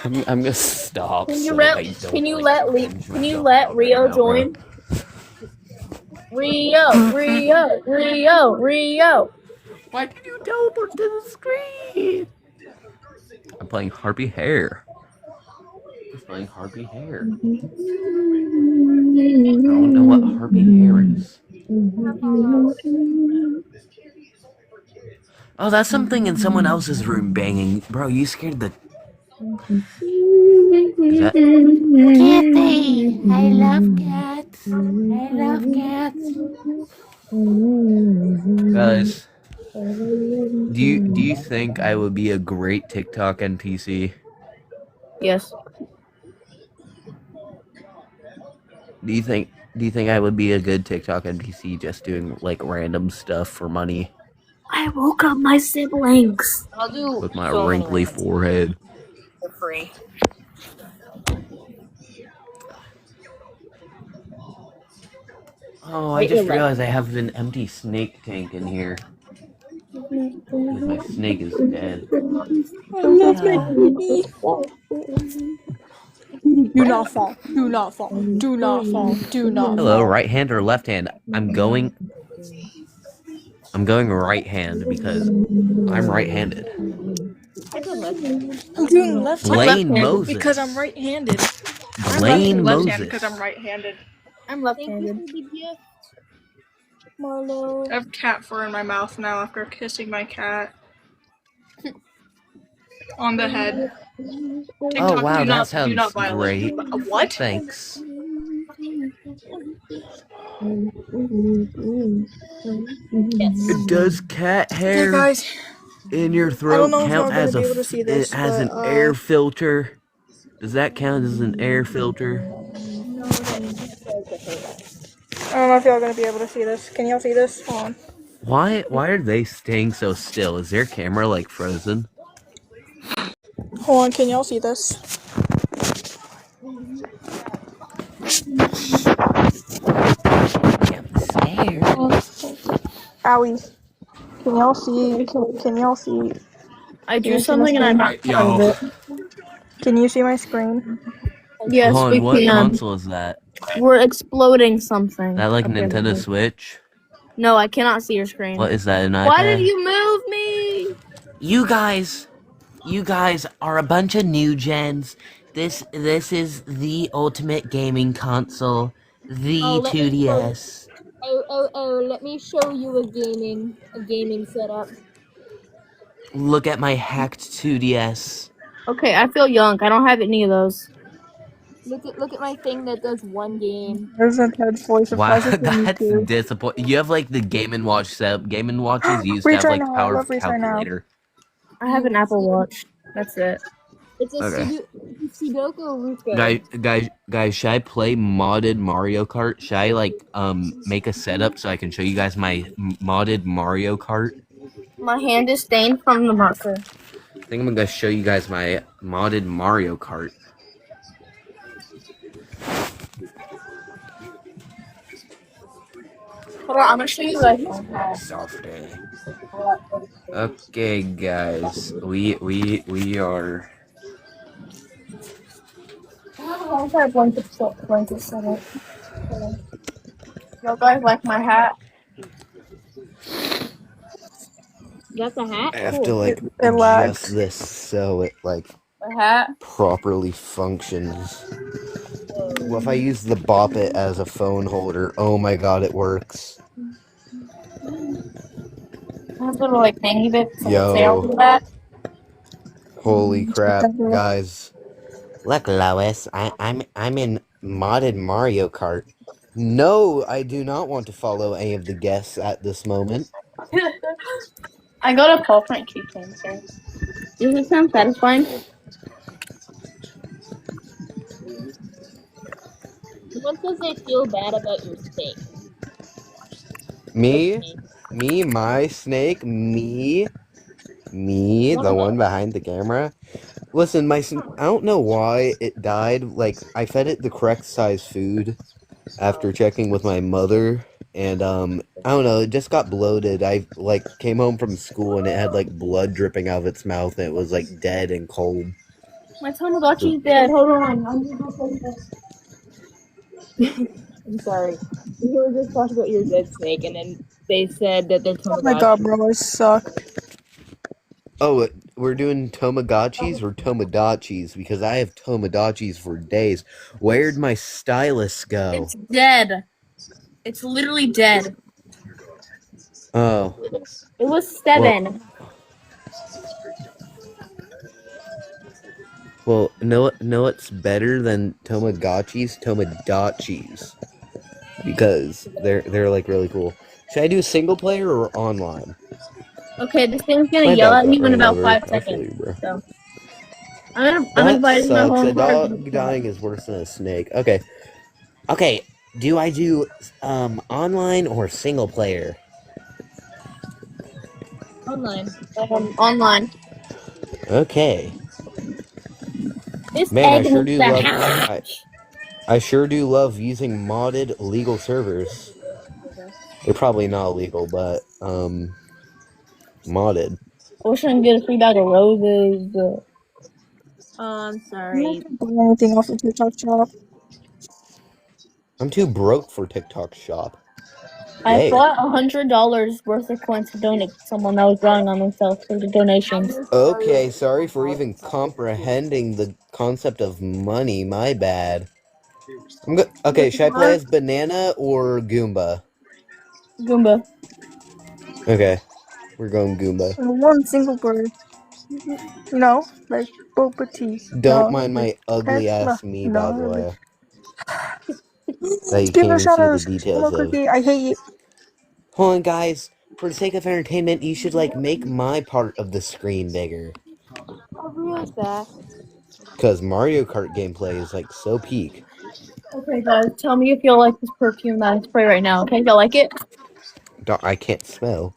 I'm gonna stop. Can you so let I don't, Can you like, let binge Can you myself let out Rio right now, bro. join? Rio. Why did you teleport to the screen? I'm playing Harpy Hair. I'm playing Harpy Hair. I don't know what Harpy Hair is. Oh, that's something in someone else's room banging. Bro, you scared the... Is that... Kitty, I love cats. I love cats. Guys, do you think I would be a great TikTok NPC? Yes. Do you think I would be a good TikTok NPC just doing like random stuff for money I woke up my siblings. I'll do with my so many wrinkly rants forehead? for free. Oh, I just realized I have an empty snake tank in here. Because my snake is dead. I love my baby. Do not fall. Do not fall. Do not fall. Do not Hello, fall. right hand or left hand? I'm going right hand because I'm right-handed. I'm doing left Blame hand Moses. because I'm right-handed. Blame left Moses. hand because I'm right-handed. I'm left-handed. Marlo. I have cat fur in my mouth now after kissing my cat on the head. Oh wow, do that not sounds violate. great. What? Thanks. Does cat hair guys. in your I don't throat know if y'all count gonna as be able to see this, as an but, air filter? Does that count as an air filter? I don't know if y'all are gonna be able to see this. Can y'all see this? Hold on. Why are they staying so still? Is their camera like frozen? Hold on, can y'all see this? Owie. Can y'all see? Can y'all see? I Can you drew see my something and I'm screen? not proud of it. Can you see my screen? Yes, we Hon, what can. console is that? We're exploding something. That like apparently. Nintendo Switch? No, I cannot see your screen. What is that, an Why did iPad? you move me? You guys are a bunch of new gens. This is the ultimate gaming console, the let me show you. 2DS. Let me show you a gaming setup. Look at my hacked 2DS. Okay, I feel young. I don't have any of those. Look at my thing that does one game. Isn't Ted's voice of Wow, pleasure for me that's too? disappointing. You have like the Game & Watch setup. Game & Watches used to Reach have right like now. I power love Reach right now. calculator. I have an Apple Watch. That's it. It's a Okay. Sudoku Ruka. Guys, should I play modded Mario Kart? Should I like make a setup so I can show you guys my modded Mario Kart? My hand is stained from the marker. I think I'm gonna show you guys my modded Mario Kart. Hold on, I'm gonna show you guys. Softy. Okay, guys, we are. I have blanket set up. Y'all guys like my hat? You got the hat? I have to like It lags. adjust this so it like The hat? properly functions. Well, if I use the Bop It as a phone holder, oh my god, it works. I have little like thingy bits and Yo. tail for that. Holy crap, guys. Look, Lois, I'm in Modded Mario Kart. No, I do not want to follow any of the guests at this moment. I got a Paw Print keychain, so. Does it sound satisfying? What does it feel bad about your steak? Me, my snake, me, the one behind the camera. Listen, I don't know why it died. Like, I fed it the correct size food after checking with my mother, and I don't know, it just got bloated. I like came home from school and it had like blood dripping out of its mouth, and it was like dead and cold. My Tamagotchi's dead. Hold on. I'm gonna go play this. I'm sorry. We were just talking about your dead snake, and then they said that they're Oh my god, bro, I suck. Oh, we're doing Tamagotchis or Tomodachi's, because I have Tomodachi's for days. Where'd my stylus go? It's dead. It's literally dead. Oh. It was 7. Well, know what's better than Tamagotchis? Tomodachi's. Because they're like really cool. Should I do single player or online? Okay, this thing's gonna My yell dog at me got in ran about over. 5 I feel seconds. you, bro. So I'm That inviting the sucks. whole A dog dying is worse than a snake. Okay. Okay. Do I do online or single player? Online. Online. Okay. This Man, I egg sure needs do to love hatch. I sure do love using modded legal servers. They're probably not illegal, but modded. I wish I could get a free bag of roses. I'm I'm sorry. not doing anything off the TikTok shop. I'm too broke for TikTok shop. I Yay. bought $100 worth of coins to donate to someone that was drawing on themselves for the donations. Okay, sorry for even comprehending the concept of money. My bad. Okay, should I play as Banana or Goomba? Goomba. Okay, we're going Goomba. And one single bird. No, like Boba Tea. Don't No, mind my like ugly Tesla. ass me, No, by the way. like- That you Give can't no even see shout the outs. details Hello, of. Cookie. I hate you. Hold on, guys. For the sake of entertainment, you should like make my part of the screen bigger. Oh, Rio's back. Because Mario Kart gameplay is like so peak. Okay, guys, tell me if y'all like this perfume that I spray right now. Okay, y'all like it? I can't smell.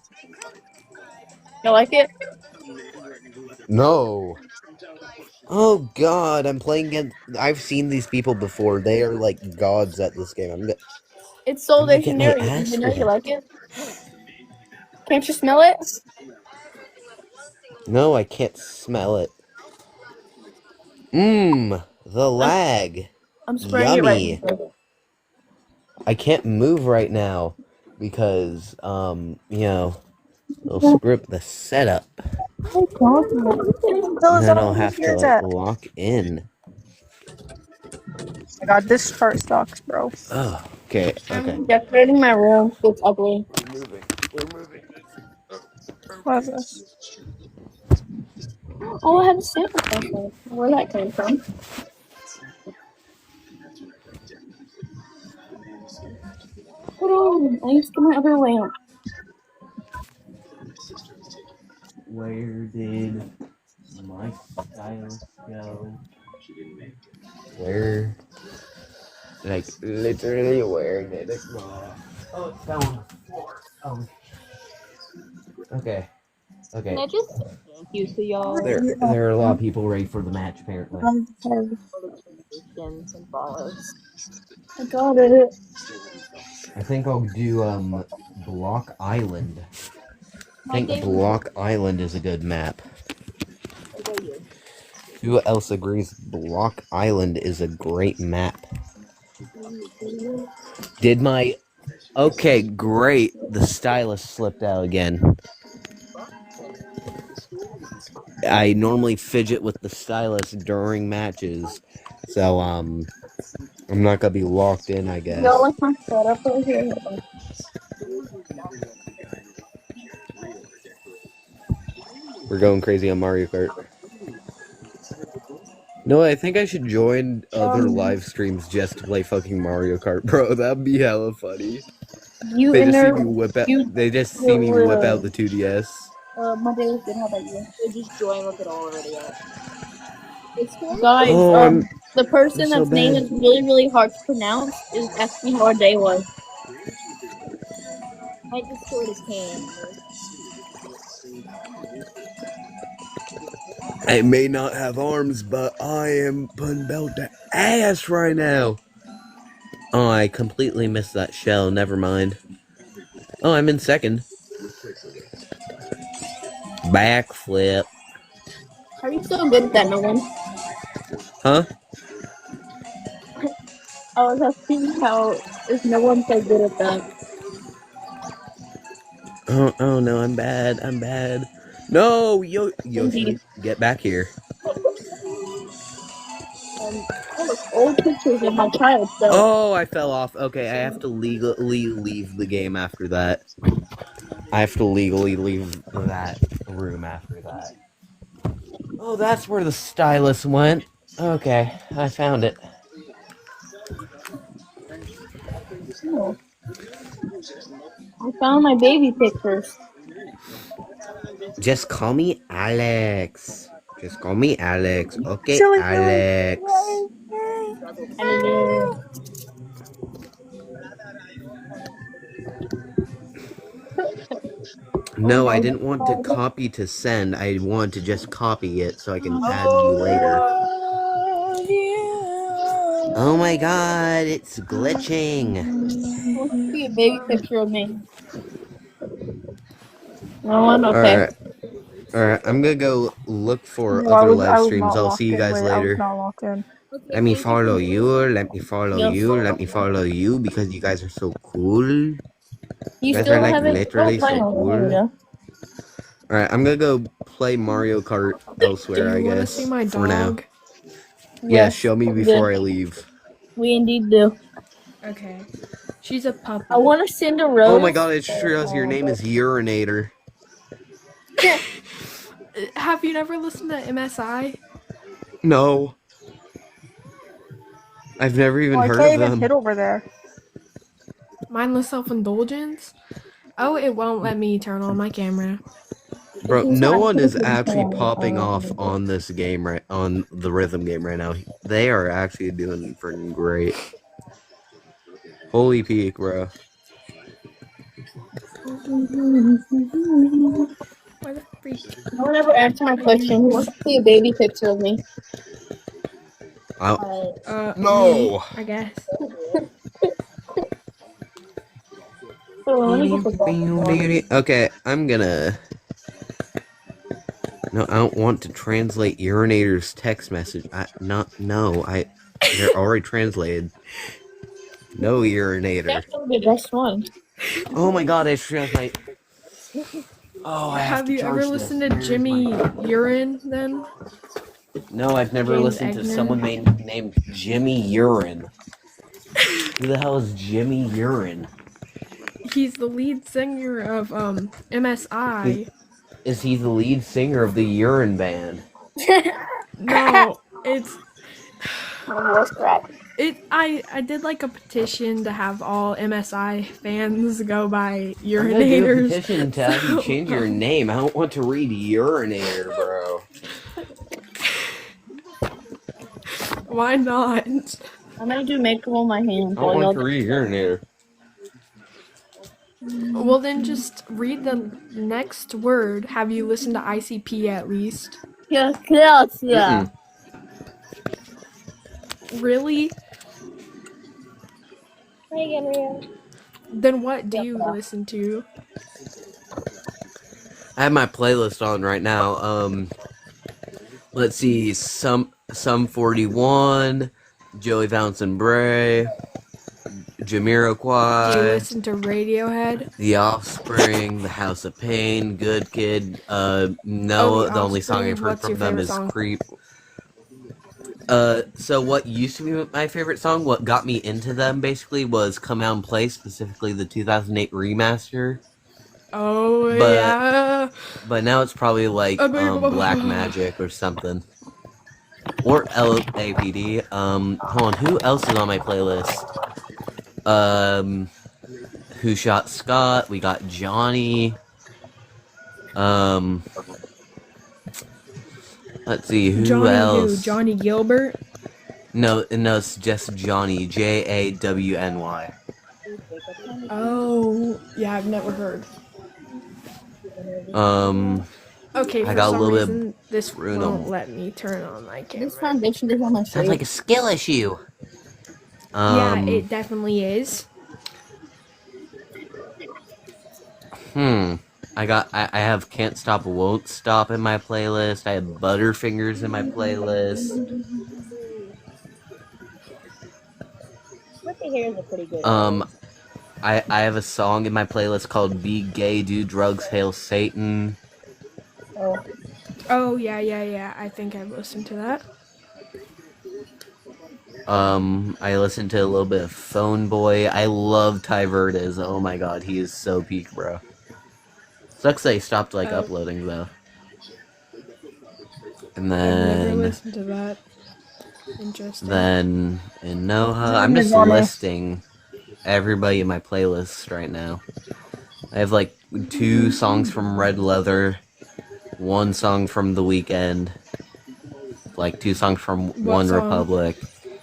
Y'all like it? No. Oh god, I'm playing against. I've seen these people before. They are like gods at this game. It's so I'm gonna get my legendary. ass You know you whipped. like it? Can't you smell it? No, I can't smell it. The lag. I'm spraying it right Yummy. now. I can't move right now because, you know, it'll screw up the setup. And then I'll have to, like, lock in. I got this chart sucks, bro. Oh, okay, okay. Decorating my room. It's ugly. We're moving. What is this? Oh, I have a Santa Claus. Where that came from? Hold on. I need to get my other lamp. Where did my stylus go? Where? Like, literally, where did it go? Oh, it's down on the floor. Oh. Okay. Okay. Can I just say thank you to y'all? There are a lot of people ready for the match, apparently. Notifications and follows. I got it. I think I'll do, Block Island. I think Block Island is a good map. Who else agrees Block Island is a great map? Did my... Okay, great. The stylus slipped out again. I normally fidget with the stylus during matches, so, I'm not gonna be locked in, I guess. Y'all like my setup over here? We're going crazy on Mario Kart. No, I think I should join other live streams just to play fucking Mario Kart, bro. That'd be hella funny. They just see me whip out. They just see me whip out the 2DS. My day was good. How about you? Just join with it already. Guys, the person so that's name bad. is really, really hard to pronounce is asking me how our day was. My Discord is came. I may not have arms, but I am putting belt to ass right now. Oh, I completely missed that shell. Never mind. Oh, I'm in second. Backflip. How are you so good at that, no one? Huh? I was asking how is no one so good at that. Oh no, I'm bad. I'm bad. No, Yoshi, get back here. Old pictures of my child. So. Oh, I fell off. Okay, I have to legally leave the game after that. I have to legally leave that room after that. Oh, that's where the stylus went. Okay, I found it. Oh. I found my baby pictures. Just call me Alex. Just call me Alex. Okay, Alex. No, I didn't want to copy to send. I wanted to just copy it so I can add you later. Oh my god, it's glitching. Let's see a baby picture of me. No one? Okay. Alright, I'm gonna go look for other live streams. I'll see you guys later. Let me follow you, let me follow you, let me follow you, because you guys are so cool. You guys are like literally so cool. Alright, I'm gonna go play Mario Kart elsewhere, I guess. See my for now. dog? Yeah, show me before I leave. We indeed do. Okay. She's a puppy. I want to send a rose. Oh my god, it's true. Your name is Urinator. Have you never listened to MSI? No. I've never even heard I can't of even them. hit over there. Mindless self-indulgence? Oh, it won't let me turn on my camera. Bro, no one is actually popping off on this game on the rhythm game right now. They are actually doing freaking great. Holy peak, bro. Why the freak? No one ever answered my question. Who wants to see a baby picture of me? No! Me, I guess. Okay, I'm gonna... No, I don't want to translate urinator's text message. They're already translated. No urinator. That's the best one. Oh my god, I translate. Oh, I have to you ever charge listened this. to Jimmy Urine then? No, I've never James listened to Egner? someone named Jimmy Urine. Who the hell is Jimmy Urine? He's the lead singer of MSI. Is he the lead singer of the Urine Band? No, it's My voice cracked. I did like a petition to have all MSI fans go by I'm gonna do a urinators. petition to have you change your name. I don't want to read Urinator, bro. Why not? I'm gonna do makeup on my hands. I don't want to read Urinator. Well, then just read the next word. Have you listened to ICP at least? Yeah. Mm-mm. Really? Hey, Gabrielle. Then what do you listen to? I have my playlist on right now. Let's see, Sum 41, Joey Valentine Bray, Do you Jamiroquai, listen to Radiohead? The Offspring, The House of Pain, Good Kid. Oh, No, The the only song Offspring. I've heard What's from your them favorite is song? Creep. So what used to be my favorite song, what got me into them basically, was Come Out and Play, specifically the 2008 remaster. Oh, But- yeah. But now it's probably like Black Magic or something. Or LAPD. Hold on, who else is on my playlist? Who Shot Scott? We got Johnny. Let's see, who Johnny else? who? Johnny Gilbert? No, it's just Johnny. JAWNY. Oh, yeah, I've never heard. Okay, for I got a some little bit reason, this Bruno. won't let me turn on my camera. This foundation is on my Sounds like a skill issue. Yeah, it definitely is. I have Can't Stop Won't Stop in my playlist. I have Butterfingers in my playlist. What the hair is a pretty good. I have a song in my playlist called Be Gay, Do Drugs, Hail Satan. Oh, yeah. I think I've listened to that. I listened to a little bit of Phone Boy. I love Ty Verdes. Oh my god, he is so peak, bro. Sucks they stopped uploading though. And I've never then listened to that. Interesting. then in Noha, I'm just listing everybody in my playlist right now. I have like 2 songs from Red Leather, 1 song from The Weeknd, like 2 songs from One song? Republic.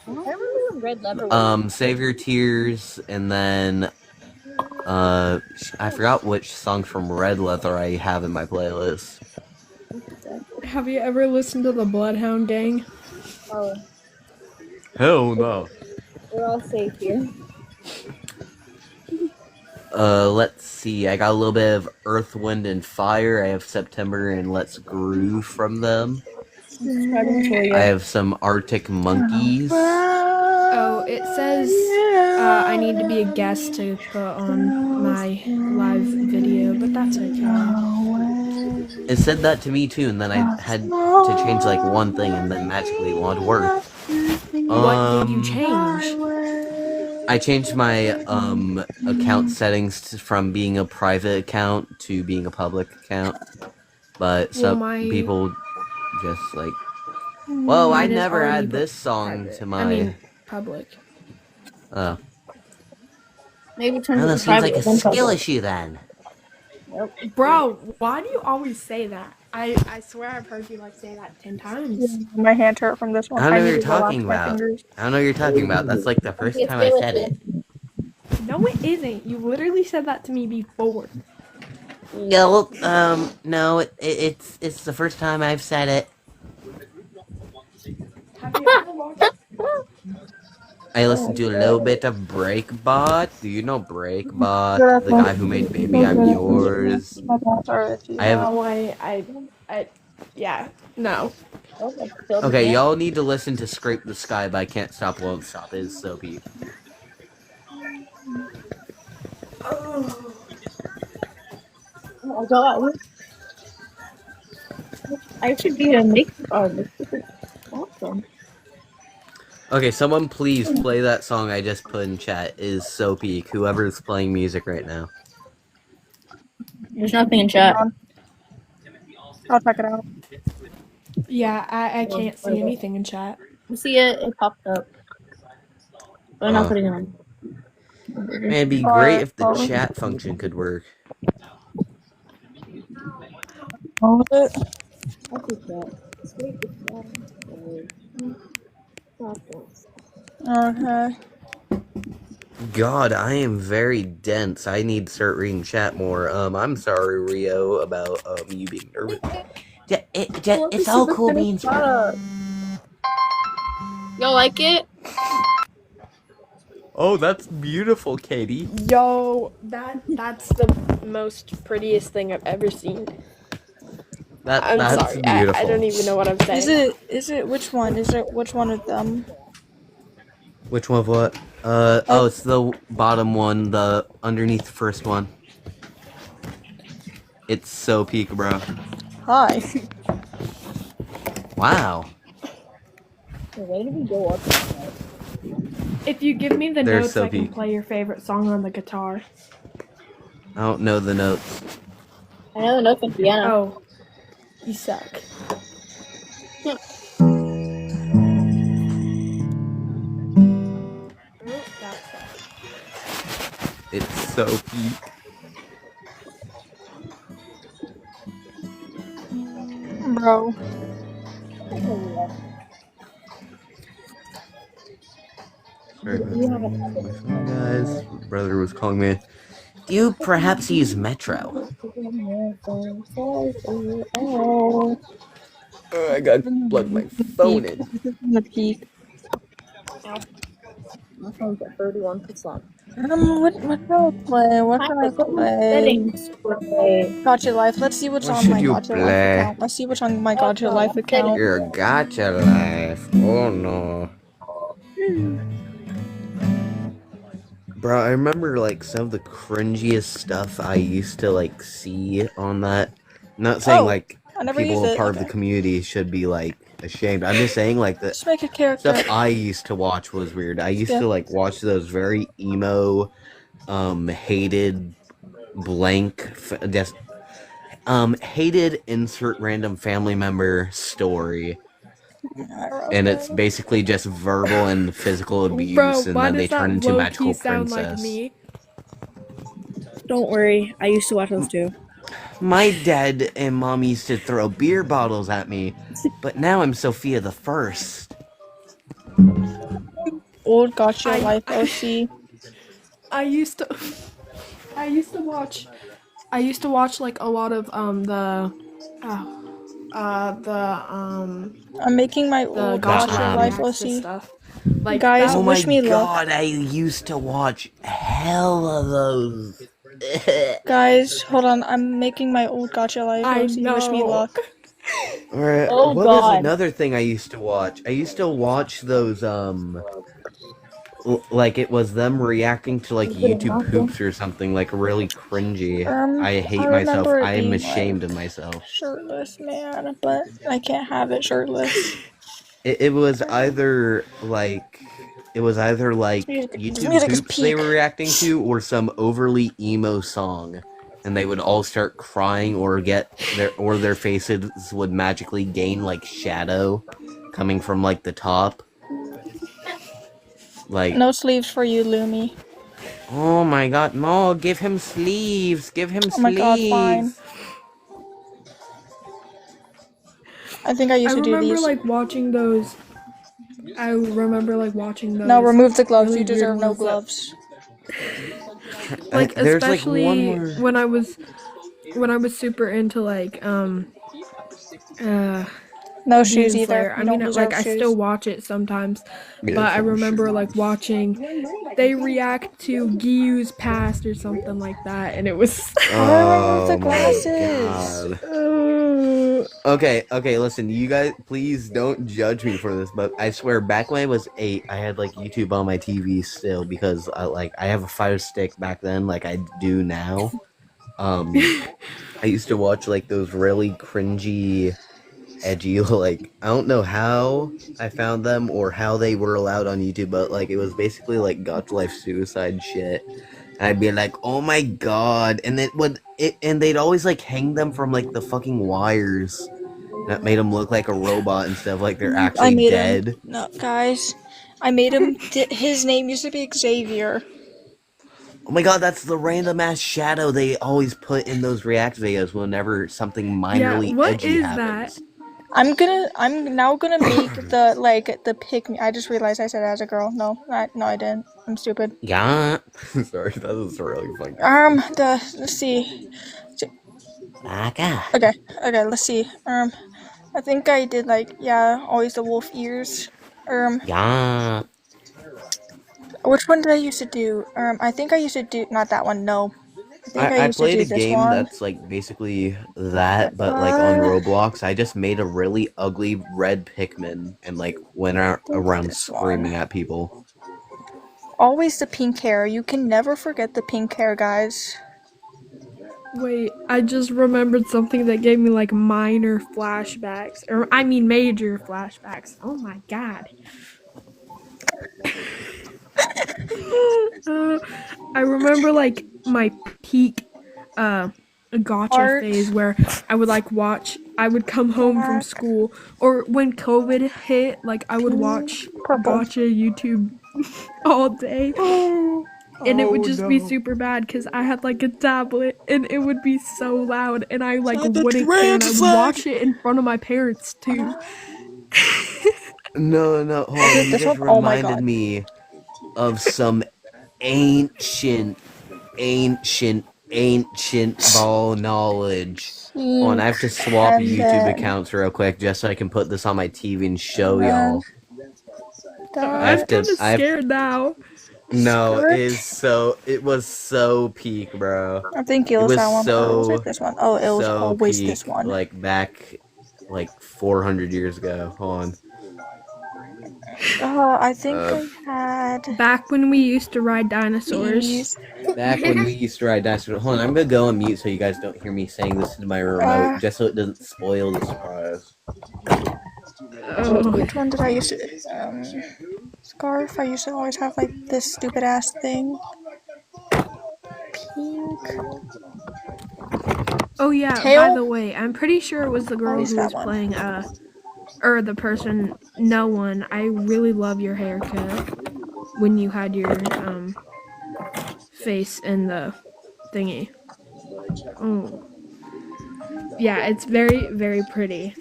I remember Red Leather was Save Your Tears, and then I forgot which song from Red Leather I have in my playlist. Have you ever listened to the Bloodhound Gang? Oh, Hell no. we're all safe here. Let's see. I got a little bit of Earth, Wind, and Fire. I have September and Let's Groove from them. I have some Arctic Monkeys. Oh, it says I need to be a guest to put on my live video, but that's okay. It said that to me too, and then I had to change like one thing, and then magically it wanted to work. What did you change? I changed my account settings from being a private account to being a public account, but some people just like, whoa, I Mine is never already add this song private. to my. I mean, public. Oh, Maybe turn well, it that to seems private. like a then skill public. issue then. Bro, why do you always say that? I swear I've heard you like say that 10 times. My hand hurt from this I don't know what you're talking about. I don't know what you're talking about. That's like the first time I said it. No, it isn't. You literally said that to me before. No, it's the first time I've said it. Have you ever watched? I listened to a little bit of Breakbot. Do you know Breakbot? The guy who made Baby I'm Yours. I have. No, Yeah, no. Okay, y'all need to listen to Scrape the Sky by Can't Stop Won't Stop. It is so peak. Oh my god. I should be a makeup artist. This is awesome. Okay, someone please play that song I just put in chat. It is so peak. Whoever's playing music right now. There's nothing in chat. I'll check it out. Yeah, I can't see anything in chat. You see it? It popped up. But I'm not Oh. putting it on. Man, it'd be great if the chat function could work. What was it? Okay. God, I am very dense. I need to start reading chat more. I'm sorry, Rio, about you being nervous. It's all cool beans. Y'all like it? Oh, that's beautiful, Katie. Yo, that's the most prettiest thing I've ever seen. I'm That's sorry. beautiful. I don't even know what I'm saying. Is it which one? Is it which one of them? Which one of what? Oh, it's the bottom one, the underneath the first one. It's so peak, bro. Hi. Wow. Where did we go up? If you give me the They're notes, so I can peak. play your favorite song on the guitar. I don't know the notes. I know the notes on piano. Oh, you suck. It's so peak. Bro. Sorry about my phone, guys. Brother was calling me. Do you perhaps use Metro? I gotta plug my phone in. The peak. My phone's at 31%. What can I play? What can I play? Gotcha Life. Let's see what's What on should my you Gotcha play? Life account. Let's see what's on my Gotcha Life account. Your gotcha life. Oh no. Bro, I remember like some of the cringiest stuff I used to like see on that. I'm not saying like I never people used it. part of the community should be like ashamed. I'm just saying like the Just make a character. stuff I used to watch was weird. I used Yeah. to like watch those very emo, hated blank, just hated insert random family member story. And it's basically just verbal and physical abuse, Bro, and why then they does turn that into low-key magical sound princess. like me? Don't worry, I used to watch those too. My dad and mom used to throw beer bottles at me, but now I'm Sophia the First. Old Gotcha Life OC. I used to watch like a lot of I'm making my old Gotcha Life OC stuff. Like guys, oh wish my me luck. god, I used to watch hell of those. Guys, hold on. I'm making my old Gotcha Life OC. Wish me luck. Or, Oh, what was God. another thing I used to watch? I used to watch those, like it was them reacting to like YouTube poops or something, like really cringy. I hate I myself. remember it I am being, ashamed like, of myself. Shirtless, man, but I can't have it shirtless. It was either like YouTube music is poops they peak. were reacting to, or some overly emo song, and they would all start crying, or their faces would magically gain like shadow coming from like the top. Like, No sleeves for you, Lumi. oh my god, no, give him sleeves, give him Oh my god, fine. sleeves. I think I used to do these. I remember like watching those. No, remove the gloves. really You deserve weird no ones that- gloves. Like There's like especially one more. when I was super into like No shoes Demon either. Slayer. You I don't mean, deserve like I shoes. still watch it sometimes, Yeah, but I some remember shoes. like watching. They react to Gyu's past or something like that, and it was. Oh the my glasses. god. Okay, listen, you guys, please don't judge me for this, but I swear, back when I was 8, I had like YouTube on my TV still because I have a Fire Stick back then, like I do now. I used to watch like those really cringy, edgy, like I don't know how I found them or how they were allowed on YouTube, but like it was basically like God's Life Suicide shit. And I'd be like, oh my god, and and they'd always like hang them from like the fucking wires that made them look like a robot instead of like they're I actually made dead. him. No, guys, I made him. His name used to be Xavier. Oh my god, that's the random ass shadow they always put in those react videos whenever something minorly what edgy is happens. I'm now gonna make the pick me. I just realized I said it as a girl. No, I didn't. I'm stupid. Yeah. Sorry, that was really funny. Let's see. Okay, let's see. I think I did always the wolf ears. Yeah. Which one did I used to do? I think I used to do not that one. No, I think I I used to played do a this game one. that's like basically that, but like on Roblox. I just made a really ugly red Pikmin and like went around screaming at people. Always the pink hair. You can never forget the pink hair, guys. Wait, I just remembered something that gave me like minor flashbacks. Or, I mean, major flashbacks. Oh my god. I remember like my peak gotcha phase where I would like I would come home from school, or when COVID hit, like I would watch gotcha YouTube all day. And it would just be super bad because I had like a tablet and it would be so loud and I like wouldn't care and I would watch it in front of my parents too. No, hold on. You just reminded me of some ancient ball knowledge. Hold on, I have to swap YouTube accounts real quick just so I can put this on my TV and show y'all. I'm kind of scared now. No, it was so peak, bro. I think it was that one. Or was it this one? Oh, it was always peak, this one. Like back, like 400 years ago. Hold on. I think I had. Back when we used to ride dinosaurs. Back when we used to ride dinosaurs. Hold on, I'm gonna go on mute so you guys don't hear me saying this into my remote, just so it doesn't spoil the surprise. Which one did I used to? Scarf. I used to always have like this stupid ass thing. Pink. Oh yeah. Tail? By the way, I'm pretty sure it was the girl who was playing. Or the person. No one. I really love your haircut when you had your face in the thingy. Oh. Yeah, it's very, very pretty.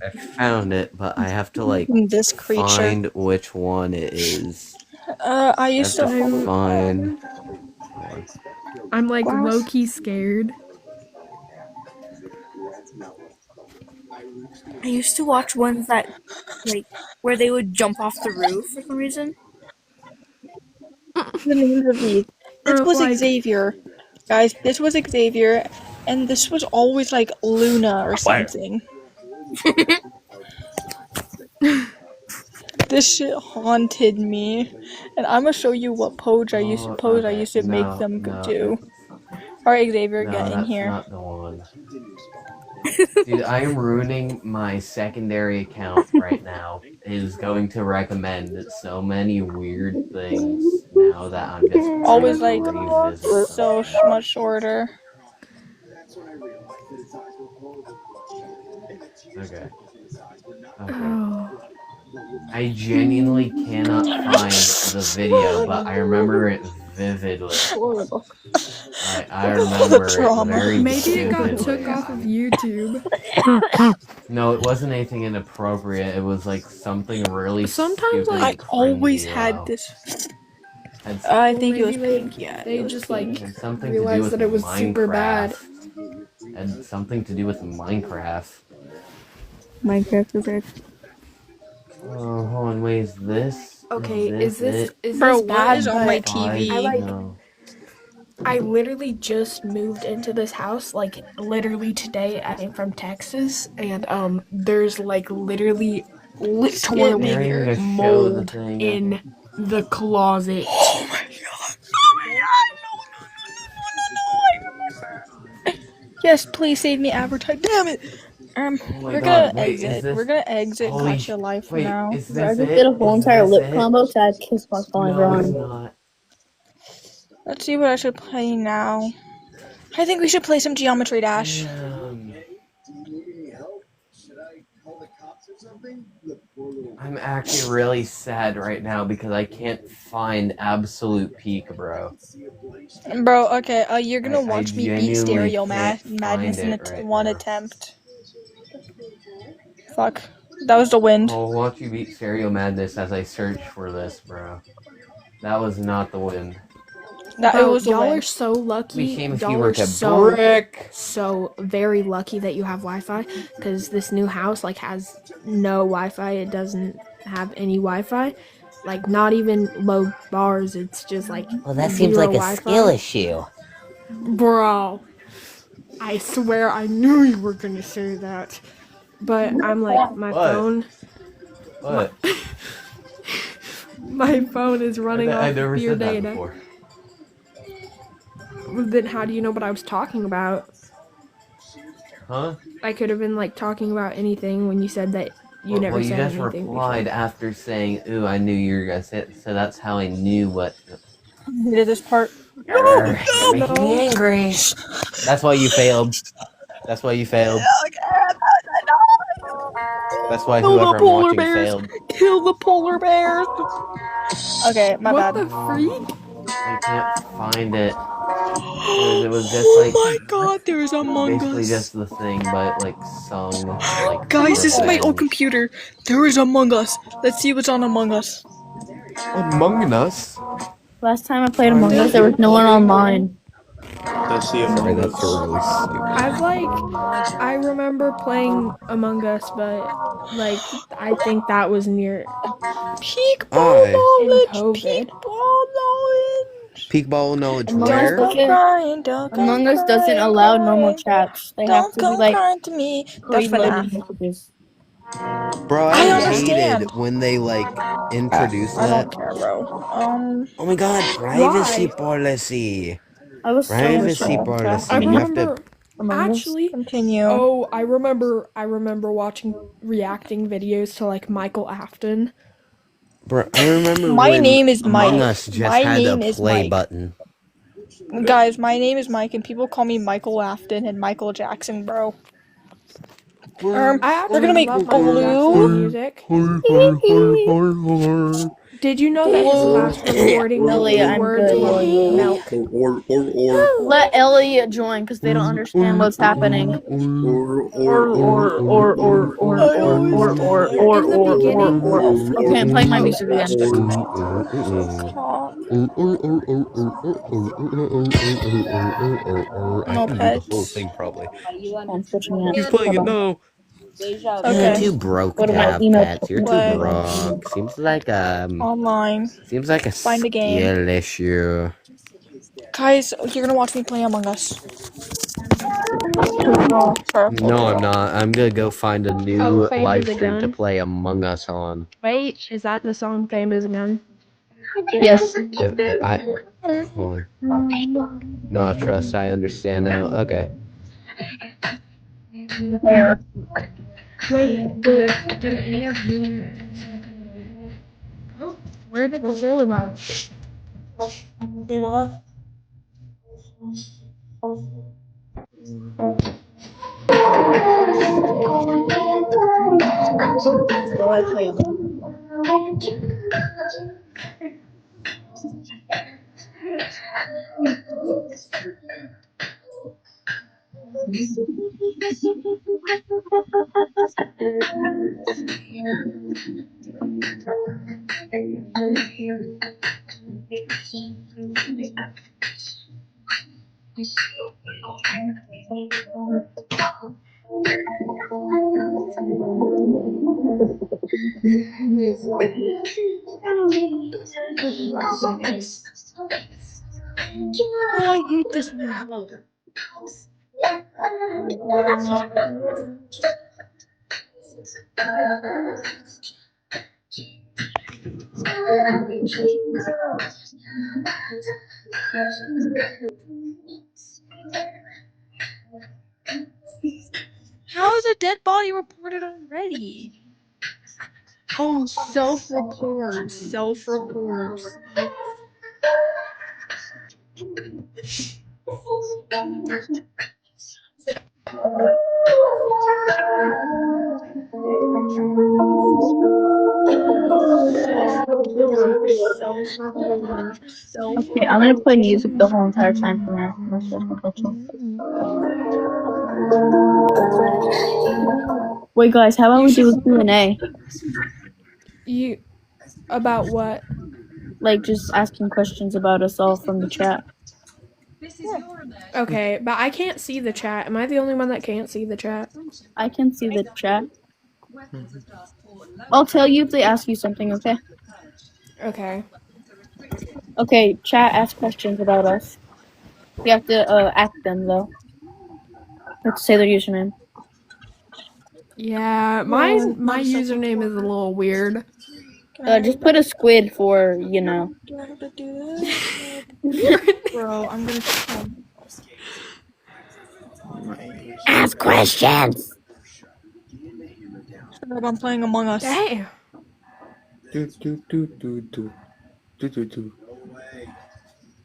I found it, but I have to like this creature. find which one it is. I used to find. I'm like low-key scared. I used to watch ones that, like, where they would jump off the roof for some reason. The names of these. This was Xavier. Guys, this was Xavier, and this was always like Luna or something. This shit haunted me, and I'm gonna show you what pose I used to make them do. Alright, Xavier, get in here. Not the one. Dude, I am ruining my secondary account right now. It is going to recommend so many weird things now that I'm just always like so much shorter. Okay. I genuinely cannot find the video, but I remember it vividly. I remember it very Maybe it got vividly. took off of YouTube. No, it wasn't anything inappropriate. It was like something really Sometimes stupid I and always cringy, had though. this. Had I think it was maybe pink. Yeah, They just like had something to do realized with that it was super bad. Had something to do with Minecraft. Minecraft is it. Oh, hold on, wait, is this? Okay, is this Bro, bad? what is on my But TV? I like. No. I literally just moved into this house, like literally today. I am from Texas, and there's like literally Staring to show the mold thing. in the closet. Oh my god! Oh my god! No! Yes, please save me, advertise. Damn it! Oh my We're god, gonna wait, is exit. this... We're gonna exit Holy Gotcha Life wait, now. is I this just it? did a whole Is entire this lip it? combo to add Kiss My Falling No, it's on. not. Let's see what I should play now. I think we should play some Geometry Dash. I'm actually really sad right now because I can't find Absolute Peak, bro. Bro, okay, you're gonna I watch me beat genuinely Stereo can't Madness in find it right one now. attempt. Fuck. That was the wind. I'll watch you beat Stereo Madness as I search for this, bro. That was not the wind. It was the y'all wind. are so lucky. Became if Y'all you were are to so brick. so very lucky that you have Wi-Fi, because this new house like has no Wi-Fi. It doesn't have any Wi-Fi, like not even low bars. It's just like Well, that seems zero like a Wi-Fi. skill issue. Bro, I swear I knew you were gonna say that, but I'm like my What? phone. What? My phone is running I off never your said that data. before. Then how do you know what I was talking about? Huh? I could have been like talking about anything when you said that you never Well, you said just anything replied before. after saying, "Ooh, I knew you were gonna say it," so that's how I knew what. Did this part. You're making me angry. That's why you failed. That's why you failed. That's why Kill the whoever I'm polar watching bears! failed. Kill the polar bears! Okay, my bad. What the freak? I can't find it. It was just like Oh my god, there's Among basically Us. just the thing, but like sung like. Guys, this is my revenge. old computer. There is Among Us. Let's see what's on Among Us. Among Us. Last time I played Among Us, there was no one online. Sorry, that's really stupid. I remember playing Among Us, but like I think that was near Peak ball in COVID. Peak ball knowledge Among where? Among Us doesn't allow normal chats. They have to be like to me. That's preloaded FNAF. messages. Bro, I I understand. hated when they like introduced I that. don't care, bro. Oh my god, privacy policy. I was so Privacy sad. policy. I You have to. remember actually. Continue. Oh, I remember watching reacting videos to like Michael Afton. Bro, I remember My when name is Among Mike. Us just My had a name is play Mike. button. Guys, my name is Mike, and people call me Michael Afton and Michael Jackson, bro. We're gonna make love Michael Blue. Jackson music. Did you know that his last recording Elliot, I'm words good. were milk? Let Elliot join because they don't understand what's happening. Okay, I'm playing my music again. No pets. The whole thing probably. I'm switching it. He's playing it now. Okay. You're too broke What to about have email pets. You're too What? broke. Seems like Online. Seems like a Find a game. skill issue. Guys, you're gonna watch me play Among Us. No, I'm not. I'm gonna go find a new Oh, Fame live is a stream to gun. play Among Us on. Wait, is that the song "Fame Is a Gun"? Yes. Hold on. No, trust. I understand now. Okay. Where did the roller run? I hate this man. How is a dead body reported already? Oh, self-reports. Self-reports. Okay, I'm gonna play music the whole entire time from now. That's just my question. Wait, guys, how about we do a Q&A? You about what? Like, just asking questions about us all from the chat. Okay, but I can't see the chat. Am I the only one that can't see the chat? I can see the chat. I'll tell you if they ask you something, okay? Okay. Okay, chat, ask questions about us. You have to act them, though. You have to say their username. Yeah, my username is a little weird. Just put a squid for, you know. Do I have to do that? Bro, I'm gonna Ask questions! Shut up, I'm playing Among Us. Damn.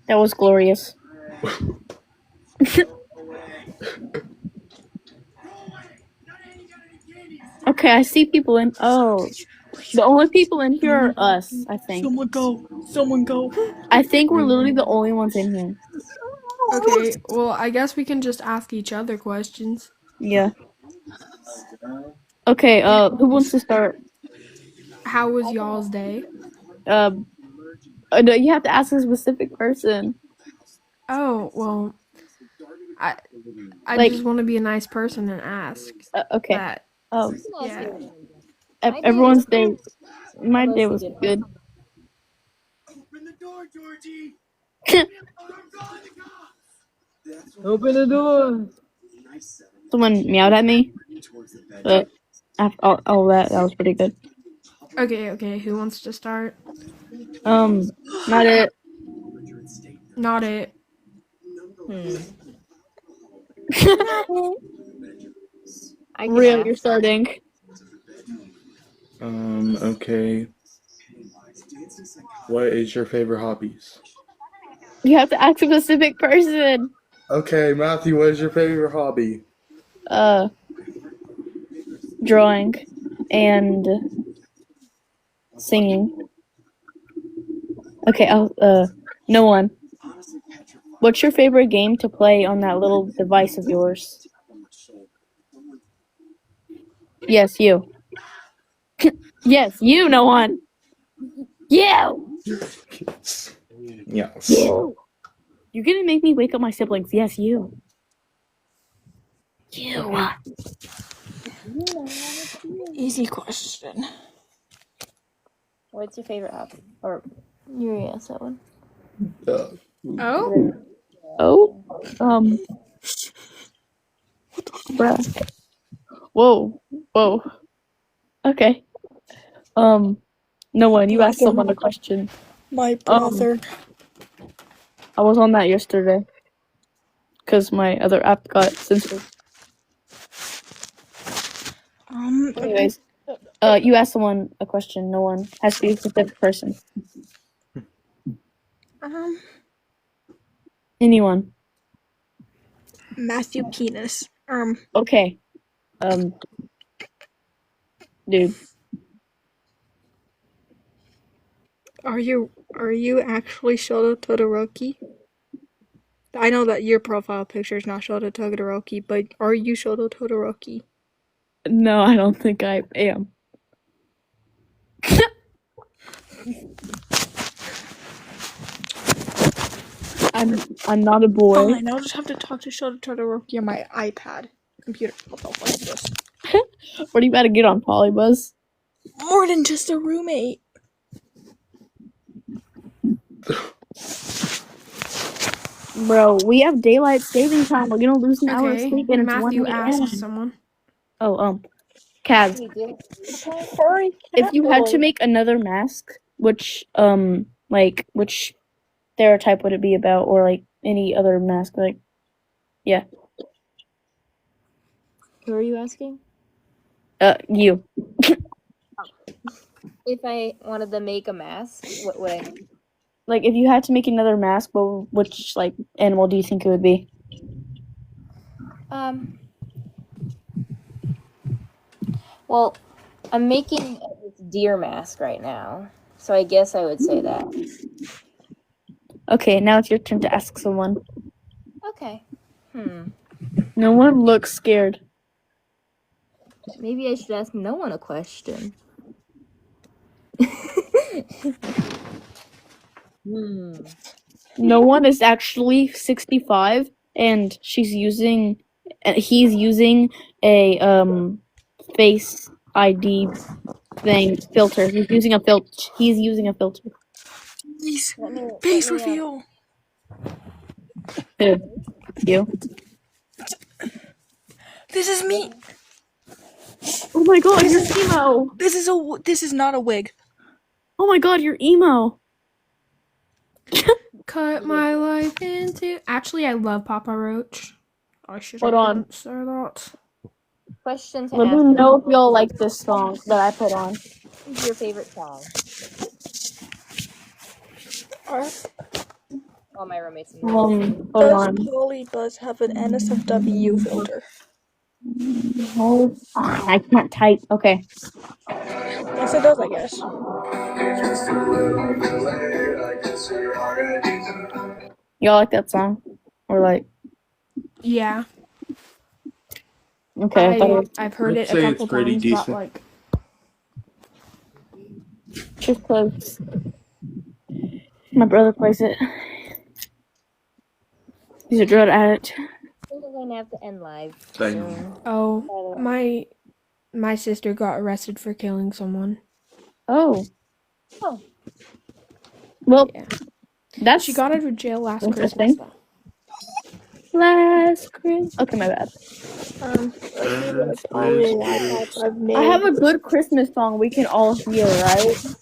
That was glorious. Okay, I see people in. Oh, the only people in here are us, I think. Someone go. Someone go. I think we're literally the only ones in here. Okay, well, I guess we can just ask each other questions. Yeah. Okay, who wants to start? How was y'all's day? No, you have to ask a specific person. Oh, well, I Like- just want to be a nice person and ask. Okay. That. Yeah. Everyone's day. My day was good. Open the door. Someone meowed at me, but after all that was pretty good. Okay, who wants to start? Not it. Not it. Real, you're starting. Okay. What is your favorite hobbies? You have to ask a specific person. Okay, Matthew, what is your favorite hobby? Drawing and singing. Okay, no one. What's your favorite game to play on that little device of yours? Yes, you. Yes, you, no one. You! Yes. You! You're gonna make me wake up my siblings. Yes, you. You. Easy question. What's your favorite hobby? Or you answer that one. Oh? Bruh. Whoa. Okay. No one, you asked someone a question. My brother. I was on that yesterday. Because my other app got censored. Anyways, you asked someone a question. No one has to be a specific person. Anyone. Matthew Penis. Okay. Dude. Are you actually Shoto Todoroki? I know that your profile picture is not Shoto Todoroki, but are you Shoto Todoroki? No, I don't think I am. I'm not a boy. Fine, I'll just have to talk to Shoto Todoroki on my iPad computer. What the fuck is this? What are you about to get on, Polybuzz? More than just a roommate. Bro, we have daylight saving time. We're gonna lose an hour of Okay, sleep and it's 1 Matthew a.m. asked someone. Oh, Kaz, if you had to make another mask, which stereotype would it be about, or like any other mask? Like, yeah, Who are you asking? you. If I wanted to make a mask, what would I? Like, if you had to make another mask, which like animal do you think it would be? Well, I'm making this deer mask right now, so I guess I would say that. Okay, now it's your turn to ask someone. Okay. No one looks scared. Maybe I should ask no one a question. No one is actually 65, and he's using a face ID filter. He's using a filter. Face reveal. Who? You? This is me. Oh my god, you're emo. This is not a wig. Oh my god, you're emo. Cut my life into. Actually, I love Papa Roach. I should Hold on. say that. Question to Let ask. me know if y'all like this song that I put on. What's your favorite song? All my roommates. Hold Does on. Polybuzz have an NSFW filter? Hold on. I can't type. Okay. Yes, it does, I guess. Y'all like that song? Or like? Yeah. Okay. I've heard it a say couple it's pretty times, decent. but like. Just close. My brother plays it. He's a drug addict. I think we're going to have to end live Thank soon. Oh, my sister got arrested for killing someone. Oh. Oh. Well, Yeah. She got out of jail last Christmas. interesting. Last Christmas. Okay, my bad. I have a good Christmas song we can all hear, right?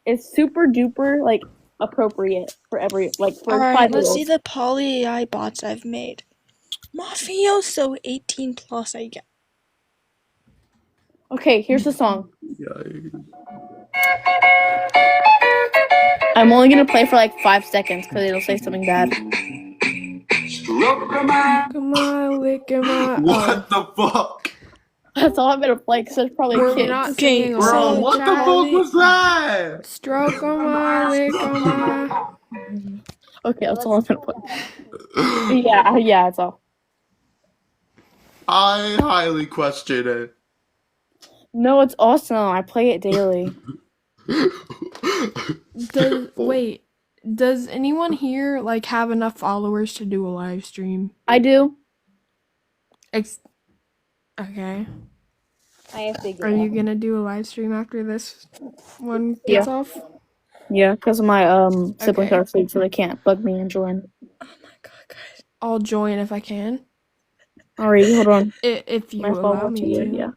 It's super duper like appropriate for every for Alright, 5 let's years. see the poly AI bots I've made. Mafioso 18 plus, I guess. Okay, here's the song. I'm only gonna play for like 5 seconds because it'll say something bad. What the fuck? That's all I'm gonna play because there's probably We're kids. not singing Bro, along. what the fuck was that? Stroke on my lick on my. Okay, that's all I'm gonna play. Yeah, it's all. I highly question it. No, it's awesome. I play it daily. Does anyone here like have enough followers to do a live stream? I do. Okay. I have to. Are you gonna do a live stream after this one gets off? Yeah, because my siblings Okay. are asleep, so they can't bug me and join. I'll join if I can. Alright, hold on. If you My phone allow wants me to, to. yeah.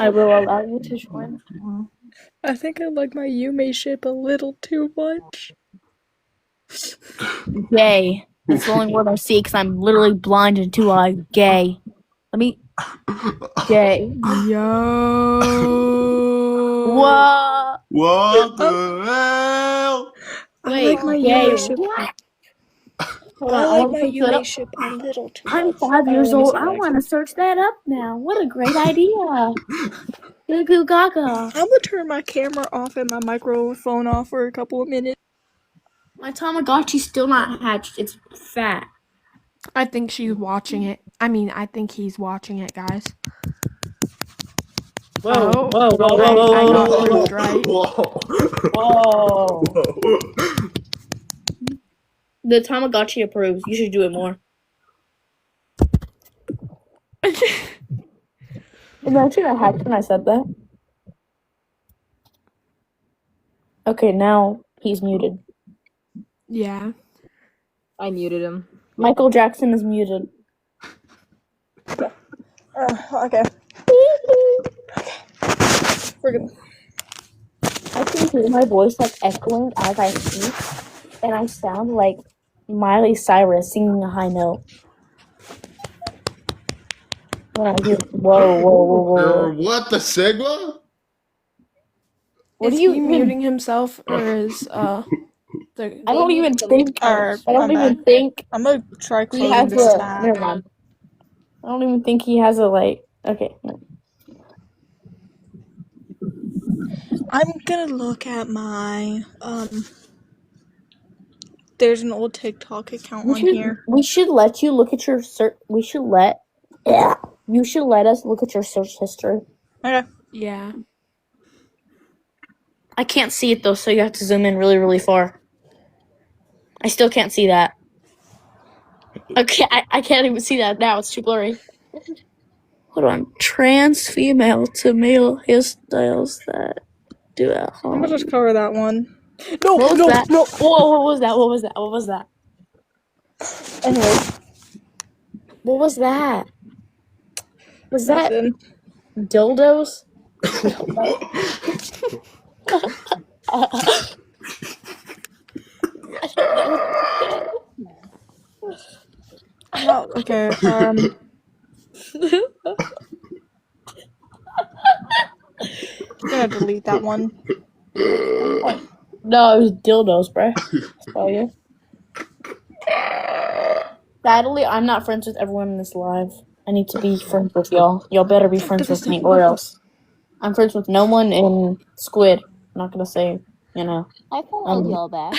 I will allow you to join. I think I like my Yume ship a little too much. Gay. That's the only word I see because I'm literally blind in 2 eyes. Gay. Let me. Gay. Yo. What? What the hell? I like my gay. Yume ship. Hold I on, like want my to look it Yume up. ship a little too I'm much. 5 years let me old. see I what want to search that up now. What a great idea. Goo goo gaga. I'm gonna turn my camera off and my microphone off for a couple of minutes. My Tamagotchi's still not hatched. It's fat. I think she's watching it. I think he's watching it, guys. Whoa, Oh, whoa, whoa, I got whoa, proved right. Whoa. The Tamagotchi approves. You should do it more. Imagine I hacked when I said that. Okay, now he's muted. Yeah. I muted him. Michael Jackson is muted. Okay. We're good. I can hear my voice like echoing as I speak, and I sound like Miley Cyrus singing a high note. When I hear whoa. What the Sigma? What is do you he even- muting himself, or is I don't even think. Alright, I don't I'm even back. think I'm gonna try he closing has this a. tab. Never mind. I don't even think he has a like. Okay. No. I'm gonna look at my there's an old TikTok account on here. We should let you look at your search. You should let us look at your search history. Okay. Yeah. I can't see it though, so you have to zoom in really, really far. I still can't see that. Okay, I can't even see that now. It's too blurry. Hold on. Trans female to male hairstyles that do at home. I'm gonna just cover that one. No, What was no, that? no. Whoa, what was that? What was that? What was that? Anyways, what was that? Was that dildos? Oh, okay. I'm gonna delete that one. No, it was dildos, bruh. Tell you. Sadly, I'm not friends with everyone in this live. I need to be friends with y'all. Y'all better be friends with me, or else. I'm friends with no one in Squid. I'm not gonna say, you know. I followed y'all back.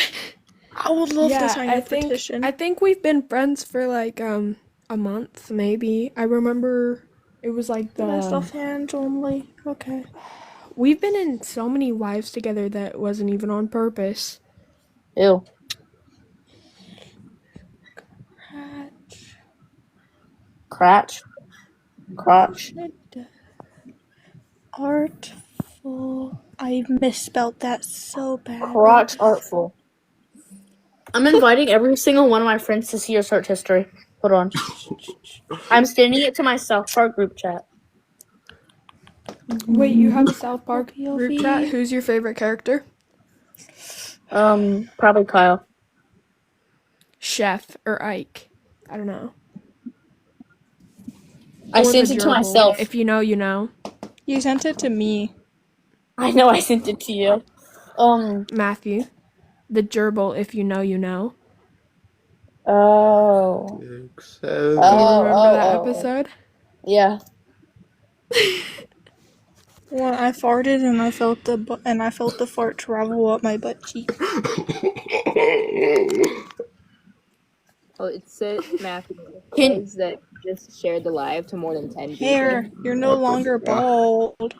I would love to sign I a think petition. I think we've been friends for like a month maybe. I remember it was like the Best of hands only. Okay. We've been in so many lives together that wasn't even on purpose. Ew. Crotch. Artful. I misspelled that so bad. Crotch artful. I'm inviting every single one of my friends to see your search history. Hold on. I'm sending it to my South Park group chat. Wait, you have a South Park group chat? Who's your favorite character? Probably Kyle. Chef or Ike. I don't know. I Or sent the it to gerbil. myself. If you know, you know. You sent it to me. I know I sent it to you. Matthew. The gerbil, if you know, you know. Oh. Do you remember that episode? Yeah. When I farted and I felt the fart travel up my butt cheek. Oh, it said Matthew says that just shared the live to more than 10 people. Hair, you're no longer bald.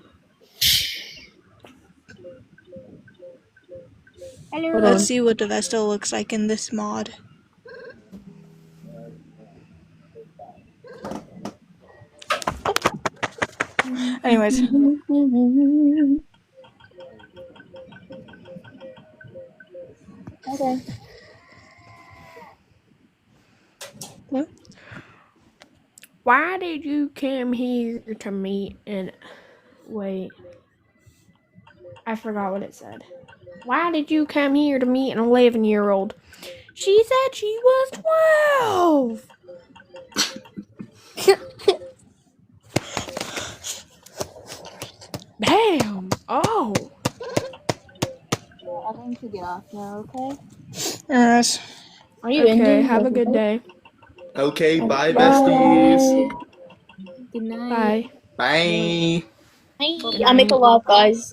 Hello. Let's see what the Vesta looks like in this mod. Anyways. Okay. What? Why did you come here to meet and wait? I forgot what it said. Why did you come here to meet an 11-year-old? She said she was 12. Damn. Oh. I'm going to get off now, okay? Yes. Are you Okay, ending? have a good day. Okay, bye, besties. Good night. Bye. Bye. I make a lot, guys.